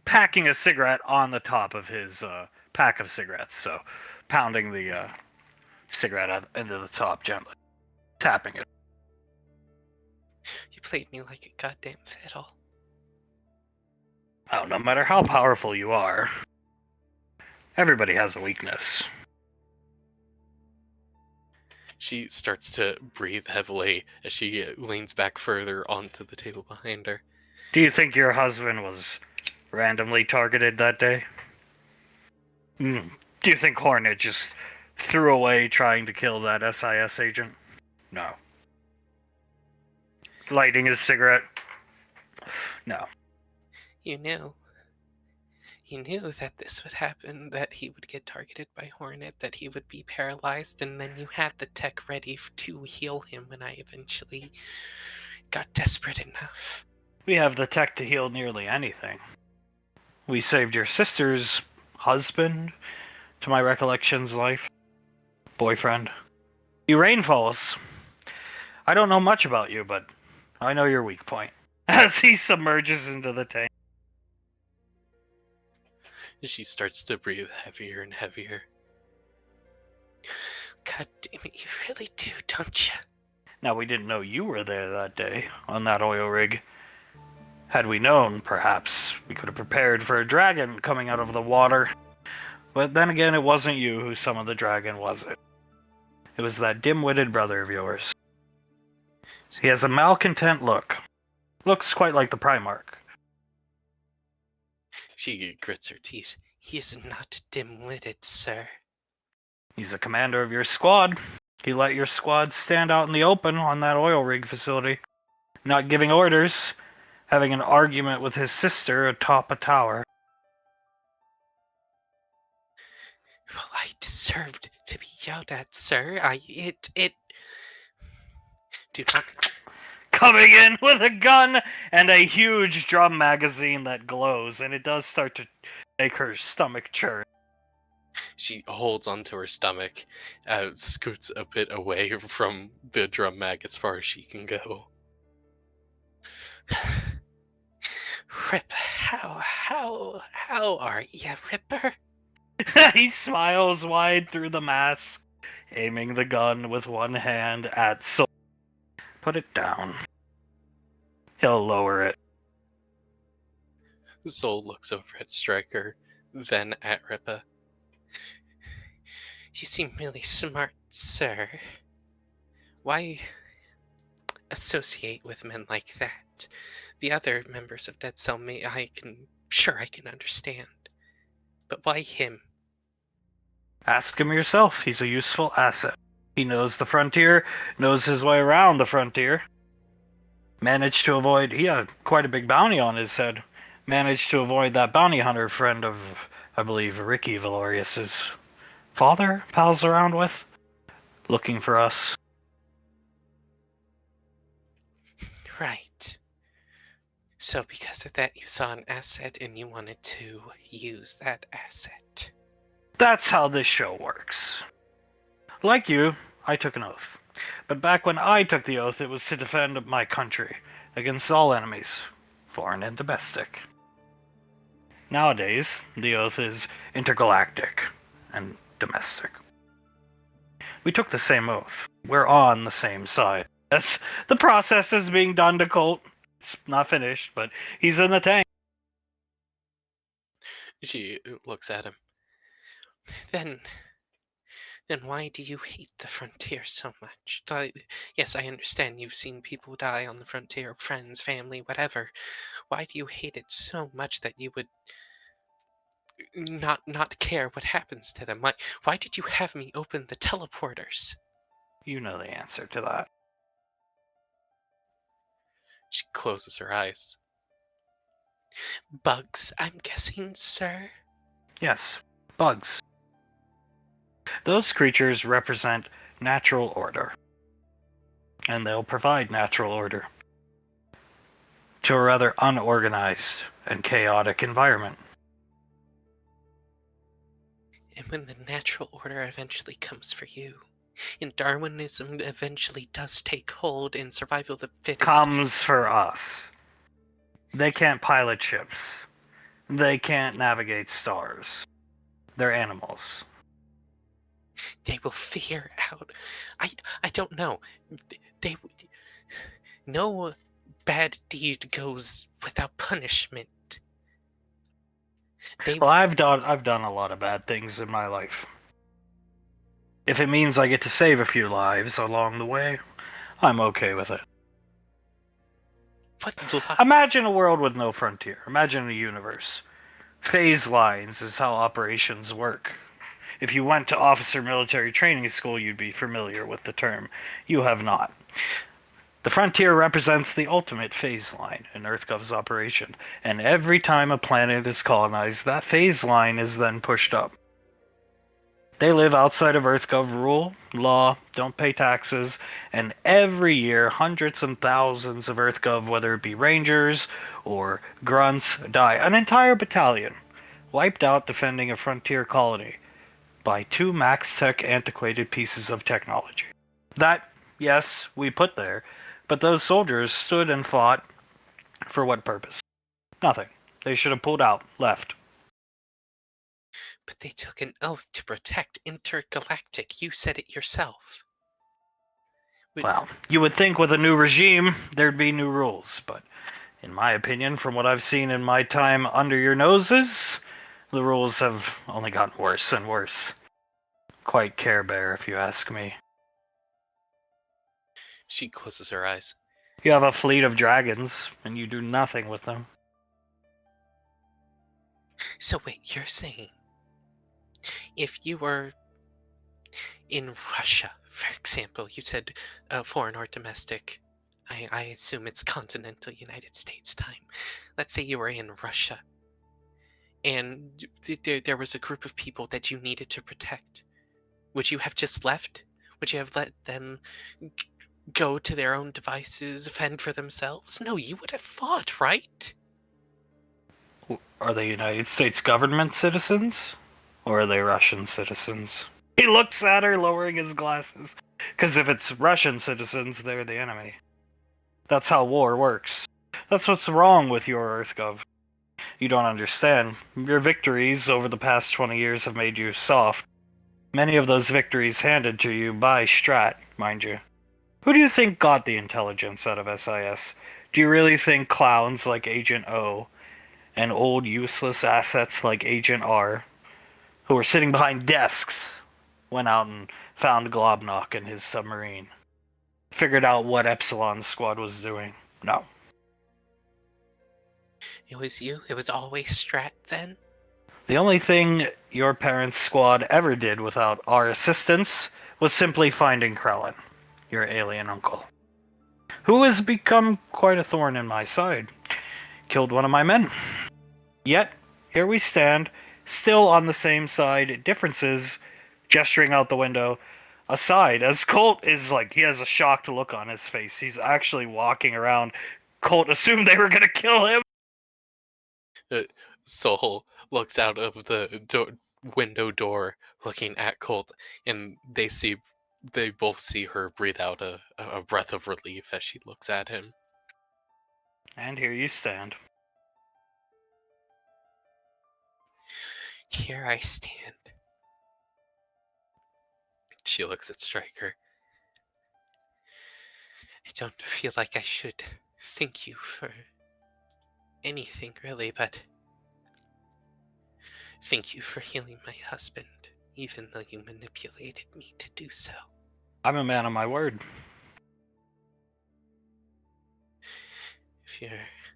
packing a cigarette on the top of his pack of cigarettes. So, pounding the cigarette into the top gently, tapping it.
You played me like a goddamn fiddle.
Oh, no matter how powerful you are, everybody has a weakness.
She starts to breathe heavily as she leans back further onto the table behind her.
Do you think your husband was randomly targeted that day? Do you think Hornet just threw away trying to kill that SIS agent? No. Lighting his cigarette? No.
You knew. You knew that this would happen, that he would get targeted by Hornet, that he would be paralyzed, and then you had the tech ready to heal him when I eventually got desperate enough.
We have the tech to heal nearly anything. We saved your sister's husband, to my recollection's life. Boyfriend. You rainfalls. I don't know much about you, but I know your weak point. As he submerges into the tank.
She starts to breathe heavier and heavier. God damn it, you really do, don't you?
Now, we didn't know you were there that day, on that oil rig. Had we known, perhaps, we could have prepared for a dragon coming out of the water. But then again, it wasn't you who summoned the dragon, was it? It was that dim-witted brother of yours. He has a malcontent look. Looks quite like the Primarch.
She grits her teeth. He is not dim-witted, sir.
He's a commander of your squad. He let your squad stand out in the open on that oil rig facility. Not giving orders. Having an argument with his sister atop a tower.
Well, I deserved to be yelled at, sir. Do not...
Coming in with a gun and a huge drum magazine that glows, and it does start to make her stomach churn.
She holds onto her stomach, scoots a bit away from the drum mag as far as she can go. Rip, how are ya, Ripper?
He smiles wide through the mask, aiming the gun with one hand at Soul. Put it down. He'll lower it.
Soul looks over at Stryker, then at Rippa. You seem really smart, sir. Why associate with men like that? The other members of Dead Cell I can understand. But why him?
Ask him yourself. He's a useful asset. He knows the frontier, knows his way around the frontier. Managed to avoid... He had quite a big bounty on his head. Managed to avoid that bounty hunter friend of, I believe, Ricky Valorius's father pals around with. Looking for us.
Right. So because of that, you saw an asset and you wanted to use that asset.
That's how this show works. Like you, I took an oath. But back when I took the oath, it was to defend my country against all enemies, foreign and domestic. Nowadays, the oath is intergalactic and domestic. We took the same oath. We're on the same side. Yes, the process is being done to Colt. It's not finished, but he's in the tank.
She looks at him. Then why do you hate the frontier so much? Yes, I understand you've seen people die on the frontier, friends, family, whatever. Why do you hate it so much that you would not care what happens to them? Why did you have me open the teleporters?
You know the answer to that.
She closes her eyes. Bugs, I'm guessing, sir?
Yes, bugs. Those creatures represent natural order. And they'll provide natural order to a rather unorganized and chaotic environment.
And when the natural order eventually comes for you, and Darwinism eventually does take hold in survival of the fittest...
Comes for us. They can't pilot ships. They can't navigate stars. They're animals.
They will figure out. I don't know. They no bad deed goes without punishment. They
Well, I've done a lot of bad things in my life. If it means I get to save a few lives along the way, I'm okay with it.
what
Imagine a world with no frontier. Imagine a universe. Phase lines is how operations work. If you went to officer military training school, you'd be familiar with the term. You have not. The frontier represents the ultimate phase line in EarthGov's operation, and every time a planet is colonized, that phase line is then pushed up. They live outside of EarthGov rule, law, don't pay taxes, and every year hundreds and thousands of EarthGov, whether it be Rangers or Grunts, die. An entire battalion wiped out defending a frontier colony by 2 max-tech antiquated pieces of technology. That, yes, we put there, but those soldiers stood and fought for what purpose? Nothing. They should have pulled out, left.
But they took an oath to protect intergalactic. You said it yourself.
Well, you would think with a new regime, there'd be new rules, but in my opinion, from what I've seen in my time under your noses, the rules have only gotten worse and worse. Quite Care Bear, if you ask me.
She closes her eyes.
You have a fleet of dragons, and you do nothing with them.
So wait, you're saying if you were in Russia, for example, you said foreign or domestic. I assume it's continental United States time. Let's say you were in Russia, and there was a group of people that you needed to protect. Would you have just left? Would you have let them go to their own devices, fend for themselves? No, you would have fought, right?
Are they United States government citizens? Or are they Russian citizens? He looks at her, lowering his glasses. Because if it's Russian citizens, they're the enemy. That's how war works. That's what's wrong with your EarthGov. You don't understand. Your victories over the past 20 years have made you soft. Many of those victories handed to you by Strat, mind you. Who do you think got the intelligence out of SIS? Do you really think clowns like Agent O and old useless assets like Agent R, who were sitting behind desks, went out and found Globnock in his submarine? Figured out what Epsilon's squad was doing? No.
It was you? It was always Strat then?
The only thing your parents' squad ever did without our assistance was simply finding Krellin, your alien uncle, who has become quite a thorn in my side. Killed one of my men. Yet, here we stand, still on the same side, differences, gesturing out the window, aside, as Colt is like, he has a shocked look on his face. He's actually walking around. Colt assumed they were gonna kill him.
Soul looks out of the window door, looking at Colt, and they both see her breathe out a breath of relief as she looks at him.
And here you stand.
Here I stand. She looks at Stryker. I don't feel like I should thank you for anything, really, but thank you for healing my husband, even though you manipulated me to do so.
I'm a man of my word.
If you're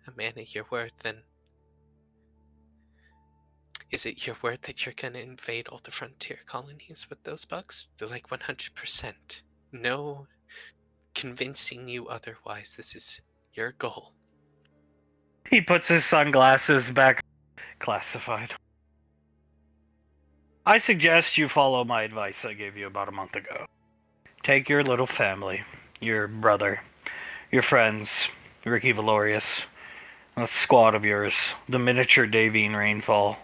a man of your word, then is it your word that you're gonna invade all the frontier colonies with those bugs? They're like 100%. No convincing you otherwise. This is your goal.
He puts his sunglasses back. Classified. I suggest you follow my advice I gave you about a month ago. Take your little family, your brother, your friends, Ricky Valorius, that squad of yours, the miniature Davine Rainfall,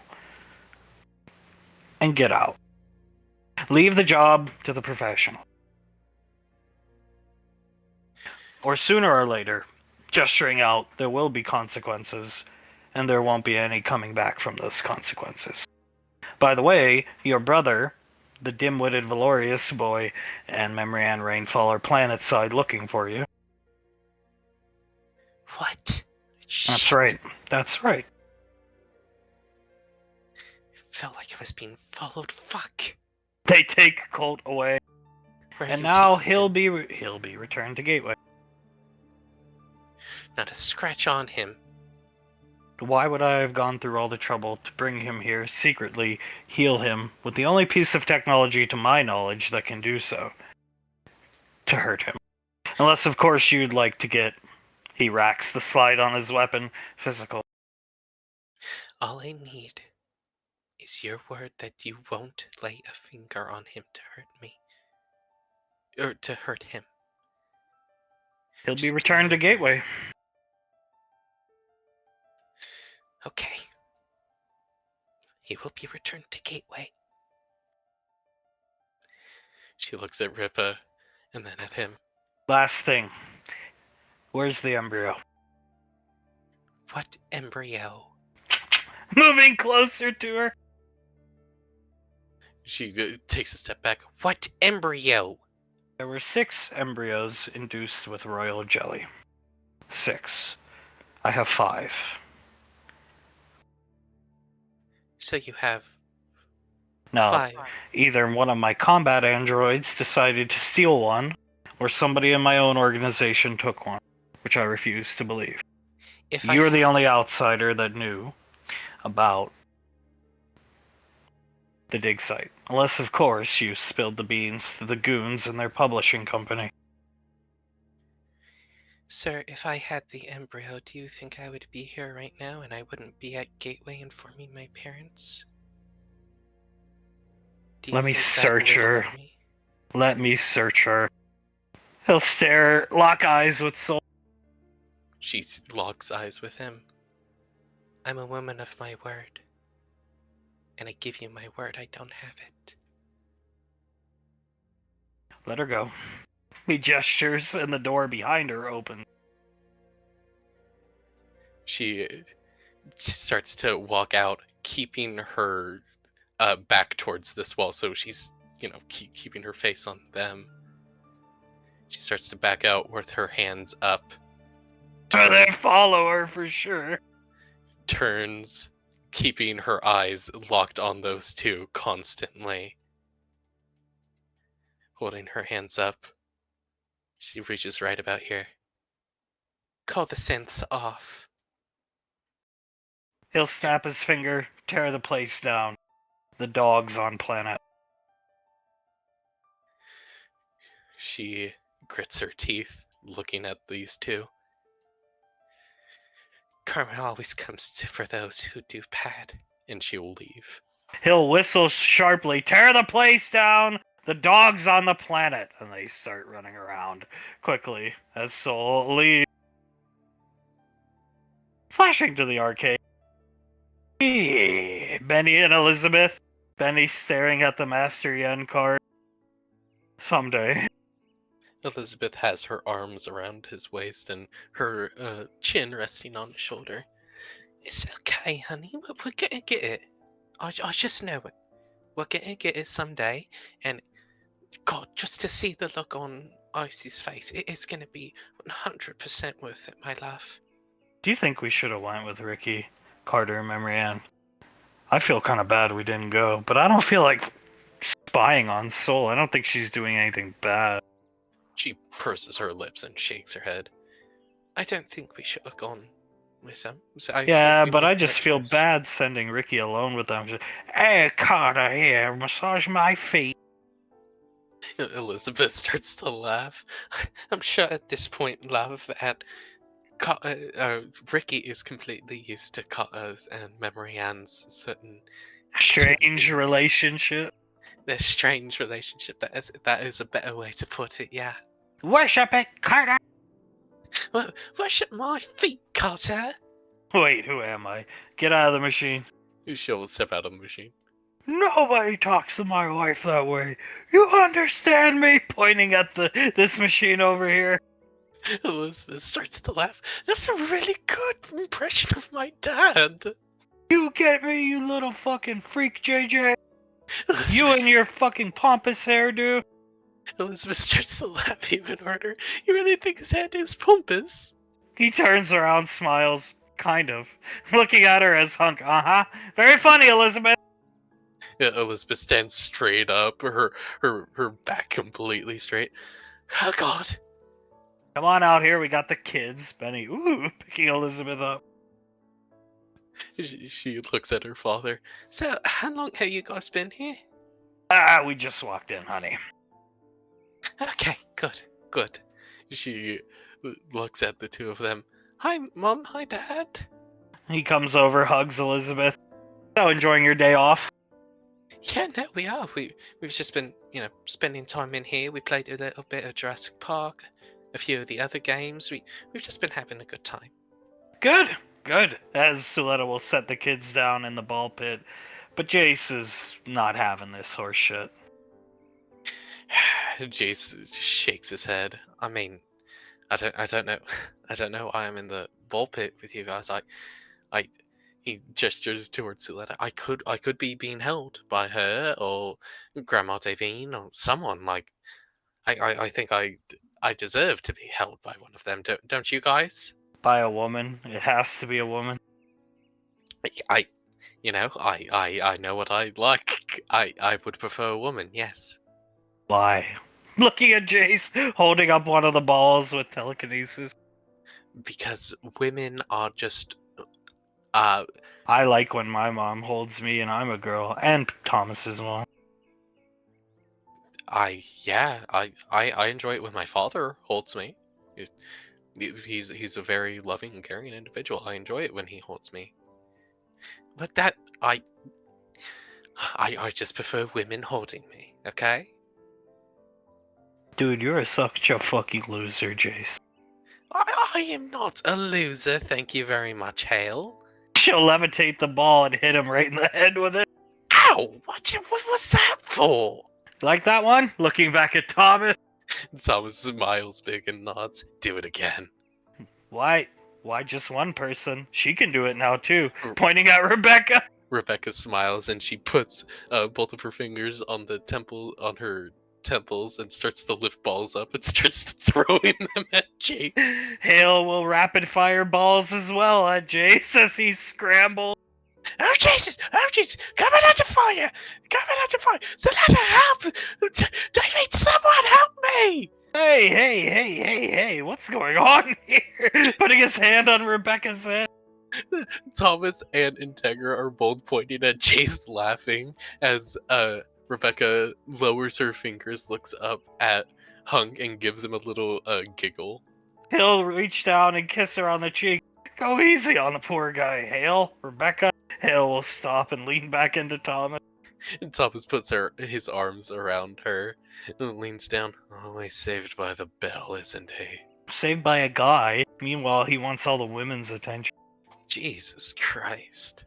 and get out. Leave the job to the professional. Or sooner or later, gesturing out, there will be consequences, and there won't be any coming back from those consequences. By the way, your brother, the dim-witted Valorius boy, and Memory and Rainfall are planetside looking for you.
What?
That's
Shit.
right. That's right.
It felt like I was being followed. Fuck.
They take Colt away,
Where are
and
you
now
taking
he'll
him?
be returned to Gateway.
Not a scratch on him.
Why would I have gone through all the trouble to bring him here, secretly heal him, with the only piece of technology to my knowledge that can do so? To hurt him. Unless, of course, you'd like to get... He racks the slide on his weapon. Physical.
All I need is your word that you won't lay a finger on him to hurt me. Or to hurt him.
He'll be
Just give
returned
me
to
your word.
Gateway.
Okay. He will be returned to Gateway. She looks at Ripa and then at him.
Last thing. Where's the embryo?
What embryo?
Moving closer to her.
She takes a step back. What embryo?
There were 6 embryos induced with royal jelly. 6. I have 5.
So you have
No,
5.
either one of my combat androids decided to steal one, or somebody in my own organization took one, which I refuse to believe.
If
You're the only outsider that knew about the dig site. Unless, of course, you spilled the beans to the goons and their publishing company.
Sir, if I had the embryo, do you think I would be here right now and I wouldn't be at Gateway informing my parents? Do you
Let me
think that
search
would
her.
allow me?
Let me search her. He'll stare, lock eyes with Soul.
She locks eyes with him. I'm a woman of my word. And I give you my word, I don't have it.
Let her go. He gestures, and the door behind her opens.
She starts to walk out, keeping her back towards this wall, so she's, keeping her face on them. She starts to back out with her hands up.
They follow her for sure.
Turns, keeping her eyes locked on those two constantly. Holding her hands up. She reaches right about here. Call the synths off.
He'll snap his finger, tear the place down. The dogs on planet.
She grits her teeth, looking at these two. Karma always comes for those who do bad, and she will leave.
He'll whistle sharply, tear the place down! The dogs on the planet! And they start running around quickly as Soul leaves. Flashing to the arcade. Benny and Elizabeth. Benny staring at the Master Yen card. Someday.
Elizabeth has her arms around his waist and her chin resting on his shoulder. It's okay, honey. We're gonna get it. I just know it. We're gonna get it someday. And God, just to see the look on Icy's face, it is gonna be 100% worth it, my love.
Do you think we should have went with Ricky, Carter, and Memory Ann? I feel kind of bad we didn't go, but I don't feel like spying on Soul. I don't think she's doing anything bad.
She purses her lips and shakes her head. I don't think we should have gone with them. So
Yeah, but
made
I
the
just
right
feel
choice.
bad sending Ricky alone with them. Hey, Carter, here, massage my feet.
Elizabeth starts to laugh. I'm sure at this point, love, that Ricky is completely used to Carter's and Memory Ann's certain
Strange
activities.
relationship.
Their strange relationship. That is a better way to put it. Yeah.
Worship it, Carter.
Worship my feet, Carter.
Wait, who am I? Get out of the machine.
She'll step out of the machine.
Nobody talks to my wife that way. You understand me? Pointing at this machine over here.
Elizabeth starts to laugh. That's a really good impression of my dad.
You get me, you little fucking freak, JJ.
Elizabeth,
You and your fucking pompous hairdo.
Elizabeth starts to laugh even harder. You really think his head is pompous?
He turns around, smiles, kind of, looking at her as Hunk. Very funny, Elizabeth.
Elizabeth stands straight up, her back completely straight. Oh God!
Come on out here, we got the kids. Benny, picking Elizabeth up.
She looks at her father. So, how long have you guys been here?
We just walked in, honey.
Okay, good. She looks at the two of them. Hi, Mom. Hi, Dad.
He comes over, hugs Elizabeth. So, enjoying your day off?
Yeah, no, we are. We've just been, spending time in here. We played a little bit of Jurassic Park, a few of the other games. We've just been having a good time.
Good. As Suletta will set the kids down in the ball pit, but Jace is not having this horse shit.
Jace shakes his head. I mean, I don't know. I don't know why I'm in the ball pit with you guys. He gestures towards Suletta. I could be being held by her or Grandma Davine or someone. Like, I think I deserve to be held by one of them. Don't you guys?
By a woman. It has to be a woman.
I know what I like. I would prefer a woman. Yes.
Why? Looking at Jace, holding up one of the balls with telekinesis.
Because women are just
I like when my mom holds me and I'm a girl, and Thomas's mom.
I enjoy it when my father holds me. He's a very loving and caring individual. I enjoy it when he holds me. But that I just prefer women holding me, okay?
Dude, you're such a fucking loser, Jace.
I am not a loser, thank you very much, Hale.
She'll levitate the ball and hit him right in the head with it.
Ow! What was that for?
Like that one? Looking back at Thomas.
Thomas smiles big and nods. Do it again.
Why just one person? She can do it now too. Pointing at Rebecca.
Rebecca smiles and she puts both of her fingers on her temples and starts to lift balls up and starts throwing them at Jace.
Hale will rapid fire balls as well at Jace as he scrambles.
Oh Jesus! Coming under fire! Selena, help! David, someone help me!
Hey, what's going on here? Putting his hand on Rebecca's head.
Thomas and Integra are both pointing at Jace, laughing as Rebecca lowers her fingers, looks up at Hunk, and gives him a little giggle.
He'll reach down and kiss her on the cheek. Go easy on the poor guy, Hale. Rebecca. Hale will stop and lean back into Thomas.
And Thomas puts his arms around her and leans down. Always saved by the bell, isn't he?
Saved by a guy. Meanwhile, he wants all the women's attention.
Jesus Christ.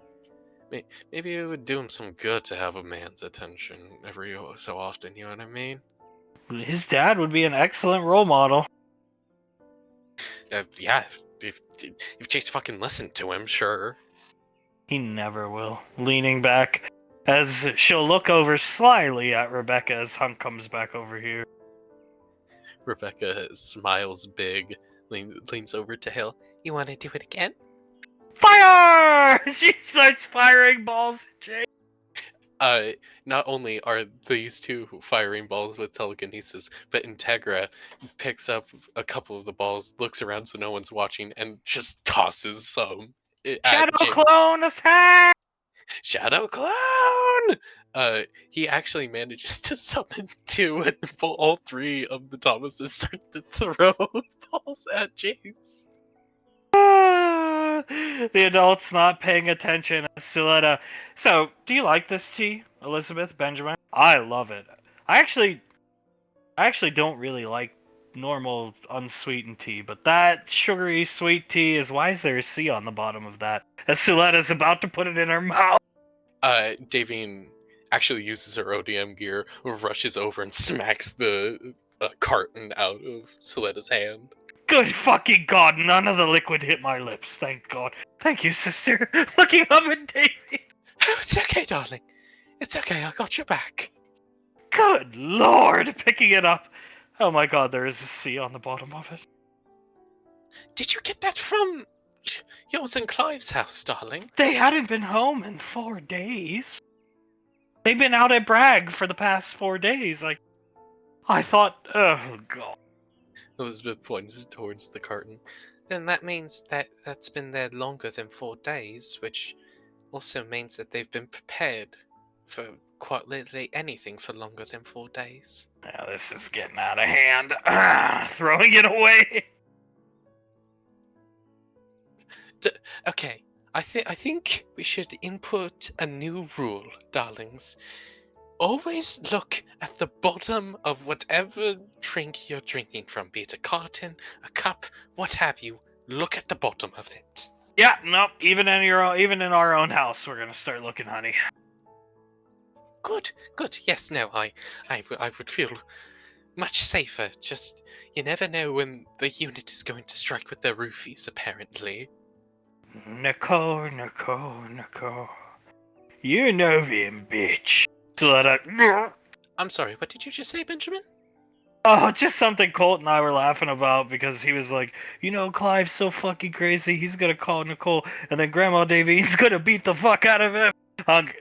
Maybe it would do him some good to have a man's attention every so often, you know what I mean?
His dad would be an excellent role model.
Yeah, if Chase fucking listened to him, sure.
He never will. Leaning back as she'll look over slyly at Rebecca as Hunk comes back over here.
Rebecca smiles big, leans over to Hale. You want to do it again?
Fire! She starts firing balls at Jay.
Not only are these two firing balls with telekinesis, but Integra picks up a couple of the balls, looks around so no one's watching, and just tosses some.
Shadow clone attack!
Shadow clone! He actually manages to summon two, and all three of the Thomases start to throw balls at James.
The adults not paying attention as Suletta. So, do you like this tea, Elizabeth, Benjamin? I love it. I actually don't really like normal unsweetened tea, but that sugary sweet tea is, why is there a C on the bottom of that? As Suletta's about to put it in her mouth.
Davine actually uses her ODM gear, rushes over and smacks the carton out of Suletta's hand.
Good fucking God, none of the liquid hit my lips, thank God. Thank you, sister. Looking up at Davy.
Oh, it's okay, darling. It's okay, I got your back.
Good Lord, picking it up. Oh my God, there is a C on the bottom of it.
Did you get that from yours and Clive's house, darling?
They hadn't been home in 4 days. They've been out at Bragg for the past 4 days. I thought, oh God.
Elizabeth points towards the carton. Then that means that that's been there longer than 4 days, which also means that they've been prepared for quite literally anything for longer than 4 days.
Now this is getting out of hand. Throwing it away.
Okay, I think we should input a new rule, darlings. Always look at the bottom of whatever drink you're drinking from, be it a carton, a cup, what have you. Look at the bottom of it.
Yeah, nope. Even in our own house, we're gonna start looking, honey.
Good. Yes, no, I would feel much safer. Just, you never know when the unit is going to strike with their roofies, apparently.
Nicole. You Novian bitch. So
I'm sorry, what did you just say, Benjamin?
Oh, just something Colt and I were laughing about because he was like, Clive's so fucking crazy, he's gonna call Nicole, and then Grandma Davine's gonna beat the fuck out of him.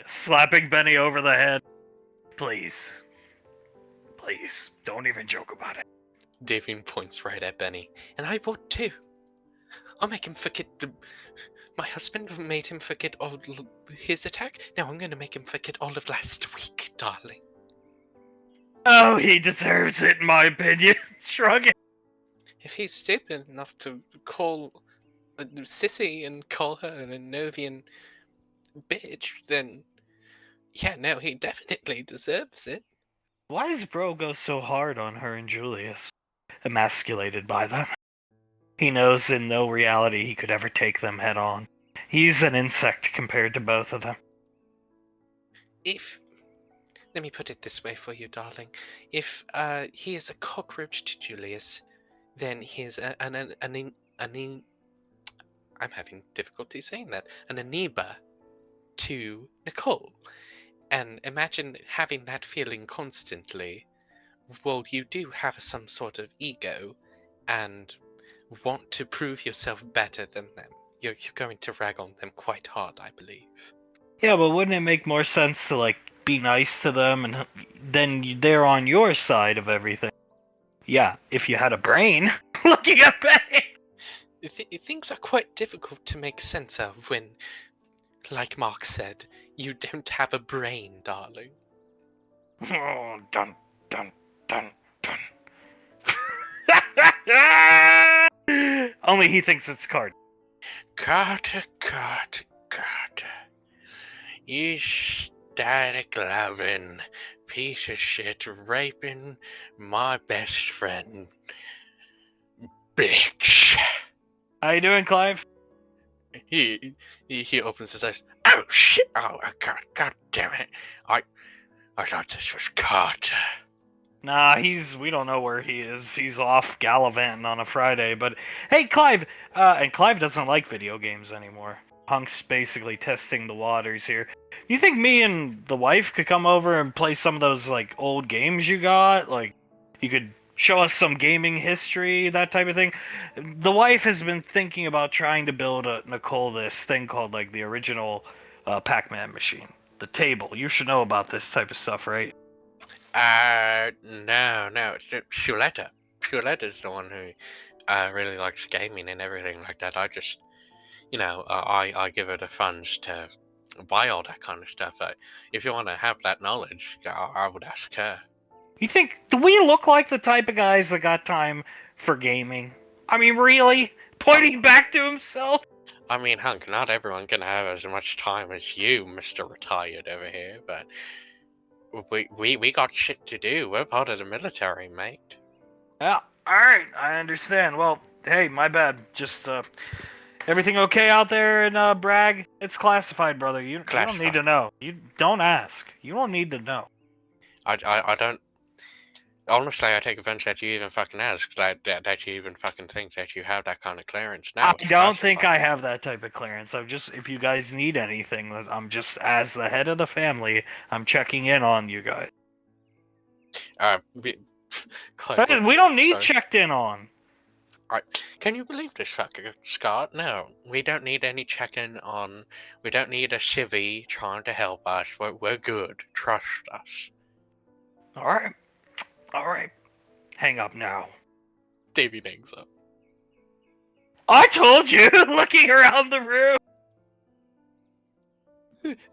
Slapping Benny over the head. Please, don't even joke about it.
Davine points right at Benny. And I would too. I'll make him forget my husband made him forget all his attack. Now I'm gonna make him forget all of last week, darling.
Oh, he deserves it, in my opinion. Shrug it.
If he's stupid enough to call a sissy and call her an Novian bitch, then yeah, no, he definitely deserves it.
Why does Bro go so hard on her and Julius? Emasculated by them. He knows in no reality he could ever take them head on. He's an insect compared to both of them.
Let me put it this way for you, darling. If he is a cockroach to Julius, then he is I'm having difficulty saying that. An amoeba to Nicole. And imagine having that feeling constantly. Well, you do have some sort of ego and want to prove yourself better than them. You're going to rag on them quite hard, I believe.
Yeah, but wouldn't it make more sense to, be nice to them and then they're on your side of everything? Yeah, if you had a brain. Looking at Benny!
Things are quite difficult to make sense of when, like Mark said, you don't have a brain, darling.
Oh, dun, dun, dun, dun. Only he thinks it's Carter.
Carter. You static loving piece of shit raping my best friend. Bitch.
How you doing, Clive?
He opens his eyes. Oh shit! Oh God damn it! I thought this was Carter.
Nah, we don't know where he is. He's off gallivanting on a Friday, but hey, Clive! And Clive doesn't like video games anymore. Punk's basically testing the waters here. You think me and the wife could come over and play some of those, old games you got? You could show us some gaming history, that type of thing? The wife has been thinking about trying to build Nicole this thing called, the original Pac-Man machine. The table. You should know about this type of stuff, right?
No. Shuletta. Shuletta's the one who really likes gaming and everything like that. I just, I give her the funds to buy all that kind of stuff. If you want to have that knowledge, I would ask her.
You think, do we look like the type of guys that got time for gaming? I mean, really? Pointing back to himself?
I mean, Hunk, not everyone can have as much time as you, Mr. Retired over here, but we got shit to do. We're part of the military, mate.
Yeah, alright, I understand. Well, hey, my bad. Just, everything okay out there in, Bragg? It's classified, brother. You don't need to know. You don't ask. You don't need to know.
I don't... Honestly, I take offense that you even fucking asked, that you even fucking think that you have that kind of clearance. No,
I
it's
don't think
classified.
I have that type of clearance. I'm just, if you guys need anything, I'm just, as the head of the family, I'm checking in on you guys.
Clive looks
We
at
don't need
Scott.
checked in on.
Can you believe this fucker, Scott? No, we don't need any checking on. We don't need a civvy trying to help us. We're good. Trust us.
Alright. Alright. Hang up now.
Davy hangs up.
I told you! Looking around the room!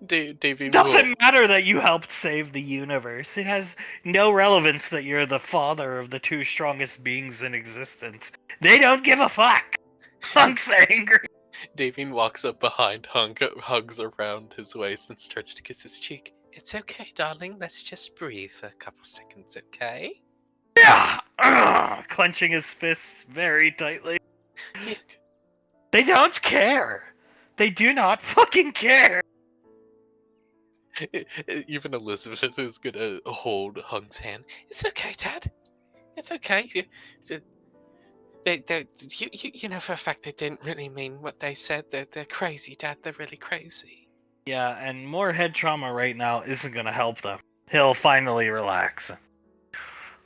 Davy will.
Doesn't matter that you helped save the universe. It has no relevance that you're the father of the two strongest beings in existence. They don't give a fuck! Hunk's angry.
Davy walks up behind Hunk, hugs around his waist, and starts to kiss his cheek. It's okay, darling. Let's just breathe for a couple seconds, okay?
Yeah! Clenching his fists very tightly.
Look,
They don't care! They do not fucking care!
even Elizabeth is gonna hold Hunk's hand. It's okay, Dad. It's okay. You know for a fact they didn't really mean what they said. They're crazy, Dad. They're really crazy.
Yeah, and more head trauma right now isn't gonna help them. He'll finally relax.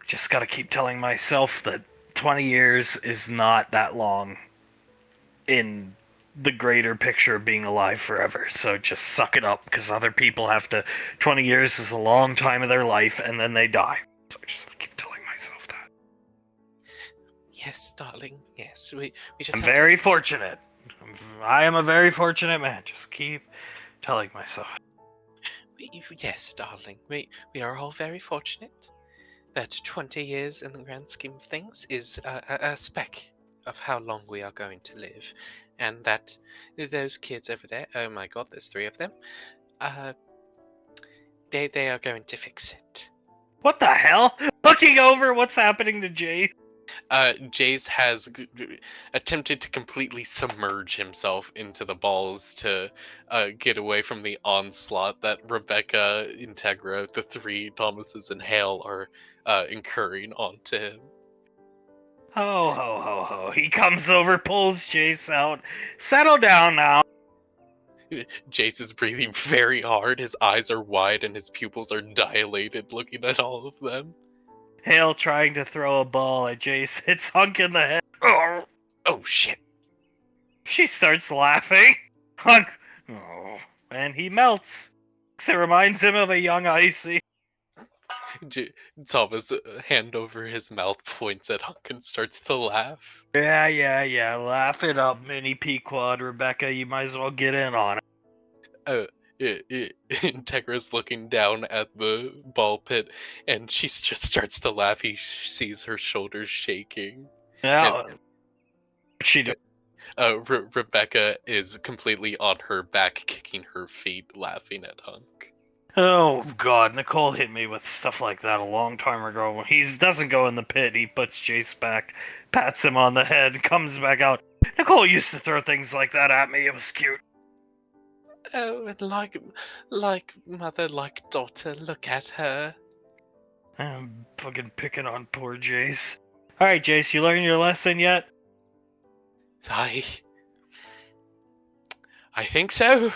Just gotta keep telling myself that 20 years is not that long in the greater picture of being alive forever. So just suck it up, because other people have to. 20 years is a long time of their life, and then they die. So I just have to keep telling myself that.
Yes, darling. Yes, we just.
I'm
have
very fortunate. I am a very fortunate man. Just keep telling myself.
Yes, darling. We are all very fortunate that 20 years in the grand scheme of things is a speck of how long we are going to live, and that those kids over there. Oh my God, there's 3 of them. They are going to fix it.
What the hell? Looking over what's happening to Jay.
Jace has attempted to completely submerge himself into the balls to get away from the onslaught that Rebecca, Integra, the 3 Thomases, and Hale are incurring onto him.
Ho ho ho ho. He comes over, pulls Jace out. Settle down now.
Jace is breathing very hard. His eyes are wide and his pupils are dilated, looking at all of them.
Hale trying to throw a ball at Jace hits Hunk in the head.
Oh shit.
She starts laughing. Hunk. Oh, and he melts. It reminds him of a young Icy.
Thomas, hand over his mouth, points at Hunk and starts to laugh.
Yeah. Laugh it up, Mini Pequod. Rebecca, you might as well get in on it.
Integra's looking down at the ball pit, and she just starts to laugh. He sees her shoulders shaking.
Yeah. What's she doing?
Rebecca is completely on her back, kicking her feet, laughing at Hunk.
Oh God, Nicole hit me with stuff like that a long time ago. When he doesn't go in the pit, he puts Jace back, pats him on the head, comes back out. Nicole used to throw things like that at me. It was cute.
Oh, and like mother, like daughter, look at her.
I'm fucking picking on poor Jace. Alright, Jace, you learned your lesson yet?
I think so.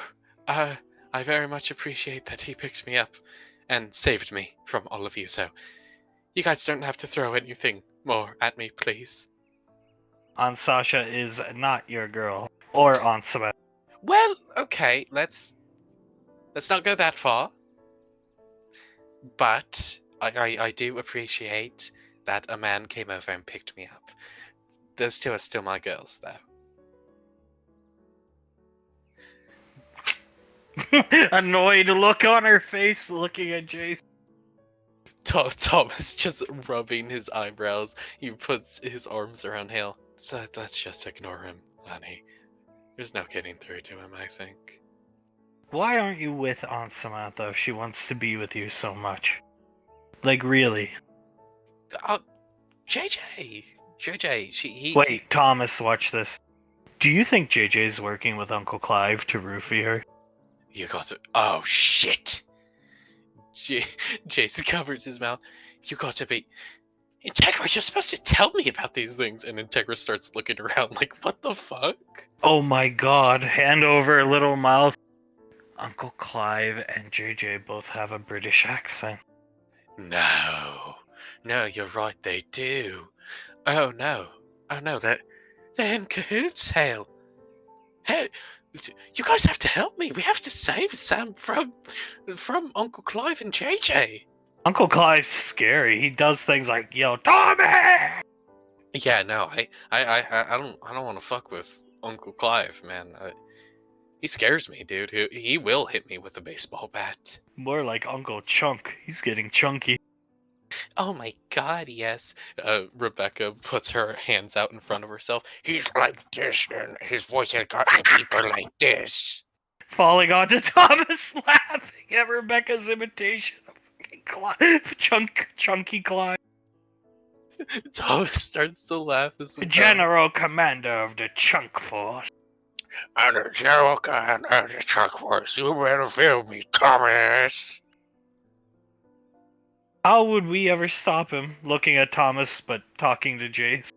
I very much appreciate that he picked me up and saved me from all of you, so you guys don't have to throw anything more at me, please.
Aunt Sasha is not your girl. Or Aunt Samantha.
Well, okay, let's not go that far. But I do appreciate that a man came over and picked me up. Those 2 are still my girls, though.
Annoyed look on her face looking at Jace.
Thomas just rubbing his eyebrows. He puts his arms around Hale. Let's just ignore him, honey. There's no getting through to him, I think.
Why aren't you with Aunt Samantha if she wants to be with you so much? Like, really?
JJ,
Wait, Thomas, watch this. Do you think JJ's working with Uncle Clive to roofie her?
You got to. Oh shit! Jason covers his mouth. You got to be. Integra, you're supposed to tell me about these things. And Integra starts looking around like, what the fuck?
Oh my god, hand over little mouth. Uncle Clive and JJ both have a British accent.
No. No, you're right, they do. Oh no. Oh no, they're in cahoots, Hale. Hey, you guys have to help me. We have to save Sam from Uncle Clive and JJ.
Uncle Clive's scary. He does things like yell, Tommy!
Yeah, no, I don't want to fuck with Uncle Clive, man. He scares me, dude. He will hit me with a baseball bat.
More like Uncle Chunk. He's getting chunky.
Oh my god, yes. Rebecca puts her hands out in front of herself. He's like this, and his voice has gotten deeper like this.
Falling onto Thomas, laughing at Rebecca's imitation of Clive. Chunky Clive.
Thomas starts to laugh as well.
General Commander of the Chunk Force.
I'm the general commander of the Chunk Force. You better feel me, Thomas.
How would we ever stop him? Looking at Thomas, but talking to Jace.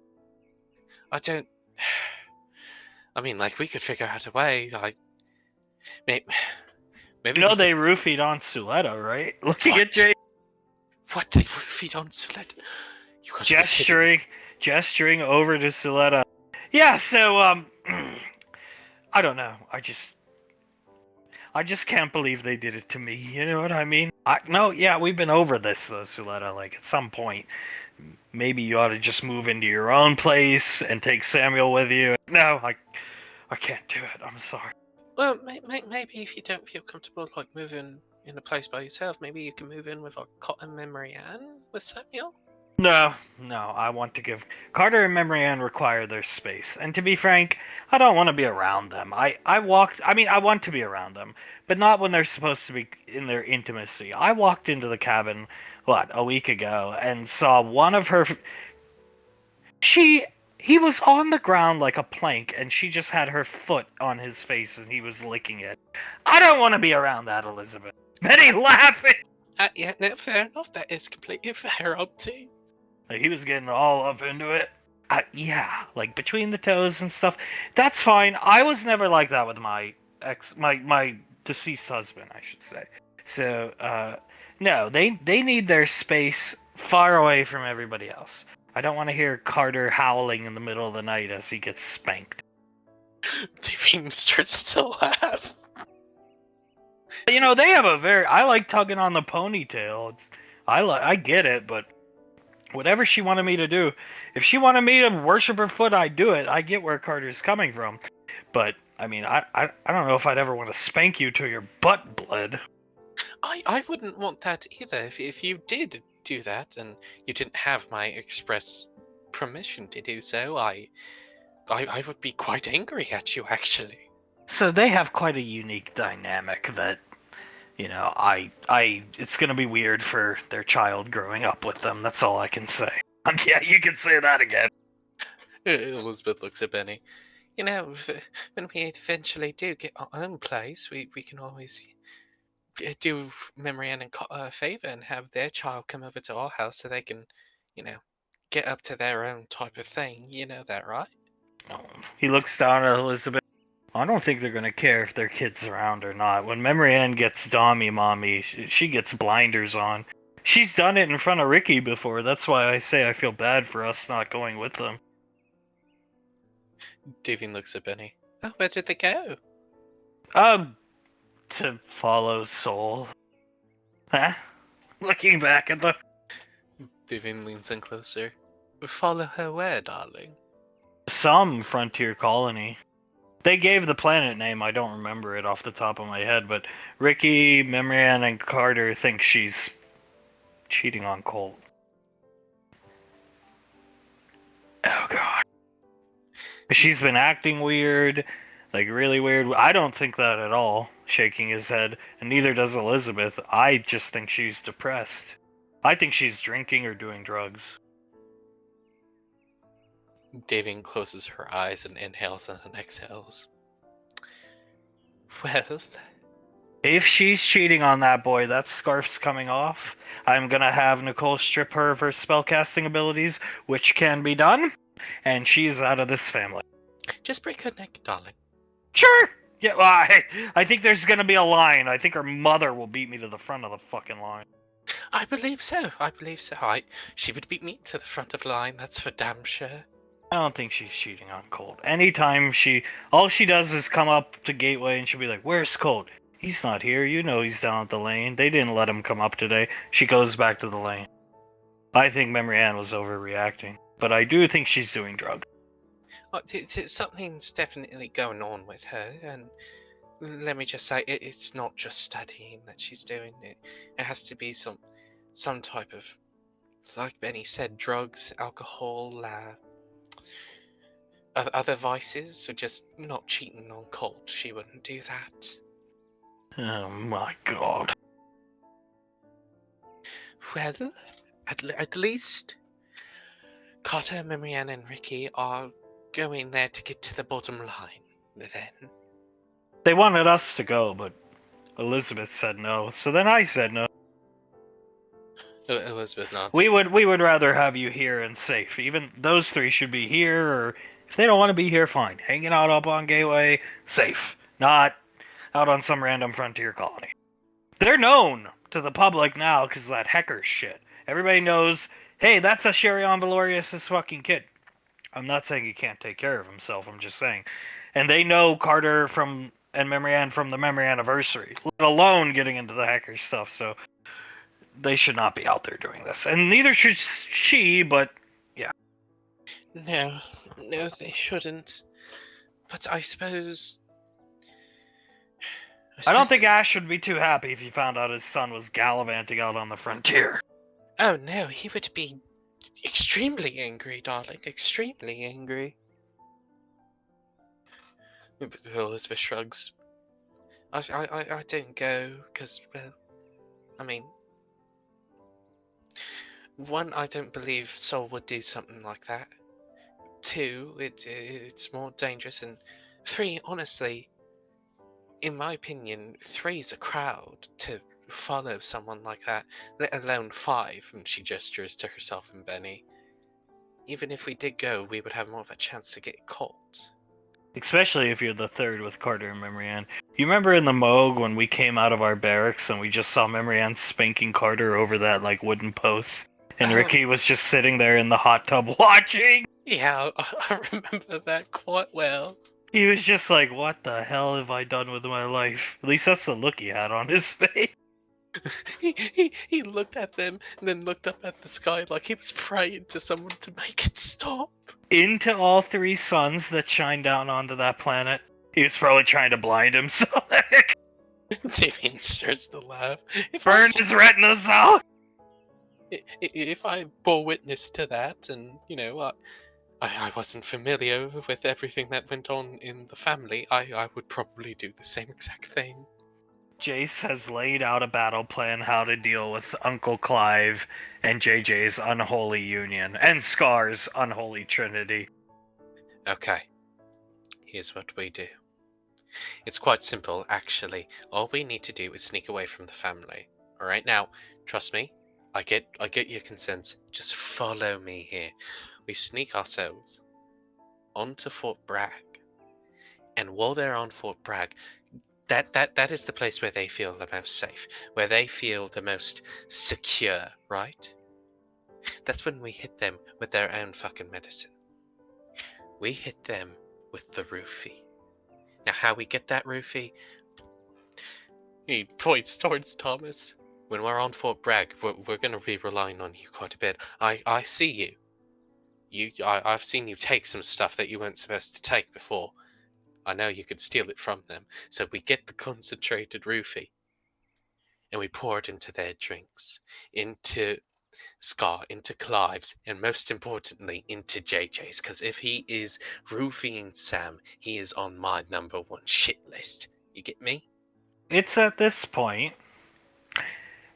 I don't. I mean, like, we could figure out a way. Like, maybe.
You know they roofied on Suletta, right? Looking at Jace.
What, they roofied on Suletta? You guys
gesturing over to Suletta. Yeah, so I don't know. I just can't believe they did it to me. You know what I mean? We've been over this though, Suletta. Like at some point, maybe you ought to just move into your own place and take Samuel with you. No, I can't do it. I'm sorry.
Well, maybe if you don't feel comfortable like moving in a place by yourself, maybe you can move in with like Cotton and Marianne with Samuel.
No, I want to give Carter and Memorian require their space. And to be frank, I don't want to be around them. I want to be around them, but not when they're supposed to be in their intimacy. I walked into the cabin, a week ago, and saw one of her... He was on the ground like a plank, and she just had her foot on his face, and he was licking it. I don't want to be around that, Elizabeth. Betty laughing!
Yeah, no, fair enough. That is completely fair, Auntie.
He was getting all up into it. Yeah, like between the toes and stuff. That's fine. I was never like that with my my deceased husband, I should say. So, no, they need their space far away from everybody else. I don't want to hear Carter howling in the middle of the night as he gets spanked.
Devine starts to laugh.
You know, they have I like tugging on the ponytail. I get it, but whatever she wanted me to do, if she wanted me to worship her foot, I'd do it. I get where Carter's coming from. But, I mean, I don't know if I'd ever want to spank you till your butt bled.
I wouldn't want that either. If you did do that, and you didn't have my express permission to do so, I would be quite angry at you, actually.
So they have quite a unique dynamic that, you know, it's gonna be weird for their child growing up with them. That's all I can say. Yeah, you can say that again.
Elizabeth looks at Benny. You know, when we eventually do get our own place, we can always do Marianne and a favor and have their child come over to our house so they can, you know, get up to their own type of thing. You know that, right?
He looks down at Elizabeth. I don't think they're going to care if their kid's around or not. When Memorianne gets Dommy Mommy, she gets blinders on. She's done it in front of Ricky before. That's why I say I feel bad for us not going with them.
Devine looks at Benny. Oh, where did they go?
To follow Soul. Huh? Looking back at the...
Devine leans in closer. Follow her where, darling?
Some frontier colony. They gave the planet name, I don't remember it off the top of my head, but Ricky, Memorianne, and Carter think she's cheating on Colt. Oh god. She's been acting weird, like really weird. I don't think that at all, shaking his head, and neither does Elizabeth. I just think she's depressed. I think she's drinking or doing drugs.
Devine closes her eyes and inhales and then exhales. Well,
If she's cheating on that boy, that scarf's coming off. I'm gonna have Nicole strip her of her spellcasting abilities, which can be done, and she's out of this family.
Just break her neck, darling.
Sure! Yeah, well, I think there's gonna be a line. I think her mother will beat me to the front of the fucking line.
I believe so. She would beat me to the front of the line, that's for damn sure.
I don't think she's cheating on Colt. Anytime all she does is come up to Gateway and she'll be like, "Where's Colt? He's not here. You know he's down at the lane. They didn't let him come up today." She goes back to the lane. I think Memory Ann was overreacting, but I do think she's doing drugs.
Something's definitely going on with her, and let me just say, it's not just studying that she's doing. It has to be some type of, like Benny said, drugs, alcohol, other vices, or just not cheating on Colt. She wouldn't do that.
Oh my god.
Well, at least Carter, Memory Ann, and Ricky are going there to get to the bottom line, then.
They wanted us to go, but Elizabeth said no, so then I said no.
Elizabeth nods.
We would rather have you here and safe. Even those three should be here, or if they don't want to be here, fine. Hanging out up on Gateway, safe. Not out on some random frontier colony. They're known to the public now because of that Hecker shit. Everybody knows, hey, that's a Sherion Valorius' fucking kid. I'm not saying he can't take care of himself, I'm just saying. And they know Carter and Memory Ann from the Memory Anniversary, let alone getting into the Hecker stuff, so they should not be out there doing this. And neither should she, but yeah.
No, they shouldn't. But I suppose...
I don't think Ash would be too happy if he found out his son was gallivanting out on the frontier.
Oh no, he would be extremely angry, darling. Extremely angry. Elizabeth shrugs. I didn't go because, well, I mean, one, I don't believe Sol would do something like that. Two, it's more dangerous, and three, honestly, in my opinion, three's a crowd to follow someone like that, let alone five, and she gestures to herself and Benny. Even if we did go, we would have more of a chance to get caught.
Especially if you're the third with Carter and Memory Ann. You remember in the Moog when we came out of our barracks and we just saw Memory Ann spanking Carter over that wooden post? And Ricky was just sitting there in the hot tub watching?
Yeah, I remember that quite well.
He was just like, what the hell have I done with my life? At least that's the look he had on his face.
He looked at them and then looked up at the sky like he was praying to someone to make it stop.
Into all three suns that shine down onto that planet. He was probably trying to blind himself.
Damien starts to laugh.
Burn his retinas out!
If I bore witness to that, and, I wasn't familiar with everything that went on in the family, I would probably do the same exact thing.
Jace has laid out a battle plan how to deal with Uncle Clive and JJ's unholy union, and Scar's unholy trinity.
Okay, here's what we do. It's quite simple, actually. All we need to do is sneak away from the family. Alright, now, trust me, I get your consent. Just follow me here. We sneak ourselves onto Fort Bragg. And while they're on Fort Bragg, that is the place where they feel the most safe, where they feel the most secure, right? That's when we hit them with their own fucking medicine. We hit them with the roofie. Now, how we get that roofie? He points towards Thomas. When we're on Fort Bragg, we're going to be relying on you quite a bit. I see you. I've seen you take some stuff that you weren't supposed to take before. I know you could steal it from them. So we get the concentrated roofie. And we pour it into their drinks. Into Scar, into Clive's, and most importantly, into JJ's. Because if he is roofieing Sam, he is on my number one shit list. You get me?
It's at this point,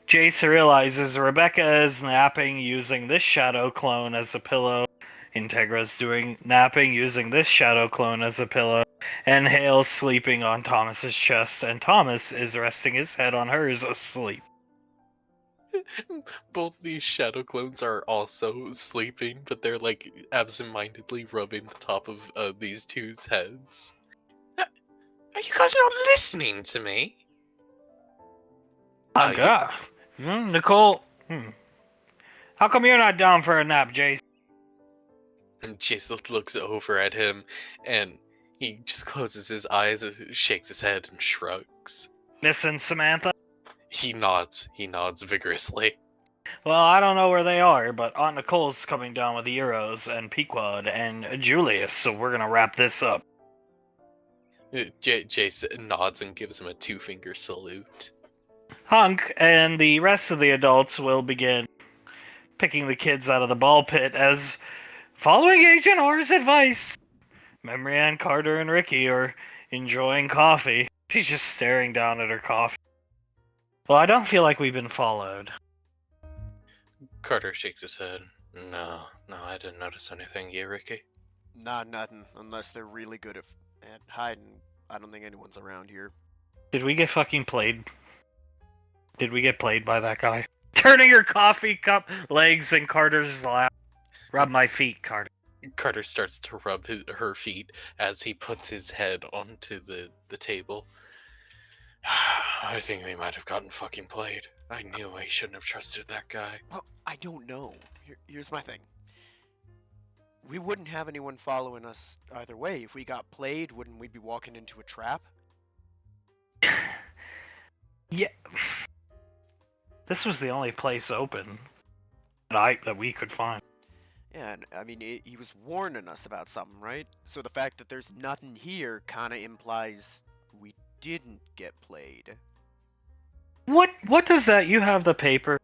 Jace realizes Rebecca is napping using this shadow clone as a pillow Integra's napping using this shadow clone as a pillow, and Hale's sleeping on Thomas's chest, and Thomas is resting his head on hers asleep.
Both these shadow clones are also sleeping, but they're like absentmindedly rubbing the top of these two's heads. Are you guys not listening to me?
Oh, God. Nicole, how come you're not down for a nap, Jace?
And Jason looks over at him, and he just closes his eyes, shakes his head, and shrugs.
Listen, Samantha?
He nods vigorously.
Well, I don't know where they are, but Aunt Nicole's coming down with the Euros and Pequod and Julius, so we're gonna wrap this up.
Jason nods and gives him a 2-finger salute.
Hunk and the rest of the adults will begin picking the kids out of the ball pit as, following Agent R's advice, Memory Ann, Carter, and Ricky are enjoying coffee. She's just staring down at her coffee. Well, I don't feel like we've been followed.
Carter shakes his head. No, I didn't notice anything. You, Ricky?
Nah, nothing. Unless they're really good at hiding. I don't think anyone's around here.
Did we get fucking played? Did we get played by that guy? Turning her coffee cup legs in Carter's lap. Rub my feet, Carter.
Carter starts to rub her feet as he puts his head onto the table. I think they might have gotten fucking played. I knew I shouldn't have trusted that guy.
Well, I don't know. Here's my thing. We wouldn't have anyone following us either way. If we got played, wouldn't we be walking into a trap?
Yeah. This was the only place open that we could find.
Yeah, and I mean, he was warning us about something, right? So the fact that there's nothing here kind of implies we didn't get played.
What does that? You have the paper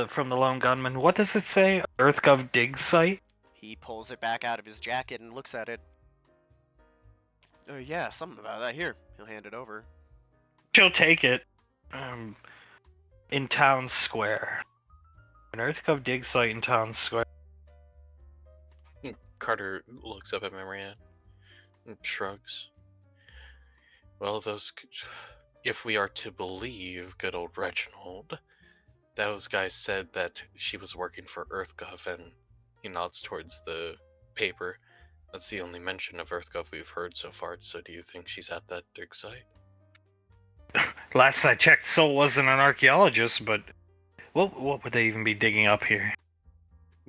from the lone gunman. What does it say? EarthGov dig site?
He pulls it back out of his jacket and looks at it. Oh yeah, something about that. Here, he'll hand it over.
She'll take it. In Town Square. An EarthGov dig site in Town Square.
Carter looks up at Marianne and shrugs. Well, if we are to believe good old Reginald, those guys said that she was working for EarthGov, and he nods towards the paper. That's the only mention of EarthGov we've heard so far, so do you think she's at that dig site?
Last I checked, Sol wasn't an archaeologist, but what would they even be digging up here?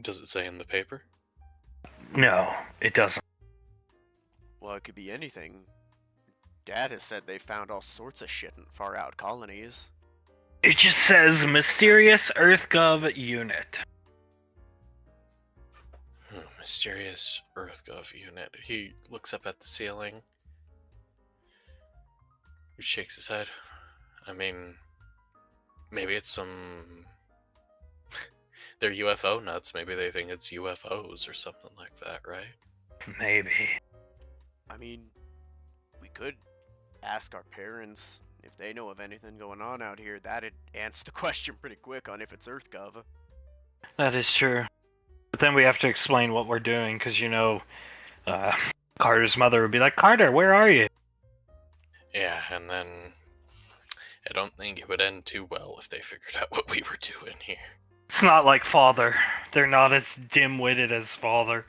Does it say in the paper?
No, it doesn't.
Well, it could be anything. Dad has said they found all sorts of shit in far out colonies.
It just says Mysterious EarthGov Unit.
Mysterious EarthGov Unit. He looks up at the ceiling. He shakes his head. I mean, maybe it's some... They're UFO nuts. Maybe they think it's UFOs or something like that, right?
Maybe.
I mean, we could ask our parents if they know of anything going on out here. That'd answer the question pretty quick on if it's EarthGov.
That is true. But then we have to explain what we're doing, because, Carter's mother would be like, Carter, where are you?
Yeah, and then I don't think it would end too well if they figured out what we were doing here.
It's not like Father. They're not as dim-witted as Father.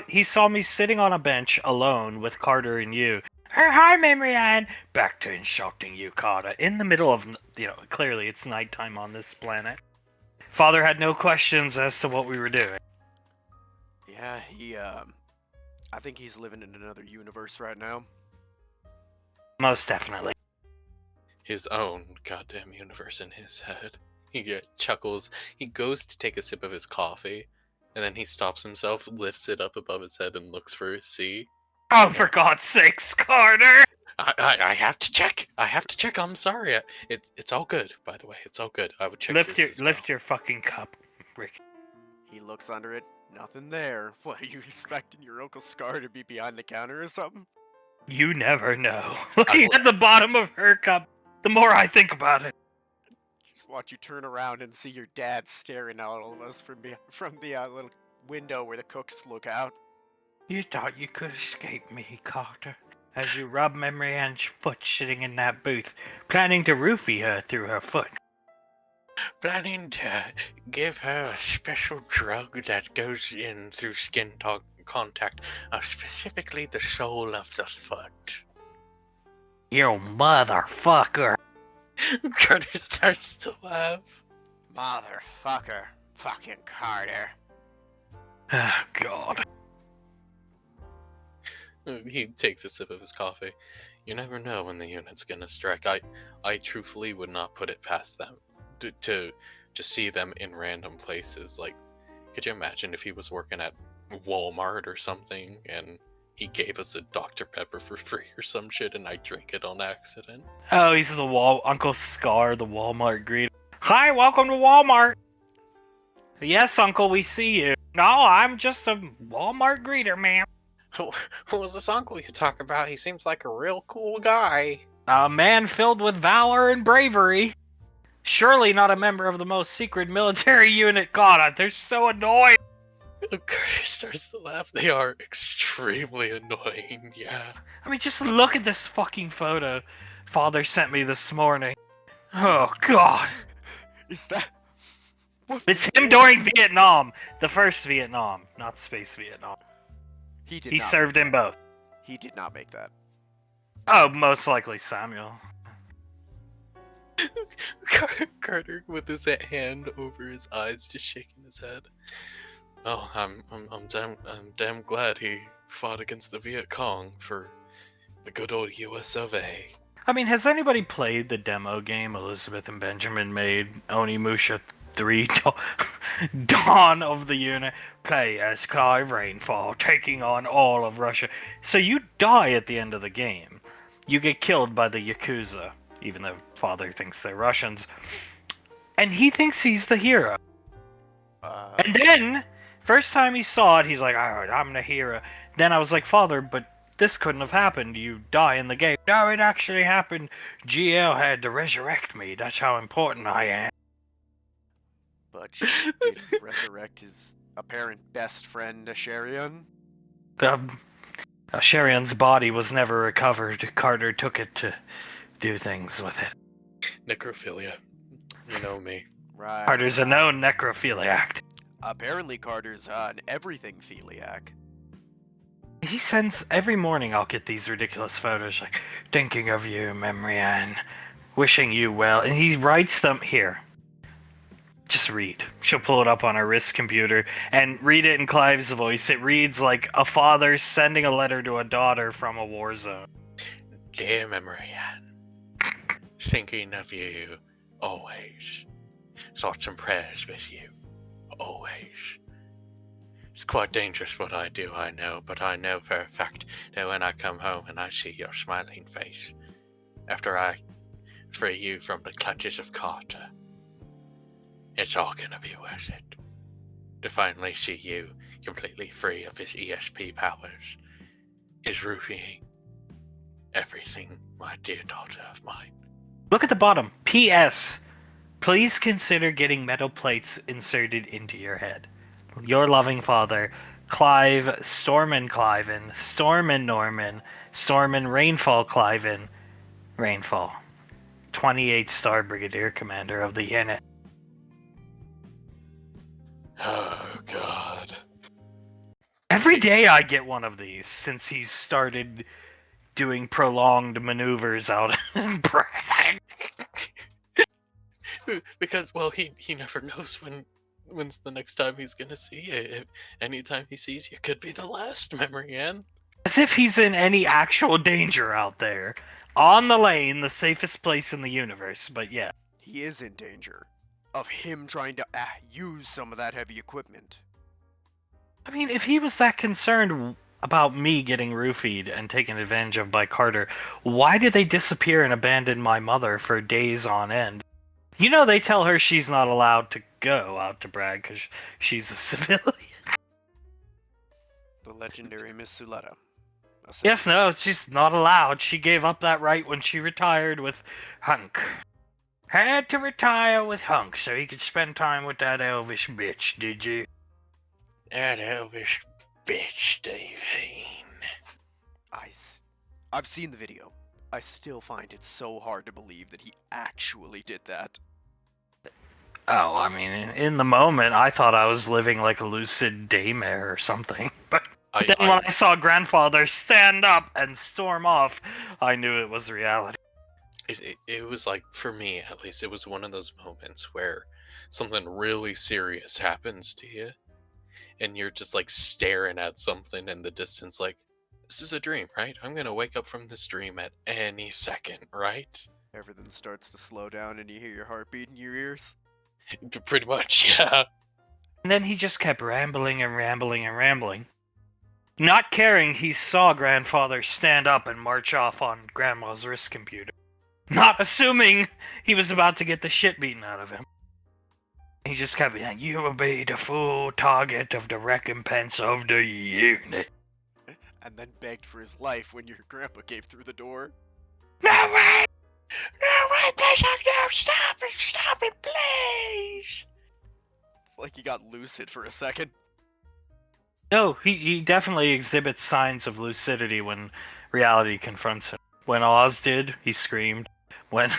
He saw me sitting on a bench alone with Carter and you. Hi, Memory Ann! Back to instructing you, Carter. In the middle of, clearly it's nighttime on this planet. Father had no questions as to what we were doing.
Yeah, I think he's living in another universe right now.
Most definitely.
His own goddamn universe in his head. He chuckles. He goes to take a sip of his coffee, and then he stops himself, lifts it up above his head, and looks for his C.
Oh, for God's sakes, Carter!
I have to check. I'm sorry. It's all good, by the way. It's all good. I would check.
Lift your fucking cup, Rick.
He looks under it. Nothing there. What, are you expecting your Uncle Scar to be behind the counter or something?
You never know. Looking at the bottom of her cup, the more I think about it.
Just watch you turn around and see your dad staring at all of us from the little window where the cooks look out.
You thought you could escape me, Carter, as you rub Memory Ann's foot sitting in that booth, planning to roofie her through her foot.
Planning to give her a special drug that goes in through skin contact, specifically the sole of the foot.
You motherfucker!
Carter starts to laugh.
Motherfucker. Fucking Carter.
Oh, God.
He takes a sip of his coffee. You never know when the unit's gonna strike. I truthfully would not put it past them to see them in random places. Like, could you imagine if he was working at Walmart or something and he gave us a Dr. Pepper for free or some shit and I drank it on accident?
Oh, he's the Uncle Scar, the Walmart greeter. Hi, welcome to Walmart. Yes, Uncle, we see you. No, I'm just a Walmart greeter, ma'am.
Who was this uncle you talk about? He seems like a real cool guy.
A man filled with valor and bravery. Surely not a member of the most secret military unit. God, they're so annoying.
Curtis starts to laugh. They are extremely annoying, yeah.
I mean, just look at this fucking photo Father sent me this morning. Oh, God.
Is that... What?
It's him during Vietnam. The first Vietnam, not Space Vietnam.
He
served in both.
He did not make that.
Oh, most likely Samuel.
Carter with his hand over his eyes, just shaking his head. Oh, I'm damn glad he fought against the Viet Cong for the good old US of A.
I mean, has anybody played the demo game Elizabeth and Benjamin made, Onimusha 3 Dawn of the Unit? Play as Clive Rainfall, taking on all of Russia. So you die at the end of the game. You get killed by the Yakuza, even though Father thinks they're Russians. And he thinks he's the hero. And then, first time he saw it, he's like, alright, I'm the hero. Then I was like, Father, but this couldn't have happened. You die in the game. No, it actually happened. GL had to resurrect me. That's how important I am.
But she did resurrect his apparent best friend, Asharian.
Sherion's body was never recovered. Carter took it to do things with it.
Necrophilia. You know me.
Right.
Carter's a known necrophiliac.
Apparently Carter's an everything philiac.
He sends, every morning I'll get these ridiculous photos like, thinking of you, Memory Ann, wishing you well, and he writes them here. Just read. She'll pull it up on her wrist computer and read it in Clive's voice. It reads like a father sending a letter to a daughter from a war zone.
Dear Memory Ann, thinking of you always. Thoughts and prayers with you always. It's quite dangerous what I do, I know, but I know for a fact that when I come home and I see your smiling face, after I free you from the clutches of Carter, it's all gonna be worth it. To finally see you completely free of his ESP powers is roofing everything, my dear daughter of mine.
Look at the bottom. P.S. Please consider getting metal plates inserted into your head. Your loving father, Clive Stormin Cliven, Stormin Norman, Stormin Rainfall Cliven, Rainfall, 28-star Brigadier Commander of the unit.
Oh, God.
Every day I get one of these since he's started doing prolonged maneuvers out in Bragg.
Because, well, he never knows when's the next time he's gonna see you. If anytime he sees you could be the last, Memory Ann.
As if he's in any actual danger out there. On the lane, the safest place in the universe, but yeah.
He is in danger of him trying to use some of that heavy equipment.
I mean, if he was that concerned about me getting roofied and taken advantage of by Carter, why did they disappear and abandon my mother for days on end? You know, they tell her she's not allowed to go out to Bragg because she's a civilian.
The legendary Miss Suletta.
Yes, no, she's not allowed. She gave up that right when she retired with Hunk. Had to retire with Hunk so he could spend time with that elvish bitch, did you?
That elvish bitch, Davine.
I've seen the video. I still find it so hard to believe that he actually did that.
Oh, I mean, in the moment, I thought I was living like a lucid daymare or something. But then when I saw Grandfather stand up and storm off, I knew it was reality.
It was like, for me at least, it was one of those moments where something really serious happens to you, and you're just like staring at something in the distance like, this is a dream, right? I'm gonna wake up from this dream at any second, right?
Everything starts to slow down and you hear your heartbeat in your ears.
Pretty much, yeah.
And then he just kept rambling and rambling and rambling. Not caring he saw Grandfather stand up and march off on Grandma's wrist computer. Not assuming he was about to get the shit beaten out of him. He just kept being like, you will be the full target of the recompense of the unit.
And then begged for his life when your grandpa came through the door.
No way! No way, please, no, stop it, please!
It's like he got lucid for a second.
No, he definitely exhibits signs of lucidity when reality confronts him. When Oz did, he screamed. When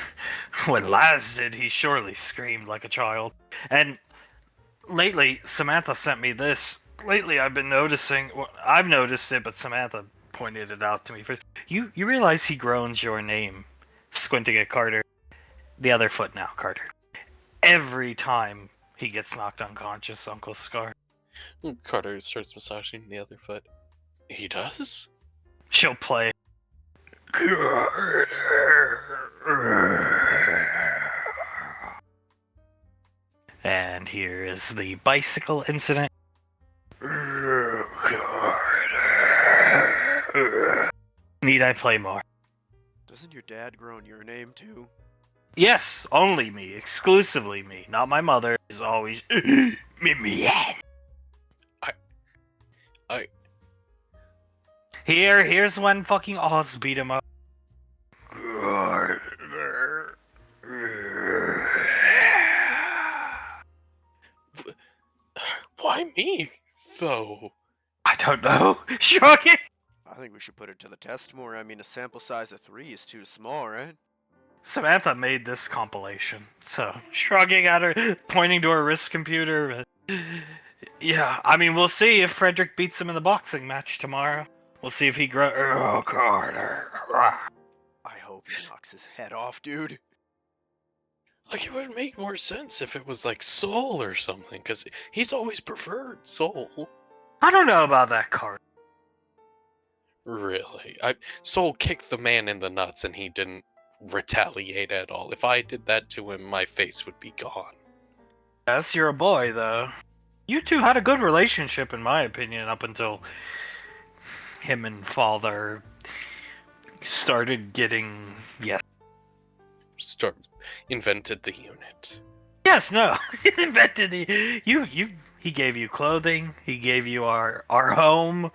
Laz did, he surely screamed like a child. And lately, Samantha sent me this. Lately, I've been noticing. Well, I've noticed it, but Samantha pointed it out to me first. You realize he groans your name, squinting at Carter. The other foot now, Carter. Every time he gets knocked unconscious, Uncle Scar.
Carter starts massaging the other foot. He does?
She'll play. Carter. And here is the bicycle incident. Need I play more?
Doesn't your dad groan your name too?
Yes, only me, exclusively me. Not my mother is always me. Here's when fucking Oz beat him up.
Why me, though?
I don't know. Shrugging.
I think we should put it to the test more. I mean, a sample size of 3 is too small, right?
Samantha made this compilation, so shrugging at her, pointing to her wrist computer. Yeah, I mean, we'll see if Frederick beats him in the boxing match tomorrow. We'll see if he Carter.
I hope he knocks his head off, dude.
Like, it would make more sense if it was like Soul or something, because he's always preferred Soul.
I don't know about that, Carter.
Really? Soul kicked the man in the nuts and he didn't retaliate at all. If I did that to him, my face would be gone.
Yes, you're a boy, though. You two had a good relationship, in my opinion, up until him and Father started getting...
Invented the unit.
Yes, no. He invented the... He gave you clothing. He gave you our home.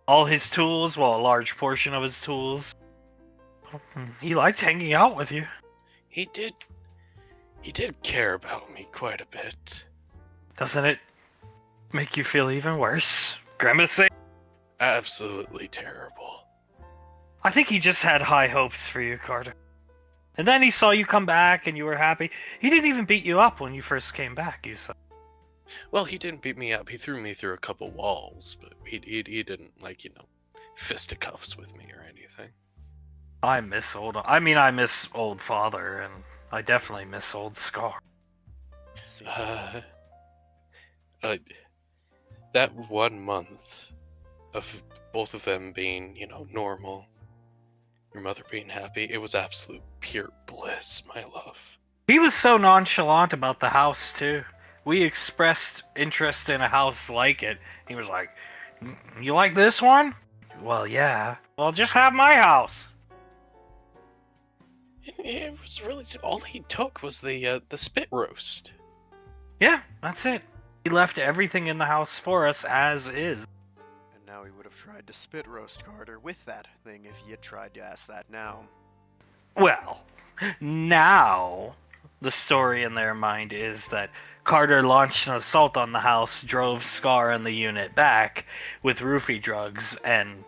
All his tools. Well, a large portion of his tools. He liked hanging out with you.
He did care about me quite a bit.
Doesn't it make you feel even worse? Grimacing?
Absolutely terrible.
I think he just had high hopes for you, Carter. And then he saw you come back and you were happy. He didn't even beat you up when you first came back, you said.
Well, he didn't beat me up. He threw me through a couple walls, but he didn't, like, fisticuffs with me or anything.
I miss old Father, and I definitely miss old Scar.
That 1 month of both of them being, normal, your mother being happy, it was absolute pure bliss, my love.
He was so nonchalant about the house, too. We expressed interest in a house like it. He was like, you like this one? Well, yeah. Well, just have my house.
It was really all he took was the spit roast.
Yeah, that's it. He left everything in the house for us as is.
And now he would have tried to spit roast Carter with that thing if he had tried to ask that now.
Well, now the story in their mind is that Carter launched an assault on the house, drove Scar and the unit back with roofie drugs, and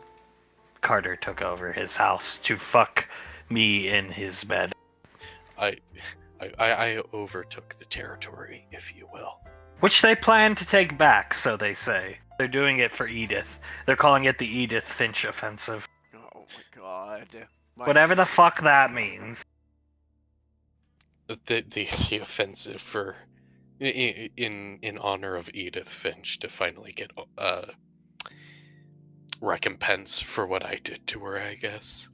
Carter took over his house to fuck me in his bed.
I overtook the territory, if you will.
Which they plan to take back, so they say. They're doing it for Edith. They're calling it the Edith Finch offensive.
Oh my god.
Whatever the fuck that means.
The offensive for in honor of Edith Finch to finally get recompense for what I did to her, I guess.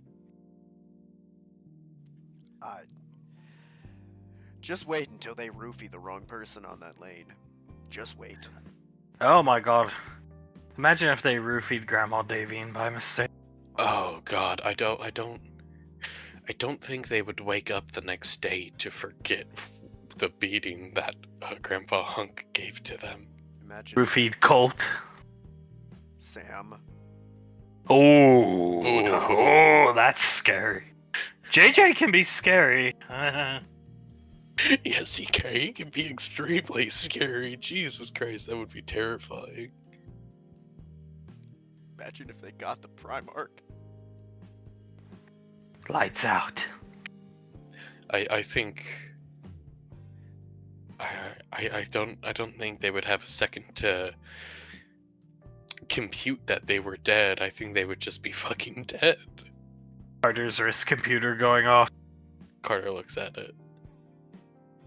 Just wait until they roofie the wrong person on that lane. Just wait.
Oh my god. Imagine if they roofied Grandma Davine by mistake.
Oh god, I don't think they would wake up the next day to forget the beating that Grandpa Hunk gave to them.
Imagine
Roofied Colt.
Sam.
Oh, that's scary. JJ can be scary.
Yes, he can. He can be extremely scary. Jesus Christ, that would be terrifying.
Imagine if they got the Primarch.
Lights out.
I think I don't think they would have a second to compute that they were dead. I think they would just be fucking dead.
Carter's wrist computer going off.
Carter looks at it.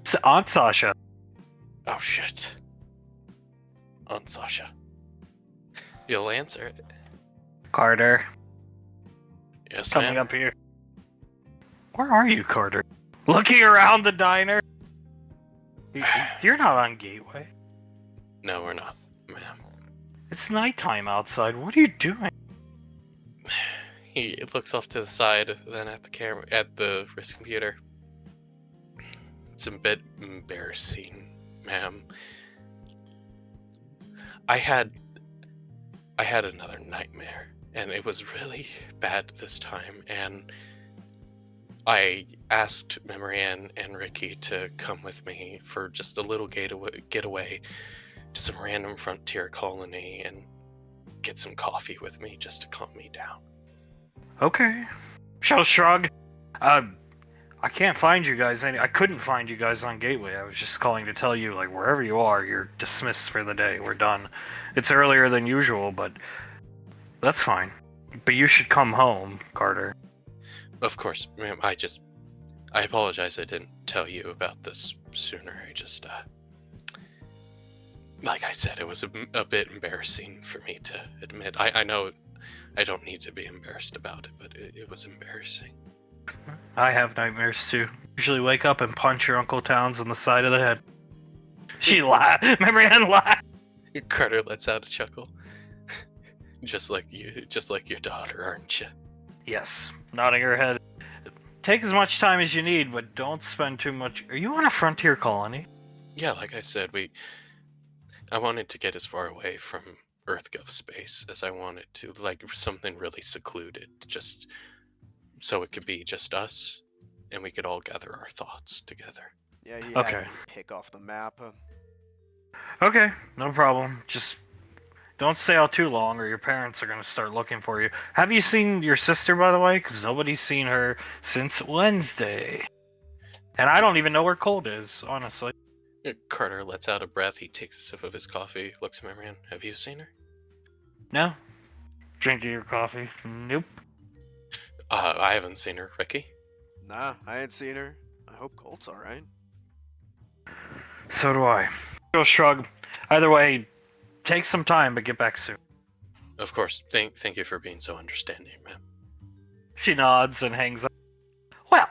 It's Aunt Sasha.
Oh shit. Aunt Sasha. You'll answer it.
Carter.
Yes,
Coming
ma'am.
up here. Where are you, Carter? Looking around the diner? You're not on Gateway.
No, we're not, ma'am.
It's nighttime outside. What are you doing?
He looks off to the side, then at the camera, at the wrist computer. It's a bit embarrassing, ma'am. I had another nightmare, and it was really bad this time, and I asked Marianne and Ricky to come with me for just a little getaway to some random frontier colony and get some coffee with me just to calm me down.
Okay. She'll shrug. I can't find you guys I couldn't find you guys on Gateway. I was just calling to tell you, like, wherever you are, you're dismissed for the day. We're done. It's earlier than usual, but that's fine. But you should come home, Carter.
Of course, ma'am. I apologize I didn't tell you about this sooner. I just, like I said, it was a bit embarrassing for me to admit. I know I don't need to be embarrassed about it, but it was embarrassing.
I have nightmares too. Usually wake up and punch your Uncle Towns on the side of the head. She laughed. Marianne laughed.
Carter lets out a chuckle. just like your daughter, aren't you?
Yes, nodding her head. Take as much time as you need, but don't spend too much. Are you on a frontier colony?
Yeah, like I said, I wanted to get as far away from EarthGov space as I wanted to, like something really secluded, just so it could be just us, and we could all gather our thoughts together.
Yeah, he
Okay.
had me pick off the map.
Okay, no problem. Just don't stay out too long, or your parents are going to start looking for you. Have you seen your sister, by the way? Because nobody's seen her since Wednesday. And I don't even know where Cold is, honestly.
Carter lets out a breath. He takes a sip of his coffee, looks at Marianne. Have you seen her?
No? Drinking your coffee? Nope.
I haven't seen her. Ricky?
Nah, I ain't seen her. I hope Colt's alright.
So do I. She'll shrug. Either way, take some time, but get back soon.
Of course. Thank you for being so understanding, ma'am.
She nods and hangs up. Well,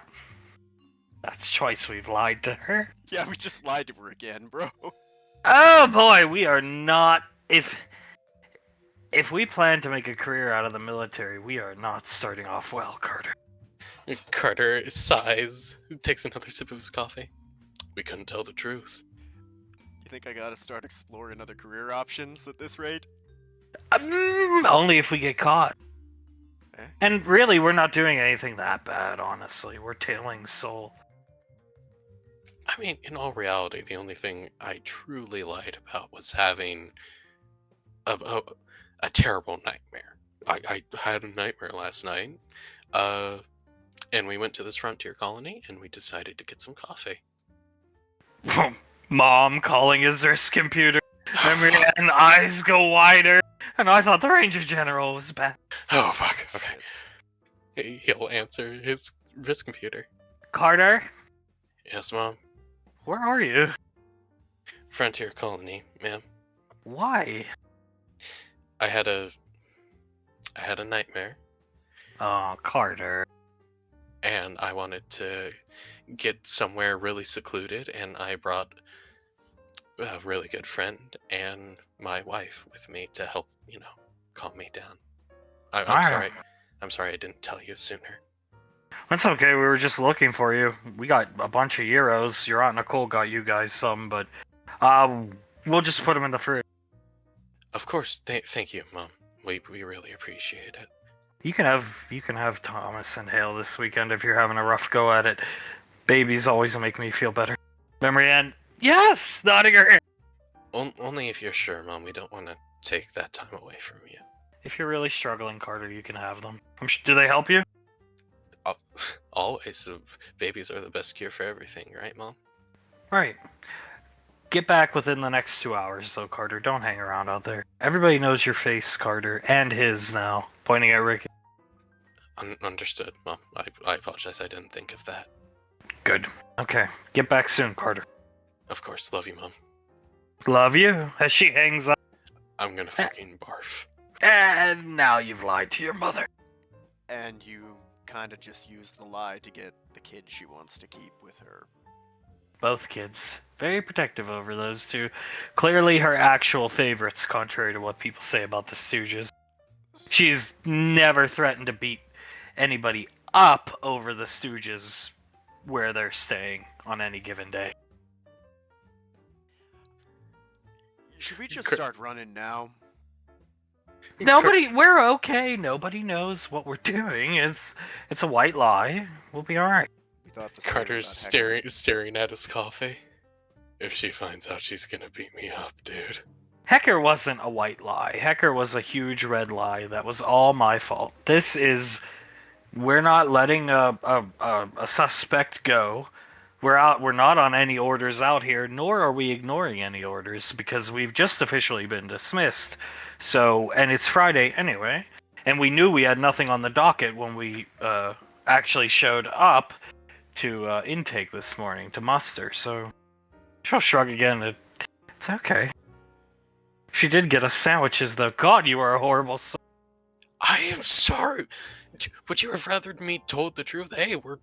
that's twice we've lied to her.
Yeah, we just lied to her again, bro.
Oh boy, we are not. If we plan to make a career out of the military, we are not starting off well, Carter.
Carter sighs, takes another sip of his coffee. We couldn't tell the truth.
You think I gotta start exploring other career options at this rate?
Only if we get caught.
Eh?
And really, we're not doing anything that bad, honestly. We're tailing Soul.
I mean, in all reality, the only thing I truly lied about was having a, a terrible nightmare. I had a nightmare last night, uh, and we went to this frontier colony, and we decided to get some coffee.
Mom calling his risk computer.
Oh,
Memory
fuck.
and eyes go wider. And I thought the Ranger General was bad.
Oh, fuck. Okay. He'll answer his wrist computer.
Carter,
Yes, Mom.
where are you?
Frontier colony, ma'am.
Why?
I had a nightmare,
Oh, Carter.
and I wanted to get somewhere really secluded, and I brought a really good friend and my wife with me to help, calm me down. I'm
Alright.
sorry. I'm sorry I didn't tell you sooner.
That's okay, we were just looking for you. We got a bunch of Euros. Your Aunt Nicole got you guys some, but we'll just put them in the fridge.
Of course. Thank you, Mom. We really appreciate it.
You can have Thomas and Hale this weekend if you're having a rough go at it. Babies always make me feel better. Memory Ann, yes, nodding her head.
Only if you're sure, Mom. We don't want to take that time away from you.
If you're really struggling, Carter, you can have them. Do they help you?
Always. Babies are the best cure for everything, right, Mom?
Right. Get back within the next 2 hours, though, Carter. Don't hang around out there. Everybody knows your face, Carter, and his now. Pointing at Ricky.
Understood, Mom. I apologize. I didn't think of that.
Good. Okay. Get back soon, Carter.
Of course. Love you, Mom.
Love you. As she hangs up.
I'm gonna fucking barf.
And now you've lied to your mother.
And you kind of just used the lie to get the kid she wants to keep with her.
Both kids. Very protective over those two. Clearly her actual favorites, contrary to what people say about the Stooges. She's never threatened to beat anybody up over the Stooges where they're staying on any given day.
Should we just start running now?
We're okay. Nobody knows what we're doing. It's a white lie. We'll be alright.
We thought the same
Carter's
about Hector.
staring at his coffee. If she finds out, she's gonna beat me up, dude.
Hecker wasn't a white lie. Hecker was a huge red lie. That was all my fault. We're not letting a suspect go. We're not on any orders out here, nor are we ignoring any orders because we've just officially been dismissed. So, and it's Friday anyway, and we knew we had nothing on the docket when we actually showed up to intake this morning to muster. So, she'll shrug again. It's okay. She did get us sandwiches, though. God, you are a horrible son.
I am sorry. Would you have rather me told the truth? Hey, we're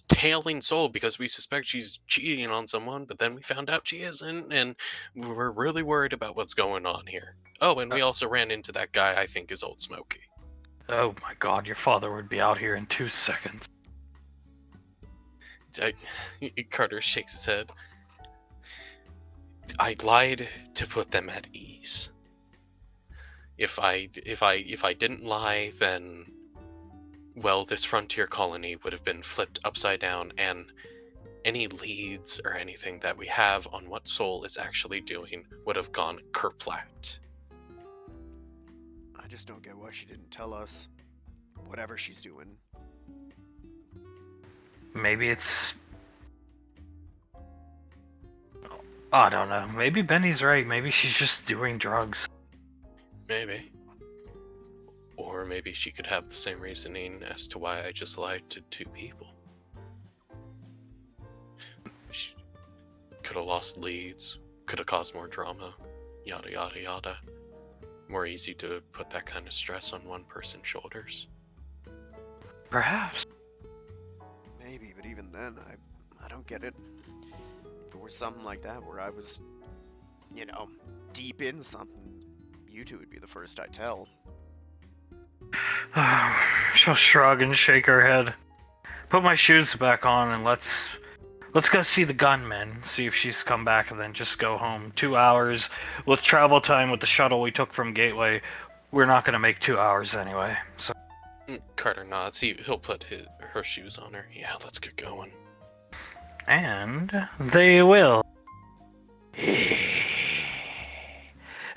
tailing Soul because we suspect she's cheating on someone, but then we found out she isn't, and we're really worried about what's going on here. Oh, and we also ran into that guy I think is Old Smokey.
Oh my God, your father would be out here in 2 seconds.
Carter shakes his head. I lied to put them at ease. If I didn't lie, then well, this frontier colony would have been flipped upside down, and any leads or anything that we have on what Soul is actually doing would have gone kerplat.
I just don't get why she didn't tell us. Whatever she's doing.
Maybe it's... I don't know. Maybe Benny's right. Maybe she's just doing drugs.
Maybe. Or maybe she could have the same reasoning as to why I just lied to 2 people. She could have lost leads, could have caused more drama, yada yada yada. More easy to put that kind of stress on one person's shoulders.
Perhaps.
Maybe, but even then, I don't get it. If it were something like that where I was, deep in something, you two would be the first I tell.
She'll shrug and shake her head. Put my shoes back on and let's go see the gunman, see if she's come back, and then just go home. 2 hours with travel time with the shuttle we took from Gateway. We're not gonna make 2 hours anyway. So
Carter nods. He'll put her shoes on her. Yeah, let's get going.
And they will.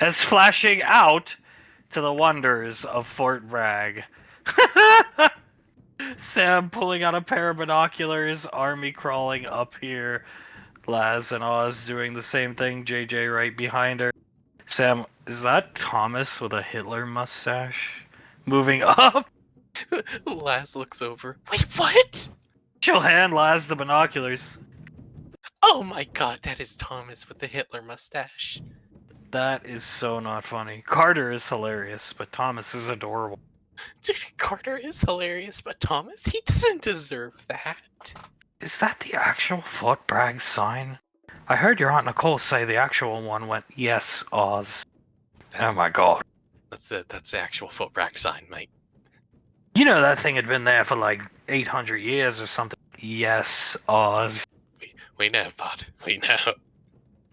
As flashing out to the wonders of Fort Bragg. Sam pulling out a pair of binoculars, Army crawling up here. Laz and Oz doing the same thing, JJ right behind her. Sam, is that Thomas with a Hitler mustache? Moving up?
Laz looks over. Wait, what?
She'll hand Laz the binoculars.
Oh my god, that is Thomas with the Hitler mustache.
That is so not funny. Carter is hilarious, but Thomas is adorable.
Carter is hilarious, but Thomas, he doesn't deserve that.
Is that the actual Fort Bragg sign? I heard your Aunt Nicole say the actual one went, yes, Oz. Oh my god.
That's the actual Fort Bragg sign, mate.
You know that thing had been there for like 800 years or something. Yes, Oz.
We know, bud. We know.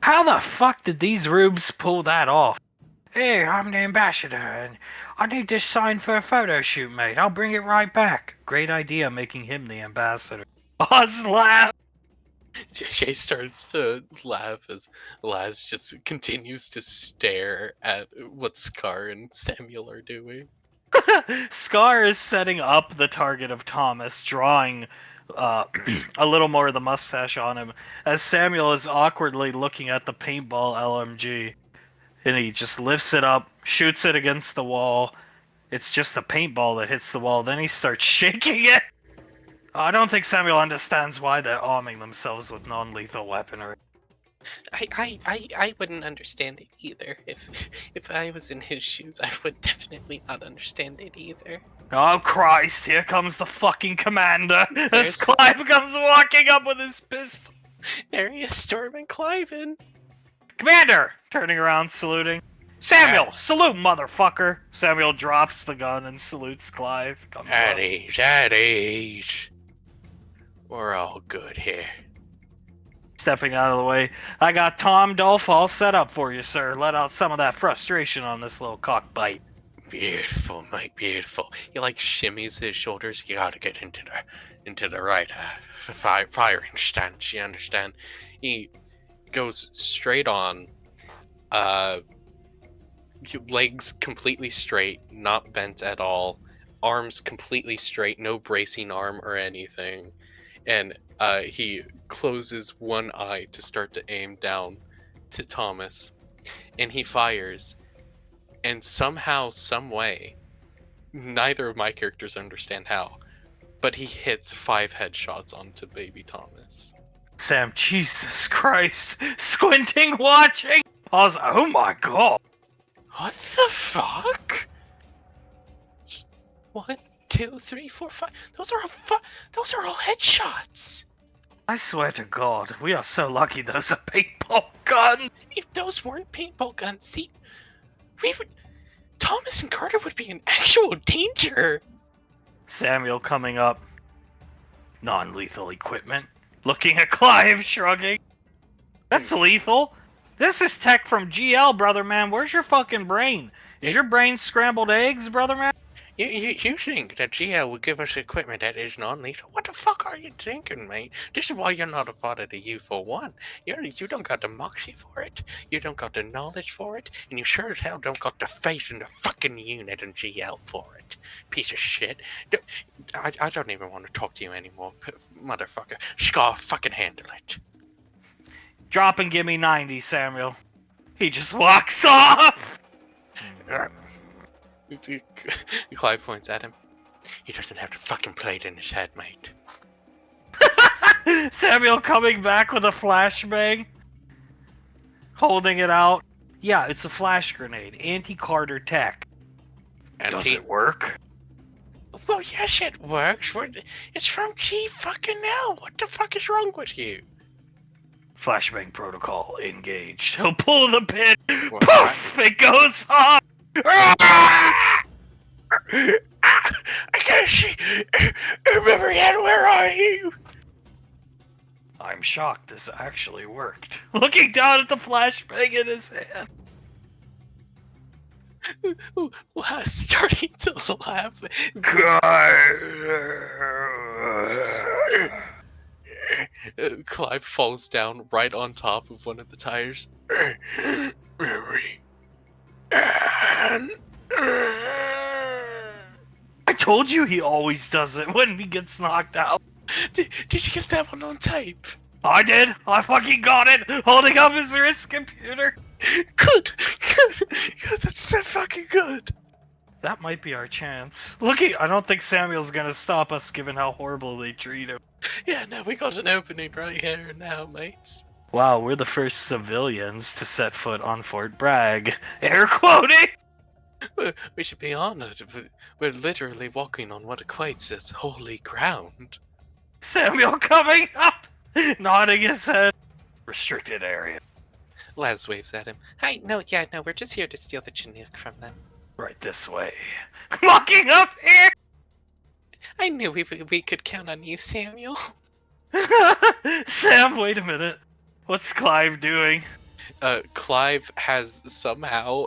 How the fuck did these rubes pull that off? Hey, I'm the ambassador, and I need this sign for a photo shoot, mate. I'll bring it right back. Great idea, making him the ambassador. Oz laughed.
Jay starts to laugh as Laz just continues to stare at what Scar and Samuel are doing.
Scar is setting up the target of Thomas, drawing a little more of the mustache on him, as Samuel is awkwardly looking at the paintball LMG. And he just lifts it up, shoots it against the wall. It's just a paintball that hits the wall. Then he starts shaking it. I don't think Samuel understands why they're arming themselves with non-lethal weaponry.
I wouldn't understand it either. If I was in his shoes, I would definitely not understand it either.
Oh Christ, here comes the fucking commander. As
There's-
Clive comes walking up with his pistol.
There he is, storming Cliven.
Commander! Turning around, saluting. Samuel, salute, motherfucker! Samuel drops the gun and salutes Clive. Comes up.
At ease. We're all good here.
Stepping out of the way. I got Tom Dolph all set up for you, sir. Let out some of that frustration on this little cockbite.
Beautiful, mate, beautiful. He like shimmies his shoulders. You gotta get into the right firing stance. You understand? He goes straight on. Legs completely straight, not bent at all. Arms completely straight, no bracing arm or anything. And he closes one eye to start to aim down to Thomas. And he fires. And somehow, some way, neither of my characters understand how, but he hits 5 headshots onto baby Thomas.
Sam, Jesus Christ. Squinting, watching. I was, oh my god.
What the fuck? 1, 2, 3, 4, 5. Those are all headshots.
I swear to God, we are so lucky those are paintball guns.
If those weren't paintball guns, Thomas and Carter would be in actual danger.
Samuel coming up. Non-lethal equipment. Looking at Clive, shrugging. That's lethal. This is tech from GL, brother man. Where's your fucking brain? Is your brain scrambled eggs, brother man?
You think that GL would give us equipment that is non-lethal? What the fuck are you thinking, mate? This is why you're not a part of the U for one. You don't got the moxie for it. You don't got the knowledge for it. And you sure as hell don't got the face in the fucking unit in GL for it. Piece of shit. I don't even want to talk to you anymore, motherfucker. Scar, fucking handle it.
Drop and give me 90, Samuel. He just walks off!
Clive points at him. He doesn't have to fucking play it in his head, mate.
Samuel coming back with a flashbang. Holding it out. Yeah, it's a flash grenade. Anti-Carter tech. Does it work?
Well, yes, it works. It's from G fucking L. What the fuck is wrong with you?
Flashbang protocol engaged. He'll pull the pin.
What?
Poof! It goes off!
I can't see. Remember yet? Where are you?
I'm shocked this actually worked. Looking down at the flashbang in his hand.
Laz starting to laugh. Clive falls down right on top of one of the tires. Mary. And...
I told you he always does it when he gets knocked out.
Did you get that one on tape?
I did. I fucking got it. Holding up his wrist computer.
Good. That's so fucking good.
That might be our chance. Looky, I don't think Samuel's gonna stop us given how horrible they treat him.
Yeah, no, we got an opening right here and now, mates.
Wow, we're the first civilians to set foot on Fort Bragg. Air quoting!
We should be honored. We're literally walking on what equates as holy ground.
Samuel coming up! Nodding his head. Restricted area.
Laz waves at him. Hi, no, we're just here to steal the Chinook from them.
Right this way. Walking up here!
I knew we could count on you, Samuel.
Sam, wait a minute. What's Clive doing?
Clive has somehow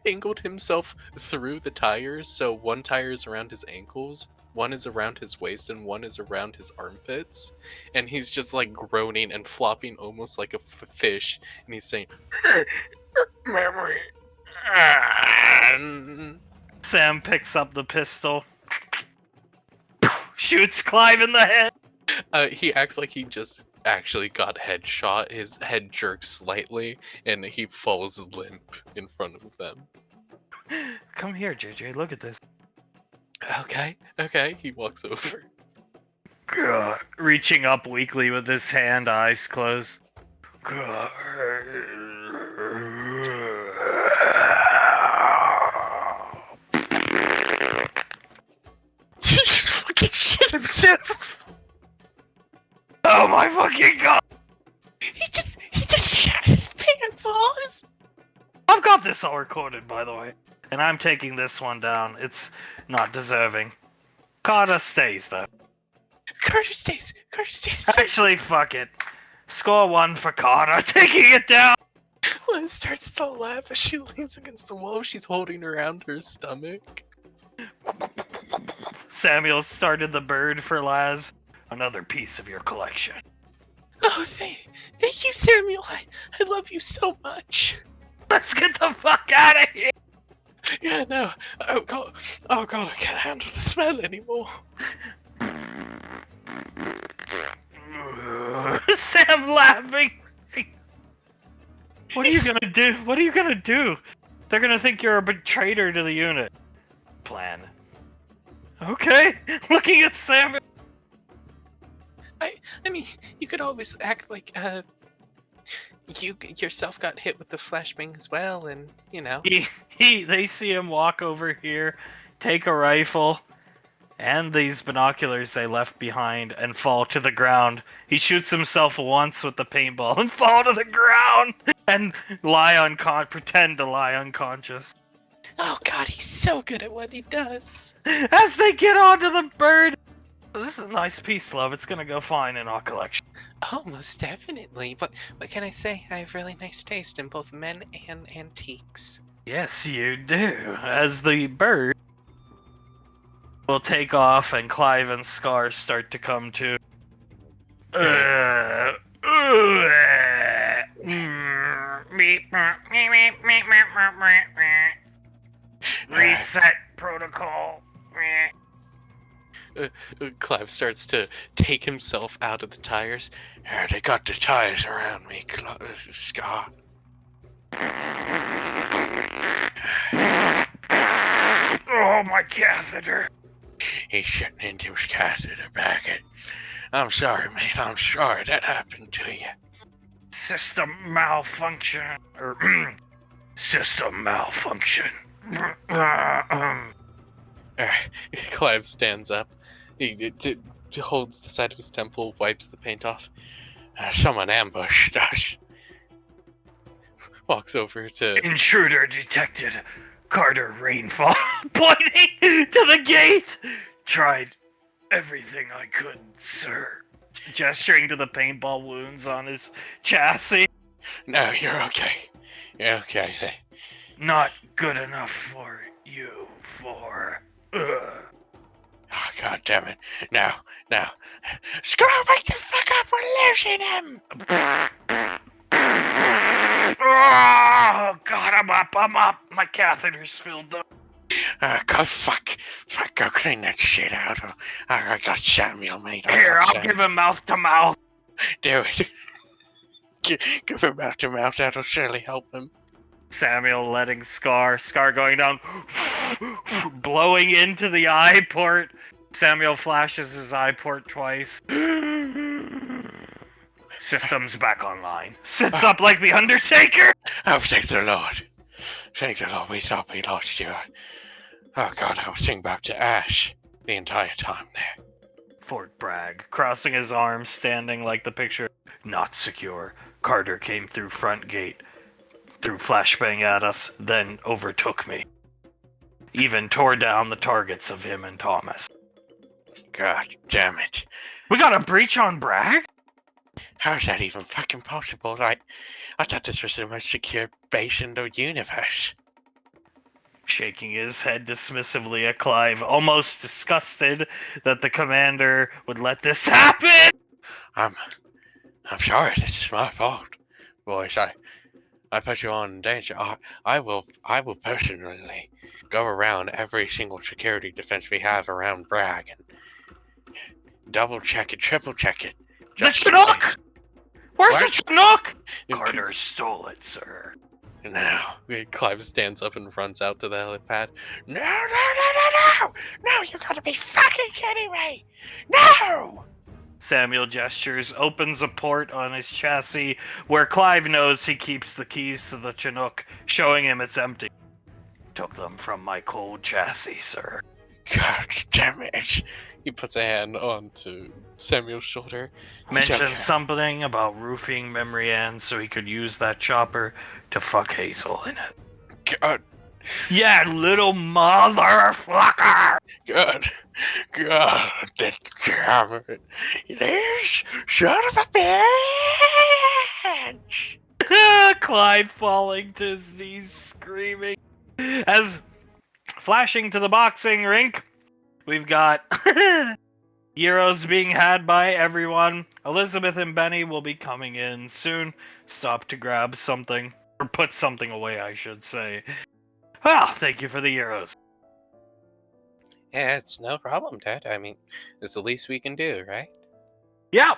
angled himself through the tires, so one tire is around his ankles, one is around his waist, and one is around his armpits, and he's just like groaning and flopping almost like a fish, and he's saying, "Memory."
Sam picks up the pistol, shoots Clive in the head.
He acts like he just actually got headshot. His head jerks slightly, and he falls limp in front of them.
Come here, JJ, look at this.
Okay. He walks over.
Reaching up weakly with his hand, eyes closed.
He just fucking shit himself.
Oh my fucking god!
He just shat his pants off.
I've got this all recorded, by the way. And I'm taking this one down. It's not deserving. Carter stays, though.
Carter stays.
Actually, fuck it. Score 1 for Carter, taking it down!
Liz starts to laugh as she leans against the wall. She's holding around her stomach.
Samuel started the bird for Laz. Another piece of your collection.
Oh, thank you, Samuel. I love you so much.
Let's get the fuck out of here!
Yeah, no. Oh god, I can't handle the smell anymore.
Sam laughing. What are you gonna do? What are you gonna do? They're gonna think you're a betrayer to the unit. Plan. Okay. Looking at Sam.
I mean, you could always act like you yourself got hit with the flashbang as well, and you know.
They see him walk over here, take a rifle, and these binoculars they left behind, and fall to the ground. He shoots himself once with the paintball and fall to the ground and pretend to lie unconscious.
Oh god, he's so good at what he does.
As they get onto the bird. This is a nice piece, love. It's gonna go fine in our collection.
Oh, most definitely. But what can I say? I have really nice taste in both men and antiques.
Yes, you do. As the bird will take off and Clive and Scar start to come to. Reset protocol.
Clive starts to take himself out of the tires. They got the tires around me, Scar.
Oh, my catheter.
He's shutting into his catheter back. I'm sorry, mate. I'm sorry that happened to you.
System malfunction. System malfunction.
Clive stands up. He holds the side of his temple, wipes the paint off. Someone ambushed us. Walks over to...
Intruder detected. Carter Rainfall. Pointing to the gate. Tried everything I could, sir. Gesturing to the paintball wounds on his chassis.
No, you're okay. You're okay.
Not good enough for you,
Oh, God damn it. Now. Screw back the fuck up, we're losing him!
Oh, God, I'm up. My catheter spilled though.
God, fuck, go clean that shit out. I got Samuel, mate.
Here, I'll give him mouth to mouth.
Do it. Give him mouth to mouth, that'll surely help him.
Samuel letting Scar going down, blowing into the eye port. Samuel flashes his eye port twice. System's back online. Sits up like the Undertaker.
Oh, thank the Lord. Thank the Lord, we thought we lost you. Oh, God, I was thinking back to Ash the entire time there.
Fort Bragg, crossing his arms, standing like the picture. Not secure. Carter came through front gate, threw flashbang at us, then overtook me. Even tore down the targets of him and Thomas.
God damn it.
We got a breach on Bragg?
How's that even fucking possible? I thought this was the most secure base in the universe.
Shaking his head dismissively at Clive, almost disgusted that the commander would let this happen.
I'm sorry, this is my fault. Boys, I put you on danger. I will personally go around every single security defense we have around Bragg and double check it, triple check it.
The Chinook! Where's
What?
the Chinook? Carter stole it, sir.
Now, Clive stands up and runs out to the helipad. No! No, you gotta be fucking kidding me! No!
Samuel gestures, opens a port on his chassis where Clive knows he keeps the keys to the Chinook, showing him it's empty. Took them from my cold chassis, sir.
God damn it. He puts a hand onto Samuel's shoulder.
Mentioned something about roofing Memory Ann so he could use that chopper to fuck Hazel in it.
God.
Yeah, little motherfucker!
God damn it. This son of a bitch!
Clyde falling to his knees, screaming. As flashing to the boxing rink, we've got Euros being had by everyone. Elizabeth and Benny will be coming in soon. Stop to grab something. Or put something away, I should say. Well, thank you for the Euros.
Yeah, it's no problem, Dad. I mean, it's the least we can do, right?
Yeah,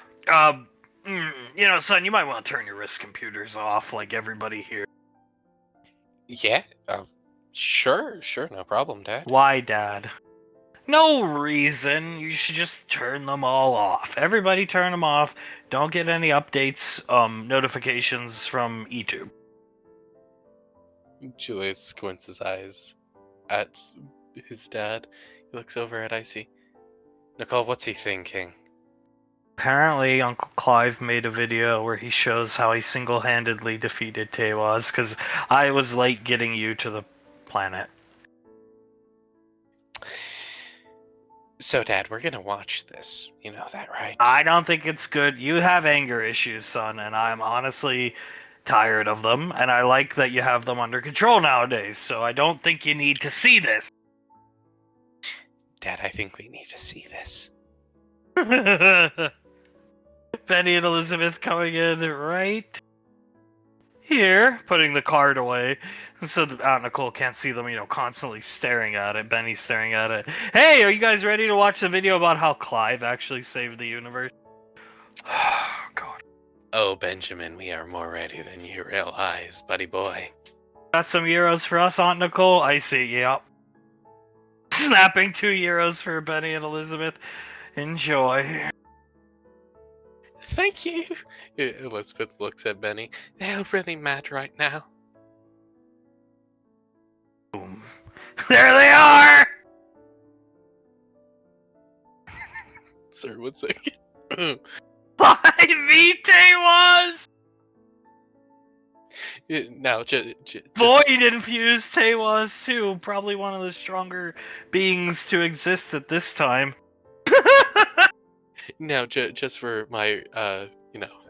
son, you might want to turn your wrist computers off like everybody here.
Yeah, sure, no problem, Dad.
Why, Dad? No reason. You should just turn them all off. Everybody turn them off. Don't get any updates, notifications from YouTube.
Julius squints his eyes at his dad. He looks over at Icy. Nicole, what's he thinking?
Apparently, Uncle Clive made a video where he shows how he single-handedly defeated Tewaz, because I was late getting you to the planet.
So, Dad, we're gonna watch this. You know that, right?
I don't think it's good. You have anger issues, son, and I'm honestly tired of them, and I like that you have them under control nowadays, so I don't think you need to see this.
Dad, I think we need to see this.
Benny and Elizabeth coming in right here, putting the card away, so that Nicole can't see them, constantly staring at it. Benny's staring at it. Hey, are you guys ready to watch the video about how Clive actually saved the universe? God.
Oh, Benjamin, we are more ready than you realize, buddy boy.
Got some Euros for us, Aunt Nicole? I see, yep. Snapping 2 Euros for Benny and Elizabeth. Enjoy.
Thank you. Elizabeth looks at Benny. They're really mad right now.
Boom. There they are!
Sir, 1 second.
5 was!
Now,
Void infused Tewaz too. Probably one of the stronger beings to exist at this time.
Now, just for my,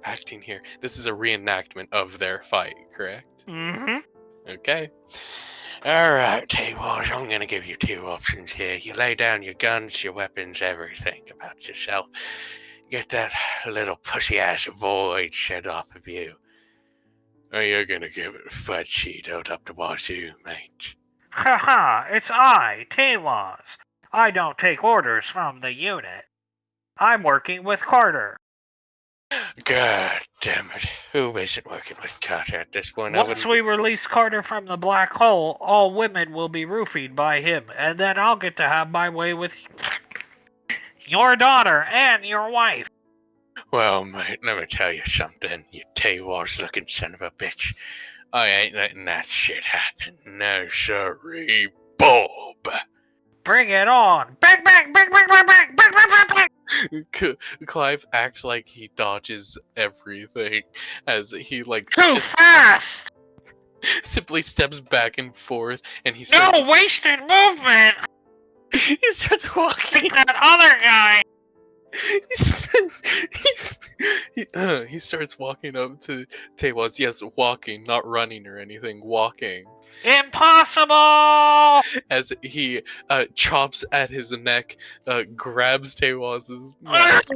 acting here, this is a reenactment of their fight, correct?
Mm-hmm.
Okay. Alright, T-Wars, I'm gonna give you two options here. You lay down your guns, your weapons, everything about yourself. Get that little pussy-ass void shed off of you. Or you're gonna give it a fat cheat up to wazoo, mate.
Haha, it's I, T-Waz. I don't take orders from the unit. I'm working with Carter.
God damn it. Who isn't working with Carter at this point?
Once we release Carter from the black hole, all women will be roofied by him, and then I'll get to have my way with your daughter and your wife.
Well, mate, let me tell you something, you T-Wars looking son of a bitch. I ain't letting that shit happen. No, sorry, Bob.
Bring it on! Bang, bang, bang, bang, bang, bang, bang, bang, bang, bang.
Clive acts like he dodges everything as he
Too
just
fast!
simply steps back and forth, and he
No wasted movement!
he starts walking.
That other guy!
He starts walking up to Tewaz. Yes, walking, not running or anything. Walking.
Impossible!
As he chops at his neck, grabs Tewaz's mask,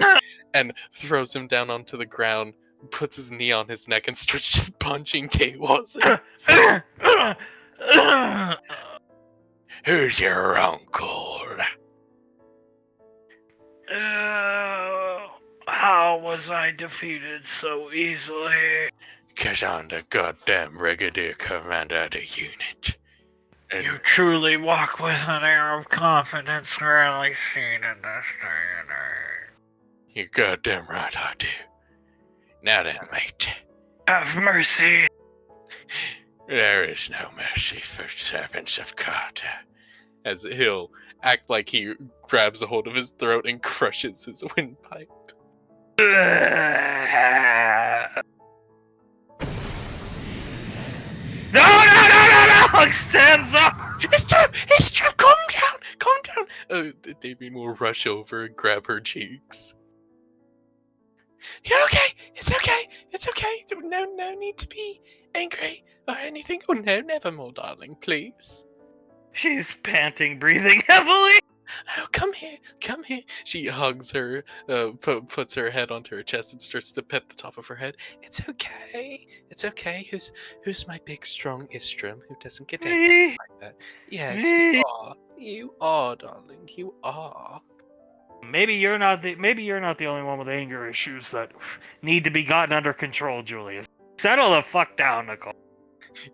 and throws him down onto the ground, puts his knee on his neck, and starts just punching Tewaz. Who's your uncle?
How was I defeated so easily?
'Cause I'm the goddamn brigadier commander of the unit. And
You truly walk with an air of confidence rarely seen in this day and age.
you're goddamn right I do. Now then, mate.
Have mercy.
There is no mercy for servants of Carter. As he'll act like he grabs a hold of his throat and crushes his windpipe.
No! Stands up!
It's true, calm down! Damien will rush over and grab her cheeks. You're okay, it's okay. No need to be angry or anything. Oh no, nevermore, darling, please.
She's panting, breathing heavily.
Oh, come here. She hugs her, puts her head onto her chest and starts to pet the top of her head. It's okay. Who's my big, strong Istram who doesn't get angry like that? Yes, you are, darling. You are.
Maybe you're not the only one with anger issues that need to be gotten under control, Julius. Settle the fuck down, Nicole.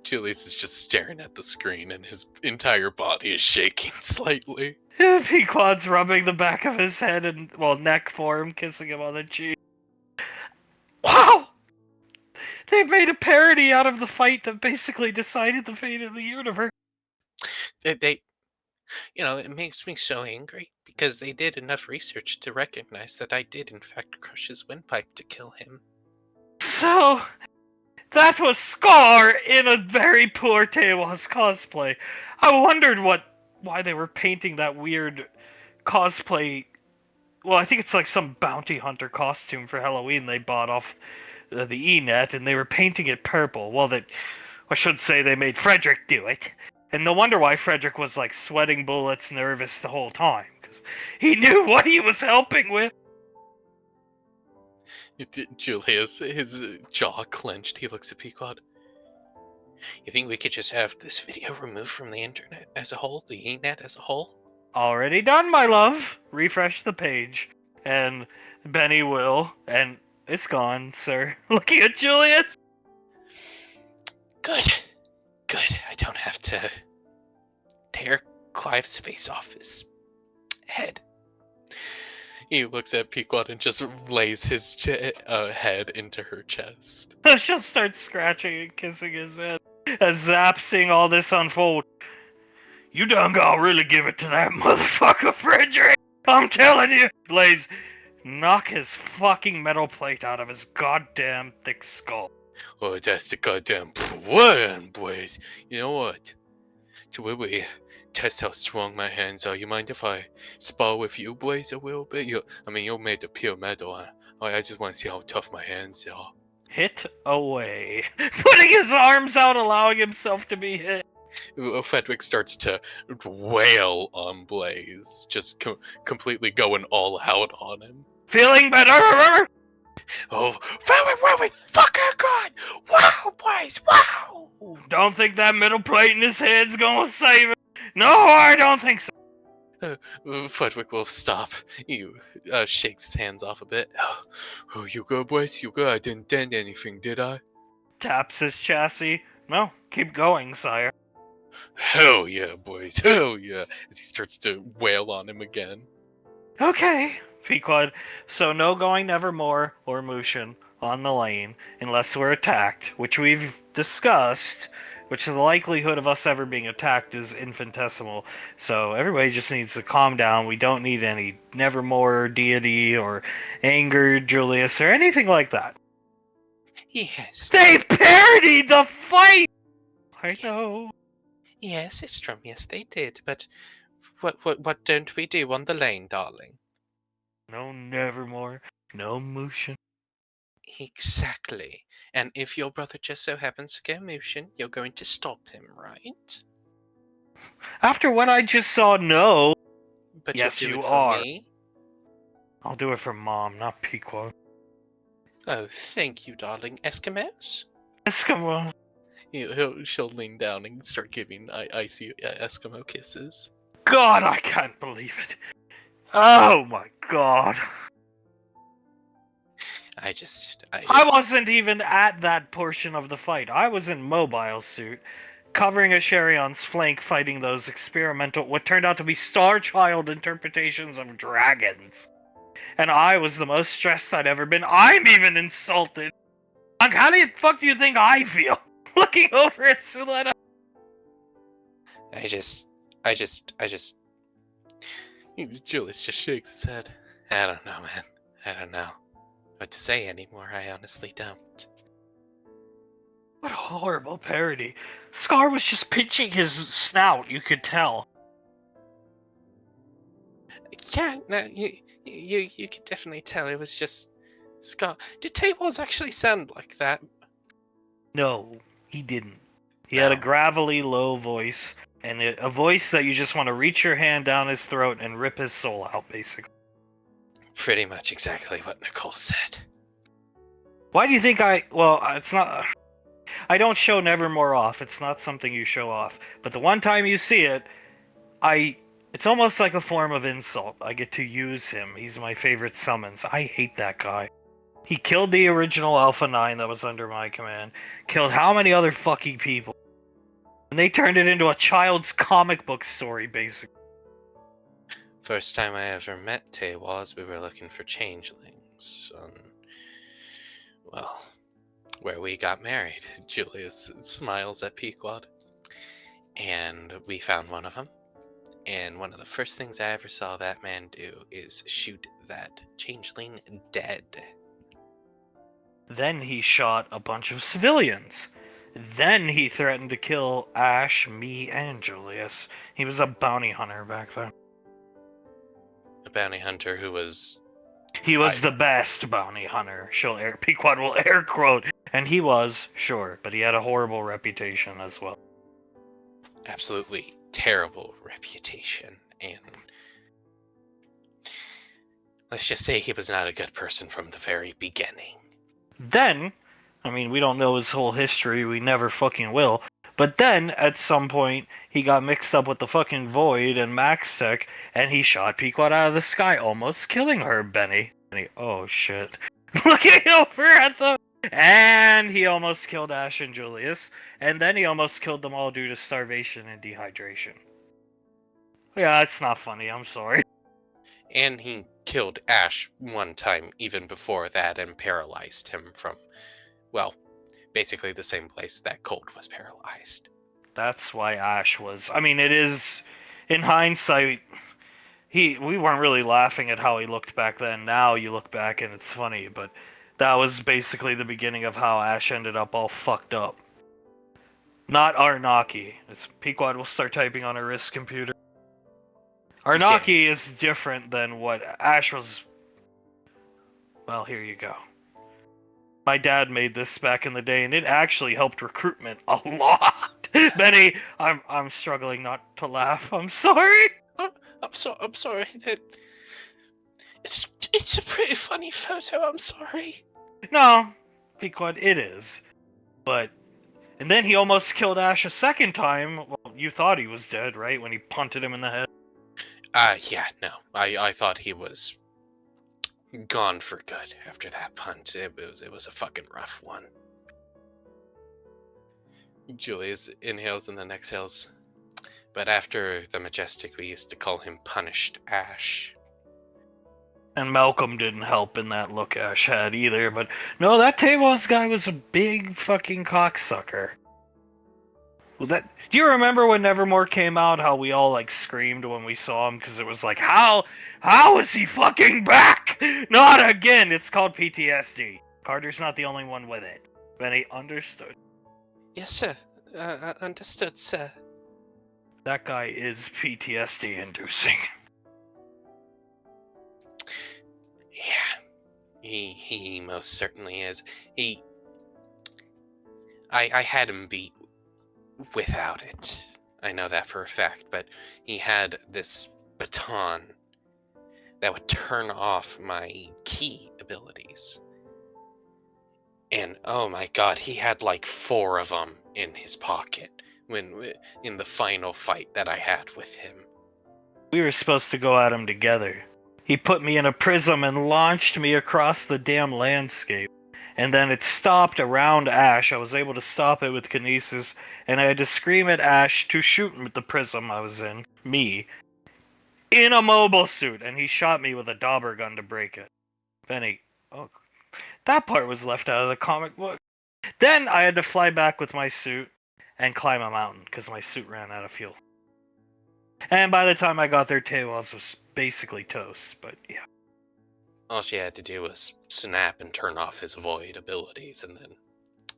Julius is just staring at the screen and his entire body is shaking slightly.
Pequod's rubbing the back of his head and, neck for him, kissing him on the cheek. Wow! They made a parody out of the fight that basically decided the fate of the universe.
It makes me so angry because they did enough research to recognize that I did in fact crush his windpipe to kill him.
So, that was Scar in a very poor Tewas cosplay. I wondered why they were painting that weird cosplay. Well, I think it's like some bounty hunter costume for Halloween they bought off the E-net, and they were painting it purple. Well, I should say they made Frederick do it. And no wonder why Frederick was like sweating bullets, nervous the whole time, because he knew what he was helping with.
Julius, his jaw clenched, he looks at Pequod. You think we could just have this video removed from the internet as a whole, the E-net as a whole?
Already done, my love. Refresh the page. And Benny will, and it's gone, sir. Looking at Julius.
Good. I don't have to tear Clive's face off his head. He looks at Pequod and just lays his head into her chest.
She'll start scratching and kissing his head as Zap seeing all this unfold. You done gotta really give it to that motherfucker, Frederick. I'm telling you. Blaze, knock his fucking metal plate out of his goddamn thick skull.
Oh, that's the goddamn plan, boys. You know what? To where we test how strong my hands are, you mind if I spar with you boys a little bit? You're made of pure metal. I just want to see how tough my hands are.
Hit away. Putting his arms out, allowing himself to be hit.
Frederick starts to wail on Blaze, just completely going all out on him.
Feeling better?
Oh, very fucking good! Wow, Blaze, wow!
Don't think that middle plate in his head's gonna save it. No, I don't think so.
Frederick will stop. He shakes his hands off a bit. Oh, you good, Blaze? You good? I didn't dent anything, did I?
Taps his chassis. No, keep going, sire.
Hell yeah, boys, hell yeah! As he starts to wail on him again.
Okay, Pequod. So no going Nevermore or Mushin on the lane unless we're attacked, which we've discussed, which the likelihood of us ever being attacked is infinitesimal. So everybody just needs to calm down. We don't need any Nevermore deity or anger Julius or anything like that.
Yes.
They parodied the fight! I know.
Yes, Istrum, yes they did, but what don't we do on the lane, darling?
No Nevermore, no Mushin.
Exactly. And if your brother just so happens to go Mushin, you're going to stop him, right?
After what I just saw, no.
But
Yes,
you'll do
you
it for
are.
me?
I'll do it for Mom, not Pequod.
Oh, thank you, darling. Eskimos?
Eskimo.
She'll lean down and start giving icy Eskimo kisses.
God, I can't believe it. Oh my god.
I
I wasn't even at that portion of the fight. I was in mobile suit, covering a Sherion's flank fighting those experimental, what turned out to be Star Child interpretations of dragons. And I was the most stressed I'd ever been. I'm even insulted. Like, how the fuck do you think I feel? Looking over at Suletta.
Julius just shakes his head. I don't know, man. I don't know what to say anymore. I honestly don't.
What a horrible parody. Scar was just pinching his snout, you could tell.
Yeah, no, you could definitely tell it was just Scott. Did Tables actually sound like that?
No, he didn't. He had a gravelly, low voice, and a voice that you just want to reach your hand down his throat and rip his soul out, basically.
Pretty much exactly what Nicole said.
Why do you think well, it's not... I don't show Nevermore off. It's not something you show off. But the one time you see it, it's almost like a form of insult. I get to use him. He's my favorite summons. I hate that guy. He killed the original Alpha 9 that was under my command. Killed how many other fucking people? And they turned it into a child's comic book story, basically.
First time I ever met Tay was we were looking for changelings on, well, where we got married. Julius smiles at Pequod. And we found one of them. And one of the first things I ever saw that man do is shoot that changeling dead.
Then he shot a bunch of civilians. Then he threatened to kill Ash, me, and Julius. He was a bounty hunter back then.
A bounty hunter who was...
He was the best bounty hunter. Pequod will air quote. And he was, sure, but he had a horrible reputation as well.
Absolutely terrible reputation, and let's just say he was not a good person from the very beginning.
Then, I mean, we don't know his whole history, we never fucking will, but then, at some point, he got mixed up with the fucking Void and Max Tech, and he shot Pequod out of the sky, almost killing her, Benny. Oh shit. Looking over at them! And he almost killed Ash and Julius, and then he almost killed them all due to starvation and dehydration. Yeah, it's not funny, I'm sorry.
And he killed Ash one time even before that and paralyzed him from, well, basically the same place that Colt was paralyzed.
That's why Ash was... I mean, it is... In hindsight, we weren't really laughing at how he looked back then. Now you look back and it's funny, but that was basically the beginning of how Ash ended up all fucked up. Not Arnaki. Pequod will start typing on her wrist computer. Arnaki is different than what Ash was... Well, here you go. My dad made this back in the day, and it actually helped recruitment a lot. Benny, I'm struggling not to laugh. I'm sorry.
I'm sorry. That it's a pretty funny photo. I'm sorry.
No, Pequod, it is. But and then he almost killed Ash a second time. Well, you thought he was dead, right? When he punted him in the head.
Yeah, no. I thought he was gone for good after that punt. It was a fucking rough one. Julius inhales and then exhales. But after the Majestic, we used to call him Punished Ash.
And Malcolm didn't help in that look Ash had either, but no, that Tavos guy was a big fucking cocksucker. Well, do you remember when Nevermore came out, how we all like screamed when we saw him because it was like, how is he fucking back? Not again. It's called PTSD. Carter's not the only one with it. Benny understood.
Yes, sir. Understood, sir.
That guy is PTSD inducing.
Yeah, he most certainly is. I had him beat without it. I know that for a fact, but he had this baton that would turn off my key abilities. And oh my god, he had like 4 of them in his pocket in the final fight that I had with him.
We were supposed to go at him together. He put me in a prism and launched me across the damn landscape. And then it stopped around Ash. I was able to stop it with kinesis, and I had to scream at Ash to shoot with the prism I was in, me, in a mobile suit, and he shot me with a dauber gun to break it. Benny, oh, that part was left out of the comic book. Then I had to fly back with my suit and climb a mountain, because my suit ran out of fuel. And by the time I got there, Tewaz was basically toast, but yeah.
All she had to do was snap and turn off his void abilities, and then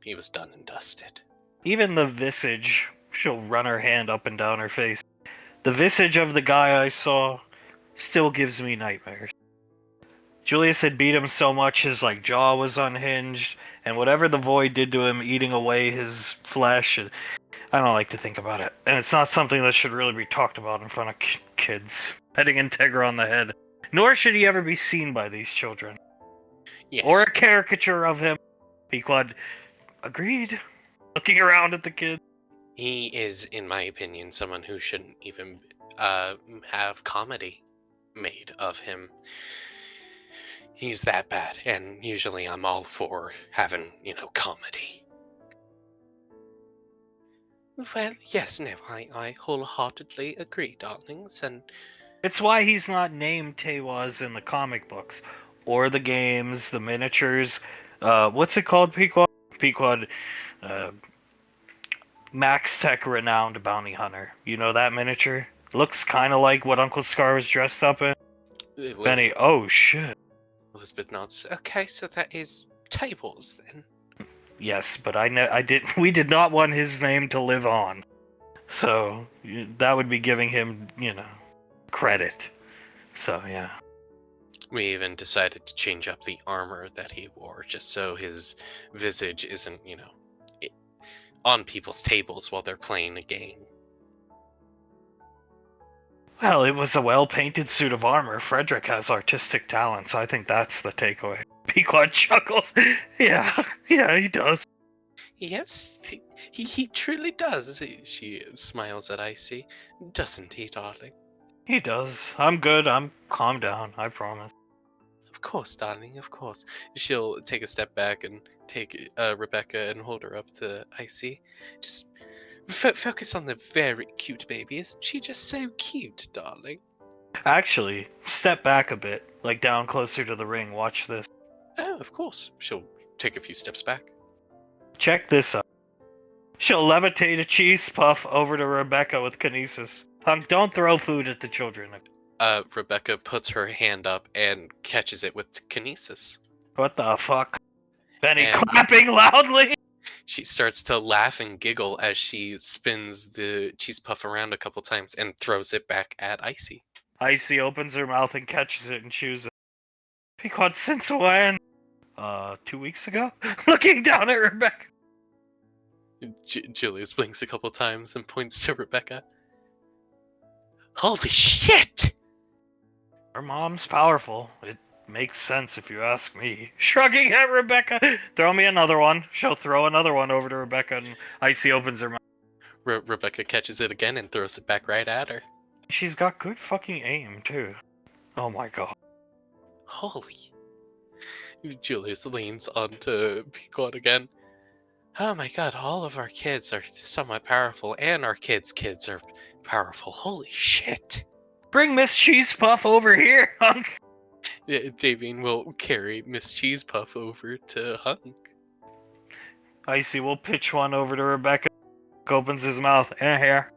he was done and dusted.
Even the visage, she'll run her hand up and down her face. The visage of the guy I saw still gives me nightmares. Julius had beat him so much his jaw was unhinged, and whatever the void did to him, eating away his flesh, I don't like to think about it. And it's not something that should really be talked about in front of kids. Petting Integra on the head. Nor should he ever be seen by these children.
Yes.
Or a caricature of him. Pequod agreed. Looking around at the kid.
He is, in my opinion, someone who shouldn't even have comedy made of him. He's that bad, and usually I'm all for having, comedy. Well, yes, no, I wholeheartedly agree, darlings, and...
It's why he's not named Tewaz in the comic books, or the games, the miniatures. What's it called, Pequod? Pequod, Max Tech Renowned Bounty Hunter. You know that miniature? Looks kind of like what Uncle Scar was dressed up in. Benny, oh shit.
Elizabeth nods. Okay, so that is Tables, then.
Yes, but we did not want his name to live on. So, that would be giving him, credit. So, yeah.
We even decided to change up the armor that he wore, just so his visage isn't, on people's tables while they're playing a game.
Well, it was a well-painted suit of armor. Frederick has artistic talents. I think that's the takeaway. Pequod chuckles. Yeah, he does.
Yes, he truly does. She smiles at Icy. Doesn't he, darling?
He does. I'm good. I'm calmed down. I promise.
Of course, darling, of course. She'll take a step back and take Rebecca and hold her up to Icy. Just focus on the very cute baby. Isn't she just so cute, darling?
Actually, step back a bit. Down closer to the ring. Watch this.
Oh, of course. She'll take a few steps back.
Check this out. She'll levitate a cheese puff over to Rebecca with kinesis. Don't throw food at the children.
Rebecca puts her hand up and catches it with kinesis.
What the fuck? Benny clapping loudly?
She starts to laugh and giggle as she spins the cheese puff around a couple times and throws it back at Icy.
Icy opens her mouth and catches it and chews it. Pequod, since when? 2 weeks ago? Looking down at Rebecca.
Julius blinks a couple times and points to Rebecca. Holy shit!
Her mom's powerful. It makes sense if you ask me. Shrugging at Rebecca. Throw me another one. She'll throw another one over to Rebecca, and Icy opens her mouth.
Rebecca catches it again and throws it back right at her.
She's got good fucking aim, too. Oh my god.
Holy. Julius leans onto Pequod again. Oh my god, all of our kids are somewhat powerful, and our kids' kids are powerful. Holy shit.
Bring Miss Cheese Puff over here, Hunk.
Yeah, Davine will carry Miss Cheese Puff over to Hunk.
Icy will pitch one over to Rebecca. Opens his mouth. Here.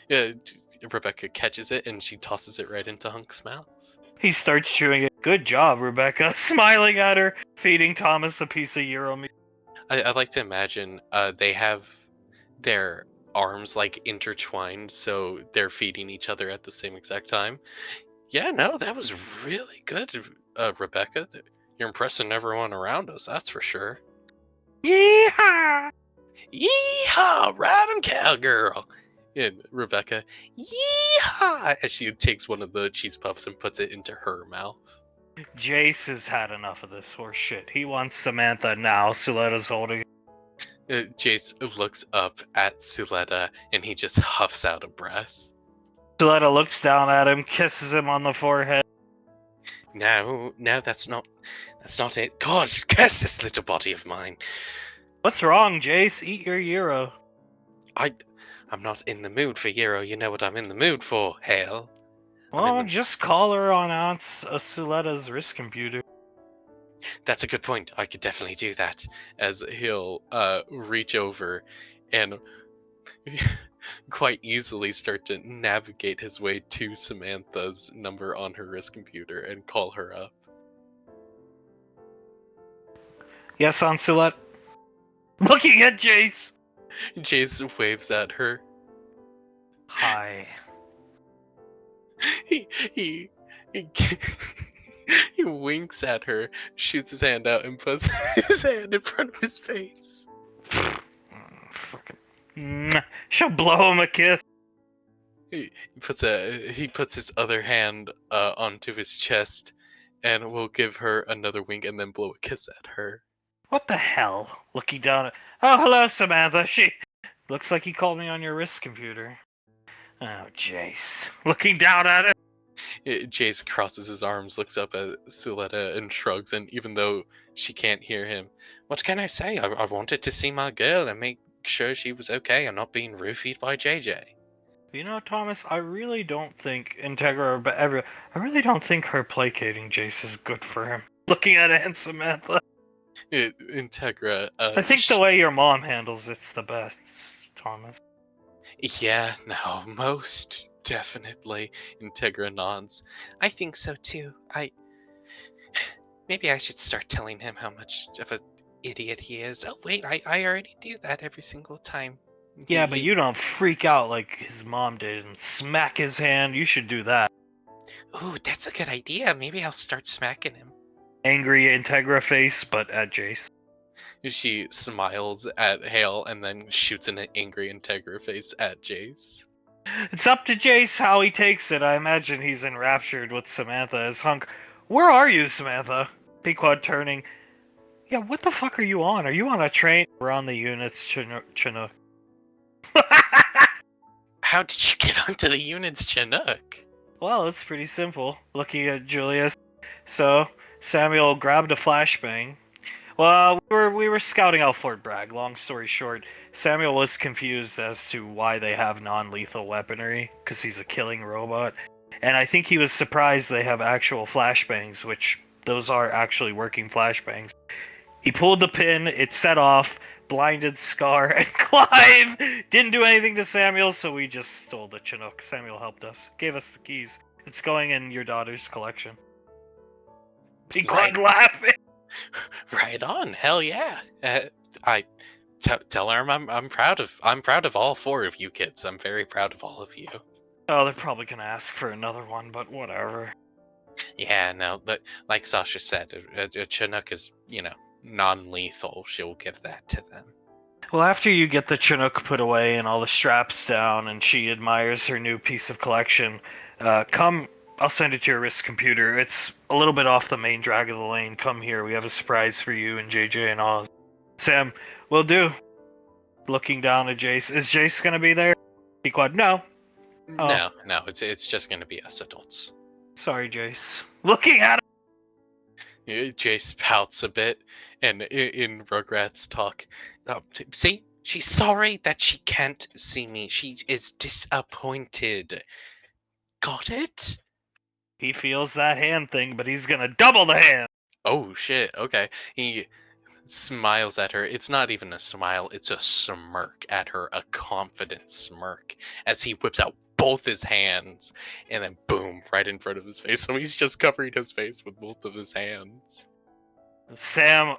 Yeah, Rebecca catches it and she tosses it right into Hunk's mouth.
He starts chewing it. Good job, Rebecca. Smiling at her, feeding Thomas a piece of Euro meat.
I like to imagine they have their arms like intertwined, so they're feeding each other at the same exact time. Yeah, no, that was really good, Rebecca. You're impressing everyone around us, that's for sure.
Yeehaw!
Yeehaw, riding cowgirl. And Rebecca, yeehaw, as she takes one of the cheese puffs and puts it into her mouth.
Jace has had enough of this horse shit. He wants Samantha now. Suletta's holding it.
Jace looks up at Suletta and he just huffs out a breath.
Suletta looks down at him, kisses him on the forehead.
No, that's not it. God, curse this little body of mine.
What's wrong, Jace? Eat your Euro.
I'm not in the mood for Euro. You know what I'm in the mood for, Hale.
Well, just call her on Aunt Suletta's wrist computer.
That's a good point. I could definitely do that. As he'll reach over and quite easily start to navigate his way to Samantha's number on her wrist computer and call her up.
Yes, Aunt Suletta. Looking at Jace.
Jace waves at her.
Hi.
He he winks at her, shoots his hand out, and puts his hand in front of his face.
She'll blow him a kiss.
He puts his other hand onto his chest, and will give her another wink, and then blow a kiss at her.
What the hell? Looking down at... Oh, hello, Samantha. She... Looks like he called me on your wrist computer. Oh, Jace. Looking down at it.
Jace crosses his arms, looks up at Suletta, and shrugs, and even though she can't hear him, what can I say? I wanted to see my girl and make sure she was okay and not being roofied by JJ.
You know, Thomas, I really don't think Integra, I really don't think her placating Jace is good for him. Looking at Aunt Samantha.
Integra.
I think the way your mom handles it's the best, Thomas.
Yeah, no, most definitely. Integra nods. I think so too. Maybe I should start telling him how much of an idiot he is. Oh wait, I already do that every single time.
Yeah, but you don't freak out like his mom did and smack his hand. You should do that.
Ooh, that's a good idea. Maybe I'll start smacking him.
Angry Integra face, but at Jace.
She smiles at Hale and then shoots an angry Integra face at Jace.
It's up to Jace how he takes it. I imagine he's enraptured with Samantha as Hunk. Where are you, Samantha? Pequod turning. Yeah, what the fuck are you on? Are you on a train? We're on the unit's Chinook.
How did you get onto the unit's Chinook?
Well, it's pretty simple. Looking at Julius. So, Samuel grabbed a flashbang. Well, we were scouting out Fort Bragg. Long story short, Samuel was confused as to why they have non-lethal weaponry, because he's a killing robot. And I think he was surprised they have actual flashbangs, which those are actually working flashbangs. He pulled the pin, it set off, blinded Scar, and Clive didn't do anything to Samuel, so we just stole the Chinook. Samuel helped us, gave us the keys. It's going in your daughter's collection. Pequod laughing.
Right on, hell yeah! Tell her I'm proud of all four of you kids. I'm very proud of all of you.
Oh, they're probably gonna ask for another one, but whatever.
Yeah, no, but like Sasha said, a Chinook is, non-lethal. She'll give that to them.
Well, after you get the Chinook put away and all the straps down, and she admires her new piece of collection, come. I'll send it to your wrist computer. It's a little bit off the main drag of the lane. Come here. We have a surprise for you and JJ and Oz. Sam, will do. Looking down at Jace. Is Jace gonna be there? He quad. No. Oh.
No, it's just gonna be us adults.
Sorry, Jace. Looking at him.
Jace pouts a bit, and in Rugrats talk, see, she's sorry that she can't see me. She is disappointed. Got it?
He feels that hand thing, but he's gonna double the hand.
Oh shit. Okay. He smiles at her. It's not even a smile, it's a smirk at her, a confident smirk, as he whips out both his hands and then boom, right in front of his face. So he's just covering his face with both of his hands.
Sam,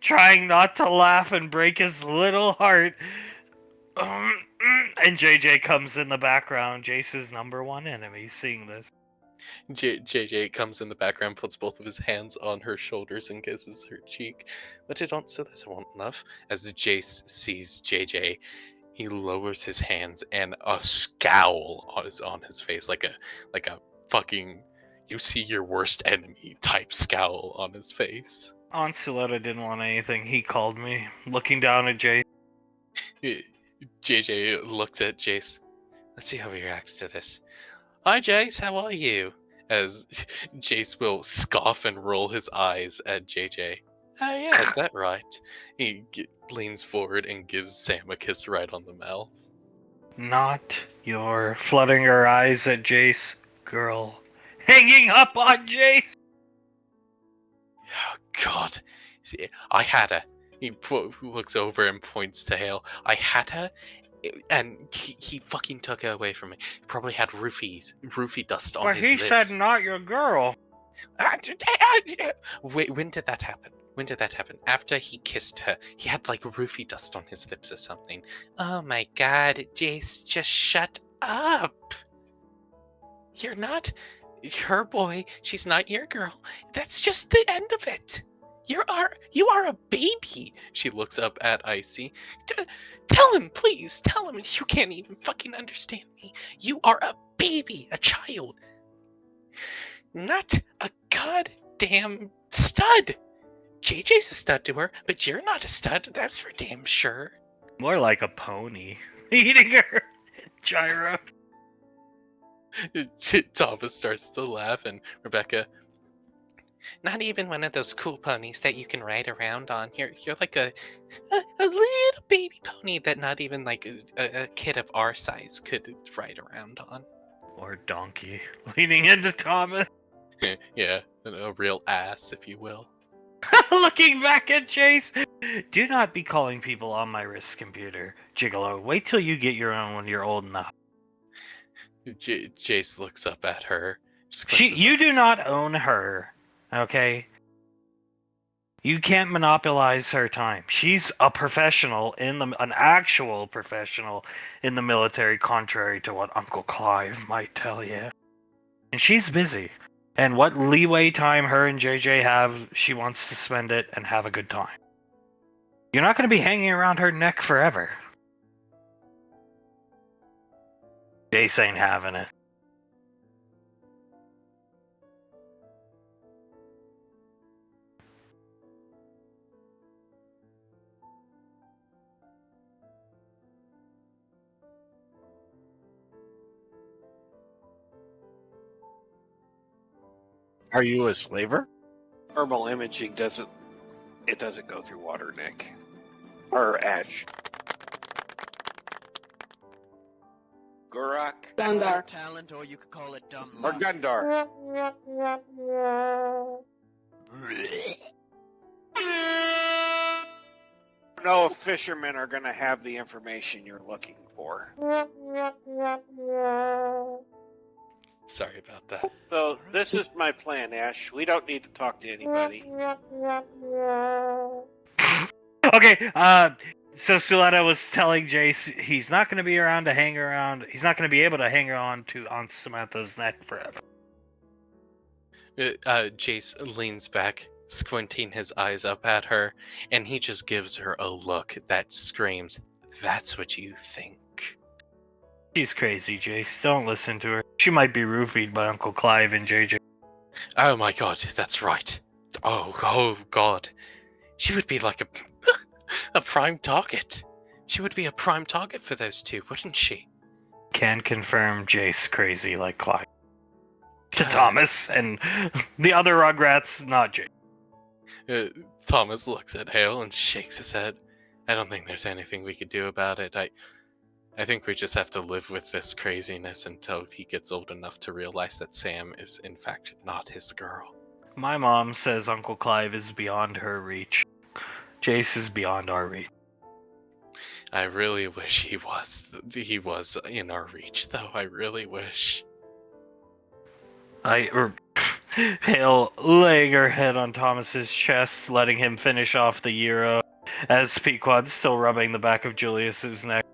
trying not to laugh and break his little heart. And JJ comes in the background. Jace's number one enemy, seeing this.
JJ comes in the background, puts both of his hands on her shoulders and kisses her cheek. But it also doesn't want enough. As Jace sees JJ, he lowers his hands and a scowl is on his face, like a fucking you see your worst enemy type scowl on his face.
Ansuleta didn't want anything. He called me, looking down at Jace.
JJ looks at Jace. Let's see how he reacts to this. Hi, Jace. How are you? As Jace will scoff and roll his eyes at JJ. Oh, yeah, is that right? He leans forward and gives Sam a kiss right on the mouth.
Not your flooding her eyes at Jace, girl. Hanging up on Jace!
Oh, God. I had her. He looks over and points to Hale. I had her, and he fucking took her away from me. He probably had roofie dust on his lips.
But he said not your girl.
Wait, when did that happen? When did that happen? After he kissed her, he had like roofie dust on his lips or something. Oh my God, Jace, just shut up. You're not her boy. She's not your girl. That's just the end of it. You are a baby. She looks up at Icy. Tell him, please. Tell him. You can't even fucking understand me. You are a baby, a child. Not a goddamn stud. JJ's a stud to her, but you're not a stud. That's for damn sure.
More like a pony. Eating her gyro.
Thomas starts to laugh, and Rebecca, not even one of those cool ponies that you can ride around on. You're like a little baby pony that not even like a kid of our size could ride around on.
Or donkey. Leaning into Thomas.
Yeah, a real ass, if you will.
Looking back at Chase. Do not be calling people on my wrist computer. Gigolo, wait till you get your own when you're old enough.
Jace looks up at her.
You do not own her. Okay? You can't monopolize her time. She's a professional an actual professional in the military, contrary to what Uncle Clive might tell you. And she's busy. And what leeway time her and JJ have, she wants to spend it and have a good time. You're not going to be hanging around her neck forever. Jace ain't having it.
Are you a slaver? Thermal imaging doesn't go through water, Nick. Or ash. Gurak.
Gundar. Talent, or you could call it dumb
Or
luck.
Gundar. No fishermen are going to have the information you're looking for.
Sorry about that.
So this is my plan, Ash. We don't need to talk to anybody.
Okay, so Suletta was telling Jace he's not going to be around to hang around. He's not going to be able to hang on Samantha's neck forever.
Jace leans back. squinting his eyes up at her, and he just gives her a look that screams, "That's what you think."
She's crazy, Jace. Don't listen to her. She might be roofied by Uncle Clive and JJ.
Oh my god, that's right. Oh god. She would be like a prime target. She would be a prime target for those two, wouldn't she?
Can confirm Jace crazy like Clive. To
God.
Thomas, and the other Rugrats, not Jace.
Thomas looks at Hale and shakes his head. I don't think there's anything we could do about it. I think we just have to live with this craziness until he gets old enough to realize that Sam is in fact not his girl.
My mom says Uncle Clive is beyond her reach. Jace is beyond our reach.
I really wish he was in our reach, though. I really wish.
Hale laying her head on Thomas's chest, letting him finish off the Euro, as Pequod's still rubbing the back of Julius's neck.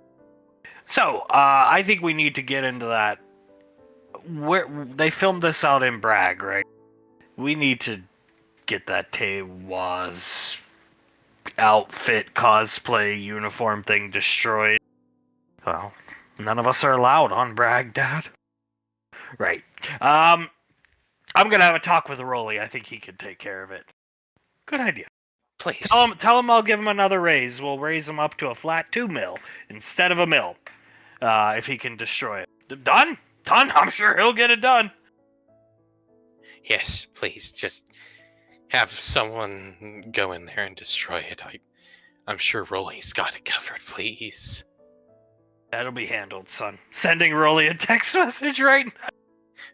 So, I think we need to get into that. They filmed this out in Bragg, right? We need to get that Tewa's outfit, cosplay, uniform thing destroyed. Well, none of us are allowed on Bragg, Dad. Right. I'm gonna have a talk with Rolly. I think he can take care of it. Good idea.
Please.
Tell him I'll give him another raise. We'll raise him up to a flat 2 mil instead of a mil. If he can destroy it. Done? Done? I'm sure he'll get it done.
Yes, please, just have someone go in there and destroy it. I'm sure Rolly's got it covered, please.
That'll be handled, son. Sending Rolly a text message right now.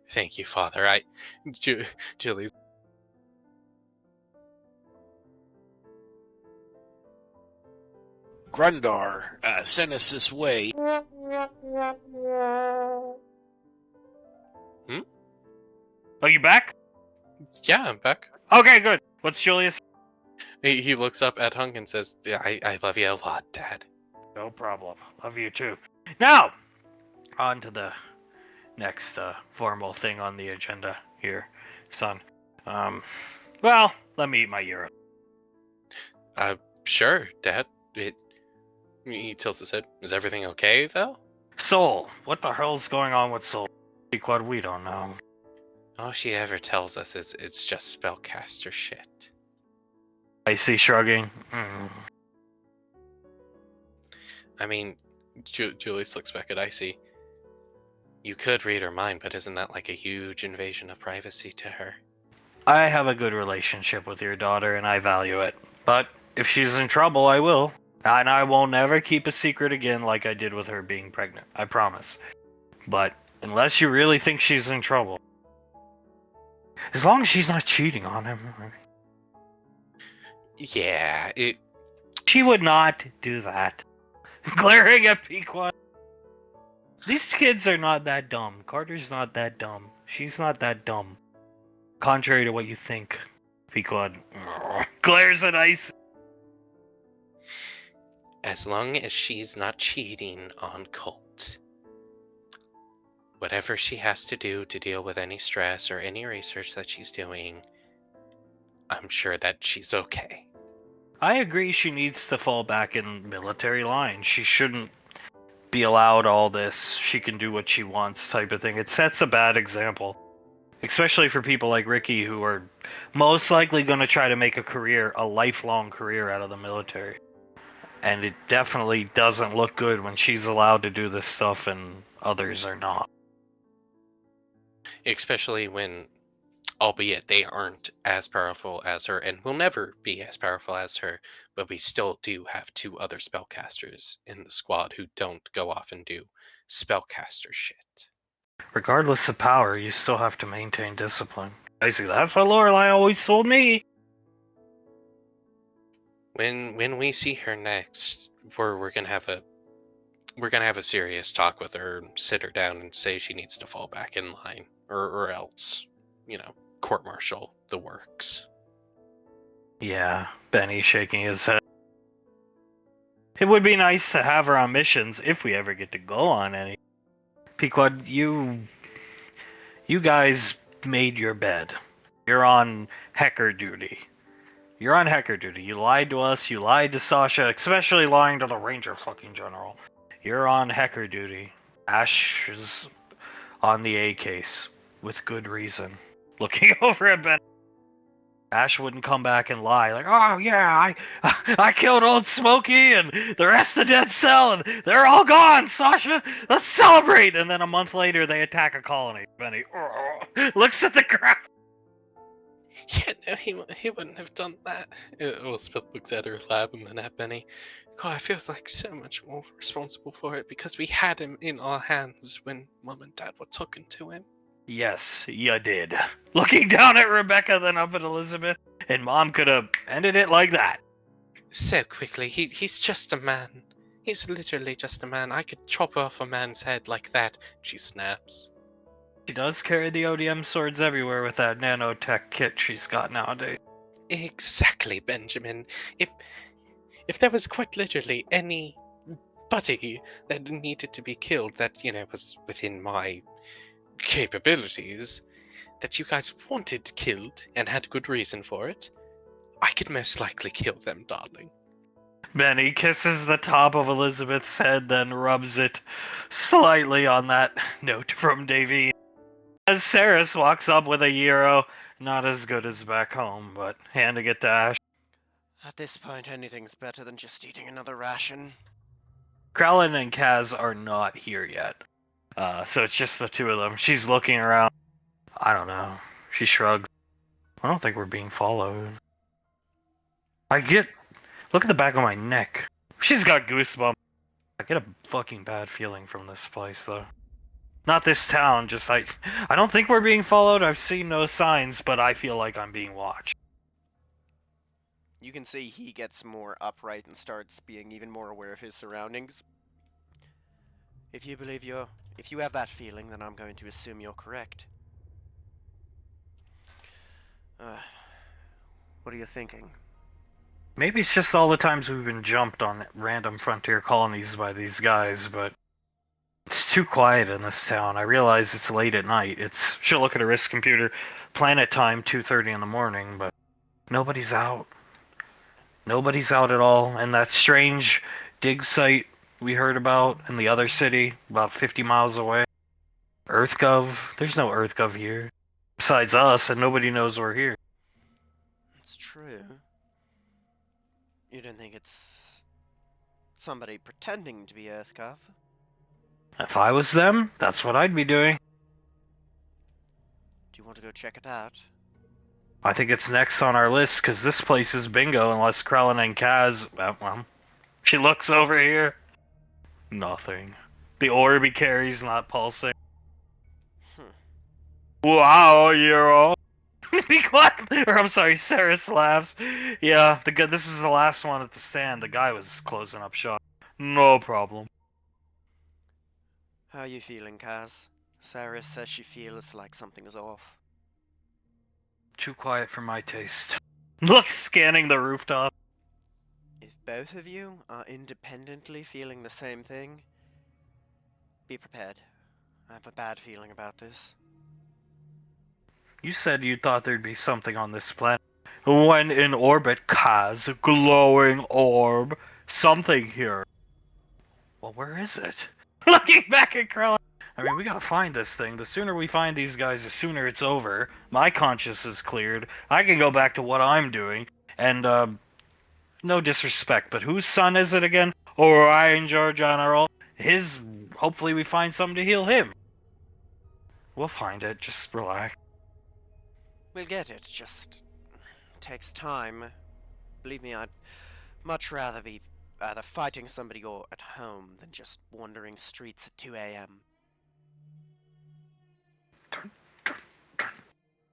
Thank you, Father. Julie.
Grundar sent us this way.
Are you back?
Yeah, I'm back.
Okay, good. What's Julius?
He looks up at Hunk and says, "Yeah, I love you a lot, Dad."
No problem. Love you too. Now, on to the next formal thing on the agenda here, son. Well, let me eat my Euro.
Sure, Dad. He tilts his head. Is everything okay, though?
Soul. What the hell's going on with Soul? What we don't know.
All she ever tells us is it's just spellcaster shit.
Icy shrugging.
I mean, Julius looks back at Icy. You could read her mind, but isn't that like a huge invasion of privacy to her?
I have a good relationship with your daughter, and I value it. But if she's in trouble, I will. And I will never keep a secret again like I did with her being pregnant. I promise. But unless you really think she's in trouble. As long as she's not cheating on him.
Yeah,
She would not do that. Glaring at Pequod. These kids are not that dumb. Carter's not that dumb. She's not that dumb. Contrary to what you think, Pequod glares at Ice.
As long as she's not cheating on Colt. Whatever she has to do to deal with any stress or any research that she's doing, I'm sure that she's okay.
I agree she needs to fall back in military line. She shouldn't be allowed all this, she can do what she wants type of thing. It sets a bad example. Especially for people like Ricky who are most likely going to try to make a career, a lifelong career out of the military. And it definitely doesn't look good when she's allowed to do this stuff and others are not.
Especially when, albeit they aren't as powerful as her and will never be as powerful as her, but we still do have 2 other spellcasters in the squad who don't go off and do spellcaster shit.
Regardless of power, you still have to maintain discipline. Basically, that's what Lorelai always told me.
When we see her next, we're gonna have a serious talk with her, sit her down, and say she needs to fall back in line, or else, court-martial the works.
Yeah, Benny shaking his head. It would be nice to have her on missions if we ever get to go on any. Pequod, you guys made your bed. You're on Hecker duty. You're on hacker duty. You lied to us, you lied to Sasha, especially lying to the Ranger fucking General. You're on hacker duty. Ash is on the A case, with good reason. Looking over at Ben. Ash wouldn't come back and lie, like, oh yeah, I killed Old Smokey and the rest of Dead Cell, and they're all gone, Sasha! Let's celebrate! And then a month later, they attack a colony. Benny looks at the ground.
Yeah, no, he wouldn't have done that. Elizabeth looks at her lab and then at Benny. God, I feel like so much more responsible for it because we had him in our hands when Mum and Dad were talking to him.
Yes, you did. Looking down at Rebecca, then up at Elizabeth, and Mom could have ended it like that.
So quickly, he's just a man. He's literally just a man. I could chop off a man's head like that. She snaps.
She does carry the ODM swords everywhere with that nanotech kit she's got nowadays.
Exactly, Benjamin. If there was quite literally anybody that needed to be killed that, was within my capabilities, that you guys wanted killed and had good reason for it, I could most likely kill them, darling.
Benny kisses the top of Elizabeth's head, then rubs it slightly on that note from Davy. As Saris walks up with a gyro, not as good as back home, but handing it to Ash.
At this point, anything's better than just eating another ration.
Krellin and Kaz are not here yet. So it's just the two of them. She's looking around. I don't know. She shrugs. I don't think we're being followed. Look at the back of my neck. She's got goosebumps. I get a fucking bad feeling from this place, though. Not this town, just I don't think we're being followed. I've seen no signs, but I feel like I'm being watched.
You can see he gets more upright and starts being even more aware of his surroundings. If you have that feeling, then I'm going to assume you're correct. What are you thinking?
Maybe it's just all the times we've been jumped on random frontier colonies by these guys, but it's too quiet in this town. I realize it's late at night. She'll look at her wrist computer, planet time, 2:30 in the morning, but nobody's out. Nobody's out at all. And that strange dig site we heard about in the other city, about 50 miles away. EarthGov? There's no EarthGov here. Besides us, and nobody knows we're here.
It's true. You don't think it's somebody pretending to be EarthGov?
If I was them, that's what I'd be doing.
Do you want to go check it out?
I think it's next on our list, because this place is bingo unless Krellin and Kaz... Well, she looks over here. Nothing. The orb he carries not pulsing. Wow, you're all... Be quiet! Or I'm sorry, Saris laughs. Yeah, this was the last one at the stand. The guy was closing up shop. No problem.
How are you feeling, Kaz? Sarah says she feels like something is off.
Too quiet for my taste. Look, scanning the rooftop.
If both of you are independently feeling the same thing, be prepared. I have a bad feeling about this.
You said you thought there'd be something on this planet. When in orbit, Kaz, glowing orb, something here. Well, where is it? Looking back at Krellin. I mean, we gotta find this thing. The sooner we find these guys, the sooner it's over. My conscience is cleared. I can go back to what I'm doing. And, no disrespect, but whose son is it again? Orion General. Hopefully we find something to heal him. We'll find it. Just relax.
We'll get it, just takes time. Believe me, I'd much rather be either fighting somebody or at home than just wandering streets at 2 a.m.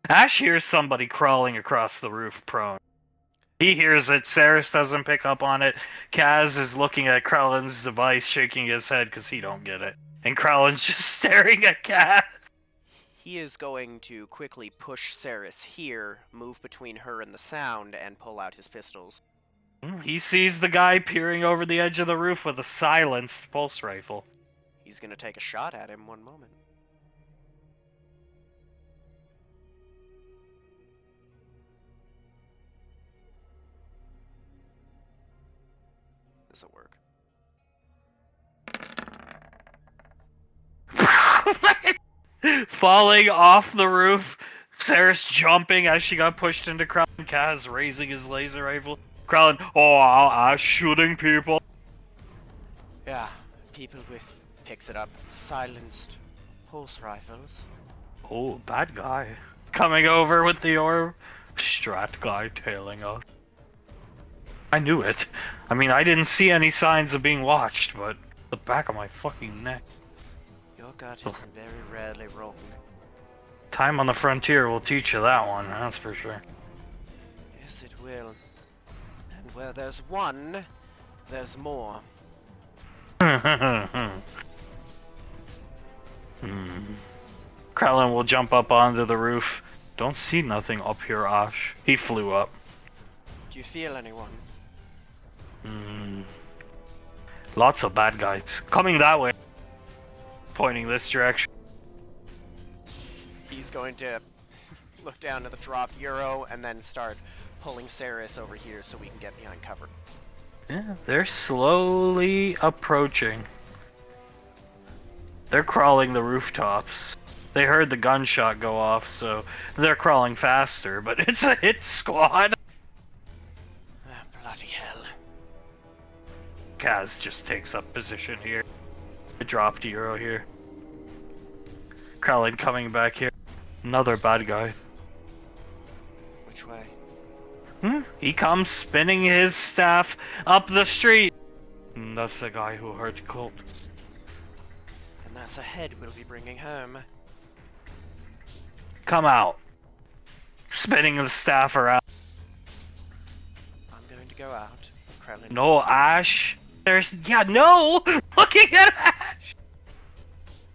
Ash hears somebody crawling across the roof prone. He hears it, Saris doesn't pick up on it. Kaz is looking at Krellin's device, shaking his head because he don't get it. And Krellin's just staring at Kaz.
He is going to quickly push Saris here, move between her and the sound, and pull out his pistols.
He sees the guy peering over the edge of the roof with a silenced pulse rifle.
He's gonna take a shot at him one moment. This'll work.
Falling off the roof, Saris jumping as she got pushed into Krellin, Kaz raising his laser rifle. Krellin, shooting people.
Yeah, people with, picks it up, silenced pulse rifles.
Oh, bad guy. Coming over with the orb. Strat guy tailing us. I knew it. I mean, I didn't see any signs of being watched, but the back of my fucking neck.
Your gut is very rarely wrong.
Time on the frontier will teach you that one, that's for sure.
Yes, it will. And where there's one, there's more.
Krellin will jump up onto the roof. Don't see nothing up here, Ash. He flew up.
Do you feel anyone?
Lots of bad guys. Coming that way. Pointing this direction.
He's going to look down at the drop Euro and then start pulling Saris over here so we can get behind cover.
Yeah, they're slowly approaching. They're crawling the rooftops. They heard the gunshot go off, so they're crawling faster, but it's a hit squad.
Ah, bloody hell.
Kaz just takes up position here. I dropped Euro here. Krellin coming back here. Another bad guy.
Which way?
He comes spinning his staff up the street. And that's the guy who hurt Colt.
And that's a head we'll be bringing home.
Come out. Spinning the staff around.
I'm going to go out. Krellin.
No, Ash. No! Looking at Ash!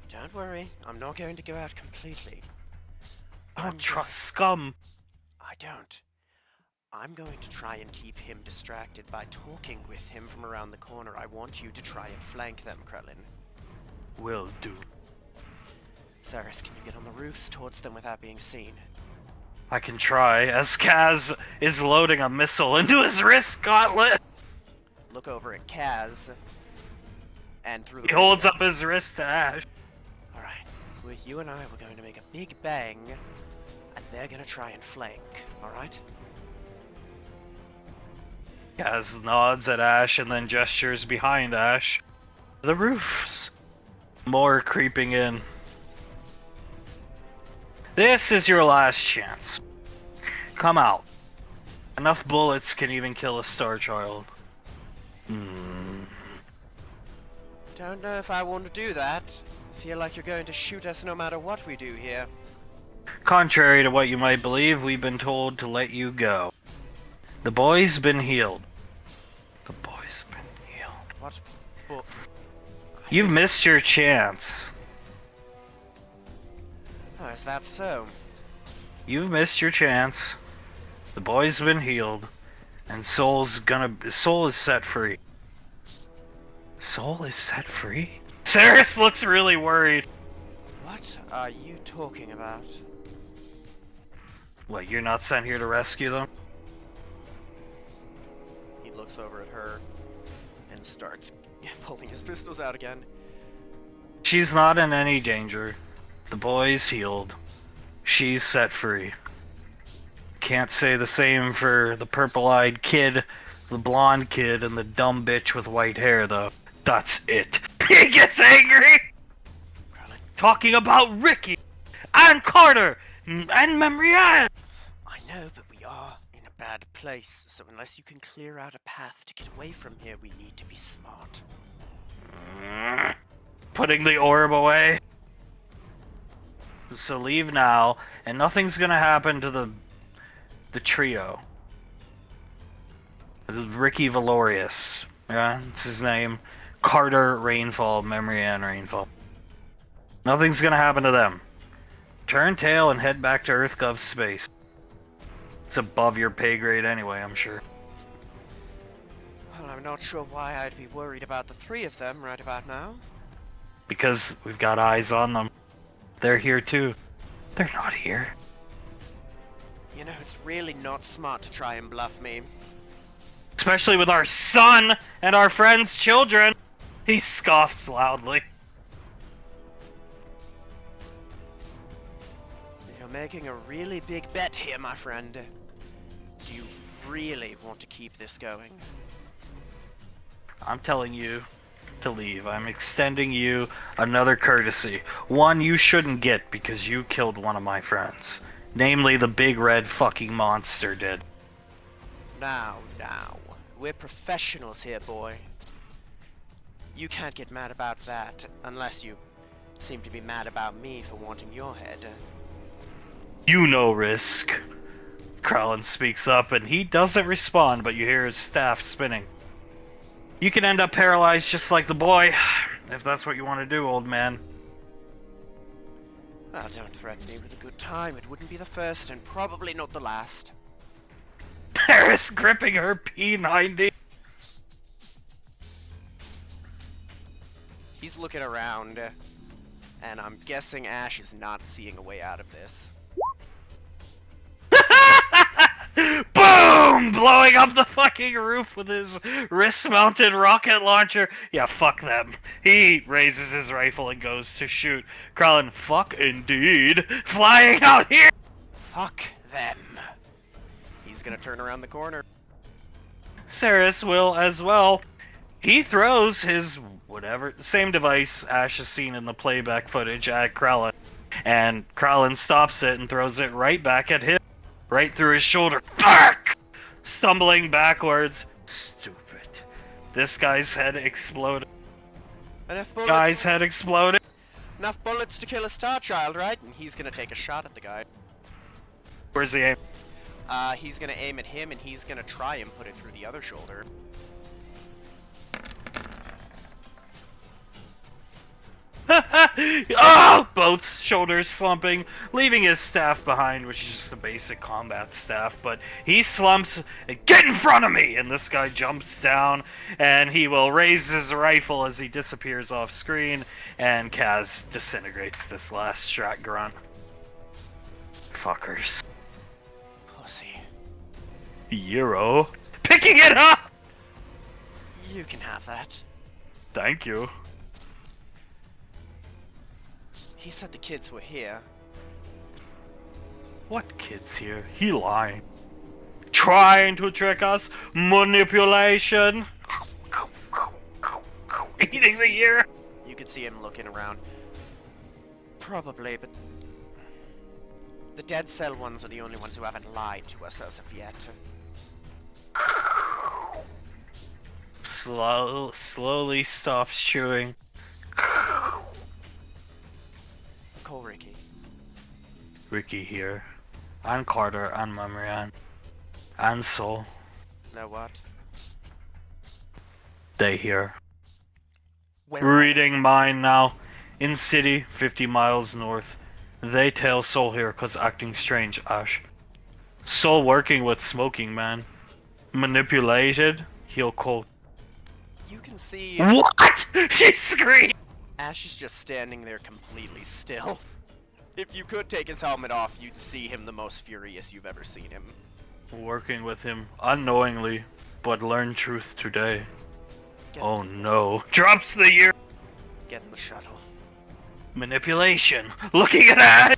Don't worry, I'm not going to go out completely.
Don't trust scum.
I don't. I'm going to try and keep him distracted by talking with him from around the corner. I want you to try and flank them, Krellin.
Will do.
Saris, can you get on the roofs towards them without being seen?
I can try, as Kaz is loading a missile into his wrist gauntlet.
Look over at Kaz. And through the
He holds
window.
up his wrist to Ash.
Alright, with you and I, we're going to make a big bang, and they're gonna try and flank, alright?
Kaz nods at Ash and then gestures behind Ash. The roofs. More creeping in. This is your last chance. Come out. Enough bullets can even kill a Star Child.
Don't know if I want to do that. Feel like you're going to shoot us no matter what we do here.
Contrary to what you might believe, we've been told to let you go. The boy's been healed. The boy's been healed.
What? Well,
You've missed your chance.
oh, is that so?
You've missed your chance. The boy's been healed. And Soul is set free. Soul is set free? Saris looks really worried.
What are you talking about?
What, you're not sent here to rescue them?
He looks over at her and starts pulling his pistols out again.
She's not in any danger. The boy's healed. She's set free. Can't say the same for the purple-eyed kid, the blonde kid, and the dumb bitch with white hair, though. That's it. He gets angry!
Krellin,
Talking about Ricky, and Carter, and Memrian!
I know, but we are in a bad place, so unless you can clear out a path to get away from here, we need to be smart.
Putting the orb away. So leave now, and nothing's gonna happen to the trio. This is Ricky Valorius. Yeah, that's his name. Carter Rainfall, Memrian Rainfall. Nothing's gonna happen to them. Turn tail and head back to EarthGov space. It's above your pay grade anyway, I'm sure.
Well, I'm not sure why I'd be worried about the three of them right about now.
Because we've got eyes on them. They're here too. They're not here.
You know, it's really not smart to try and bluff me.
Especially with our son and our friends' children. He scoffs loudly.
You're making a really big bet here, my friend. Do you really want to keep this going?
I'm telling you to leave. I'm extending you another courtesy. One you shouldn't get because you killed one of my friends. Namely, the big red fucking monster did.
Now. We're professionals here, boy. You can't get mad about that unless you seem to be mad about me for wanting your head.
You know Risk. Kralin speaks up and he doesn't respond, but you hear his staff spinning. You can end up paralyzed just like the boy, if that's what you want to do, old man.
Well, don't threaten me with a good time. It wouldn't be the first and probably not the last.
Paris gripping her P90.
He's looking around, and I'm guessing Ash is not seeing a way out of this.
Boom! Blowing up the fucking roof with his wrist-mounted rocket launcher. Yeah, fuck them. He raises his rifle and goes to shoot. Kralin, fuck indeed. Flying out here!
Fuck them. He's gonna turn around the corner.
Saris will as well. He throws his whatever, same device Ash has seen in the playback footage at Kralin. And Kralin stops it and throws it right back at him. Right through his shoulder. Fuck! Stumbling backwards. Stupid. This guy's head exploded.
Enough bullets.
Guy's head exploded.
Enough bullets to kill a Star Child, right? And he's gonna take a shot at the guy.
Where's the aim?
He's gonna aim at him, and he's gonna try and put it through the other shoulder.
Oh! Both shoulders slumping, leaving his staff behind, which is just a basic combat staff, but he slumps, get in front of me! And this guy jumps down, and he will raise his rifle as he disappears off screen, and Kaz disintegrates this last strat grunt. Fuckers.
Pussy.
Euro. Picking it up!
You can have that.
Thank you.
He said the kids were here.
What kids here? He lying. Trying to trick us? Manipulation? Eating the ear?
You could see him looking around. Probably, but... The dead cell ones are the only ones who haven't lied to us as of yet.
Slowly stops chewing.
Call Ricky.
Ricky here. And Carter and Mamrian. And Sol.
Know what?
They here.
Where are
Reading mine now. In city, 50 miles north. They tell Sol here cause acting strange, Ash. Sol working with smoking man. Manipulated, he'll quote.
You can see
What? She screamed!
Ash is just standing there completely still. If you could take his helmet off, you'd see him the most furious you've ever seen him.
Working with him unknowingly, but learn truth today.
Get,
Oh no. Drops the ear!
get in the shuttle.
Manipulation! Looking at that!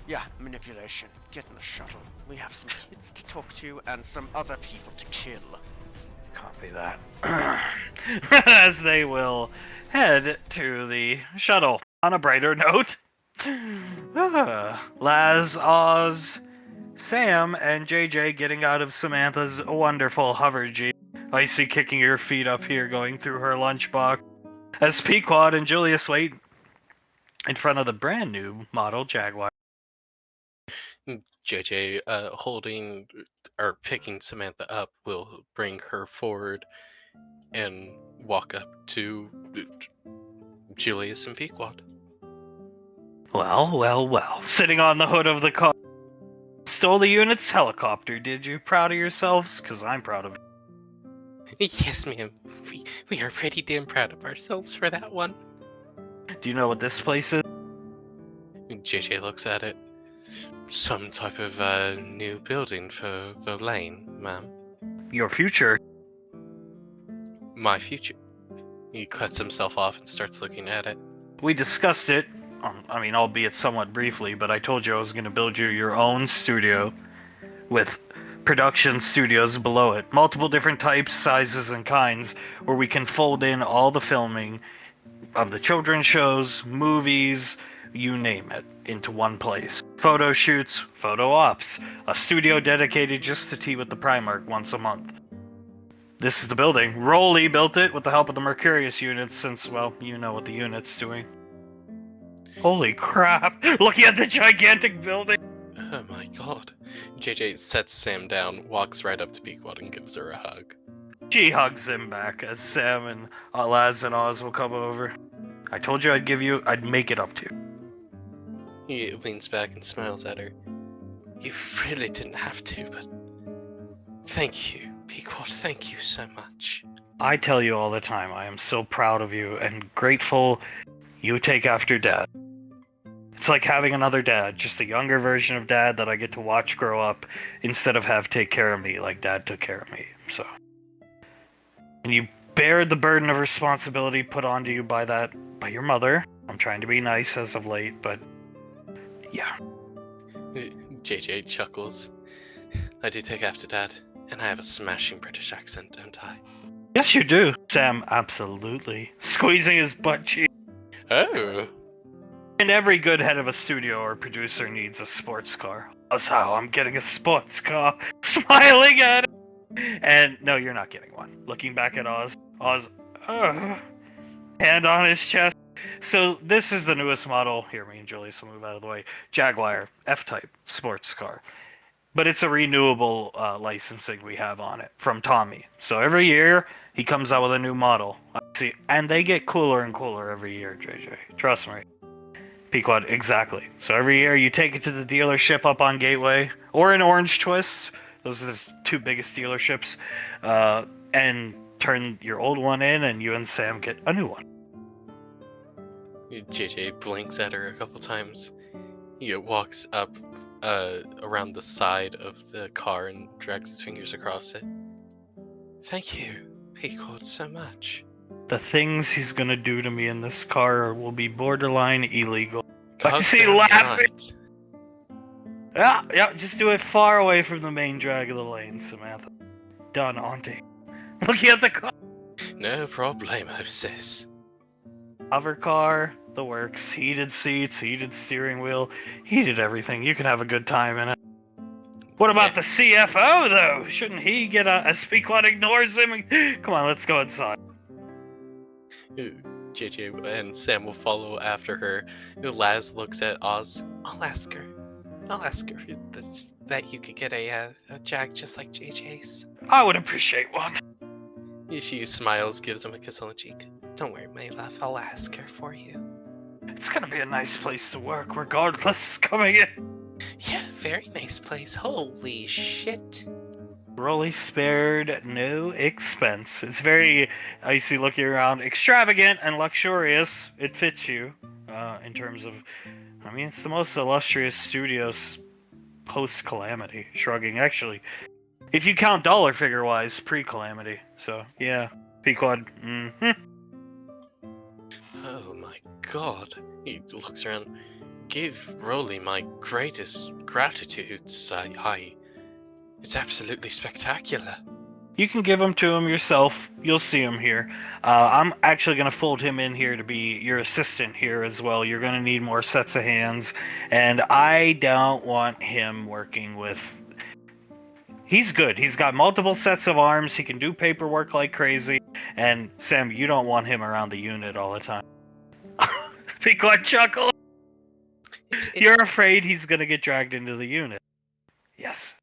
Yeah, manipulation. Get in the shuttle. We have some kids to talk to and some other people to kill.
Copy that. As they will head to the shuttle. On a brighter note, Laz, Oz, Sam, and JJ getting out of Samantha's wonderful hover jeep. Icy kicking her feet up here, going through her lunchbox. As Pequod and Julius wait in front of the brand new model Jaguar.
JJ, holding or picking Samantha up, will bring her forward and walk up to Julius and Pequod.
Well. Sitting on the hood of the car. Stole the unit's helicopter, did you? Proud of yourselves? Because I'm proud of it.
Yes, ma'am. We are pretty damn proud of ourselves for that one.
Do you know what this place is?
JJ looks at it. Some type of new building for the lane, ma'am.
Your future.
My future. He cuts himself off and starts looking at it.
We discussed it, albeit somewhat briefly, but I told you I was going to build you your own studio with production studios below it. Multiple different types, sizes, and kinds, where we can fold in all the filming of the children's shows, movies, you name it, into one place. Photo shoots, photo ops, a studio dedicated just to tea with the Primarch once a month. This is the building. Rolly built it with the help of the Mercurius units since, well, you know what the unit's doing. Holy crap! Looking at the gigantic building!
Oh my god. JJ sets Sam down, walks right up to Pequod and gives her a hug.
She hugs him back as Sam and Laz and Oz will come over. I told you I'd make it up to you.
He leans back and smiles at her. You really didn't have to, but thank you, Pequod, thank you so much.
I tell you all the time, I am so proud of you and grateful you take after Dad. It's like having another dad, just a younger version of Dad that I get to watch grow up instead of have take care of me like Dad took care of me, so. And you bear the burden of responsibility put onto you by your mother. I'm trying to be nice as of late, but yeah.
JJ chuckles. I do take after Dad, and I have a smashing British accent, don't I?
Yes, you do. Sam, absolutely. Squeezing his butt cheek.
Oh!
And every good head of a studio or producer needs a sports car. That's how I'm getting a sports car. Smiling at it. And no, you're not getting one. Looking back at Oz, hand on his chest. So this is the newest model. Here, me and Julius will move out of the way. Jaguar F-Type sports car. But it's a renewable licensing we have on it from Tommy. So every year, he comes out with a new model. See, and they get cooler and cooler every year, JJ. Trust me. Pequod, exactly. So every year, you take it to the dealership up on Gateway, or in Orange Twist. Those are the two biggest dealerships. And turn your old one in, and you and Sam get a new one.
JJ blinks at her a couple times. He walks up around the side of the car and drags his fingers across it. Thank you, Pequod, so much.
The things he's gonna do to me in this car will be borderline illegal. I
God
see
damn
laughing.
right.
Yeah, just do it far away from the main drag of the lane, Samantha. Done, auntie. Looking at the car.
No problemo, sis.
Hover car, the works. Heated seats, heated steering wheel, heated everything. You can have a good time in it. What about the CFO, though? Shouldn't he get a Pequod ignores him? Come on, let's go inside.
JJ and Sam will follow after her. Laz looks at Oz. I'll ask her that you could get a Jag just like JJ's.
I would appreciate one.
She smiles, gives him a kiss on the cheek. Don't worry, my love, I'll ask her for you.
It's gonna be a nice place to work, regardless, coming in.
Yeah, very nice place. Holy shit.
Rolly spared no expense. It's very, I see looking around, extravagant and luxurious. It fits you, in terms of, it's the most illustrious studios post-Calamity. Shrugging, actually. If you count dollar figure-wise, pre-Calamity. So, yeah. Pequod,
Oh my god. He looks around. Give Rolly my greatest gratitudes. It's absolutely spectacular.
You can give him to him yourself. You'll see him here. I'm actually going to fold him in here to be your assistant here as well. You're going to need more sets of hands. And I don't want him working with... He's good. He's got multiple sets of arms. He can do paperwork like crazy. And Sam, you don't want him around the unit all the time. Pequod chuckle. You're afraid he's going to get dragged into the unit. Yes.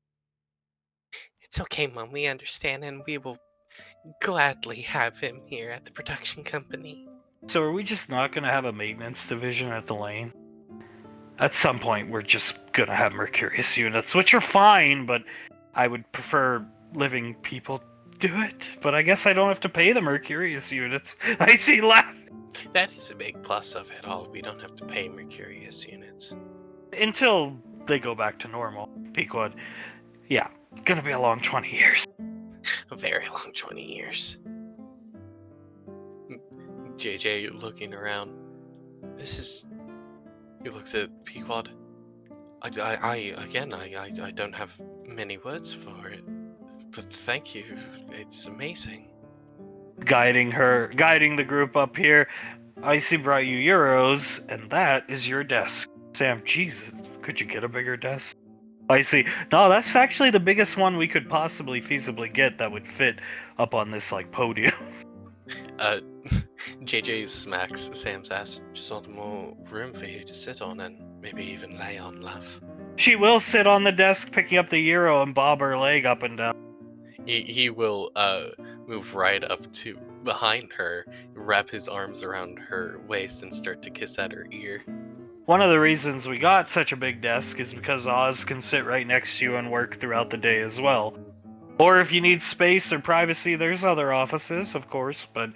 It's okay, Mom. We understand, and we will gladly have him here at the production company.
So are we just not going to have a maintenance division at the lane? At some point, we're just going to have Mercurius units, which are fine, but I would prefer living people do it. But I guess I don't have to pay the Mercurius units. I see laughing.
That is a big plus of it all. We don't have to pay Mercurius units.
Until they go back to normal. Pequod. Yeah, gonna be a long 20 years.
A very long 20 years. JJ looking around. This is. He looks at Pequod. I don't have many words for it, but thank you. It's amazing.
Guiding the group up here. Icy brought you euros, and that is your desk. Sam, Jesus, could you get a bigger desk? Icy, no, that's actually the biggest one we could possibly feasibly get that would fit up on this, like, podium.
JJ smacks Sam's ass. Just want more room for you to sit on and maybe even lay on, love.
She will sit on the desk picking up the euro and bob her leg up and down.
He will move right up to behind her, wrap his arms around her waist, and start to kiss at her ear.
One of the reasons we got such a big desk is because Oz can sit right next to you and work throughout the day as well. Or if you need space or privacy, there's other offices, of course, but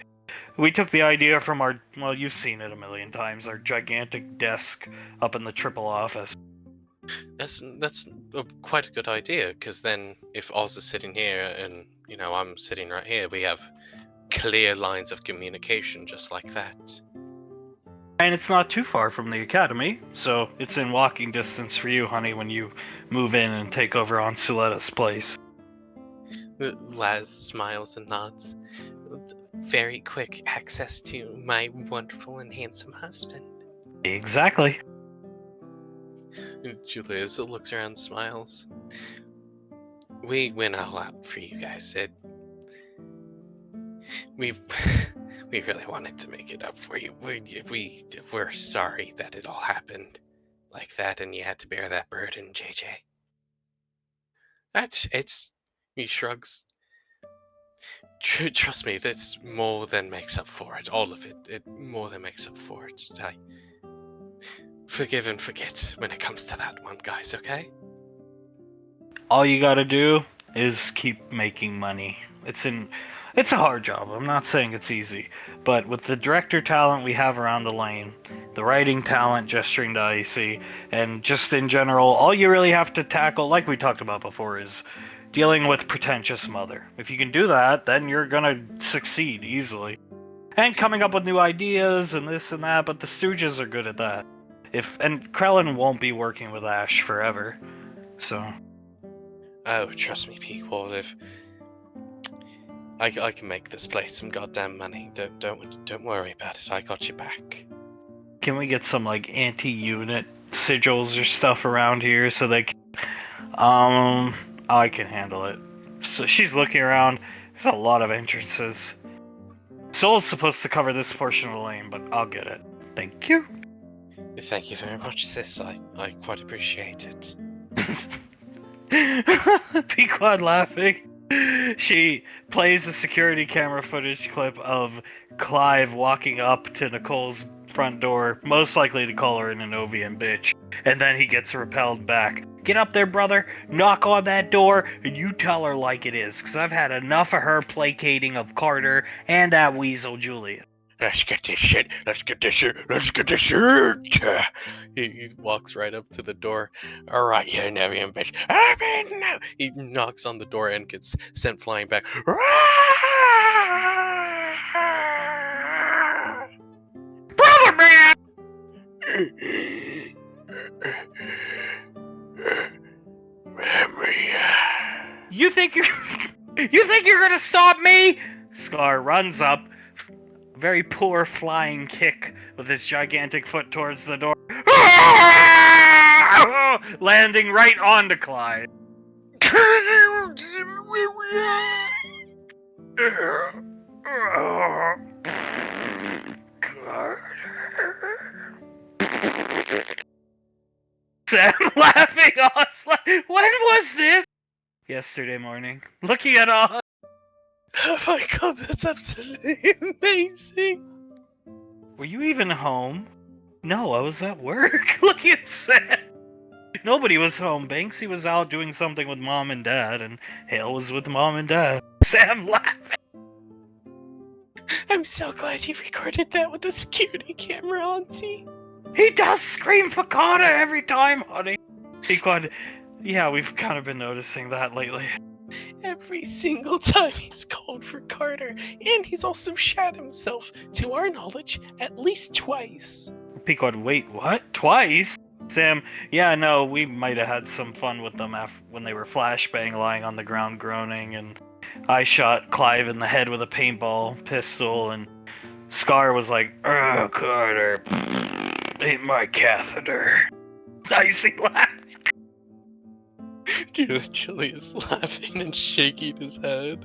we took the idea from our, well, you've seen it a million times, our gigantic desk up in the triple office.
That's quite a good idea, because then if Oz is sitting here and, I'm sitting right here, we have clear lines of communication just like that.
And it's not too far from the academy, so it's in walking distance for you, honey, when you move in and take over on Suletta's place.
Laz smiles and nods. Very quick access to my wonderful and handsome husband.
Exactly.
Julius looks around and smiles. We went all out for you guys. We really wanted to make it up for you. We're sorry that it all happened like that and you had to bear that burden, JJ. He shrugs. Trust me, this more than makes up for it. All of it. It more than makes up for it. I forgive and forget when it comes to that one, guys, okay?
All you gotta do is keep making money. It's a hard job. I'm not saying it's easy. But with the director talent we have around the lane, the writing talent, gesturing to IC, and just in general, all you really have to tackle, like we talked about before, is dealing with pretentious mother. If you can do that, then you're gonna succeed easily. And coming up with new ideas and this and that, but the Stooges are good at that. And Krellin won't be working with Ash forever, so...
Oh, trust me, people, if... I can make this place some goddamn money. Don't worry about it, I got you back.
Can we get some, like, anti-unit sigils or stuff around here so they can... I can handle it. So she's looking around. There's a lot of entrances. Soul's supposed to cover this portion of the lane, but I'll get it. Thank you.
Thank you very much, sis. I quite appreciate it.
Pequod laughing. She plays a security camera footage clip of Clive walking up to Nicole's front door, most likely to call her an Enovian bitch, and then he gets repelled back. Get up there, brother, knock on that door, and you tell her like it is, because I've had enough of her placating of Carter and that weasel Julius.
Let's get this shit. Let's get this shit. He walks right up to the door. All right, you Nevian bitch. He knocks on the door and gets sent flying back.
Brother man! You think you're gonna stop me? Scar runs up. Very poor flying kick with his gigantic foot towards the door. Landing right onto Clyde. Sam laughing on when was this? Yesterday morning. Looking at all.
Oh my god, that's absolutely amazing.
Were you even home? No, I was at work. Looking at Sam. Nobody was home. Banksy was out doing something with mom and dad, and Hale was with mom and dad. Sam laughing.
I'm so glad you recorded that with the security camera, Auntie.
He does scream Fakana every time, honey. Pequod, yeah, we've kind of been noticing that lately.
Every single time he's called for Carter, and he's also shot himself, to our knowledge, at least twice.
Pequod, wait, what? Twice? Sam, yeah, no, we might have had some fun with them when they were flashbang lying on the ground groaning, and I shot Clive in the head with a paintball pistol, and Scar was like, "Oh, Carter, ain't my catheter." Icy laugh.
Julius laughing and shaking his head.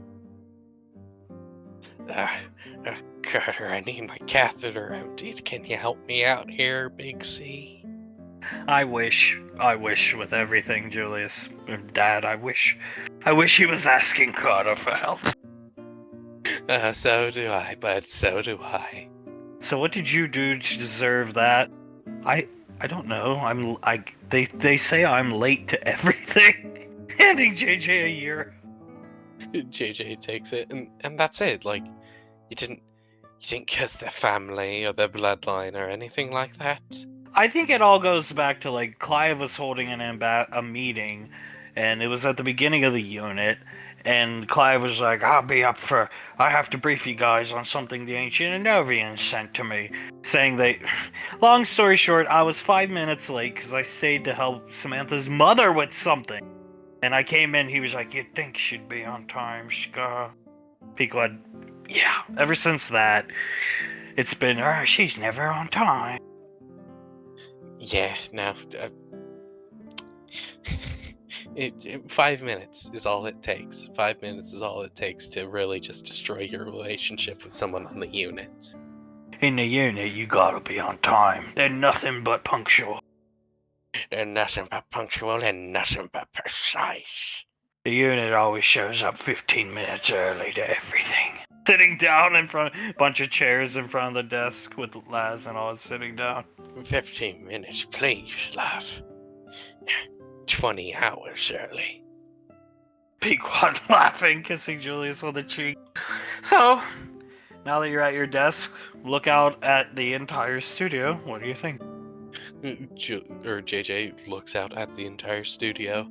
Carter, I need my catheter emptied. Can you help me out here, Big C?
I wish with everything, Julius. Dad, I wish he was asking Carter for help.
So do I, bud, so do I.
So what did you do to deserve that? I don't know. They say I'm late to everything. Handing JJ a year.
JJ takes it, and that's it. Like, you didn't kiss their family or their bloodline or anything like that.
I think it all goes back to, like, Clive was holding a meeting, and it was at the beginning of the unit, and Clive was like, I have to brief you guys on something the Ancient Enovians sent to me, saying long story short, I was 5 minutes late because I stayed to help Samantha's mother with something, and I came in, he was like, you'd think she'd be on time, Pequod, yeah, ever since that, it's been, she's never on time.
Yeah, no. 5 minutes is all it takes. 5 minutes is all it takes to really just destroy your relationship with someone on the unit.
In the unit, you gotta be on time. They're nothing but punctual.
They're nothing but punctual and nothing but precise.
The unit always shows up 15 minutes early to everything. Sitting down in front, bunch of chairs in front of the desk with Laz and all sitting down.
15 minutes, please, love. 20 hours early.
Pequod laughing, kissing Julius on the cheek. So, now that you're at your desk, look out at the entire studio. What do you think?
JJ looks out at the entire studio.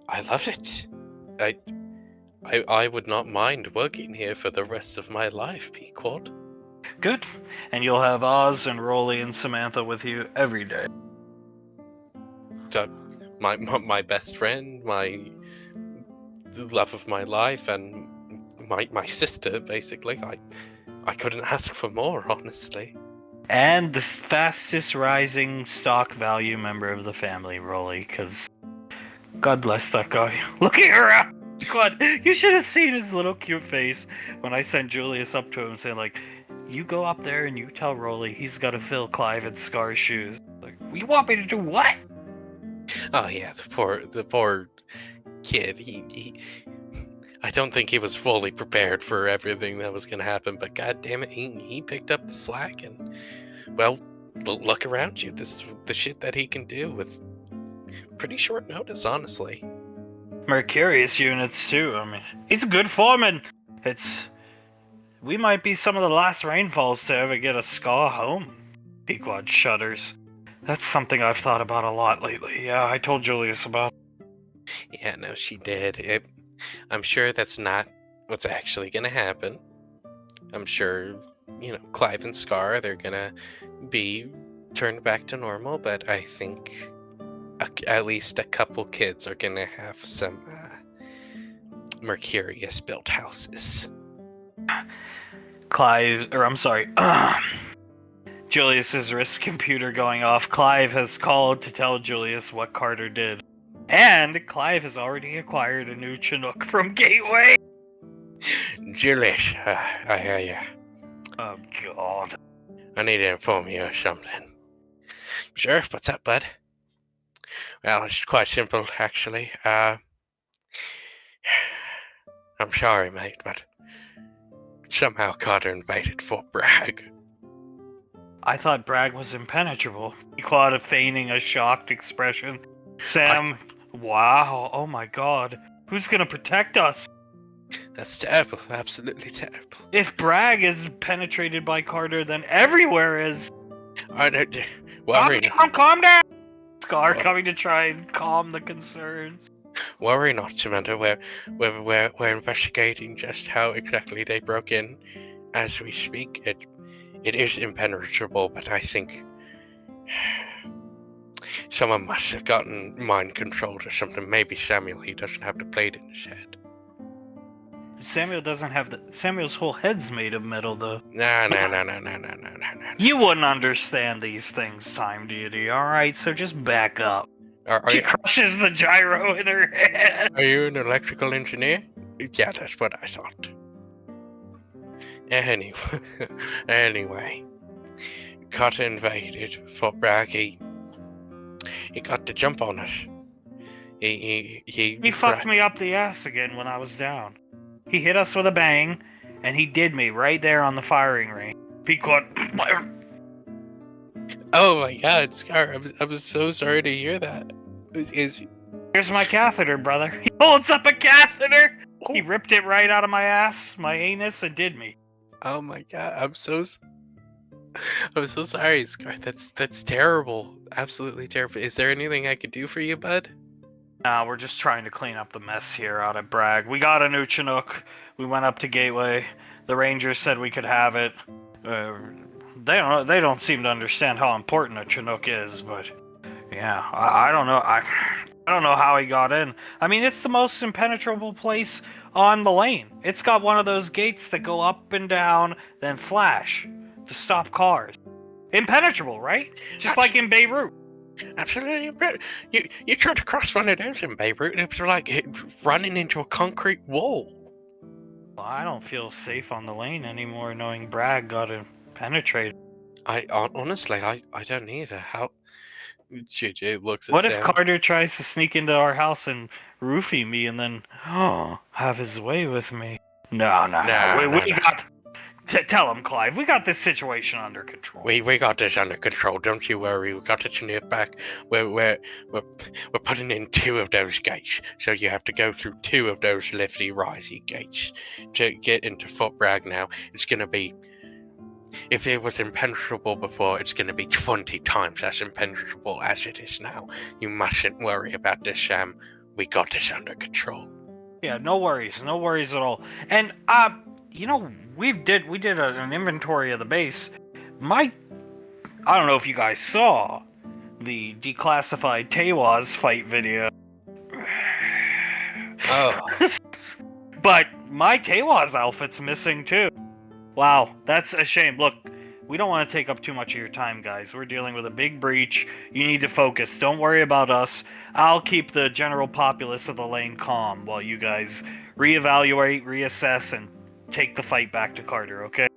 I love it. I would not mind working here for the rest of my life, Pequod.
Good. And you'll have Oz and Rolly and Samantha with you every day.
My best friend, the love of my life, and my sister, basically. I couldn't ask for more, honestly.
And the fastest rising stock value member of the family, Rolly, because God bless that guy. Looking around. God, you should have seen his little cute face when I sent Julius up to him saying, like, you go up there and you tell Rolly he's got to fill Clive and Scar's shoes. Like, you want me to do what?
Oh yeah, the poor kid. He I don't think he was fully prepared for everything that was going to happen, but god damn it, he picked up the slack, and well, look around you. This is the shit that he can do with pretty short notice, honestly.
Mercurius units too. I mean, he's a good foreman. We might be some of the last rainfalls to ever get a Scar home. Pequod shudders. That's something I've thought about a lot lately. Yeah, I told Julius about.
Yeah, no, she did. I'm sure that's not what's actually gonna happen. I'm sure, Clive and Scar, they're gonna be turned back to normal, but I think at least a couple kids are gonna have some Mercurius built houses.
Julius's wrist computer going off. Clive has called to tell Julius what Carter did. And Clive has already acquired a new Chinook from Gateway.
Julius, I hear you.
Oh, God.
I need to inform you of something. Sure, what's up, bud? Well, it's quite simple, actually. I'm sorry, mate, but somehow Carter invaded Fort Bragg.
I thought Bragg was impenetrable. He caught feigning a shocked expression. Sam, wow, oh my god. Who's gonna protect us?
That's terrible, absolutely terrible.
If Bragg is penetrated by Carter, then everywhere is.
I don't worry.
Calm down! Scar coming to try and calm the concerns.
Worry not, Samantha. We're investigating just how exactly they broke in as we speak. It is impenetrable, but I think someone must have gotten mind controlled or something. Maybe Samuel, he doesn't have the plate in his head.
Samuel doesn't have Samuel's whole head's made of metal, though.
No.
You wouldn't understand these things, Time Deity, alright? So just back up. She crushes the gyro in her head.
Are you an electrical engineer? Yeah, that's what I thought. Anyway, Cotta invaded Fort Bragg. He got the jump on us.
He fucked me up the ass again when I was down. He hit us with a bang, and he did me right there on the firing range. He caught.
Oh my God, Scar! I'm so sorry to hear that.
Here's my catheter, brother. He holds up a catheter.
Oh.
He ripped it right out of my ass, my anus, and did me.
Oh my God, I'm so sorry, Scar. That's terrible. Absolutely terrible. Is there anything I could do for you, bud?
Nah, we're just trying to clean up the mess here out at Bragg. We got a new Chinook. We went up to Gateway. The Rangers said we could have it. They don't seem to understand how important a Chinook is, but yeah, I don't know. I don't know how he got in. I mean, it's the most impenetrable place on the lane. It's got one of those gates that go up and down, then flash to stop cars. Impenetrable, right? Just like in Beirut.
Absolutely. You tried to cross one of those in Beirut, and it was like running into a concrete wall.
Well, I don't feel safe on the lane anymore, knowing Bragg got penetrated.
I honestly, I don't either. How? JJ looks at
What
Sam.
if Carter tries to sneak into our house and roofie me, and then have his way with me? No. We got. Tell him, Clive. We got this situation under control.
We got this under control. Don't you worry. We got it near back. We're putting in 2 of those gates, so you have to go through 2 of those lifty risey gates to get into Fort Bragg. Now it's gonna be. If it was impenetrable before, it's going to be 20 times as impenetrable as it is now. You mustn't worry about this, Sam. We got this under control.
Yeah, no worries at all. And we did an inventory of the base. I don't know if you guys saw the declassified Tewaz fight video.
Oh.
But my Tewaz outfit's missing too. Wow, that's a shame. Look, we don't want to take up too much of your time, guys. We're dealing with a big breach. You need to focus. Don't worry about us. I'll keep the general populace of the lane calm while you guys reevaluate, reassess, and take the fight back to Carter, okay?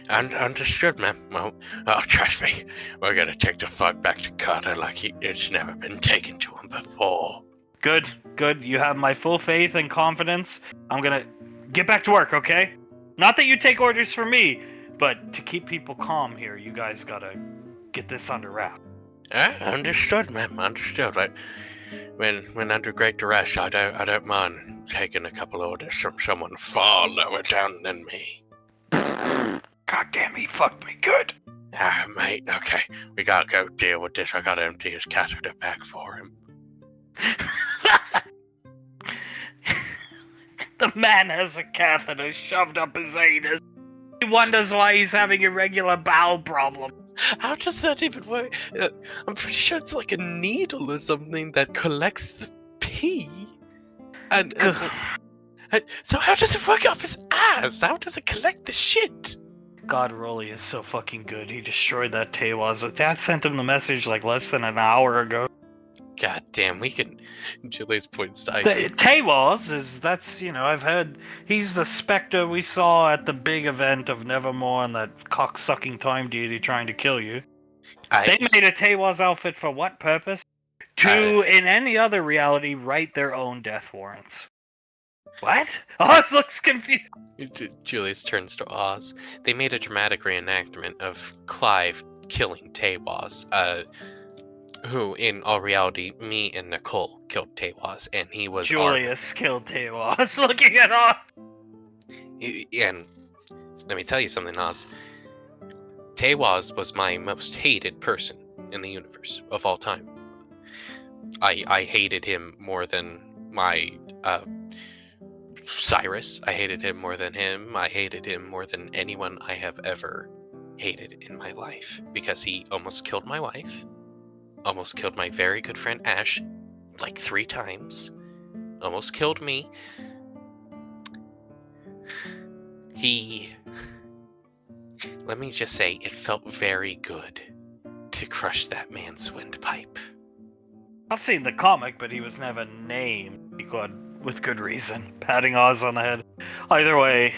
Understood, ma'am. Well, trust me, we're gonna take the fight back to Carter like it's never been taken to him before.
Good. You have my full faith and confidence. I'm gonna get back to work, okay? Not that you take orders from me, but to keep people calm here, you guys gotta get this under wrap.
Understood, ma'am. Understood. But when under great duress, I don't mind taking a couple orders from someone far lower down than me.
God damn, he fucked me good.
Mate, okay. We gotta go deal with this. I gotta empty his catheter back for him.
The man has a catheter shoved up his anus. He wonders why he's having irregular bowel problems.
How does that even work? I'm pretty sure it's like a needle or something that collects the pee. And so how does it work up his ass? How does it collect the shit?
God, Rolly is so fucking good. He destroyed that Tewaz. Dad sent him the message like less than an hour ago.
God damn, we can. Julius points to
Tewaz I've heard he's the specter we saw at the big event of Nevermore and that cocksucking Time Deity trying to kill you. They made a Tewaz outfit for what purpose? To, in any other reality, write their own death warrants. What? Oz looks confused.
Julius turns to Oz. They made a dramatic reenactment of Clive killing Tewaz, who, in all reality, me and Nicole killed Tewaz, and he was
Julius killed Tewaz, looking at Oz.
And let me tell you something, Oz. Tewaz was my most hated person in the universe of all time. I hated him more than my Cyrus. I hated him more than him. I hated him more than anyone I have ever hated in my life, because he almost killed my wife, almost killed my very good friend Ash, like 3 times, almost killed me. Let me just say, it felt very good to crush that man's windpipe.
I've seen the comic, but he was never named with good reason. Patting Oz on the head. Either way,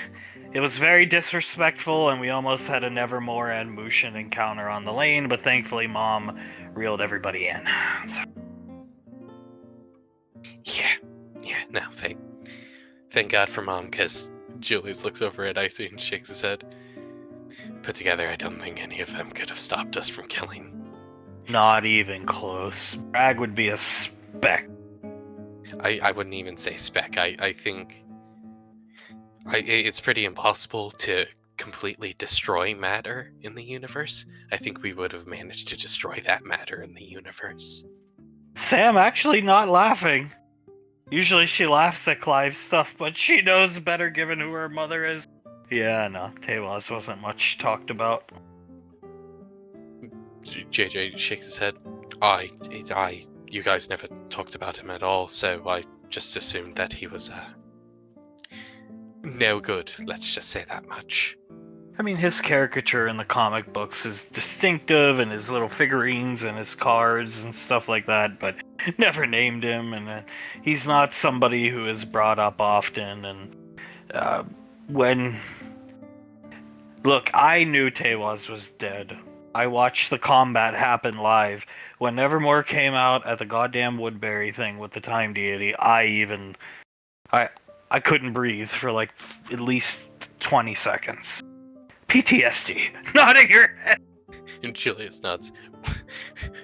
it was very disrespectful, and we almost had a Nevermore and Mushin encounter on the lane, but thankfully Mom reeled everybody in. So.
Yeah, no, thank God for Mom, because Julius looks over at Icy and shakes his head. Put together, I don't think any of them could have stopped us from killing.
Not even close. Bragg would be a speck.
I wouldn't even say speck. I think it's pretty impossible to completely destroy matter in the universe. I think we would have managed to destroy that matter in the universe.
Sam actually not laughing. Usually she laughs at Clive's stuff, but she knows better given who her mother is. Yeah, no, Tewaz wasn't much talked about.
JJ shakes his head. You guys never talked about him at all, so I just assumed that he was, no good, let's just say that much.
I mean, his caricature in the comic books is distinctive, and his little figurines and his cards and stuff like that, but never named him, and he's not somebody who is brought up often, and Look, I knew Tewaz was dead. I watched the combat happen live. When Nevermore came out at the goddamn Woodbury thing with the Time Deity, I couldn't breathe for like at least 20 seconds. PTSD. Nodding your head.
And Julius nods.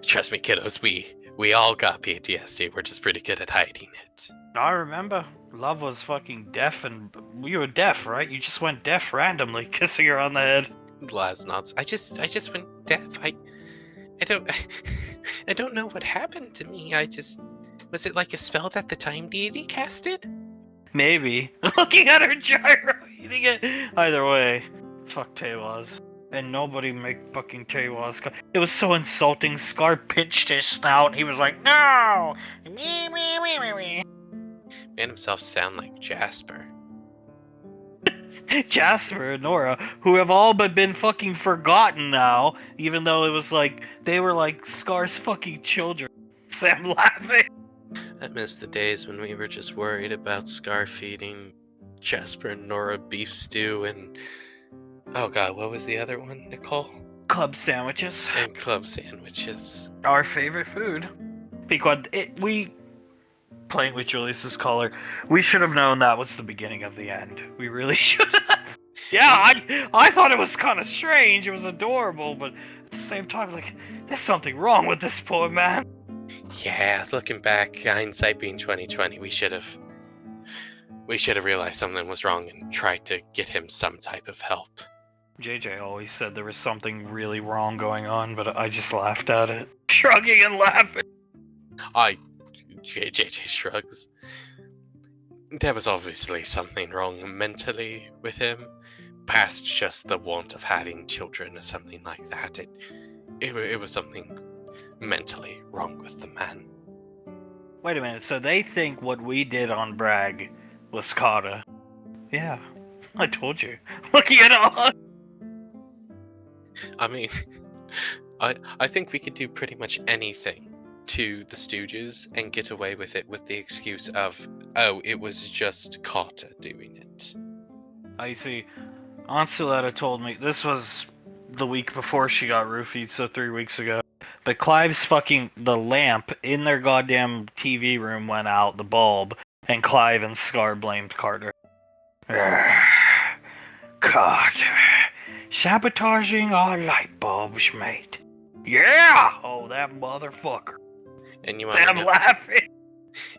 Trust me, kiddos, we all got PTSD. We're just pretty good at hiding it.
I remember. Love was fucking deaf, and you were deaf, right? You just went deaf randomly, kissing her on the head.
Laz nods. I just went deaf. I don't know what happened to me. Was it like a spell that the Time Deity casted?
Maybe. Looking at her gyro, eating it. Either way, fuck Tewaz. And nobody make fucking Tewaz. It was so insulting. Scar pinched his snout. He was like, no!
Made himself sound like Jasper.
Jasper and Nora, who have all but been fucking forgotten now, even though it was like, they were like Scar's fucking children. Sam laughing.
I miss the days when we were just worried about Scar feeding Jasper and Nora beef stew and... Oh god, what was the other one, Nicole?
Club sandwiches.
And club sandwiches.
Our favorite food. Because we... Playing with Julius's collar, we should have known that was the beginning of the end. We really should have. Yeah, I thought it was kind of strange. It was adorable, but at the same time, like, there's something wrong with this poor man.
Yeah, looking back, hindsight being 2020, we should have realized something was wrong and tried to get him some type of help.
JJ always said there was something really wrong going on, but I just laughed at it. Shrugging and laughing.
JJ shrugs. There was obviously something wrong mentally with him, past just the want of having children or something like that. It was something mentally wrong with the man.
Wait a minute, so they think what we did on Bragg was Kata. Yeah, I told you. Looking at all.
I mean, I think we could do pretty much anything to the Stooges and get away with it with the excuse of, oh, it was just Carter doing it.
I see. Aunt Suletta told me, this was the week before she got roofied, so 3 weeks ago. But Clive's the lamp in their goddamn TV room went out, the bulb, and Clive and Scar blamed Carter. Carter. Sabotaging our light bulbs, mate. Yeah! Oh, that motherfucker.
And you
I'm laughing.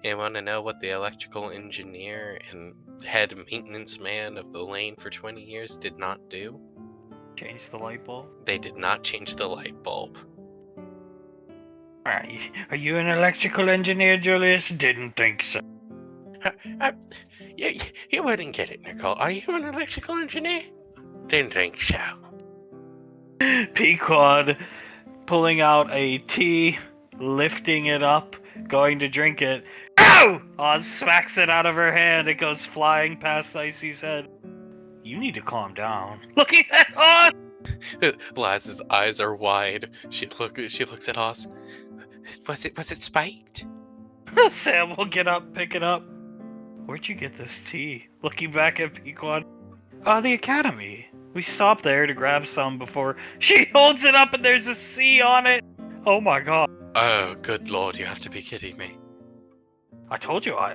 You want to know what the electrical engineer and head maintenance man of the lane for 20 years did not do?
Change the light bulb?
They did not change the light bulb.
Are you an electrical engineer, Julius? Didn't think so.
You wouldn't get it, Nicole. Are you an electrical engineer? Didn't think so.
Pequod pulling out a tea, lifting it up, going to drink it. Ow! Oz smacks it out of her hand. It goes flying past Icy's head. You need to calm down. Looking at Oz!
Laz's eyes are wide. She looks at Oz. Was it spiked?
Sam will get up, pick it up. Where'd you get this tea? Looking back at Pequod. The academy. We stopped there to grab some before she holds it up and there's a C on it. Oh my god.
Oh, good lord, you have to be kidding me.
I told you, I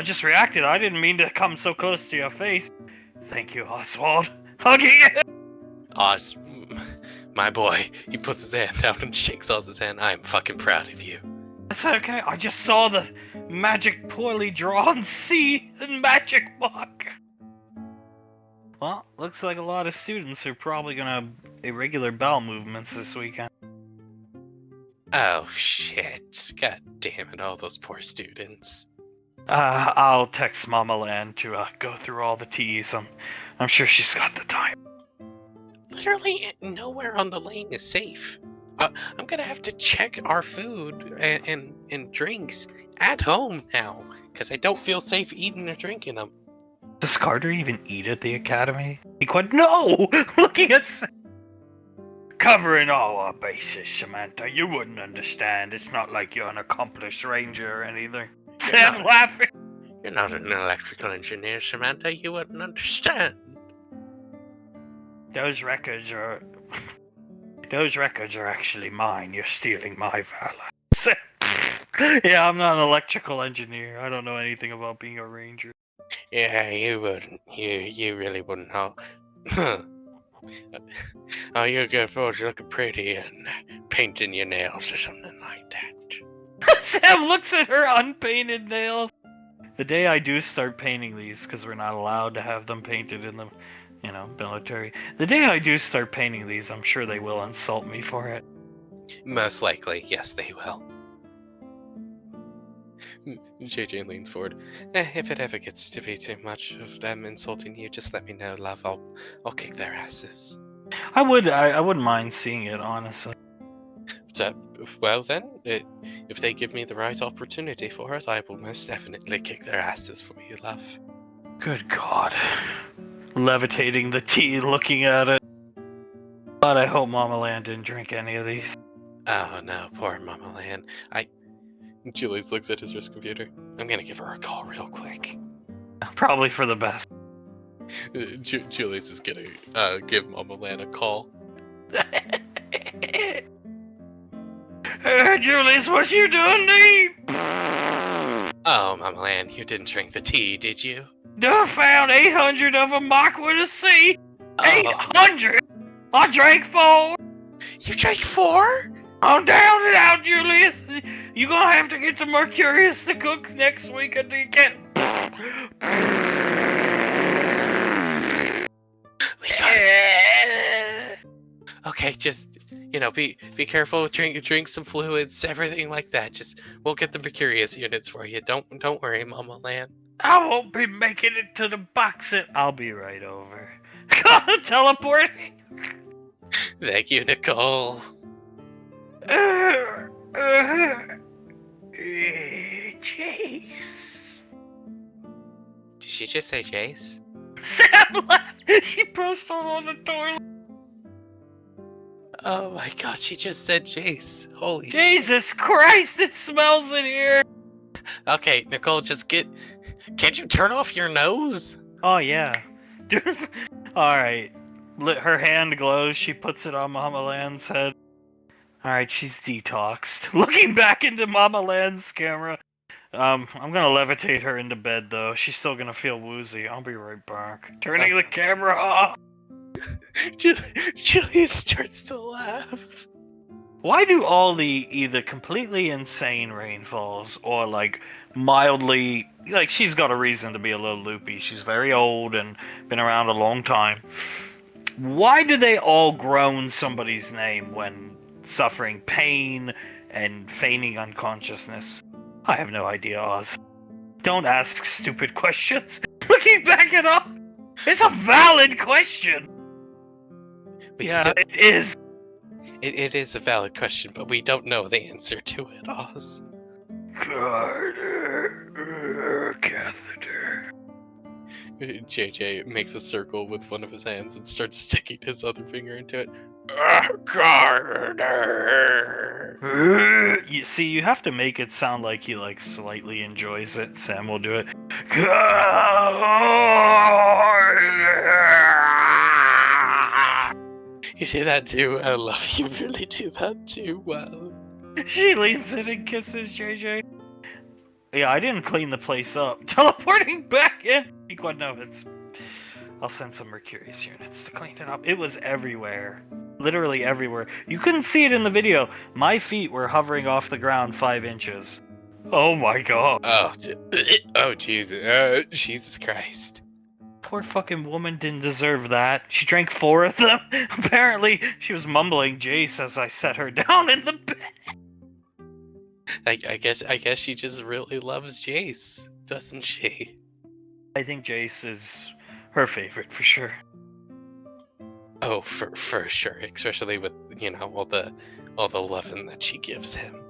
just reacted. I didn't mean to come so close to your face. Thank you, Oswald. Hugging it.
Oz, my boy, he puts his hand out and shakes Oz's hand. I am fucking proud of you.
That's okay. I just saw the magic poorly drawn C in magic book. Well, looks like a lot of students are probably gonna have irregular bowel movements this weekend.
Oh shit. God damn it, all those poor students.
I'll text Mama Land to go through all the T's. I'm sure she's got the time.
Literally nowhere on the lane is safe. I'm gonna have to check our food and drinks at home now, because I don't feel safe eating or drinking them.
Does Carter even eat at the academy? He quite no! Looking at covering all our bases, Samantha. You wouldn't understand. It's not like you're an accomplished ranger or anything. Sam laughing.
You're not an electrical engineer, Samantha. You wouldn't understand.
Those records are actually mine. You're stealing my valor. Yeah, I'm not an electrical engineer. I don't know anything about being a ranger.
Yeah, you wouldn't. You really wouldn't know. Oh, you're good for looking pretty and painting your nails or something like that.
Sam looks at her unpainted nails. The day I do start painting these, because we're not allowed to have them painted in the, military. The day I do start painting these, I'm sure they will insult me for it.
Most likely, yes, they will. JJ leans forward. If it ever gets to be too much of them insulting you, just let me know, love. I'll kick their asses.
I wouldn't mind seeing it, honestly.
So, well then, if they give me the right opportunity for it, I will most definitely kick their asses for you, love.
Good God. Levitating the tea, looking at it. But I hope Mama Land didn't drink any of these.
Oh no, poor Mama Lan. Julius looks at his wrist computer. I'm gonna give her a call real quick.
Probably for the best.
Julius is gonna give Mama Lan a call.
Julius, what you doing to me?
Oh, Mama Lan, you didn't drink the tea, did you?
I found 800 of them marked with a C. 800? I drank 4.
You drank 4?
I'm down and out, Julius. You gonna have to get to Mercurius to cook next week until you get.
Okay, just be careful. Drink some fluids, everything like that. Just we'll get the Mercurius units for you. Don't worry, Mama Lan.
I won't be making it to the box. I'll be right over. Teleporting.
Thank you, Nicole.
Jace.
Did she just say Jace?
Sam laughed. She burst out on the toilet.
Oh my god, she just said Jace. Holy
Jesus Christ, it smells in here.
Okay, Nicole, can't you turn off your nose?
Oh, yeah. Alright. Her hand glows. She puts it on Mama Land's head. Alright, she's detoxed. Looking back into Mama Land's camera. I'm gonna levitate her into bed, though. She's still gonna feel woozy. I'll be right back. Turning the camera off.
Julius starts to laugh.
Why do all the either completely insane rainfalls or mildly she's got a reason to be a little loopy. She's very old and been around a long time. Why do they all groan somebody's name when suffering pain and feigning unconsciousness. I have no idea, Oz. Don't ask stupid questions. Looking back it up, it's a valid question.
We
Yeah,
still-
it is.
It is a valid question, but we don't know the answer to it, Oz.
Carter, catheter.
JJ makes a circle with one of his hands and starts sticking his other finger into it.
You see, you have to make it sound like he like slightly enjoys it. Sam will do it.
You do that too. I love you. Really do that too. Wow.
She leans in and kisses JJ. Yeah, I didn't clean the place up. Teleporting back in. No, I'll send some Mercurius units to clean it up. It was everywhere. Literally everywhere. You couldn't see it in the video. My feet were hovering off the ground 5 inches. Oh my god.
Oh, Jesus. Jesus Christ.
Poor fucking woman didn't deserve that. She drank 4 of them. Apparently, she was mumbling Jace as I set her down in the bed.
I guess she just really loves Jace, doesn't she?
I think Jace is her favorite for sure.
Oh, for sure, especially with all the loving that she gives him.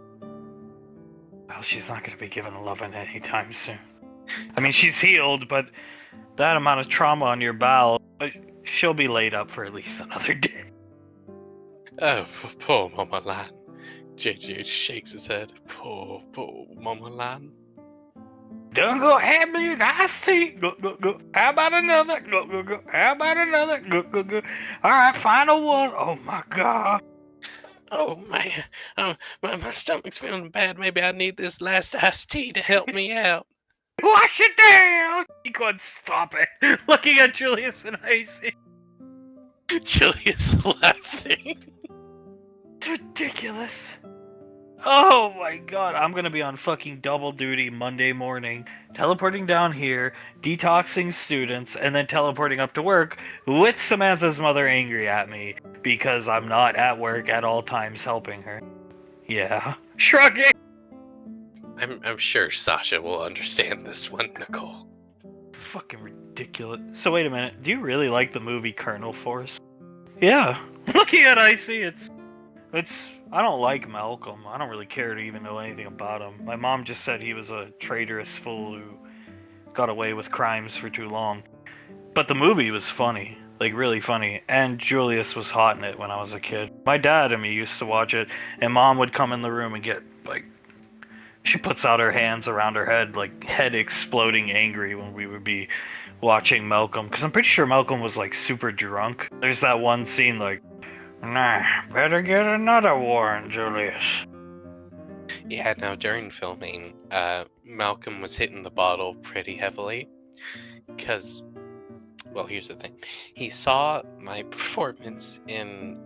Well, she's not going to be given loving anytime soon. I mean, she's healed, but that amount of trauma on your bowel, she'll be laid up for at least another day.
Oh, poor Mama Lan. JJ shakes his head. Poor Mama Lan.
Don't go have me an iced tea. Go. How about another? Go. How about another? Go. All right, final one. Oh my god.
Oh man, my stomach's feeling bad. Maybe I need this last iced tea to help me out.
Wash it down. He couldn't stop it. Looking at Julius and Icy.
Julius laughing.
It's ridiculous. Oh my god, I'm gonna be on fucking double duty Monday morning, teleporting down here, detoxing students, and then teleporting up to work with Samantha's mother angry at me because I'm not at work at all times helping her. Yeah. Shrugging!
I'm sure Sasha will understand this one, Nicole.
Fucking ridiculous. So wait a minute, do you really like the movie Colonel Force? Yeah. Looking at Icy, it's I don't like Malcolm. I don't really care to even know anything about him. My mom just said he was a traitorous fool who got away with crimes for too long. But the movie was funny. Like, really funny. And Julius was hot in it when I was a kid. My dad and me used to watch it, and Mom would come in the room and get, like... She puts out her hands around her head, like, head exploding angry when we would be watching Malcolm. Because I'm pretty sure Malcolm was, like, super drunk. There's that one scene, like... Nah, better get another one, Julius.
Yeah, no, during filming, Malcolm was hitting the bottle pretty heavily. Because, well, here's the thing. He saw my performance in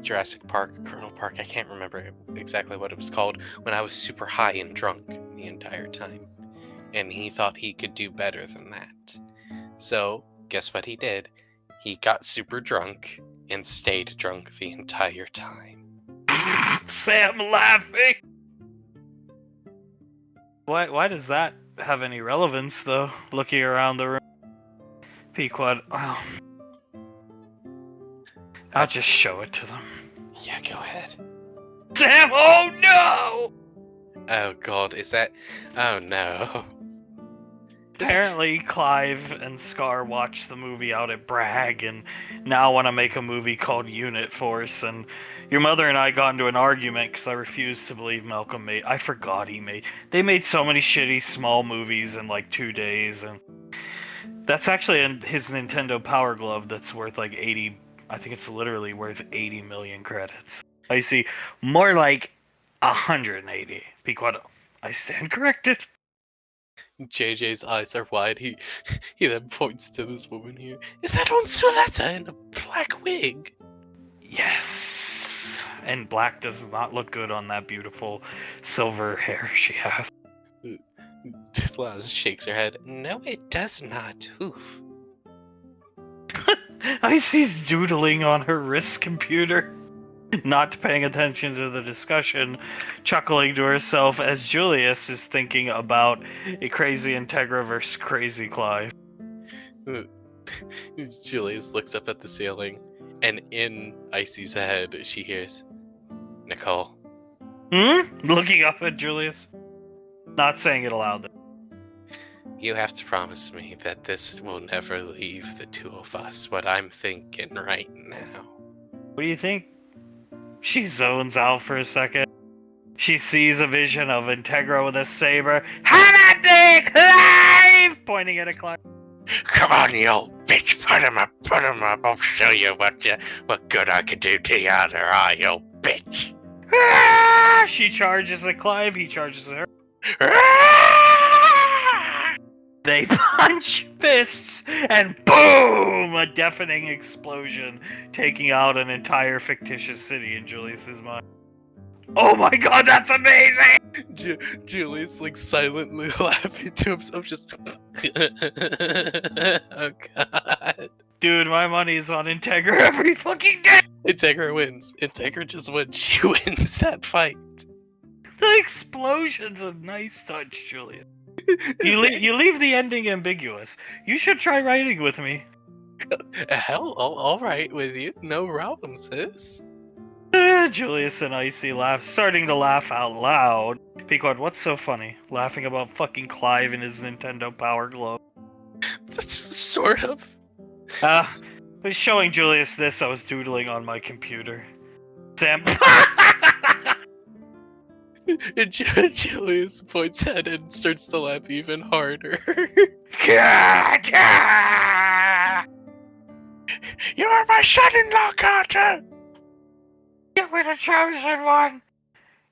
Jurassic Park, Colonel Park, I can't remember exactly what it was called, when I was super high and drunk the entire time. And he thought he could do better than that. So, guess what he did? He got super drunk and stayed drunk the entire time.
Sam laughing. Why does that have any relevance, though? Looking around the room. Pequod, oh. I'll just show it to them.
Yeah, go ahead.
Sam, oh no!
Oh god, is that... Oh no.
Apparently, Clive and Scar watched the movie out at Bragg and now want to make a movie called Unit Force. And your mother and I got into an argument because I refused to believe Malcolm made... I forgot he made... They made so many shitty small movies in like 2 days. And that's actually in his Nintendo Power Glove that's worth like 80... I think it's literally worth 80 million credits. I see. More like 180. Pequod, I stand corrected.
JJ's eyes are wide. He then points to this woman here. Is that one Suletta in a black wig?
Yes. And black does not look good on that beautiful silver hair she has.
Laz shakes her head. No, it does not. Oof.
Icy's doodling on her wrist computer. not paying attention to the discussion, chuckling to herself as Julius is thinking about a crazy Integra versus crazy Clive.
Julius looks up at the ceiling, and in Icy's head, she hears, Nicole.
Looking up at Julius. Not saying it aloud.
You have to promise me that this will never leave the two of us, what I'm thinking right now.
What do you think? She zones out for a second. She sees a vision of Integra with a saber. Have at Clive! Pointing at a Clive.
Come on, you old bitch, put him up, I'll show you what good I can do to your other eye, you old bitch.
Ah! She charges at Clive, he charges at her. They punch fists, and boom! A deafening explosion, taking out an entire fictitious city in Julius's mind. Oh my god, that's amazing!
Julius, like, silently laughing to himself, just... Oh, God.
Dude, my money's on Integra every fucking day!
Integra wins. Integra just wins. She wins that fight.
The explosion's a nice touch, Julius. You leave the ending ambiguous. You should try writing with me.
Hell, all right with you. No problem, sis.
Julius and Icy laugh, starting to laugh out loud. Pequod, what's so funny? Laughing about fucking Clive and his Nintendo Power Glove.
Sort of.
I was showing Julius this, I was doodling on my computer. Sam.
And Julius points at it and starts to laugh even harder. You are my son-in-law, Carter!
You were the chosen one!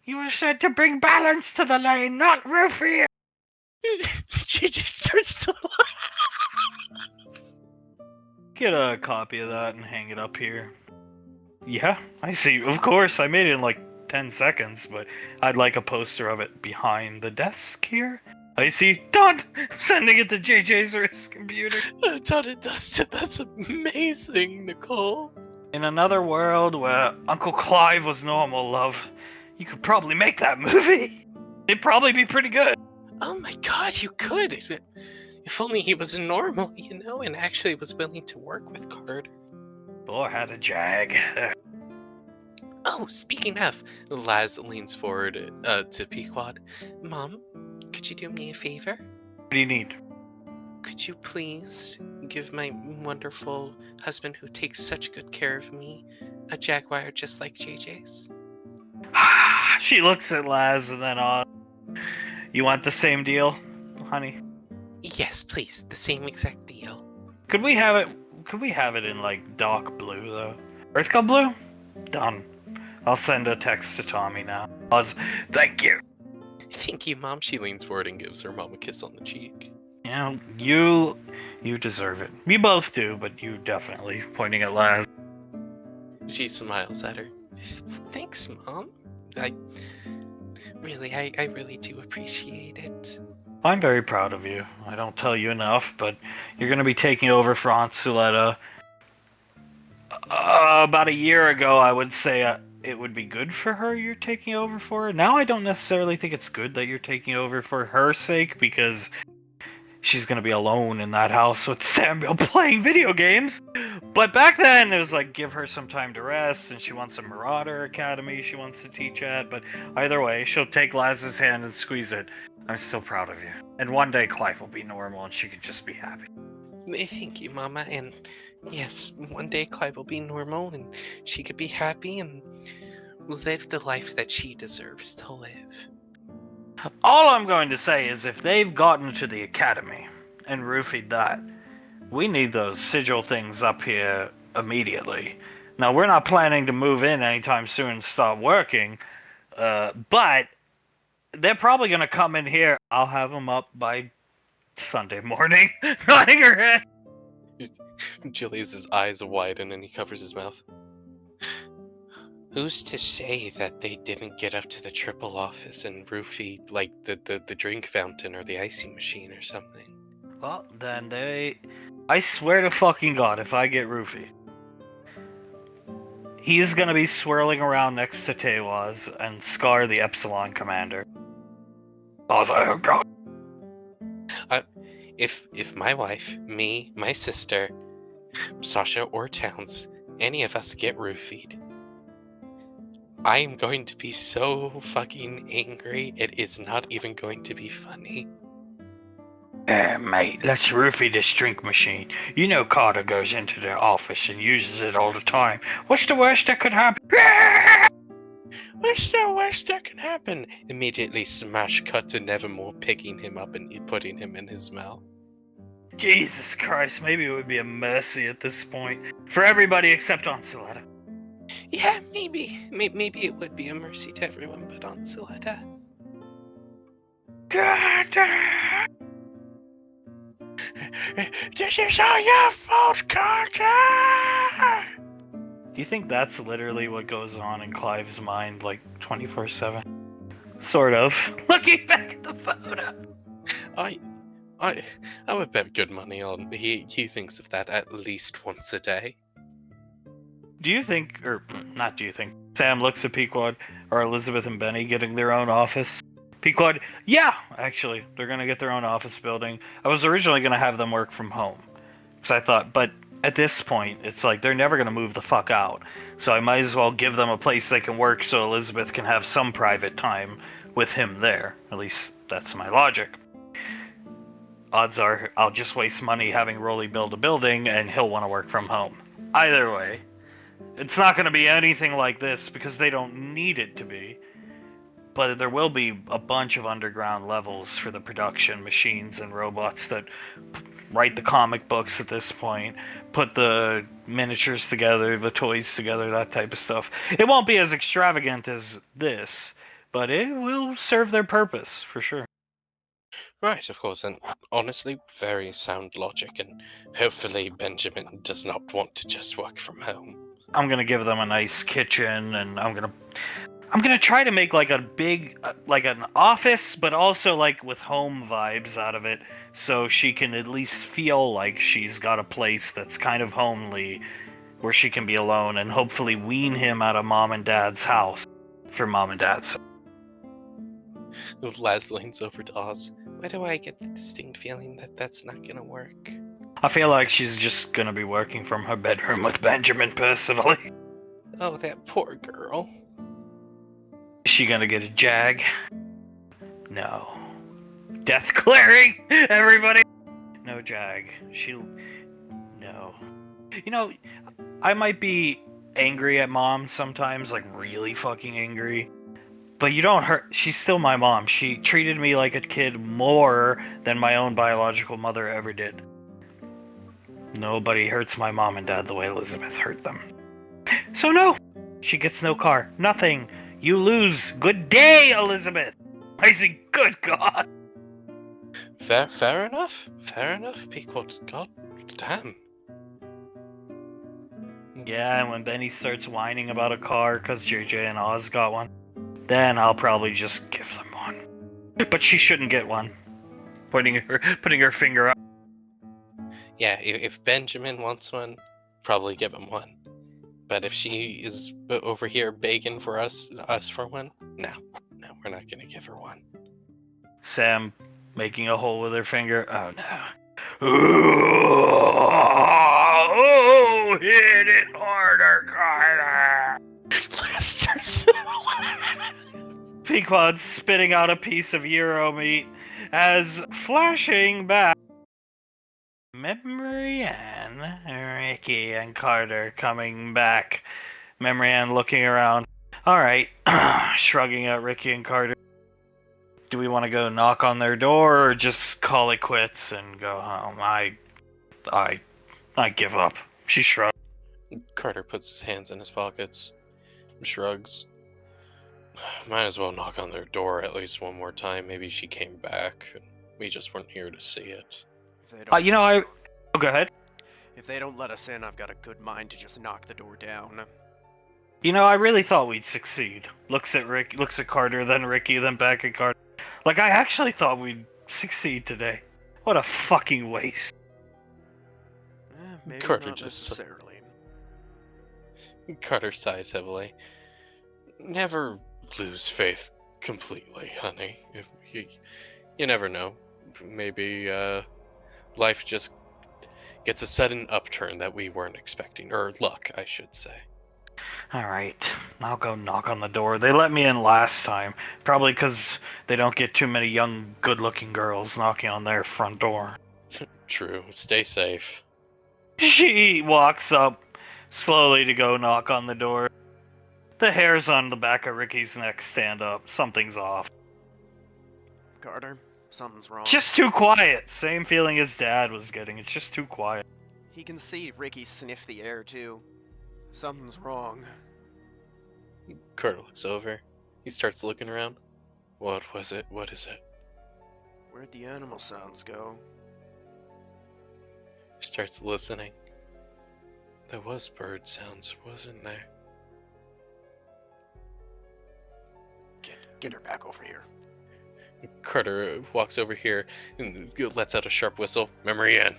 You were sent to bring balance to the lane, not roofie!
She just starts to laugh.
Get a copy of that and hang it up here. Yeah, I see. Of course, I made it in like 10 seconds, but I'd like a poster of it behind the desk here. I see. Done! Sending it to JJ's or his computer.
Done and dusted. That's amazing, Nicole.
In another world where Uncle Clive was normal, love, you could probably make that movie. It'd probably be pretty good.
Oh my god, you could. If only he was normal, and actually was willing to work with Carter.
Or had a jag.
Oh, speaking of, Laz leans forward to Pequod. Mom, could you do me a favor?
What do you need?
Could you please give my wonderful husband who takes such good care of me a Jaguar just like JJ's?
She looks at Laz and then on. You want the same deal, honey?
Yes, please. The same exact deal.
Could we have it in like dark blue though? Earth Cup blue? Done. I'll send a text to Tommy now. Thank you.
Thank you, Mom. She leans forward and gives her mom a kiss on the cheek.
You deserve it. We both do, but you definitely, pointing at Laz.
She smiles at her. Thanks, Mom. I really do appreciate it.
I'm very proud of you. I don't tell you enough, but you're going to be taking over for Aunt Suletta. About a year ago, I would say it would be good for her you're taking over for her. Now I don't necessarily think it's good that you're taking over for her sake, because she's going to be alone in that house with Samuel playing video games. But back then, it was like, give her some time to rest, and she wants a Marauder Academy she wants to teach at. But either way, she'll take Laz's hand and squeeze it. I'm still proud of you. And one day, Clive will be normal, and she can just be happy.
Thank you, Mama. And yes, one day Clive will be normal, and she could be happy and live the life that she deserves to live.
All I'm going to say is if they've gotten to the academy and roofied that, we need those sigil things up here immediately. Now, we're not planning to move in anytime soon and start working, but they're probably going to come in here. I'll have them up by Sunday morning. Nodding her head.
Julius's eyes widen and he covers his mouth. Who's to say that they didn't get up to the triple office and roofie, like, the drink fountain or the icy machine or something?
Well, then I swear to fucking God, if I get roofied, He's gonna be swirling around next to Tewaz and Scar the Epsilon commander. I was like, oh god.
If my wife, me, my sister, Sasha, or Towns, any of us get roofied, I am going to be so fucking angry, it is not even going to be funny.
Mate, let's roofie this drink machine. You know Carter goes into their office and uses it all the time. What's the worst that could happen?
What's the worst that can happen? Immediately smash cut to Nevermore picking him up and putting him in his mouth.
Jesus Christ, maybe it would be a mercy at this point. For everybody except Onsoletta.
Yeah, maybe. Maybe it would be a mercy to everyone but Aunt Soletta.
Carter! This is all your fault, Carter! Do you think that's literally what goes on in Clive's mind, like, 24/7? Sort of. Looking back at the photo.
I would bet good money on he thinks of that at least once a day.
Do you think, or not do you think, Sam looks at Pequod, or Elizabeth and Benny getting their own office? Pequod, yeah, actually, they're going to get their own office building. I was originally going to have them work from home. Because I thought, but at this point, it's like they're never going to move the fuck out. So I might as well give them a place they can work so Elizabeth can have some private time with him there. At least that's my logic. Odds are I'll just waste money having Rolly build a building and he'll want to work from home. Either way, it's not going to be anything like this because they don't need it to be. But there will be a bunch of underground levels for the production machines and robots that write the comic books at this point, put the miniatures together, the toys together, that type of stuff. It won't be as extravagant as this, but it will serve their purpose, for sure.
Right, of course, and honestly, very sound logic, and hopefully Benjamin does not want to just work from home.
I'm gonna give them a nice kitchen, and I'm gonna try to make like a big, like an office, but also like with home vibes out of it, so she can at least feel like she's got a place that's kind of homely, where she can be alone, and hopefully wean him out of mom and dad's house for mom and dad's.
Laz leans over to Oz. Why do I get the distinct feeling that that's not gonna work?
I feel like she's just gonna be working from her bedroom with Benjamin personally.
Oh, that poor girl.
Is she gonna get a jag? No. Death clearing, everybody! No jag. No. You know, I might be angry at mom sometimes, like really fucking angry. But you don't hurt. She's still my mom. She treated me like a kid more than my own biological mother ever did. Nobody hurts my mom and dad the way Elizabeth hurt them. So no, she gets no car. Nothing. You lose. Good day, Elizabeth. I say, good God.
Fair enough. Fair enough, Pequod. God damn.
Yeah, and when Benny starts whining about a car because JJ and Oz got one, then I'll probably just give them one. But she shouldn't get one. Putting her finger up.
Yeah, if Benjamin wants one, probably give him one. But if she is over here begging for us for one, no, we're not gonna give her one.
Sam making a hole with her finger. Oh no. Oh, hit it harder, Carter. Pequod spitting out a piece of Euro meat as flashing back. Memory Ann, Ricky, and Carter coming back. Memory Ann looking around. Alright, shrugging at Ricky and Carter. Do we want to go knock on their door or just call it quits and go home? I give up. She shrugged.
Carter puts his hands in his pockets, shrugs. Might as well knock on their door at least one more time. Maybe she came back and we just weren't here to see it.
Oh, go ahead.
If they don't let us in, I've got a good mind to just knock the door down.
You know, I really thought we'd succeed. Looks at Carter, then Ricky, then back at Carter. Like, I actually thought we'd succeed today. What a fucking waste.
Maybe
Carter
not
just
necessarily.
Carter sighs heavily. Never lose faith completely, honey. If you never know. Maybe life just gets a sudden upturn that we weren't expecting. Or luck, I should say.
Alright, I'll go knock on the door. They let me in last time. Probably because they don't get too many young, good-looking girls knocking on their front door.
True. Stay safe.
She walks up slowly to go knock on the door. The hairs on the back of Ricky's neck stand up. Something's off.
Carter, something's wrong.
It's just too quiet. Same feeling his dad was getting. It's just too quiet.
He can see Ricky sniff the air, too. Something's wrong.
Carter looks over. He starts looking around. What was it? What is it?
Where'd the animal sounds go?
Starts listening. There was bird sounds, wasn't there?
Get her back over here.
Carter walks over here and lets out a sharp whistle. Memory in.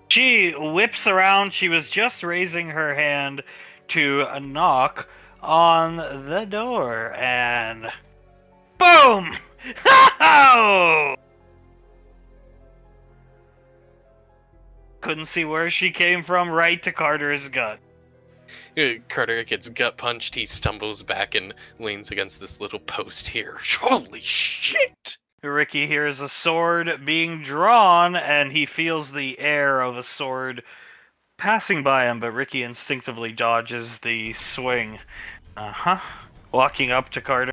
She whips around. She was just raising her hand to knock on the door, and boom! Couldn't see where she came from, right to Carter's gut.
Carter gets gut punched. He stumbles back and leans against this little post here. Holy shit!
Ricky hears a sword being drawn, and he feels the air of a sword passing by him, but Ricky instinctively dodges the swing. Walking up to Carter.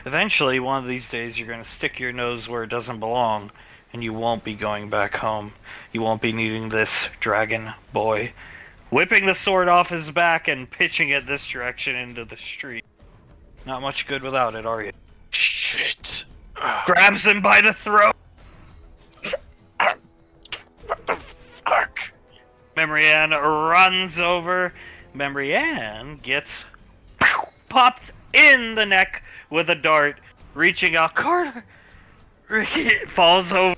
Eventually, one of these days, you're going to stick your nose where it doesn't belong, and you won't be going back home. You won't be needing this dragon boy. Whipping the sword off his back and pitching it this direction into the street. Not much good without it, are you?
Shit.
Grabs him by the throat.
What the fuck?
Memory Ann runs over. Memory Ann gets popped in the neck with a dart, reaching out. Carter! Ricky falls over.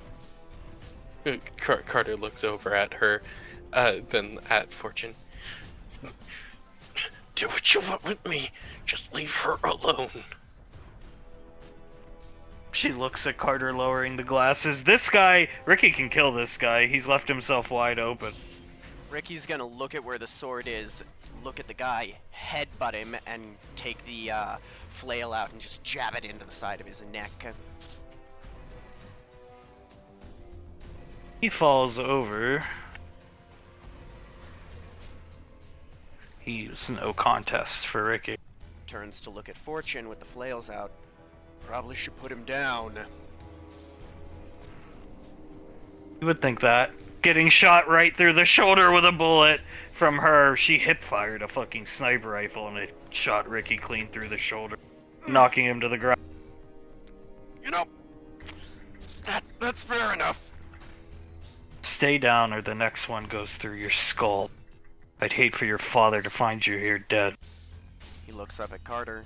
Carter looks over at her, then at Fortune. Do what you want with me. Just leave her alone.
She looks at Carter lowering the glasses. This guy, Ricky can kill this guy. He's left himself wide open.
Ricky's gonna look at where the sword is, look at the guy, headbutt him, and take the flail out and just jab it into the side of his neck.
He falls over. He's no contest for Ricky.
Turns to look at Fortune with the flails out. Probably should put him down.
You would think that. Getting shot right through the shoulder with a bullet from her. She hip-fired a fucking sniper rifle and it shot Ricky clean through the shoulder, knocking him to the ground.
You know, that's fair enough.
Stay down or the next one goes through your skull. I'd hate for your father to find you here dead.
He looks up at Carter.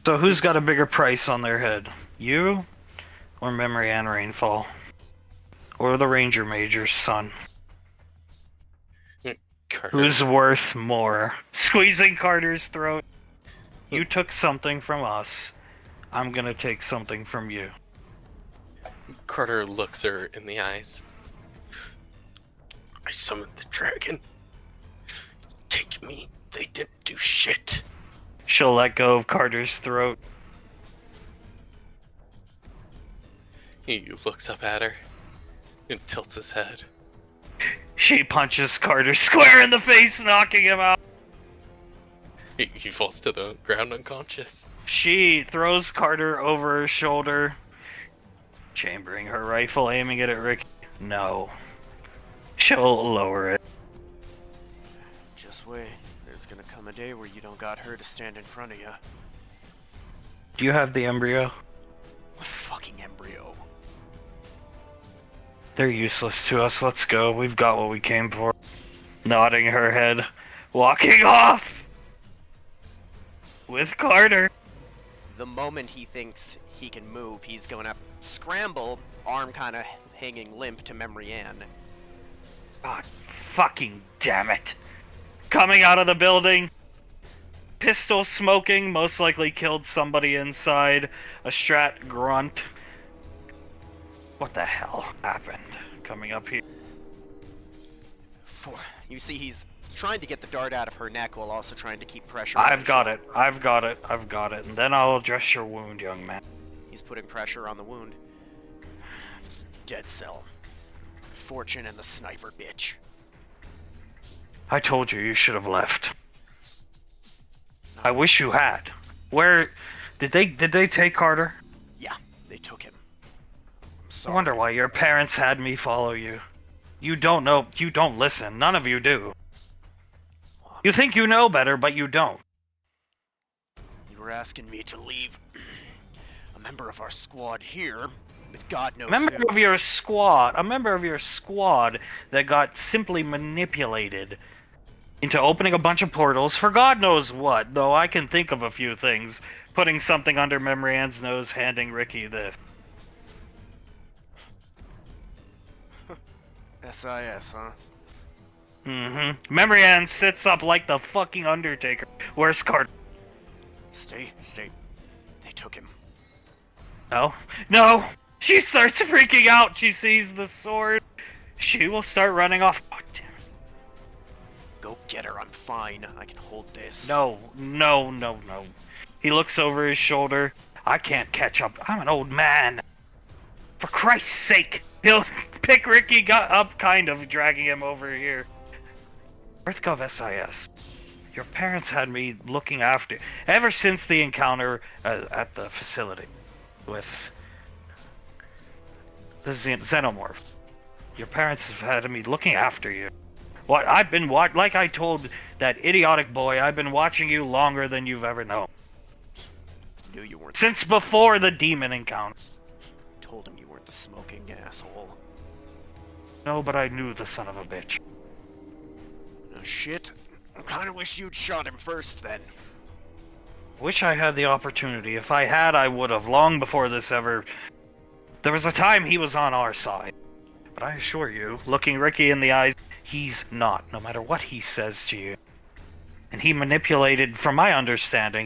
So who's got a bigger price on their head? You? Or Memory Ann Rainfall? Or the Ranger Major's son?
Carter.
Who's worth more? Squeezing Carter's throat. You took something from us. I'm gonna take something from you.
Carter looks her in the eyes. I summoned the dragon. Take me. They didn't do shit.
She'll let go of Carter's throat.
He looks up at her and tilts his head.
She punches Carter square in the face, knocking him out.
He falls to the ground unconscious.
She throws Carter over her shoulder, chambering her rifle, aiming it at Ricky. No. She'll lower it.
Just wait. There's gonna come a day where you don't got her to stand in front of you.
Do you have the embryo?
What fucking embryo?
They're useless to us. Let's go. We've got what we came for. Nodding her head, walking off with Carter.
The moment he thinks he can move, he's gonna scramble, arm kind of hanging limp to Memory Ann.
God fucking damn it. Coming out of the building. Pistol smoking, most likely killed somebody inside. A strat grunt. What the hell happened? Coming up here.
You see, he's trying to get the dart out of her neck while also trying to keep pressure on
I've
her
got
shoulder.
it. I've got it. I've got it. And then I'll address your wound, young man.
He's putting pressure on the wound. Dead cell. Fortune and the sniper bitch.
I told you should have left. I wish you had. Where did they take Carter?
Yeah, they took him. I'm
I
sorry.
wonder why your parents had me follow you. You don't know. You don't listen. None of you do. You think you know better, but you don't.
You were asking me to leave a member of our squad here with God knows
A member
who.
of your squad that got simply manipulated into opening a bunch of portals for God knows what, though I can think of a few things. Putting something under Memory Ann's nose, handing Ricky this.
SIS, huh?
Mm-hmm. Memory Ann sits up like the fucking Undertaker. Where's Carter?
Stay. They took him.
No! She starts freaking out. She sees the sword. She will start running off. Oh, damn it.
Go get her, I'm fine. I can hold this.
No. He looks over his shoulder. I can't catch up. I'm an old man. For Christ's sake. He'll pick Ricky up, kind of, dragging him over here. EarthGov SIS. Your parents had me looking after... Ever since the encounter at the facility with the Xenomorph. Your parents have had me looking after you. Like I told that idiotic boy, I've been watching you longer than you've ever known.
Knew you weren't.
Since before the demon encounter.
Told him you weren't the smoking asshole.
No, but I knew the son of a bitch.
No shit. I kinda wish you'd shot him first then.
Wish I had the opportunity. If I had, I would have, long before this ever... There was a time he was on our side. But I assure you, looking Ricky in the eyes, he's not, no matter what he says to you. And he manipulated, from my understanding,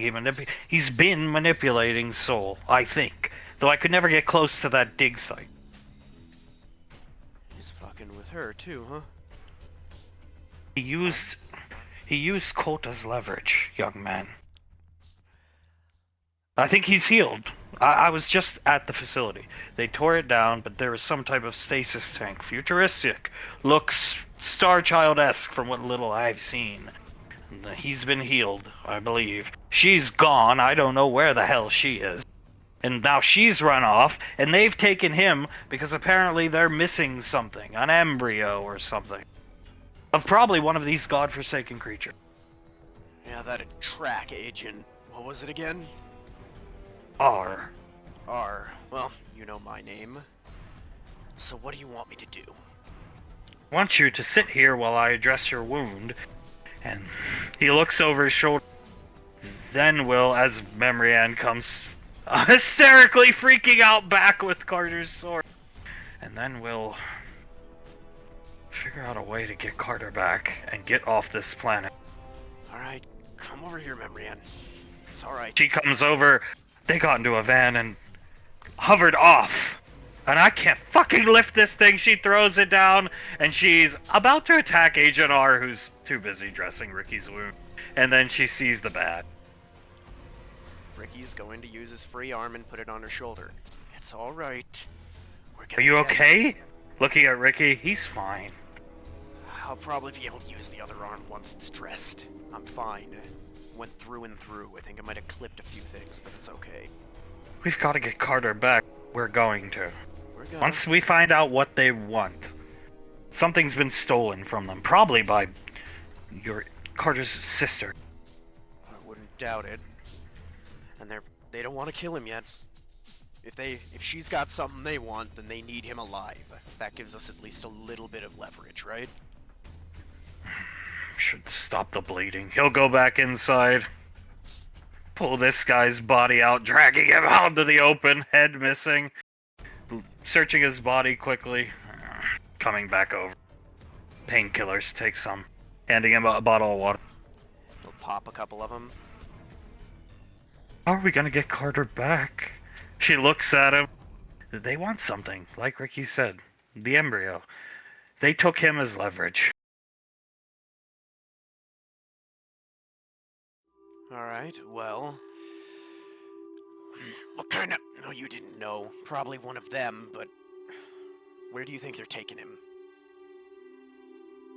he's been manipulating Soul, I think. Though I could never get close to that dig site.
He's fucking with her too, huh?
He used Colt as leverage, young man. I think he's healed. I was just at the facility. They tore it down, but there was some type of stasis tank. Futuristic. Looks Star Child-esque from what little I've seen. He's been healed, I believe. She's gone. I don't know where the hell she is. And now she's run off, and they've taken him because apparently they're missing something. An embryo or something. Of probably one of these godforsaken creatures.
Yeah, that'd track Agent. What was it again?
R.
Well, you know my name. So what do you want me to do?
I want you to sit here while I address your wound. And he looks over his shoulder. Then will, as Memory Ann comes hysterically freaking out back with Carter's sword. And then we'll figure out a way to get Carter back and get off this planet.
Alright, come over here, Memory Ann. It's alright.
She comes over. They got into a van and hovered off. And I can't fucking lift this thing. She throws it down, and she's about to attack Agent R, who's too busy dressing Ricky's wound. And then she sees the bat.
Ricky's going to use his free arm and put it on her shoulder. It's alright.
Are you okay? Looking at Ricky, he's fine.
I'll probably be able to use the other arm once it's dressed. I'm fine. Went through and through. I think I might have clipped a few things, but it's okay.
We've got to get Carter back. We're going to.
We're good.
Once we find out what they want. Something's been stolen from them. Probably by your Carter's sister.
I wouldn't doubt it. And they don't want to kill him yet. If she's got something they want, then they need him alive. That gives us at least a little bit of leverage, right?
Should stop the bleeding. He'll go back inside. Pull this guy's body out, dragging him out into the open, head missing. Searching his body quickly. Coming back over. painkillers. Take some. Handing him a bottle of water.
He'll pop a couple of them.
How are we gonna get Carter back? She looks at him. They want something, like Ricky said. The embryo. They took him as leverage.
Alright, well... What kind of... No, you didn't know. Probably one of them, but... Where do you think they're taking him?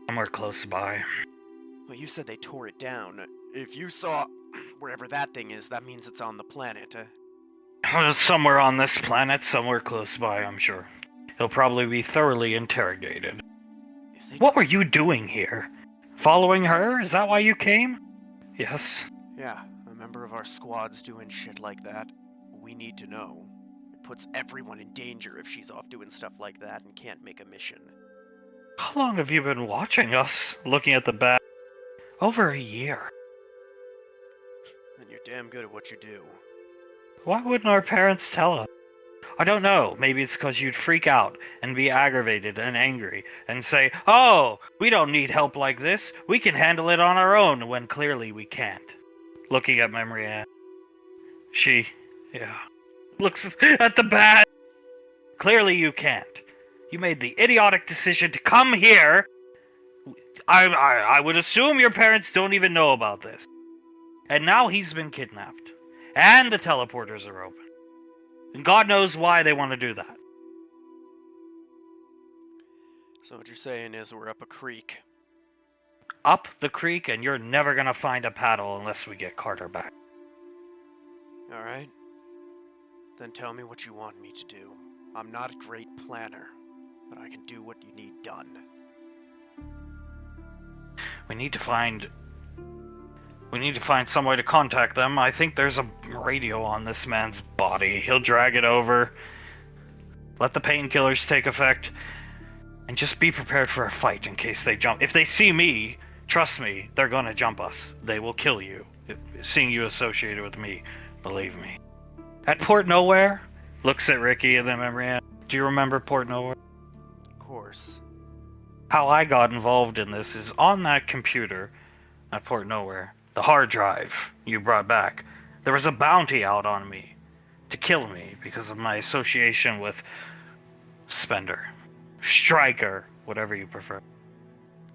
Somewhere close by.
Well, you said they tore it down. If you saw wherever that thing is, that means it's on the planet.
Somewhere on this planet, somewhere close by, I'm sure. He'll probably be thoroughly interrogated. What were you doing here? Following her? Is that why you came? Yes.
Yeah, a member of our squad's doing shit like that. We need to know. It puts everyone in danger if she's off doing stuff like that and can't make a mission.
How long have you been watching us? Looking at the bat? Over a year.
Then you're damn good at what you do.
Why wouldn't our parents tell us? I don't know. Maybe it's because you'd freak out and be aggravated and angry and say, "Oh, we don't need help like this. We can handle it on our own," when clearly we can't. Looking at Memory Ann. She, looks at the bat. Clearly you can't. You made the idiotic decision to come here. I would assume your parents don't even know about this. And now he's been kidnapped. And the teleporters are open. And God knows why they want to do that.
So what you're saying is we're up a creek.
Up the creek, and you're never gonna find a paddle unless we get Carter back.
Alright. Then tell me what you want me to do. I'm not a great planner, but I can do what you need done.
We need to find some way to contact them. I think there's a radio on this man's body. He'll drag it over. Let the painkillers take effect. And just be prepared for a fight in case they jump. If they see me, trust me, they're gonna jump us. They will kill you. Seeing you associated with me, believe me. At Port Nowhere, looks at Ricky and then Memory Ann. Do you remember Port Nowhere?
Of course.
How I got involved in this is on that computer at Port Nowhere, the hard drive you brought back, there was a bounty out on me to kill me because of my association with Spender, Striker, whatever you prefer.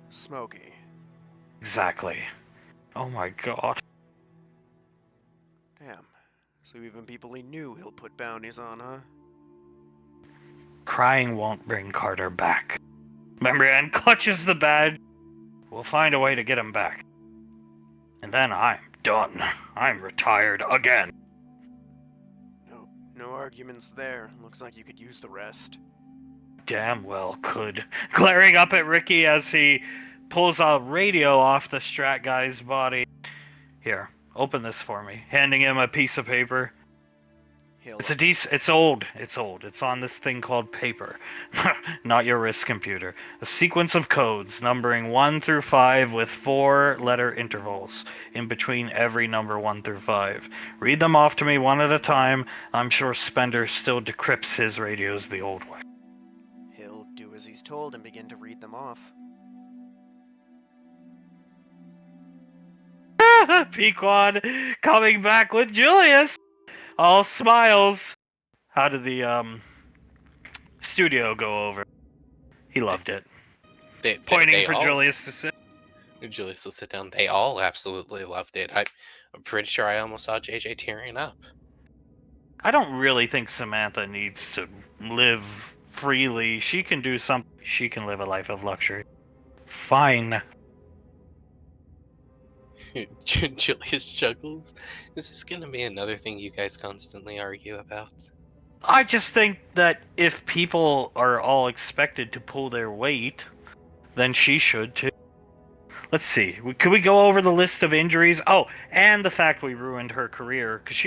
Smokey.
Exactly. Oh my god.
Damn. So even people he knew he'll put bounties on, huh?
Crying won't bring Carter back. Remember, and clutches the badge. We'll find a way to get him back. And then I'm done. I'm retired again.
No arguments there. Looks like you could use the rest.
Damn well could. Glaring up at Ricky as he pulls a radio off the Strat guy's body. Here, open this for me. Handing him a piece of paper. It's old. It's on this thing called paper. Not your wrist computer. A sequence of codes numbering 1 through 5 with 4-letter intervals in between every number 1 through 5. Read them off to me one at a time. I'm sure Spender still decrypts his radios the old way.
He'll do as he's told and begin to read them off.
Pequod coming back with Julius! All smiles. How did the studio go over? He loved it. Pointing for Julius to sit.
Julius will sit down. They all absolutely loved it. I'm pretty sure I almost saw JJ tearing up.
I don't really think Samantha needs to live freely. She can do something. She can live a life of luxury. Fine.
Julius chuckles. Is this gonna be another thing you guys constantly argue about?
I just think that if people are all expected to pull their weight, then she should too. Let's see. Could we go over the list of injuries? Oh, and the fact we ruined her career because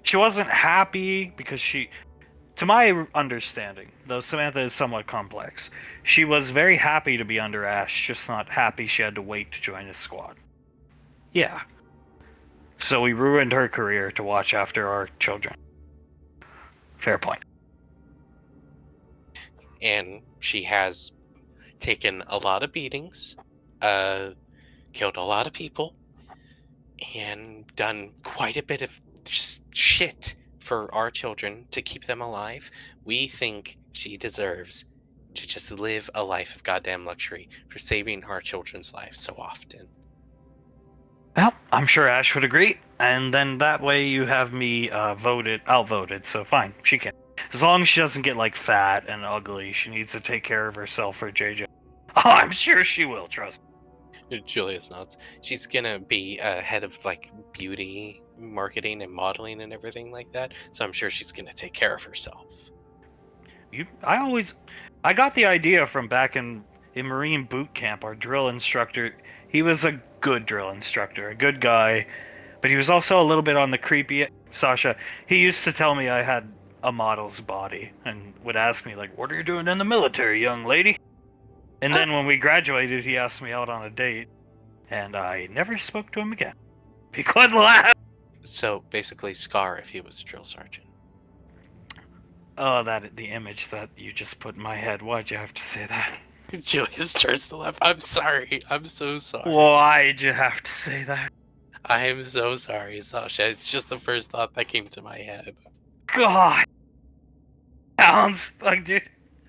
she wasn't happy because to my understanding, though Samantha is somewhat complex, she was very happy to be under Ash, just not happy she had to wait to join his squad. Yeah. So we ruined her career to watch after our children. Fair point.
And she has taken a lot of beatings, killed a lot of people, and done quite a bit of just shit for our children to keep them alive. We think she deserves to just live a life of goddamn luxury for saving our children's lives so often.
Well, I'm sure Ash would agree, and then that way you have me outvoted, so fine, she can. As long as she doesn't get, like, fat and ugly, she needs to take care of herself for JJ. Oh, I'm sure she will, trust me.
Julius nods. She's gonna be head of like beauty marketing and modeling and everything like that, so I'm sure she's gonna take care of herself.
I got the idea from back in Marine boot camp. Our drill instructor, he was a good drill instructor, a good guy, but he was also a little bit on the creepy. Sasha, he used to tell me I had a model's body and would ask me, like, what are you doing in the military, young lady? And then when we graduated, he asked me out on a date, and I never spoke to him again. He could laugh.
So basically, Scar if he was a drill sergeant.
Oh, the image that you just put in my head. Why'd you have to say that?
Julius turns to laugh. I'm sorry. I'm so sorry.
Why'd you have to say that?
I am so sorry, Sasha. It's just the first thought that came to my head.
God. Sounds like, dude.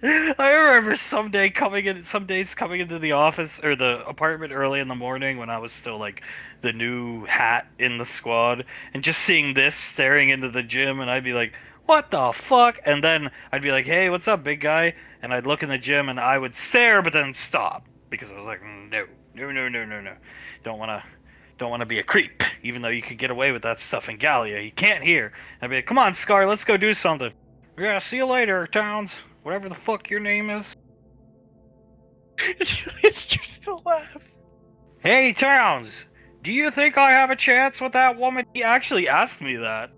I remember some days coming into the office or the apartment early in the morning when I was still like the new hat in the squad, and just seeing this staring into the gym, and I'd be like, what the fuck? And then I'd be like, hey, what's up, big guy? And I'd look in the gym and I would stare but then stop because I was like, no. Don't want to be a creep, even though you could get away with that stuff in Gallia. You can't here. I'd be like, come on, Scar, let's go do something. Yeah, see you later, Towns. Whatever the fuck your name is.
Julius just to laugh.
Hey, Towns, do you think I have a chance with that woman? He actually asked me that.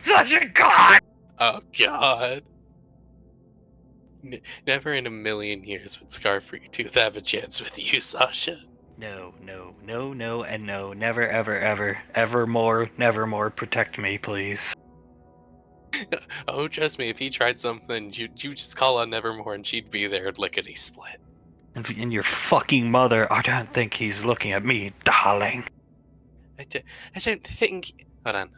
Such a god!
Oh god. Never in a million years would Scarfree have a chance with you, Sasha.
No, and no. Never, ever more. Protect me, please.
Oh, trust me, if he tried something, you just call on Nevermore and she'd be there lickety split.
And your fucking mother, I don't think he's looking at me, darling.
I don't think... Hold on.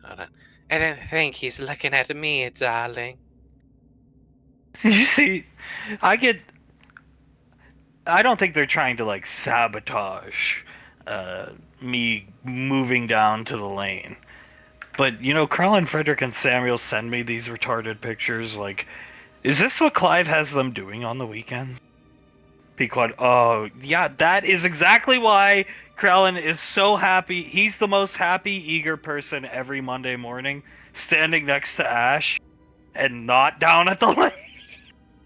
I don't think he's looking at me, darling.
You see, I don't think they're trying to, like, sabotage me moving down to the lane. But, you know, Krellin, Frederick, and Samuel send me these retarded pictures. Like, is this what Clive has them doing on the weekends? Because, oh, yeah, that is exactly why Krellin is so happy. He's the most happy, eager person every Monday morning, standing next to Ash and not down at the lane.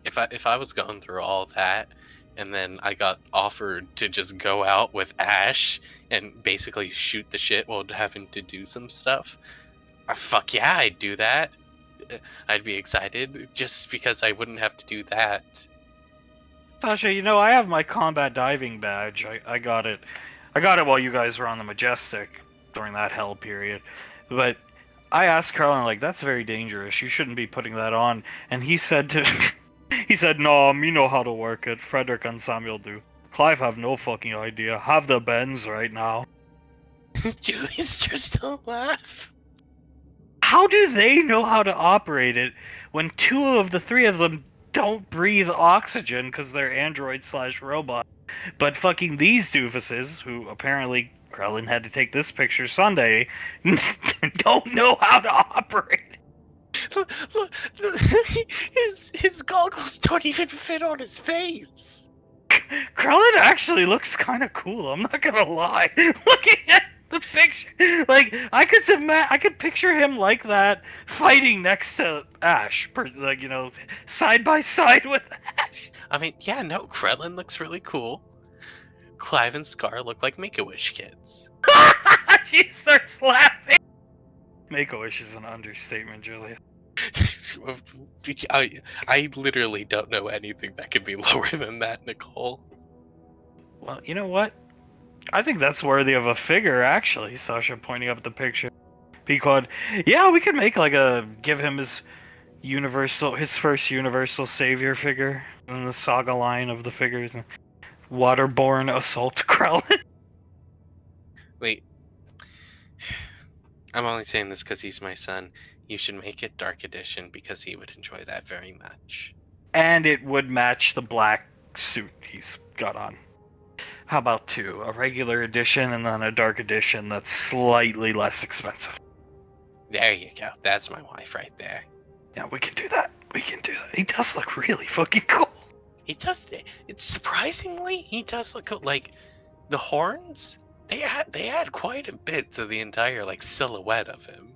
If I was going through all that, and then I got offered to just go out with Ash and basically shoot the shit while having to do some stuff, fuck yeah, I'd do that. I'd be excited just because I wouldn't have to do that.
Sasha, you know, I have my combat diving badge. I got it. I got it while you guys were on the Majestic during that hell period. But I asked Carlin, like, that's very dangerous. You shouldn't be putting that on. And he said no, me know how to work it. Frederick and Samuel do. Clive have no fucking idea. Have the bends right now.
Julie's just to laugh.
How do they know how to operate it when two of the three of them don't breathe oxygen because they're android/robot? But fucking these doofuses, who apparently Krellin had to take this picture Sunday, don't know how to operate.
Look, his goggles don't even fit on his face.
Krellin actually looks kind of cool, I'm not gonna lie. Looking at the picture, like, I could picture him like that, fighting next to Ash, like, you know, side by side with Ash.
I mean, yeah, no, Krellin looks really cool. Clive and Scar look like Make-A-Wish kids.
She starts laughing. Make-A-Wish is an understatement, Julia.
I literally don't know anything that could be lower than that, Nicole.
Well, you know what? I think that's worthy of a figure, actually, Sasha pointing up at the picture. Because, yeah, we could make, like, give him his first Universal Savior figure in the Saga line of the figures. Waterborne assault Krellin.
Wait, I'm only saying this because he's my son. You should make it Dark Edition because he would enjoy that very much.
And it would match the black suit he's got on. How about two? A regular edition and then a dark edition that's slightly less expensive.
There you go. That's my wife right there.
Yeah, we can do that. We can do that. He does look really fucking cool.
He does. It's surprisingly, he does look like the horns. They add quite a bit to the entire like silhouette of him.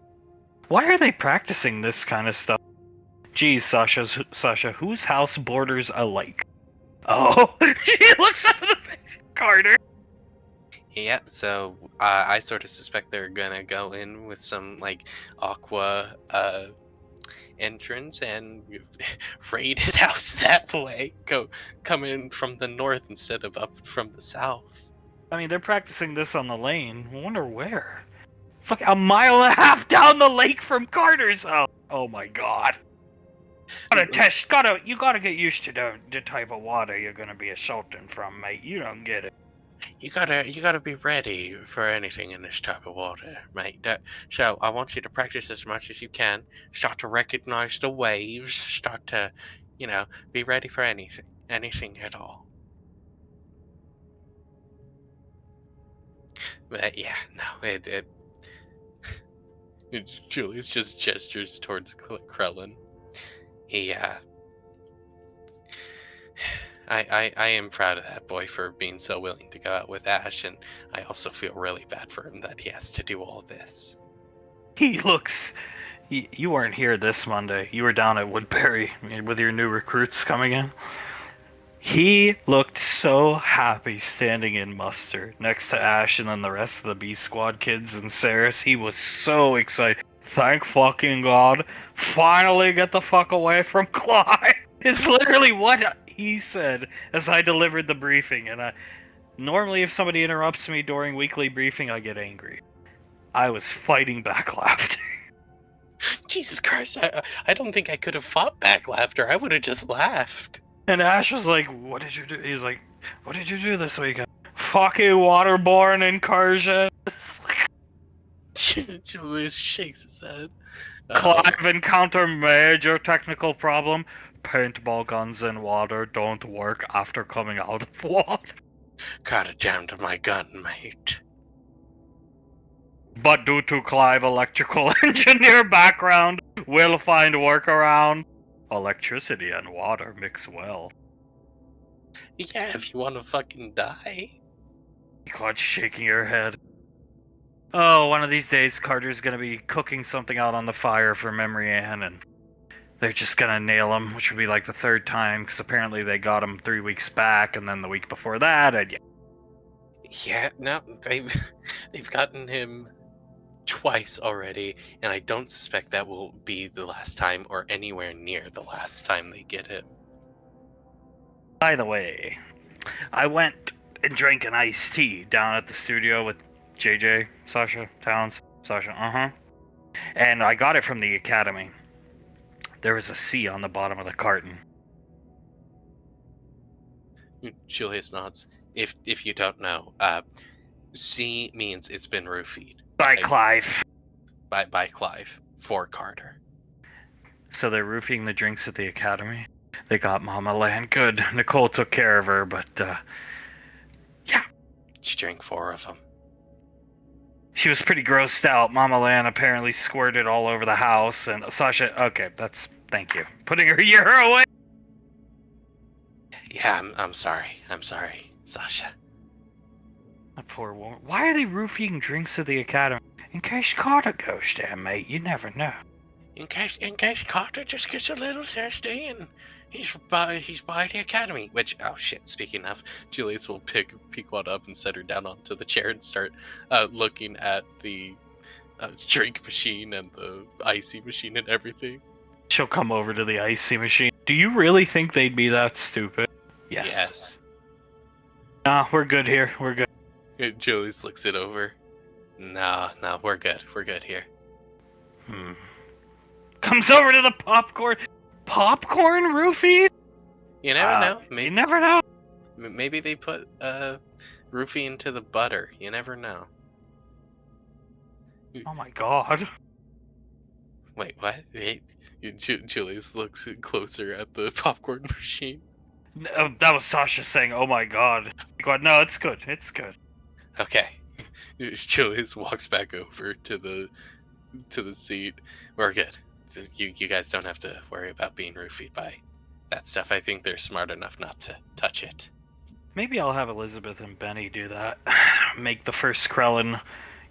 Why are they practicing this kind of stuff? Geez, Sasha, whose house borders a lake? Oh, she looks up at the Carter.
Yeah, so I sort of suspect they're gonna go in with some like aqua entrance and raid his house that way. Come in from the north instead of up from the south.
I mean, they're practicing this on the lane. I wonder where. Fuck, a mile and a half down the lake from Carter's house. Oh my god. You gotta get used to the type of water you're gonna be assaulting from, mate. You don't get it.
You gotta be ready for anything in this type of water, mate. So I want you to practice as much as you can. Start to recognize the waves. Start to, be ready for anything at all. But yeah, no, Julius just gestures towards Krellin. He, I am proud of that boy for being so willing to go out with Ash, and I also feel really bad for him that he has to do all this.
He looks... You weren't here this Monday. You were down at Woodbury with your new recruits coming in. He looked so happy standing in muster next to Ash and then the rest of the B Squad kids and Saris. He was so excited. Thank fucking God. Finally get the fuck away from Clyde. It's literally what he said as I delivered the briefing. And normally if somebody interrupts me during weekly briefing, I get angry. I was fighting back laughter.
Jesus Christ, I don't think I could have fought back laughter. I would have just laughed.
And Ash was like, what did you do? He's like, what did you do this weekend? Fucking waterborne incursion.
Julius shakes his head.
Clive encounter major technical problem. Paintball guns in water don't work after coming out of water.
Gotta jam to my gun, mate.
But due to Clive electrical engineer background, we'll find workaround. Electricity and water mix well.
Yeah, if you want to fucking die.
Quad shaking her head. Oh, one of these days Carter's gonna be cooking something out on the fire for Memory Ann, and they're just gonna nail him, which would be like the third time, because apparently they got him 3 weeks back, and then the week before that, and yeah.
Yeah, no, they've gotten him twice already, and I don't suspect that will be the last time or anywhere near the last time they get him.
By the way, I went and drank an iced tea down at the studio with JJ, Sasha Towns. And I got it from the academy. There was a C on the bottom of the carton.
Julius nods. If you don't know, C means it's been roofied.
By Clive.
By Clive. For Carter.
So they're roofing the drinks at the academy? They got Mama Lan. Good. Nicole took care of her, but, yeah.
She drank 4 of them.
She was pretty grossed out. Mama Lan apparently squirted all over the house, and Sasha, okay, thank you. Putting her year away.
Yeah, I'm sorry. I'm sorry, Sasha.
A poor woman. Why are they roofing drinks at the academy? In case Carter goes there, mate. You never know.
In case Carter just gets a little thirsty and he's by the academy. Which, oh shit, speaking of, Julius will pick Pequod up and set her down onto the chair and start looking at the drink machine and the icy machine and everything.
She'll come over to the icy machine. Do you really think they'd be that stupid?
Yes.
Nah, we're good here. We're good.
Julius looks it over. No, we're good. We're good here.
Comes over to the popcorn. Popcorn roofie?
You never know. Maybe,
You never know.
Maybe they put roofie into the butter. You never know.
Oh my god.
Wait, what? Wait, Julius looks closer at the popcorn machine.
That was Sasha saying, "Oh my god." God, no, it's good. It's good.
Okay. Julius walks back over to the seat. We're good. You guys don't have to worry about being roofied by that stuff. I think they're smart enough not to touch it.
Maybe I'll have Elizabeth and Benny do that. Make the first Krellin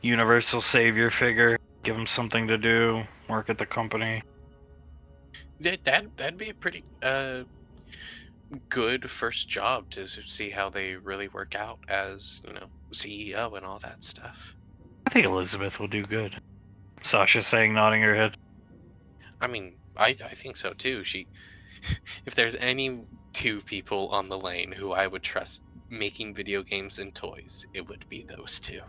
universal savior figure. Give him something to do. Work at the company.
That'd be a pretty good first job to see how they really work out as, CEO and all that stuff.
I think Elizabeth will do good. Sasha saying, nodding her head.
I mean, I think so too. If there's any two people on the lane who I would trust making video games and toys, it would be those two.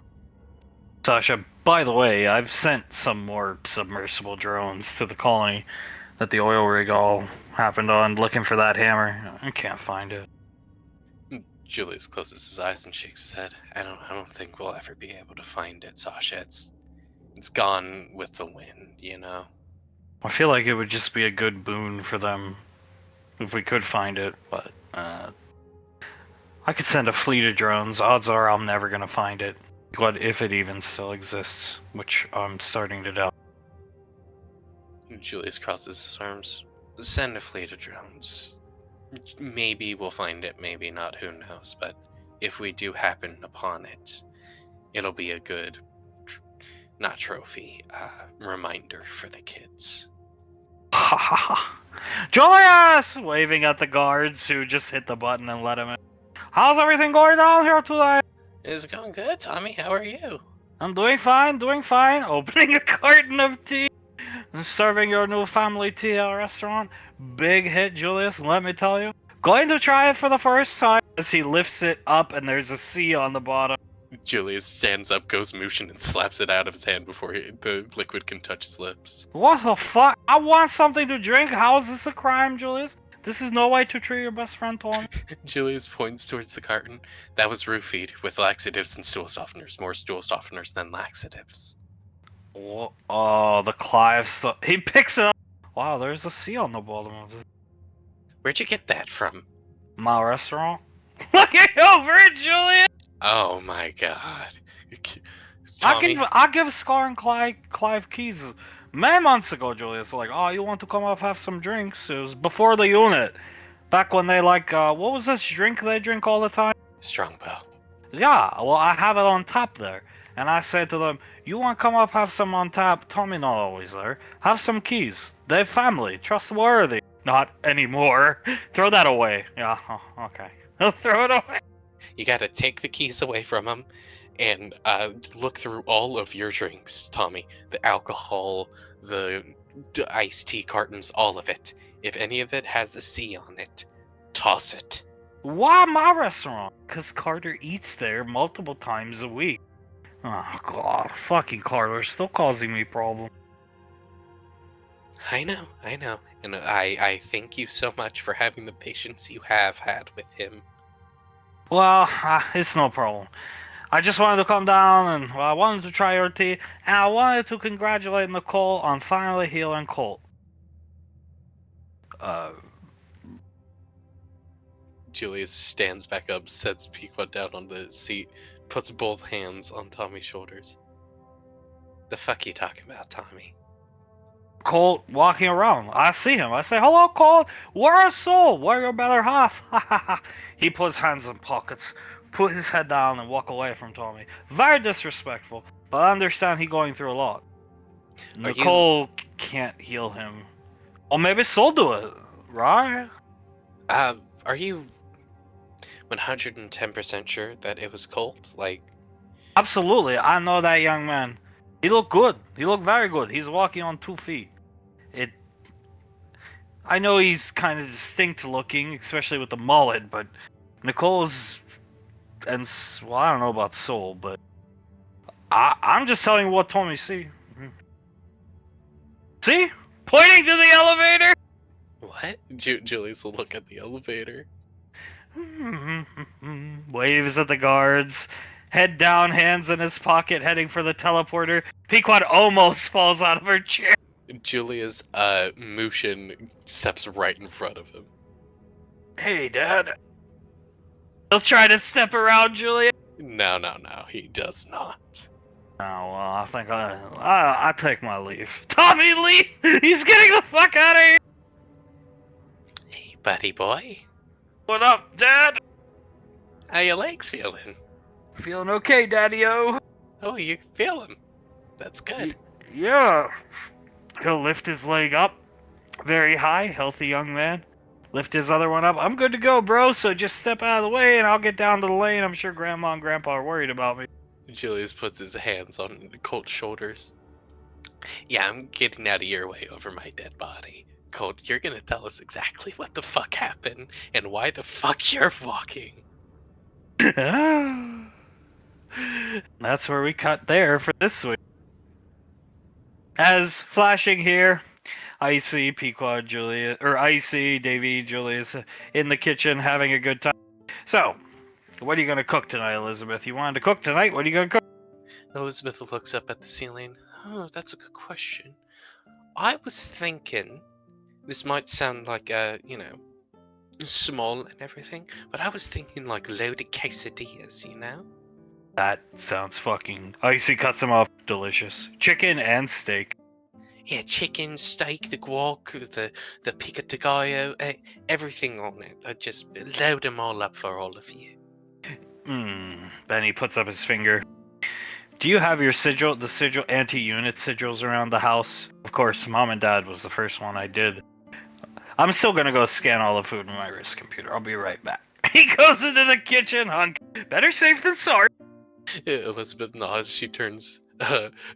Sasha, by the way, I've sent some more submersible drones to the colony that the oil rig all happened on, looking for that hammer. I can't find it.
Julius closes his eyes and shakes his head. I don't think we'll ever be able to find it, Sasha. It's gone with the wind,
I feel like it would just be a good boon for them if we could find it, but I could send a fleet of drones. Odds are I'm never gonna find it. What if it even still exists, which I'm starting to doubt.
Julius crosses his arms. Send a fleet of drones. Maybe we'll find it, maybe not, who knows. But if we do happen upon it, it'll be a good, not trophy, reminder for the kids.
Ha ha ha! Julius! Waving at the guards who just hit the button and let him in. How's everything going down here today?
Is it going good, Tommy? How are you?
I'm doing fine, doing fine. Opening a carton of tea. Serving your new family tea at a restaurant. Big hit, Julius, let me tell you. Going to try it for the first time. As he lifts it up and there's a C on the bottom.
Julius stands up, goes motion, and slaps it out of his hand before the liquid can touch his lips.
What the fuck? I want something to drink. How is this a crime, Julius? This is no way to treat your best friend, Tony.
Julius points towards the carton. That was roofied with laxatives and stool softeners. More stool softeners than laxatives.
Oh, the Clive stuff. He picks it up. Wow, there's a C on the bottom of it.
Where'd you get that from?
My restaurant. Looking over it, Julius.
Oh my god. Tommy?
I give Scar and Clive keys many months ago, Julius. Like, oh, you want to come up have some drinks? It was before the unit. Back when they what was this drink they drink all the time?
Strongbow.
Yeah, well, I have it on tap there. And I said to them, you want to come up have some on tap? Tommy not always there. Have some keys. They're family. Trustworthy. Not anymore. Throw that away. Yeah, okay. Throw it away.
You gotta take the keys away from him and look through all of your drinks, Tommy. The alcohol, the iced tea cartons, all of it. If any of it has a C on it, toss it.
Why my restaurant? Because Carter eats there multiple times a week. Oh, God. Fucking Carter still causing me problems.
I know. And I thank you so much for having the patience you have had with him.
Well, it's no problem. I just wanted to come down and I wanted to try your tea, and I wanted to congratulate Nicole on finally healing Colt.
Julius stands back up, sets Pequod down on the seat, puts both hands on Tommy's shoulders. The fuck you talking about, Tommy?
Colt walking around. I see him. I say, hello, Colt. We're a soul. We're your better half. He puts hands in pockets, put his head down, and walk away from Tommy. Very disrespectful, but I understand he's going through a lot. Nicole can't heal him. Or maybe Soul do it, right?
Are you 110% sure that it was Colt?
Absolutely. I know that young man. He looked good. He looked very good. He's walking on 2 feet. I know he's kind of distinct looking, especially with the mullet, but Nicole's, and well, I don't know about Soul, but I'm just telling you what Tommy see. See? Pointing to the elevator.
What? Julius will look at the elevator.
Waves at the guards. Head down, hands in his pocket, heading for the teleporter. Pequod almost falls out of her chair.
Julia's Mushin steps right in front of him.
Hey, Dad. He'll try to step around Julia.
No, he does not.
Oh, well, I think I take my leave. Tommy, leave! He's getting the fuck out of here!
Hey, buddy boy.
What up, Dad?
How your legs feeling?
Feeling okay, Daddy-o.
Oh, you feel him. That's good.
Yeah. He'll lift his leg up. Very high, healthy young man. Lift his other one up. I'm good to go, bro, so just step out of the way and I'll get down to the lane. I'm sure Grandma and Grandpa are worried about me.
Julius puts his hands on Colt's shoulders. Yeah, I'm getting out of your way over my dead body. Colt, you're gonna tell us exactly what the fuck happened and why the fuck you're walking.
That's where we cut there for this week. As flashing here, I see Pequod Julius, or I see Davy Julius in the kitchen having a good time. So, what are you gonna cook tonight, Elizabeth? You wanted to cook tonight? What are you gonna cook?
Elizabeth looks up at the ceiling. Oh, that's a good question. I was thinking, this might sound like, small and everything, but I was thinking like loaded quesadillas, you know?
That sounds fucking... Icy cuts him off. Delicious. Chicken and steak.
Yeah, chicken, steak, the guac, the pico de gallo, everything on it. I just load them all up for all of you.
Benny puts up his finger. Do you have your sigil, the sigil, anti-unit sigils around the house? Of course, Mom and Dad was the first one I did. I'm still gonna go scan all the food in my wrist computer. I'll be right back. He goes into the kitchen, hunk. Better safe than sorry.
Elizabeth nods. She turns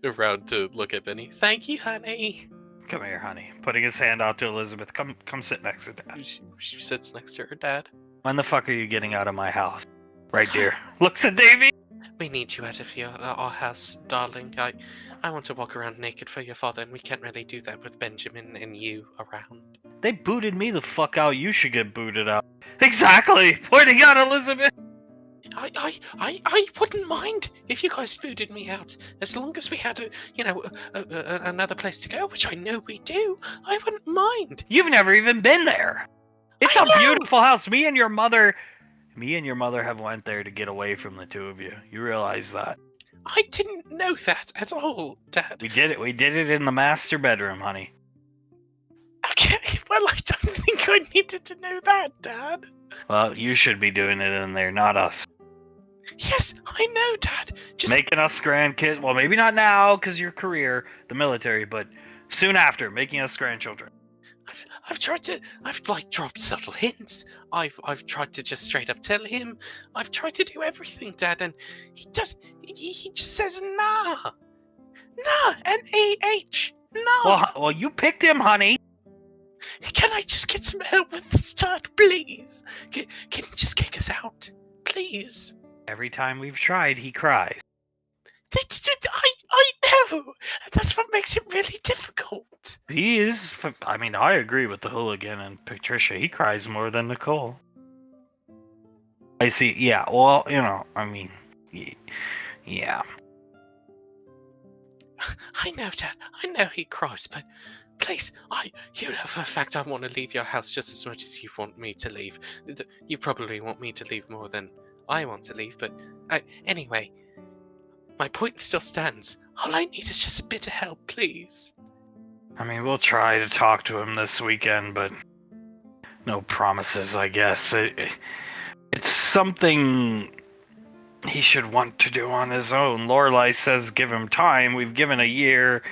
around to look at Benny. Thank you, honey.
Come here, honey. Putting his hand out to Elizabeth. Come sit next to Dad.
She sits next to her dad.
When the fuck are you getting out of my house? Right, dear. Looks at Davy.
We need you out of our house, darling. I want to walk around naked for your father, and we can't really do that with Benjamin and you around.
They booted me the fuck out. You should get booted out. Exactly. Pointing out Elizabeth.
I wouldn't mind if you guys booted me out, as long as we had another place to go, which I know we do. I wouldn't mind.
You've never even been there. It's a beautiful house. Me and your mother have went there to get away from the two of you. You realize that?
I didn't know that at all, Dad.
We did it. We did it in the master bedroom, honey.
Okay, well, I don't think I needed to know that, Dad.
Well, you should be doing it in there, not us.
Yes, I know, Dad. Just
making us grandkids. Well, maybe not now, because your career, the military, but soon after, making us grandchildren.
I've dropped subtle hints. I've tried to just straight up tell him. I've tried to do everything, Dad, and he just says nah. Nah, N-A-H. No.
Well, you picked him, honey.
Can I just get some help with the start, please? Can you just kick us out, please?
Every time we've tried, he cries.
I know. That's what makes it really difficult.
He is. I mean, I agree with the hooligan and Patricia. He cries more than Nicole. I see. Yeah. Well, I mean, yeah.
I know, Dad. I know he cries, but please, you know for a fact I want to leave your house just as much as you want me to leave. You probably want me to leave more than I want to leave, but anyway, my point still stands. All I need is just a bit of help, please.
I mean, we'll try to talk to him this weekend, but no promises, I guess. It's something he should want to do on his own. Lorelai says give him time. We've given a year,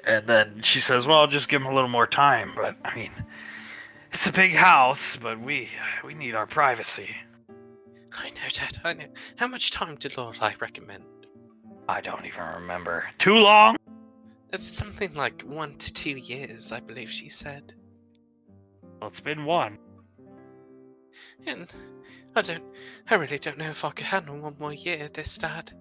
and then she says, well, just give him a little more time. But, I mean, it's a big house, but we need our privacy.
I know, Dad, I know. How much time did Lorelai recommend?
I don't even remember. Too long?
It's something like 1 to 2 years, I believe she said.
Well, it's been 1.
And I really don't know if I could handle 1 more year at this, Dad.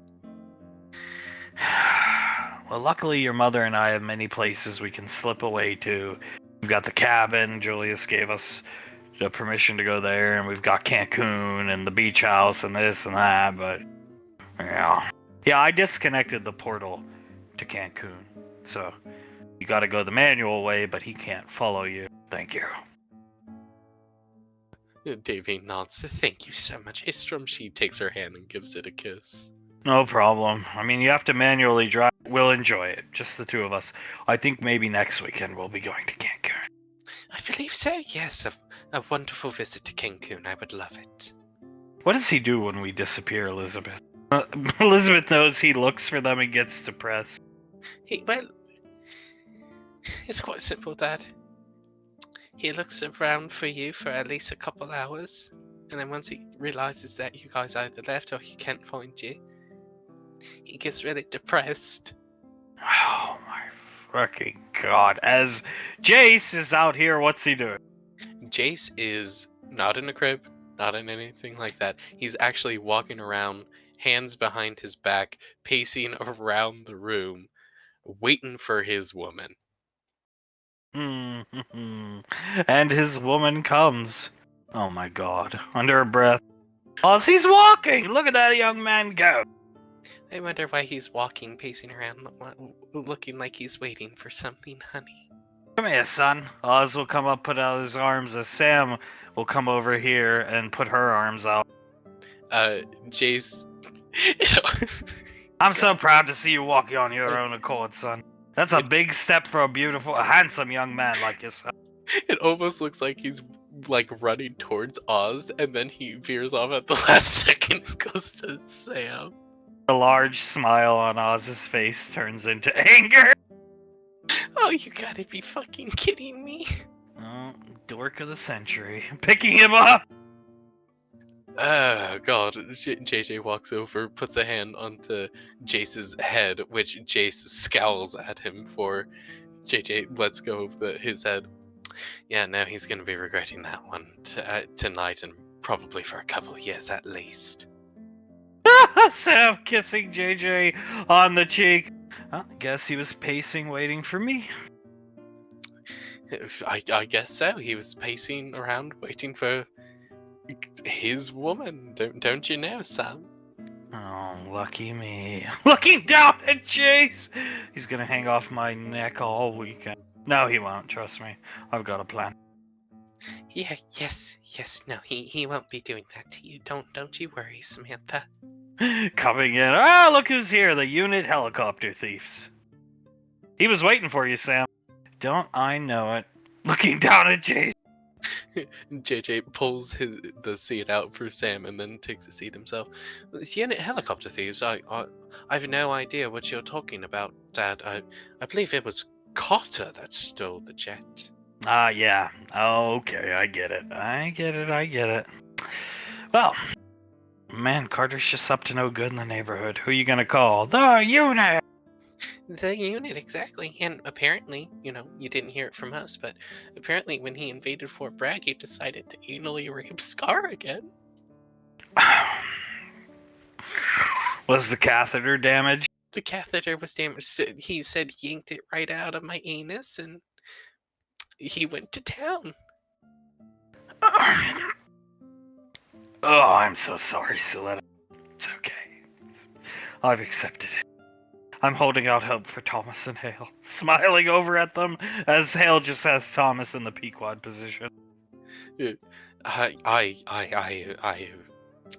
Well, luckily your mother and I have many places we can slip away to. We've got the cabin Julius gave us the permission to go there, and we've got Cancun and the beach house and this and that, but yeah. Yeah, I disconnected the portal to Cancun, so you gotta go the manual way, but he can't follow you. Thank you.
Davy nods. Thank you so much, Istrom. She takes her hand and gives it a kiss.
No problem. I mean, you have to manually drive. We'll enjoy it, just the two of us. I think maybe next weekend we'll be going to Cancun.
I believe so, yes. A wonderful visit to Cancun. I would love it.
What does he do when we disappear, Elizabeth? Elizabeth knows he looks for them and gets depressed.
Well, it's quite simple, Dad. He looks around for you for at least a couple hours, and then once he realizes that you guys either left or he can't find you, he gets really depressed.
Oh my fucking god. As Jace is out here, what's he doing?
Jace is not in a crib, not in anything like that. He's actually walking around, hands behind his back, pacing around the room, waiting for his woman.
And his woman comes. Oh my god. Under her breath. As he's walking! Look at that young man go!
I wonder why he's walking, pacing around, looking like he's waiting for something, honey.
Come here, son. Oz will come up, put out his arms, as Sam will come over here and put her arms out.
Jace...
I'm so proud to see you walking on your own accord, son. That's a big step for a handsome young man like yourself.
It almost looks like he's, like, running towards Oz, and then he veers off at the last second and goes to Sam.
A large smile on Oz's face turns into anger.
Oh, you gotta be fucking kidding me.
Oh, dork of the century. Picking him up!
Oh, God. JJ walks over, puts a hand onto Jace's head, which Jace scowls at him for. JJ lets go of his head. Yeah, now he's gonna be regretting that one tonight and probably for a couple of years at least.
Sam kissing JJ on the cheek. Well, I guess he was pacing, waiting for me.
I guess so. He was pacing around, waiting for his woman. Don't you know, Sam?
Oh, lucky me. Looking down at Chase! He's gonna hang off my neck all weekend. No, he won't, trust me. I've got a plan.
Yeah, yes, no, he won't be doing that to you. Don't you worry, Samantha.
Coming in. Ah, look who's here, the unit helicopter thieves. He was waiting for you, Sam. Don't I know it? Looking down at Chase.
JJ pulls the seat out for Sam and then takes a seat himself. Unit helicopter thieves, I've no idea what you're talking about, Dad. I believe it was Carter that stole the jet.
Ah, yeah. Okay, I get it. Well, man, Carter's just up to no good in the neighborhood. Who you gonna call? The unit!
The unit, exactly. And apparently, you didn't hear it from us, but apparently when he invaded Fort Bragg, he decided to anally rape Scar again.
Was the catheter damaged?
The catheter was damaged. He said he yanked it right out of my anus, and he went to town.
Oh, I'm so sorry, Suletta. It's okay. I've accepted it. I'm holding out hope for Thomas and Hale, smiling over at them as Hale just has Thomas in the Pequod position.
I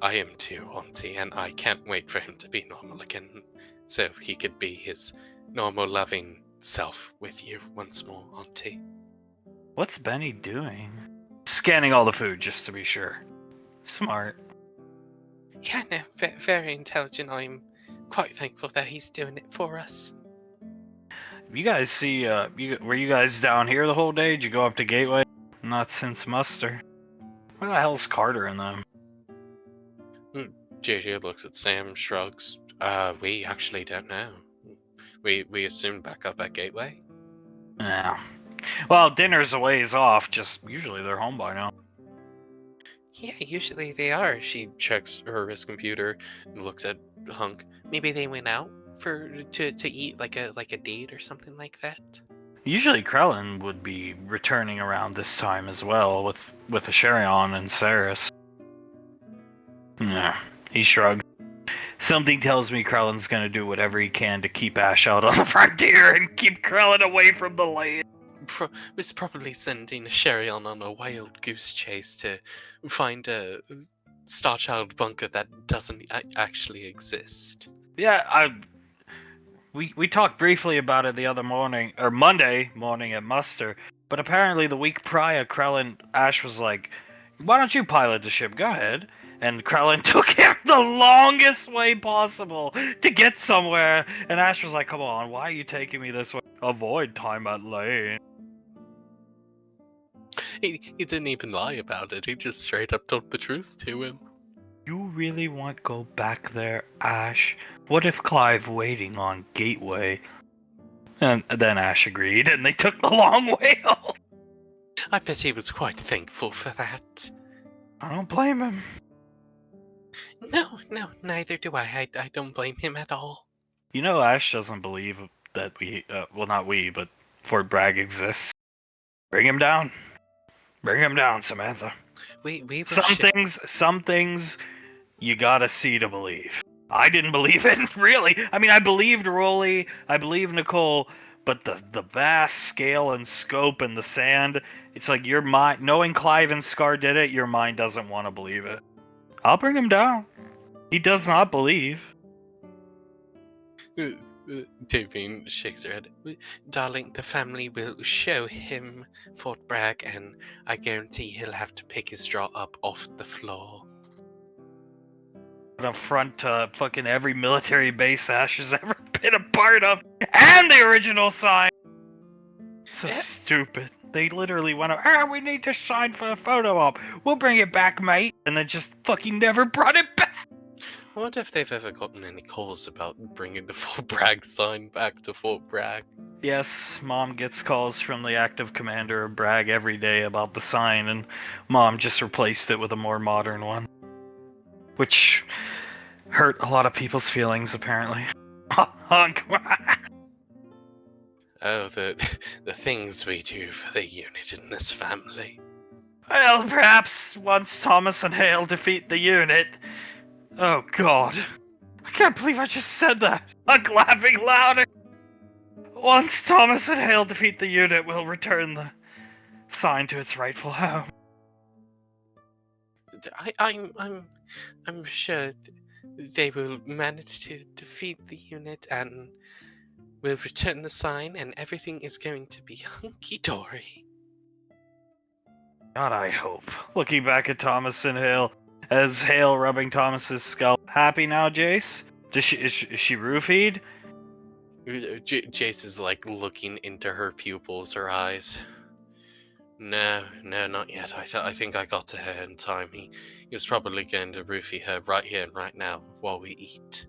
am too, Auntie, and I can't wait for him to be normal again, so he could be his normal, loving self with you once more, Auntie.
What's Benny doing? Scanning all the food, just to be sure. Smart.
Yeah, no, very intelligent. I'm quite thankful that he's doing it for us.
You guys see, were you guys down here the whole day? Did you go up to Gateway? Not since muster. Where the hell's Carter and them?
JJ looks at Sam, shrugs. We actually don't know. We assumed back up at Gateway.
Yeah. Well, dinner's a ways off, just usually they're home by now.
Yeah, usually they are. She checks her computer and looks at Hunk. Maybe they went out to eat like a date or something like that.
Usually Krellin would be returning around this time as well with Asherion and Ceres. Nah, he shrugs. Something tells me Krellin's gonna do whatever he can to keep Ash out on the frontier and keep Krellin away from the land.
Was probably sending Sherion on a wild goose chase to find a Starchild bunker that doesn't actually exist.
Yeah, we talked briefly about it the other morning, or Monday morning at muster, but apparently the week prior, Ash was like, why don't you pilot the ship? Go ahead. And Krellin took him the longest way possible to get somewhere, and Ash was like, come on, why are you taking me this way? Avoid time at lane.
He didn't even lie about it, he just straight up told the truth to him.
You really want go back there, Ash? What if Clive waiting on Gateway? And then Ash agreed, and they took the long way home.
I bet he was quite thankful for that.
I don't blame him.
No, neither do I. I don't blame him at all.
You know, Ash doesn't believe that well, not we, but Fort Bragg exists. Bring him down. Bring him down, Samantha.
We were
Some things you gotta see to believe. I didn't believe it, really. I mean, I believed Rolly, I believed Nicole, but the vast scale and scope and the sand, it's like your mind, knowing Clive and Scar did it, your mind doesn't want to believe it. I'll bring him down. He does not believe.
Davine shakes her head. Darling, the family will show him Fort Bragg, and I guarantee he'll have to pick his straw up off the floor.
Up front to fucking every military base Ash has ever been a part of, and the original sign. So stupid. They literally went up, we need to sign for a photo op. We'll bring it back, mate. And then just fucking never brought it back.
I wonder if they've ever gotten any calls about bringing the Fort Bragg sign back to Fort Bragg.
Yes, Mom gets calls from the active commander of Bragg every day about the sign, and Mom just replaced it with a more modern one. Which hurt a lot of people's feelings, apparently. Hunk.
Oh, the things we do for the unit in this family.
Well, perhaps once Thomas and Hale defeat the unit... Oh, God. I can't believe I just said that. I'm laughing louder. Once Thomas and Hale defeat the unit, we'll return the sign to its rightful home.
I'm sure they will manage to defeat the unit and we'll return the sign and everything is going to be hunky-dory.
God, I hope. Looking back at Thomas and Hale, as Hale rubbing Thomas's scalp. Happy now, Jace? Is she roofied?
Jace is like looking into her pupils, her eyes. No, not yet. I think I got to her in time. He was probably going to roofie her right here and right now while we eat.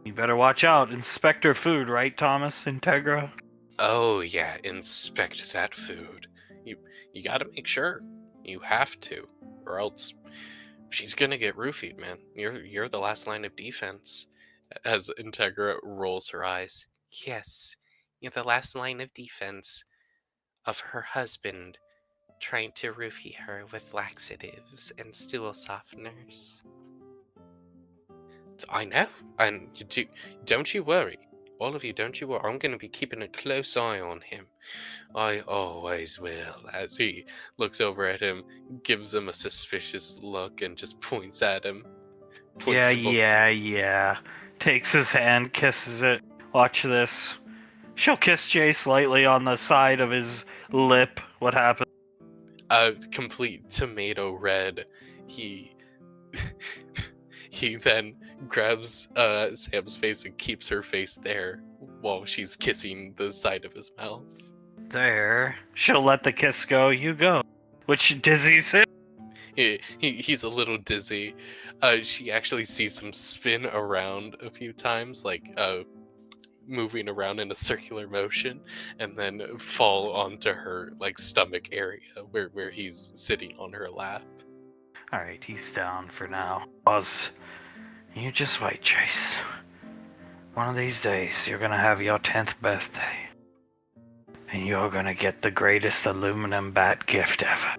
You better watch out. Inspect her food, right, Thomas? Integra?
Oh yeah, inspect that food. You gotta make sure. You have to, or else she's gonna get roofied, man. You're the last line of defense. As Integra rolls her eyes. Yes, you're the last line of defense of her husband trying to roofie her with laxatives and stool softeners. I know, and don't you worry. All of you, don't you worry. I'm going to be keeping a close eye on him. I always will. As he looks over at him, gives him a suspicious look, and just points at him.
Yeah. Takes his hand, kisses it. Watch this. She'll kiss Jace lightly on the side of his lip. What happens?
Complete tomato red. He then grabs Sam's face and keeps her face there while she's kissing the side of his mouth.
There. She'll let the kiss go. You go. Which dizzies him.
He's a little dizzy. She actually sees him spin around a few times, like moving around in a circular motion, and then fall onto her like stomach area where he's sitting on her lap.
Alright, he's down for now. Buzz, you just wait, Chase. One of these days, you're gonna have your 10th birthday. and you're gonna get the greatest aluminum bat gift ever.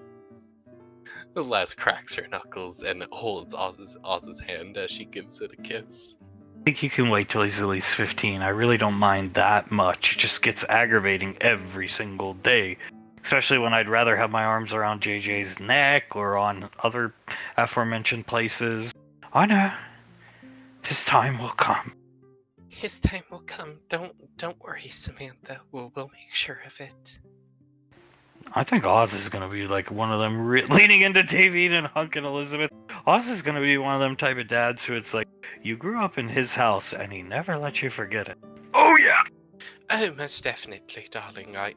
The lass cracks her knuckles and holds Oz's hand as she gives it a kiss.
I think you can wait till he's at least 15. I really don't mind that much. It just gets aggravating every single day. Especially when I'd rather have my arms around JJ's neck or on other aforementioned places. I know. His time will come.
His time will come. Don't worry, Samantha. We'll make sure of it.
I think Oz is going to be like one of them leaning into Davide and Hunk and Elizabeth. Oz is going to be one of them type of dads who it's like, you grew up in his house and he never let you forget it. Oh, yeah!
Oh, most definitely, darling. I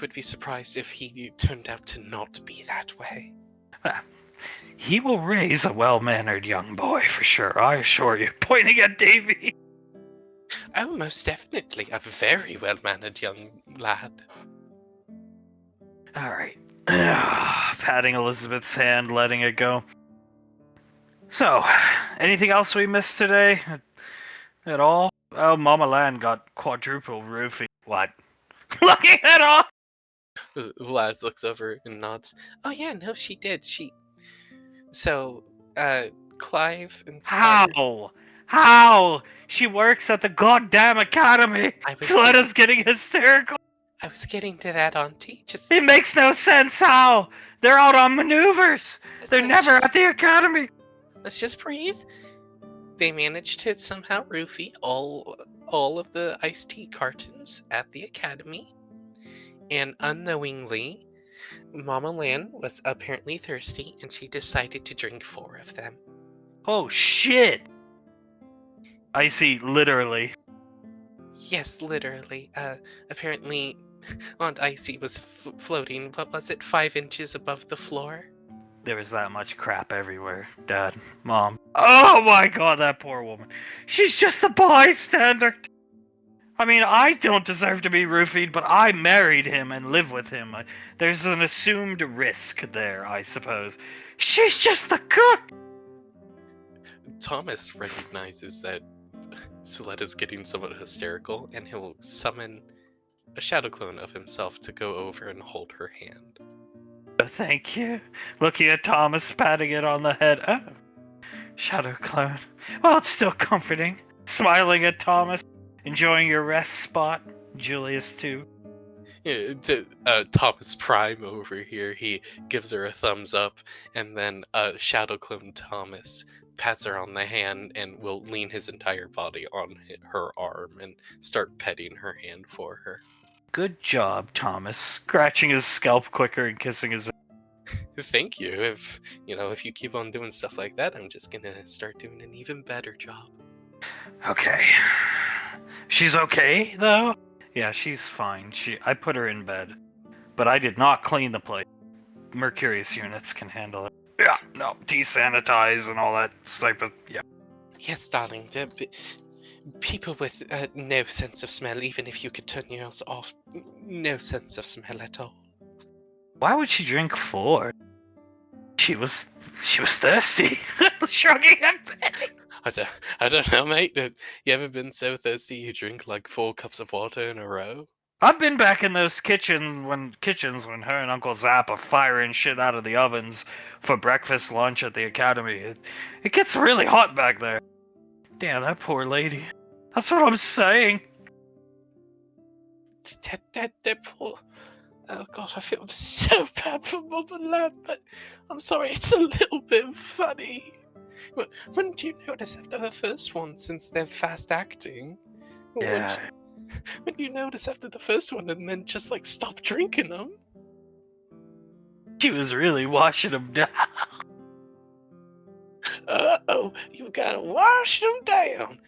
would be surprised if he turned out to not be that way.
He will raise a well-mannered young boy for sure, I assure you. Pointing at Davy.
Oh, most definitely. A very well-mannered young lad.
Alright. Patting Elizabeth's hand, letting it go. So, anything else we missed today? At all? Oh, Mama Land got quadruple roofing. What? Looking at all?
Laz looks over and nods. Oh yeah, no, she did. So, Clive and Squadron...
How? She works at the goddamn academy. Coletta's getting hysterical.
I was getting to that, Auntie.
It makes no sense. How? They're out on maneuvers. They're never at the academy.
Let's just breathe. They managed to somehow roofie all of the iced tea cartons at the academy. And unknowingly, Mama Lan was apparently thirsty and she decided to drink 4 of them.
Oh shit! Icy, literally.
Yes, literally. Apparently, Aunt Icy was floating, what was it, 5 inches above the floor?
There was that much crap everywhere. Dad, Mom. Oh my god, that poor woman. She's just a bystander. I mean, I don't deserve to be roofied, but I married him and live with him. There's an assumed risk there, I suppose. She's just the cook!
Thomas recognizes that Soletta's getting somewhat hysterical, and he'll summon a shadow clone of himself to go over and hold her hand.
Thank you. Looking at Thomas, patting it on the head. Oh, shadow clone. Well, it's still comforting. Smiling at Thomas, enjoying your rest spot. Julius, too.
Yeah, Thomas Prime over here, he gives her a thumbs up, and then shadow clone Thomas pats her on the hand and will lean his entire body on her arm and start petting her hand for her.
Good job, Thomas. Scratching his scalp quicker and kissing his...
Thank you. If you keep on doing stuff like that, I'm just gonna start doing an even better job.
Okay. She's okay, though? Yeah, she's fine. I put her in bed. But I did not clean the place. Mercurius units can handle it. Yeah, no, desanitize and all that type of... Yeah.
Yes, darling. People with no sense of smell, even if you could turn yours off, no sense of smell at all.
Why would she drink 4? She was thirsty. Shrugging her back.
I don't know, mate. You ever been so thirsty you drink like 4 cups of water in a row?
I've been back in those kitchens when her and Uncle Zap are firing shit out of the ovens for breakfast, lunch at the academy. It gets really hot back there. Damn, that poor lady. That's what I'm saying.
That poor... Oh god, I feel so bad for Mom and Lad, but I'm sorry, it's a little bit funny. Wouldn't you notice after the first one, since they're fast acting?
Yeah.
Wouldn't you notice after the first one and then just like stop drinking them?
She was really washing them down.
Uh-oh, you gotta wash them down.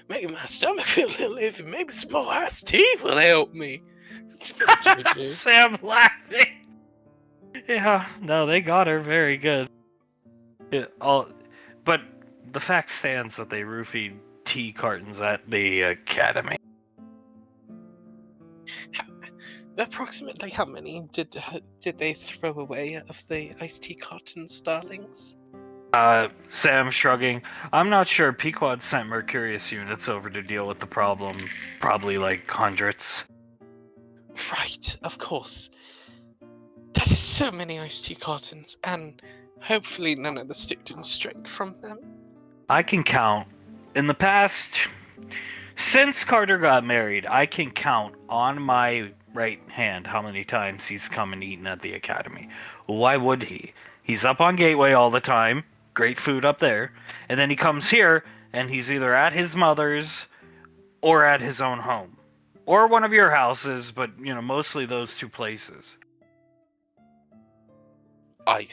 Making my stomach feel a little iffy. Maybe some more iced tea will help me.
Sam laughing. Yeah, no, they got her very good. But the fact stands that they roofied tea cartons at the academy.
Approximately how many did they throw away of the iced tea cartons, darlings?
Sam shrugging. I'm not sure. Pequod sent Mercurius units over to deal with the problem. Probably like hundreds.
Right, of course. That is so many iced tea cartons, and hopefully none of the students drank from them.
I can count. In the past, since Carter got married, I can count on my right hand how many times he's come and eaten at the academy. Why would he? He's up on Gateway all the time. Great food up there. And then he comes here, and he's either at his mother's or at his own home. Or one of your houses, but, mostly those two places.
I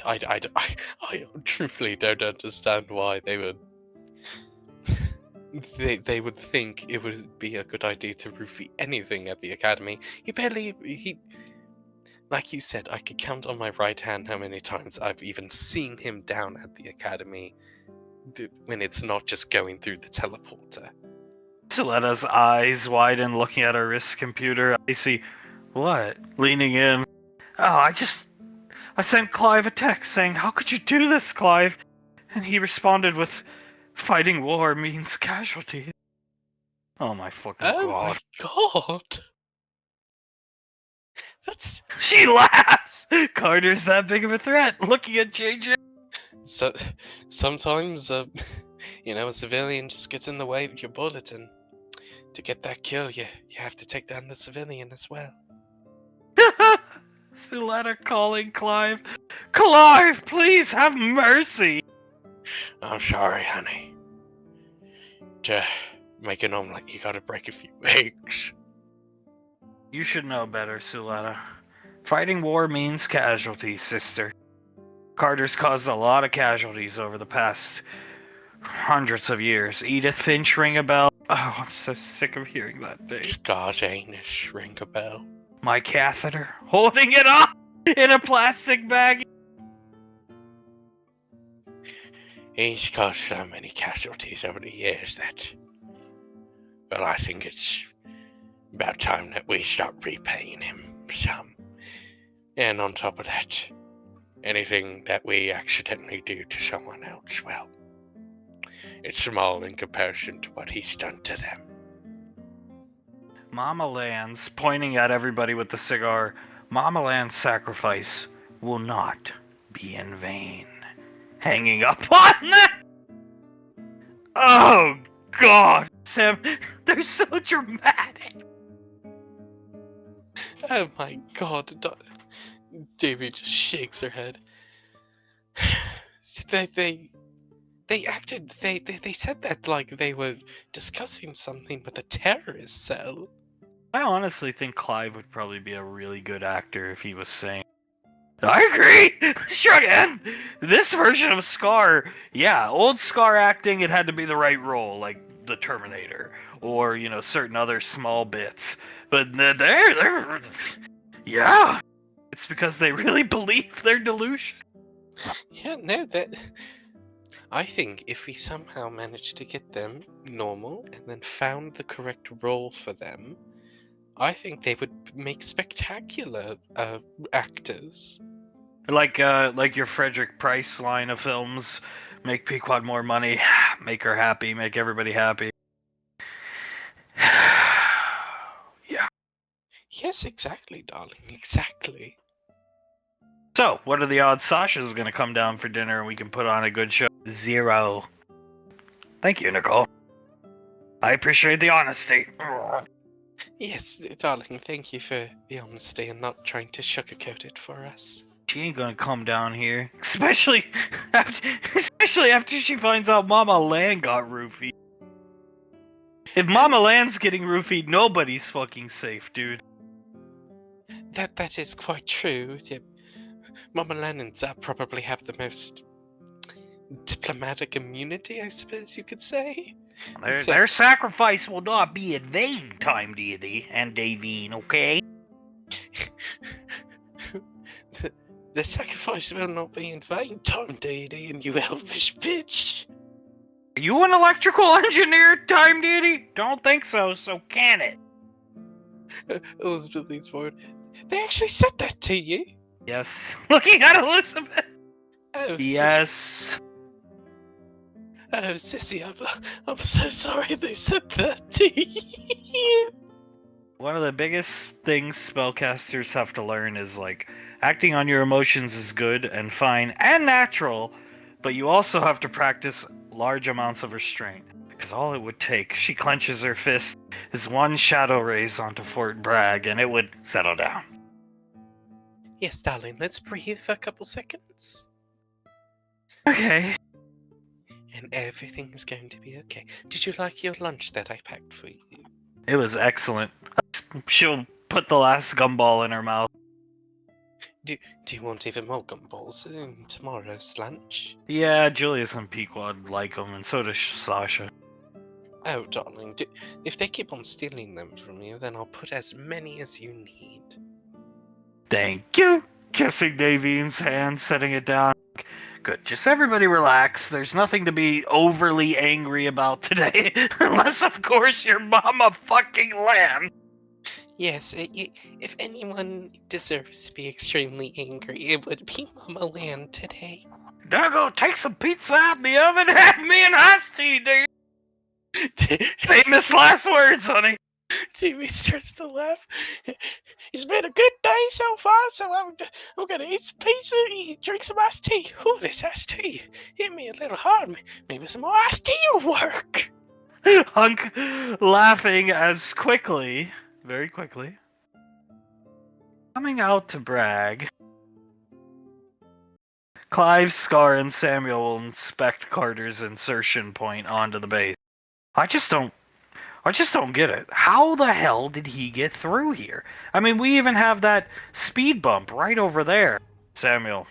truthfully don't understand why they would. They would think it would be a good idea to roofie anything at the academy. Like you said, I could count on my right hand how many times I've even seen him down at the academy when it's not just going through the teleporter.
Soletta's eyes widen, looking at her wrist computer. I see, what? Leaning in. Oh, I sent Clive a text saying, "How could you do this, Clive?" And he responded with, "Fighting war means casualty." Oh my fucking
Oh
god.
my god! That's
She laughs! Carter's that big of a threat, looking at JJ.
so. Sometimes, a civilian just gets in the way of your bullet, and to get that kill, you have to take down the civilian as well.
Suletta calling Clive. Clive, please have mercy!
I'm sorry, honey. To make an omelet, you gotta break a few eggs.
You should know better, Suletta. Fighting war means casualties, sister. Carter's caused a lot of casualties over the past hundreds of years. Edith Finch, ring a bell. Oh, I'm so sick of hearing that name.
Scott Anish, ring a bell.
My catheter, holding it up in a plastic bag.
He's caused so many casualties over the years that, well, I think it's about time that we start repaying him some. And on top of that, anything that we accidentally do to someone else, well, it's small in comparison to what he's done to them.
Mama Land's, pointing at everybody with the cigar, Mama Land's sacrifice will not be in vain. Hanging up on that! Oh, God! Sam, they're so dramatic!
Oh my god, Davy just shakes her head. They said that like they were discussing something with a terrorist cell.
I honestly think Clive would probably be a really good actor if he was saying, "I agree! Sure again! This version of Scar, yeah, old Scar acting, it had to be the right role, like the Terminator, or, certain other small bits. But they're yeah, it's because they really believe their delusion."
Yeah, no, I think if we somehow managed to get them normal and then found the correct role for them, I think they would make spectacular actors.
Like your Frederick Price line of films, make Pequod more money, make her happy, make everybody happy. Yeah.
Yes, exactly, darling, exactly.
So, what are the odds Sasha's gonna come down for dinner and we can put on a good show? 0. Thank you, Nicole. I appreciate the honesty.
Yes, darling, thank you for the honesty and not trying to sugarcoat it for us.
She ain't gonna come down here. Especially after she finds out Mama Land got roofied. If Mama Land's getting roofied, nobody's fucking safe, dude.
That is quite true. Yeah. Mama Lan and Zap probably have the most diplomatic immunity, I suppose you could say.
Their sacrifice will not be in vain, Time Deity and Davine, okay?
The sacrifice will not be in vain, Time Deity, and you elvish bitch.
Are you an electrical engineer, Time Deity? Don't think so, so can it?
Elizabeth leans forward. They actually said that to you?
Yes. Looking at Elizabeth.
Oh,
yes.
Oh, Sissy, I'm so sorry they said that to you.
One of the biggest things spellcasters have to learn is like acting on your emotions is good and fine and natural, but you also have to practice large amounts of restraint. Because all it would take, she clenches her fist, is one shadow raise onto Fort Bragg and it would settle down.
Yes, darling, let's breathe for a couple seconds.
Okay.
And everything is going to be okay. Did you like your lunch that I packed for you?
It was excellent. She'll put the last gumball in her mouth.
Do you want even more gumballs in tomorrow's lunch?
Yeah, Julius and Pequod like them, and so does Sasha.
Oh, darling, if they keep on stealing them from you, then I'll put as many as you need.
Thank you. Kissing Davine's hand, setting it down. Good. Just everybody relax. There's nothing to be overly angry about today. Unless, of course, your mama fucking lamb.
Yes, if anyone deserves to be extremely angry, it would be Mama Land today.
Duggo, take some pizza out in the oven. Have me an iced tea, dude. Famous last words, honey.
Jimmy starts to laugh. It's been a good day so far, so I'm gonna eat some pizza and drink some iced tea. Ooh, this iced tea hit me a little hard. Maybe some more iced tea will work.
Hunk laughing as quickly, very quickly, coming out to brag. Clive, Scar, and Samuel will inspect Carter's insertion point onto the base. I just don't get it. How the hell did he get through here? I mean, we even have that speed bump right over there. Samuel,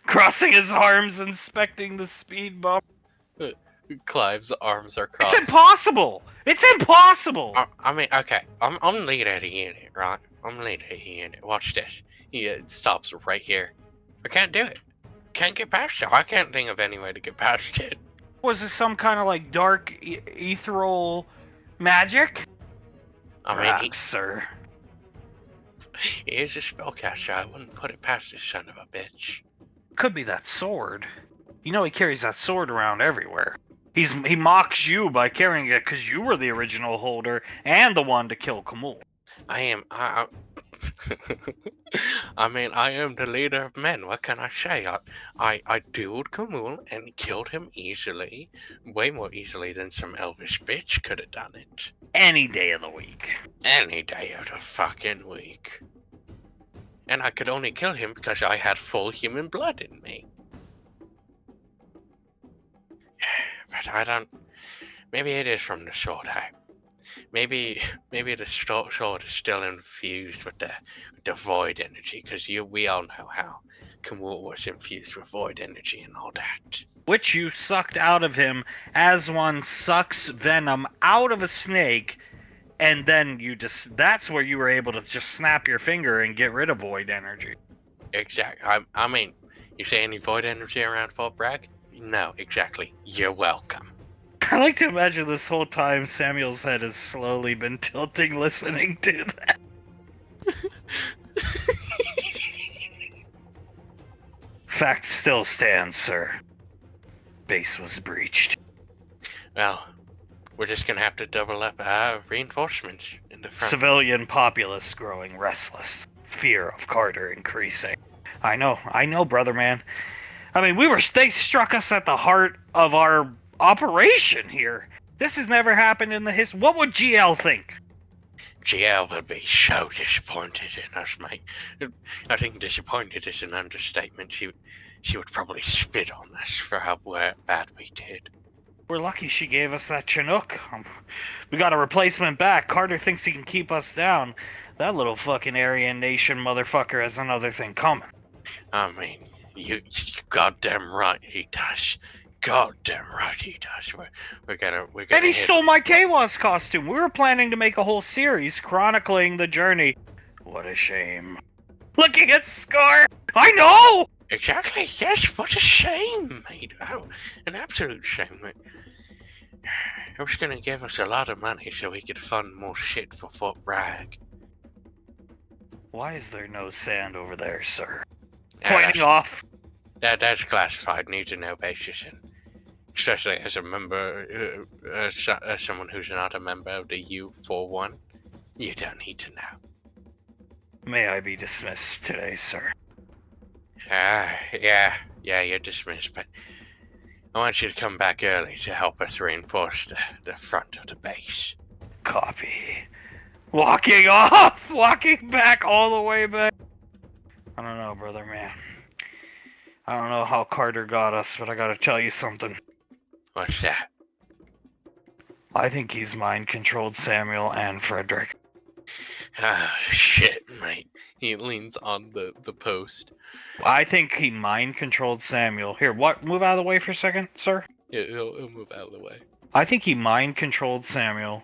crossing his arms, inspecting the speed bump.
Clive's arms are crossed.
It's impossible! It's impossible!
I mean, okay, I'm leader of the unit, right? I'm leader of the unit. Watch this. It stops right here. I can't do it. Can't get past it. I can't think of any way to get past it.
Was this some kind of like dark ethereal magic?
I mean,
Perhaps, sir.
he is a spellcaster. I wouldn't put it past this son of a bitch.
Could be that sword. You know he carries that sword around everywhere. He mocks you by carrying it because you were the original holder and the one to kill Kamul.
I mean, I am the leader of men. What can I say? I dueled Kamul and killed him easily. Way more easily than some elvish bitch could have done it.
Any day of the week.
Any day of the fucking week. And I could only kill him because I had full human blood in me. But I don't... Maybe it is from the sword. Maybe the sword is still infused with the void energy, because we all know how Kamul was infused with void energy and all that.
Which you sucked out of him as one sucks venom out of a snake, and then that's where you were able to just snap your finger and get rid of void energy.
Exactly. I mean, you say any void energy around Fort Bragg? No, exactly. You're welcome.
I like to imagine this whole time Samuel's head has slowly been tilting listening to that. Fact still stands, sir. Base was breached.
Well, we're just gonna have to double up reinforcements in the front.
Civilian populace growing restless. Fear of Carter increasing. I know, brother man. I mean, they struck us at the heart of our operation here. This has never happened in the history. What would GL think?
GL would be so disappointed in us, mate. I think disappointed is an understatement. She would probably spit on us for how bad we did.
We're lucky she gave us that Chinook. We got a replacement back. Carter thinks he can keep us down. That little fucking Aryan Nation motherfucker has another thing coming.
I mean, you goddamn right he does. Goddamn right he does. We're gonna.
And he stole my Kawas costume. We were planning to make a whole series chronicling the journey. What a shame. Looking at Scar. I know.
Exactly. Yes. What a shame, mate. Oh, an absolute shame, mate. It was gonna give us a lot of money so we could fund more shit for Fort Bragg.
Why is there no sand over there, sir?
Pointing
off.
That's classified. Need to know basis, and especially as a member, as someone who's not a member of the U41. You don't need to know.
May I be dismissed today, sir?
Yeah, you're dismissed, but I want you to come back early to help us reinforce the front of the base.
Copy. Walking off! Walking back all the way back. I don't know, brother man. I don't know how Carter got us, but I gotta tell you something.
What's that?
I think he's mind-controlled Samuel and Frederick.
Ah, shit, mate. He leans on the post.
I think he mind-controlled Samuel. Here, what? Move out of the way for a second, sir?
Yeah, he'll move out of the way.
I think he mind-controlled Samuel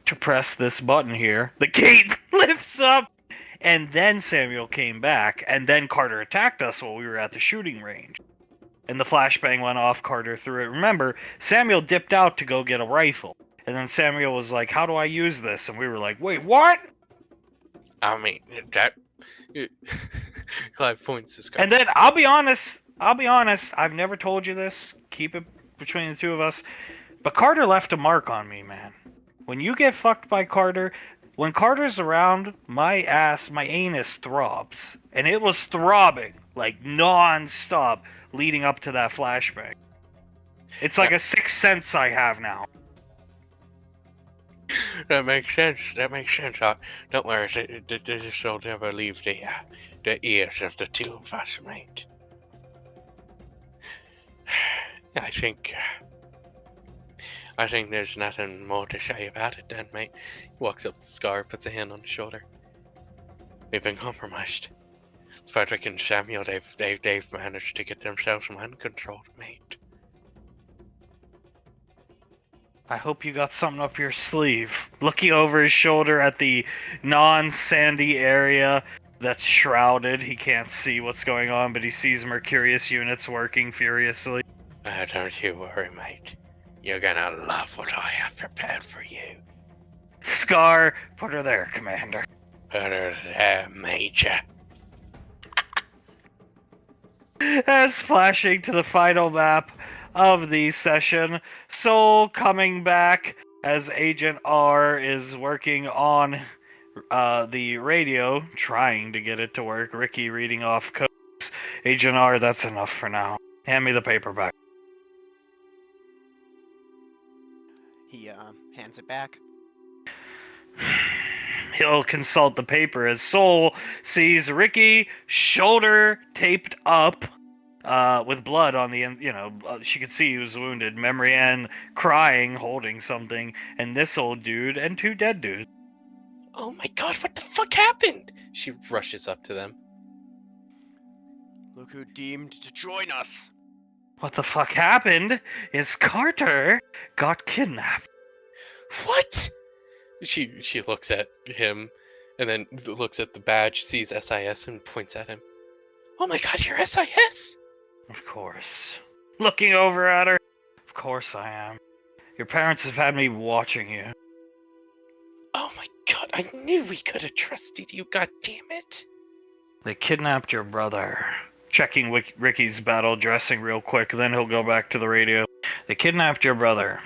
to press this button here. The gate lifts up! And then Samuel came back, and then Carter attacked us while we were at the shooting range. And the flashbang went off, Carter threw it. Remember, Samuel dipped out to go get a rifle. And then Samuel was like, how do I use this? And we were like, wait, what?
I mean, that... Clive points his gun.
And then, I'll be honest, I've never told you this. Keep it between the two of us. But Carter left a mark on me, man. When you get fucked by Carter... When Carter's around, my anus throbs. And it was throbbing, like, non-stop, leading up to that flashbang. It's like a sixth sense I have now.
That makes sense. Don't worry, this will never leave the ears of the two of us, mate. I think there's nothing more to say about it then, mate. He walks up to Scar, puts a hand on his shoulder. We've been compromised. Frederick and Samuel, they've managed to get themselves mind controlled, mate.
I hope you got something up your sleeve. Looking over his shoulder at the non-sandy area that's shrouded. He can't see what's going on, but he sees Mercurius units working furiously.
Don't you worry, mate. You're gonna love what I have prepared for you.
Scar, put her there, Commander.
Put her there, Major.
As flashing to the final map of the session, Soul coming back as Agent R is working on the radio, trying to get it to work. Ricky reading off codes. Agent R, that's enough for now. Hand me the paper back.
He hands it back.
He'll consult the paper as Soul sees Ricky, shoulder taped up, with blood on the end. You know, she could see he was wounded. Memory Ann crying, holding something, and this old dude and two dead dudes.
Oh my god, what the fuck happened? She rushes up to them.
Look who deemed to join us.
What the fuck happened is Carter got kidnapped.
What? She looks at him and then looks at the badge, sees SIS, and points at him. Oh my god, you're SIS?
Of course. Looking over at her. Of course I am. Your parents have had me watching you.
Oh my god, I knew we could have trusted you, god damn it.
They kidnapped your brother. Checking Ricky's battle dressing real quick, then he'll go back to the radio. They kidnapped your brother.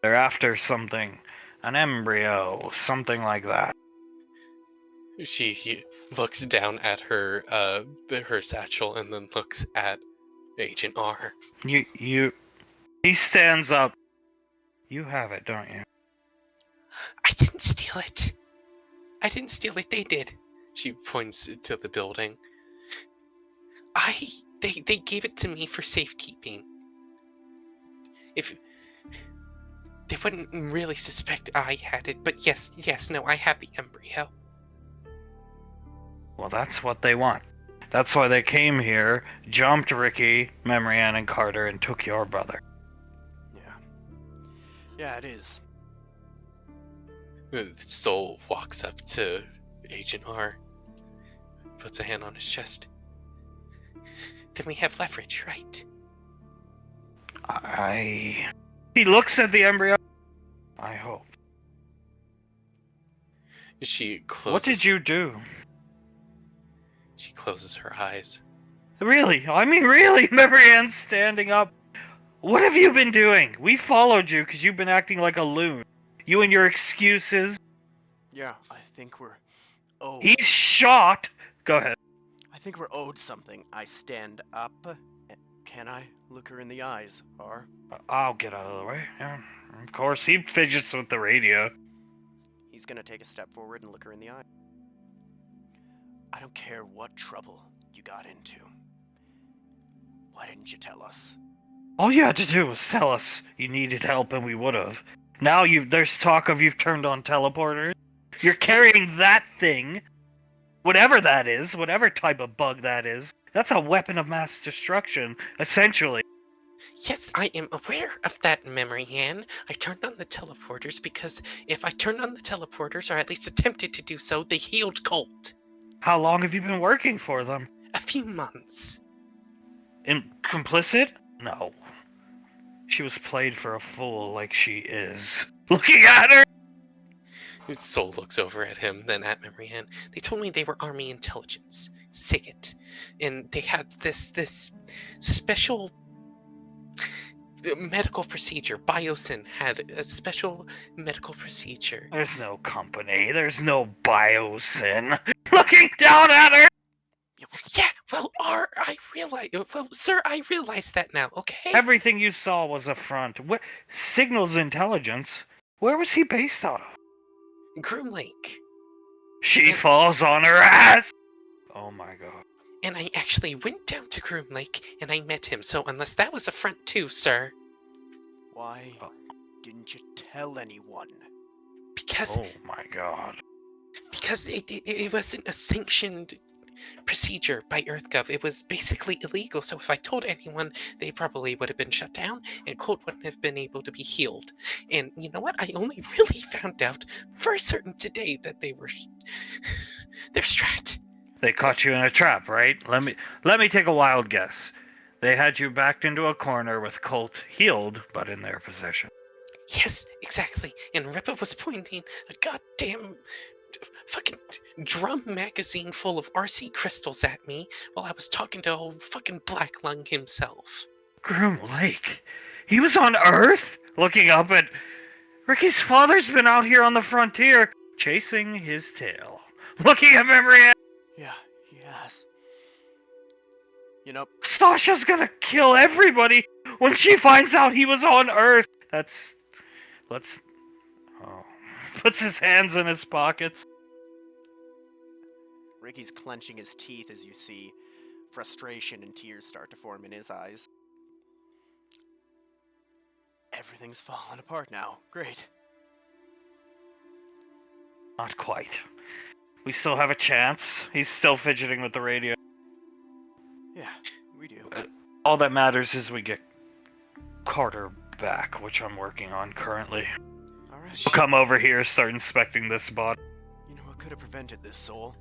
They're after something. An embryo. Something like that.
He looks down at her satchel and then looks at Agent R.
He stands up. You have it, don't you?
I didn't steal it. They did. She points to the building. They gave it to me for safekeeping. If they wouldn't really suspect I had it, but yes, no, I have the embryo.
Well, that's what they want. That's why they came here, jumped Ricky, Memory Ann, and Carter, and took your brother.
Yeah, it is.
Soul walks up to Agent R, puts a hand on his chest. Then we have leverage, right?
He looks at the embryo. I hope.
She closes...
What did you do?
She closes her eyes.
Really? I mean, really? Memory Ann's standing up. What have you been doing? We followed you because you've been acting like a loon. You and your excuses.
Yeah, I think we're owed.
He's shot! Go ahead.
I think we're owed something. I stand up. Can I look her in the eyes, or?
I'll get out of the way. Yeah, of course, he fidgets with the radio.
He's gonna take a step forward and look her in the eye. I don't care what trouble you got into. Why didn't you tell us?
All you had to do was tell us you needed help and we would've. Now there's talk of you've turned on teleporters. You're carrying that thing, whatever that is, whatever type of bug that is. That's a weapon of mass destruction, essentially.
Yes, I am aware of that, Memory Hand. I turned on the teleporters because if I turned on the teleporters, or at least attempted to do so, they healed Colt.
How long have you been working for them?
A few months.
Complicit? No. She was played for a fool like she is. Looking at her!
Soul looks over at him, then at Memory Hand. They told me they were Army Intelligence, SIGINT, and they had this special medical procedure. Biosyn had a special medical procedure.
There's no company. There's no Biosyn. Looking down at her!
Yeah, well, sir, I realize that now, okay?
Everything you saw was a front. Signals Intelligence? Where was he based out of?
Groom Lake.
She falls on her ass! Oh my god.
And I actually went down to Groom Lake and I met him, so unless that was a front too, sir.
Why didn't you tell anyone?
Because
Oh my god.
it wasn't a sanctioned procedure by EarthGov. It was basically illegal, so if I told anyone, they probably would have been shut down, and Colt wouldn't have been able to be healed. And you know what? I only really found out for certain today that they're strat.
They caught you in a trap, right? Let me take a wild guess. They had you backed into a corner with Colt healed, but in their possession.
Yes, exactly. And Rippa was pointing a goddamn fucking drum magazine full of RC crystals at me while I was talking to old fucking Black Lung himself.
Groom Lake? He was on Earth? Looking up at... Ricky's father's been out here on the frontier, chasing his tail. Looking at Memory.
Yeah, he has. You know,
Stasha's gonna kill everybody when she finds out he was on Earth. Puts his hands in his pockets.
Ricky's clenching his teeth as you see frustration and tears start to form in his eyes. Everything's falling apart now. Great.
Not quite. We still have a chance. He's still fidgeting with the radio.
Yeah, we do.
All that matters is we get Carter back, which I'm working on currently.
Alright.
We'll come over here, start inspecting this body.
You know what could have prevented this, Soul?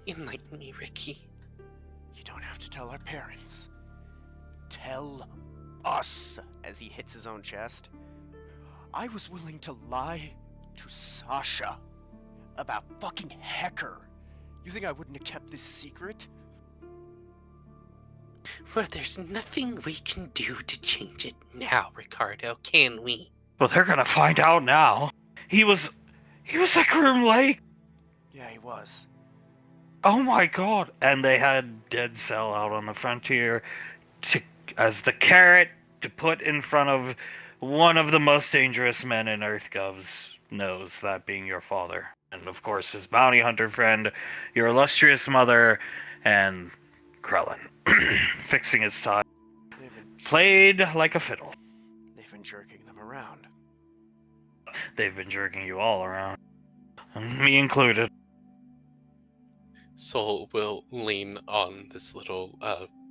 Enlighten me, Ricky.
You don't have to tell our parents. Tell us, as he hits his own chest. I was willing to lie to Sasha about fucking Hecker. You think I wouldn't have kept this secret?
Well, there's nothing we can do to change it now, Ricardo, can we?
Well, they're gonna find out now. He was at Groom Lake.
Yeah, he was.
Oh my god. And they had Dead Cell out on the frontier as the carrot to put in front of one of the most dangerous men in EarthGov's nose, that being your father. And of course his bounty hunter friend, your illustrious mother, and Krellin. Fixing his tie. Played like a fiddle.
They've been jerking them around.
They've been jerking you all around. Me included.
Soul will lean on this little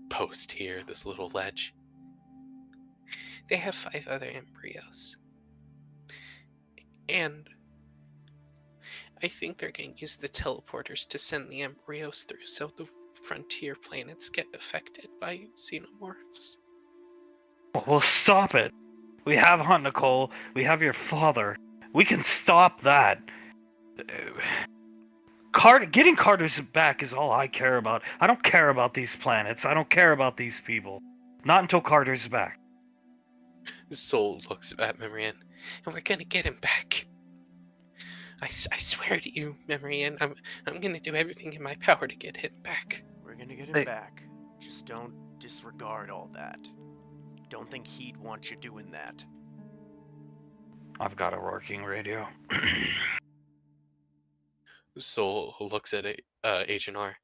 post here, this little ledge. They have 5 other embryos. And I think they're going to use the teleporters to send the embryos through so the frontier planets get affected by xenomorphs.
Well, stop it. We have Hunt Nicole. We have your father. We can stop that. Getting Carter's back is all I care about. I don't care about these planets. I don't care about these people. Not until Carter's back.
Soul looks at Marianne, and we're gonna get him back. I swear to you, Memory, and I'm gonna do everything in my power to get him back.
We're gonna get him
Hey.
back. Just don't disregard all that. Don't think he'd want you doing that.
I've got a working radio.
Soul looks at Agent R.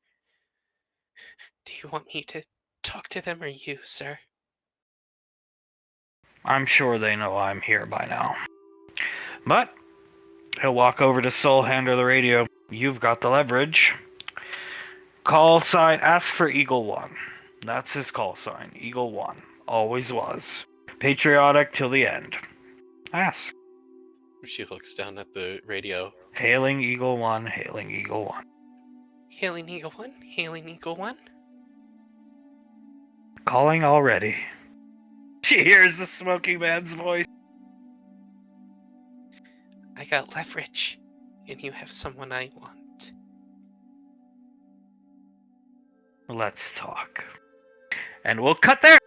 Do you want me to talk to them or you, sir?
I'm sure they know I'm here by now. But he'll walk over to Soul, hand her the radio. You've got the leverage. Call sign, ask for Eagle 1. That's his call sign, Eagle 1. Always was. Patriotic till the end. Ask.
She looks down at the radio.
Hailing Eagle 1, hailing Eagle 1.
Hailing Eagle 1, hailing Eagle 1.
Calling already. She hears the smoking man's voice.
I got leverage, and you have someone I want.
Let's talk. And we'll cut there!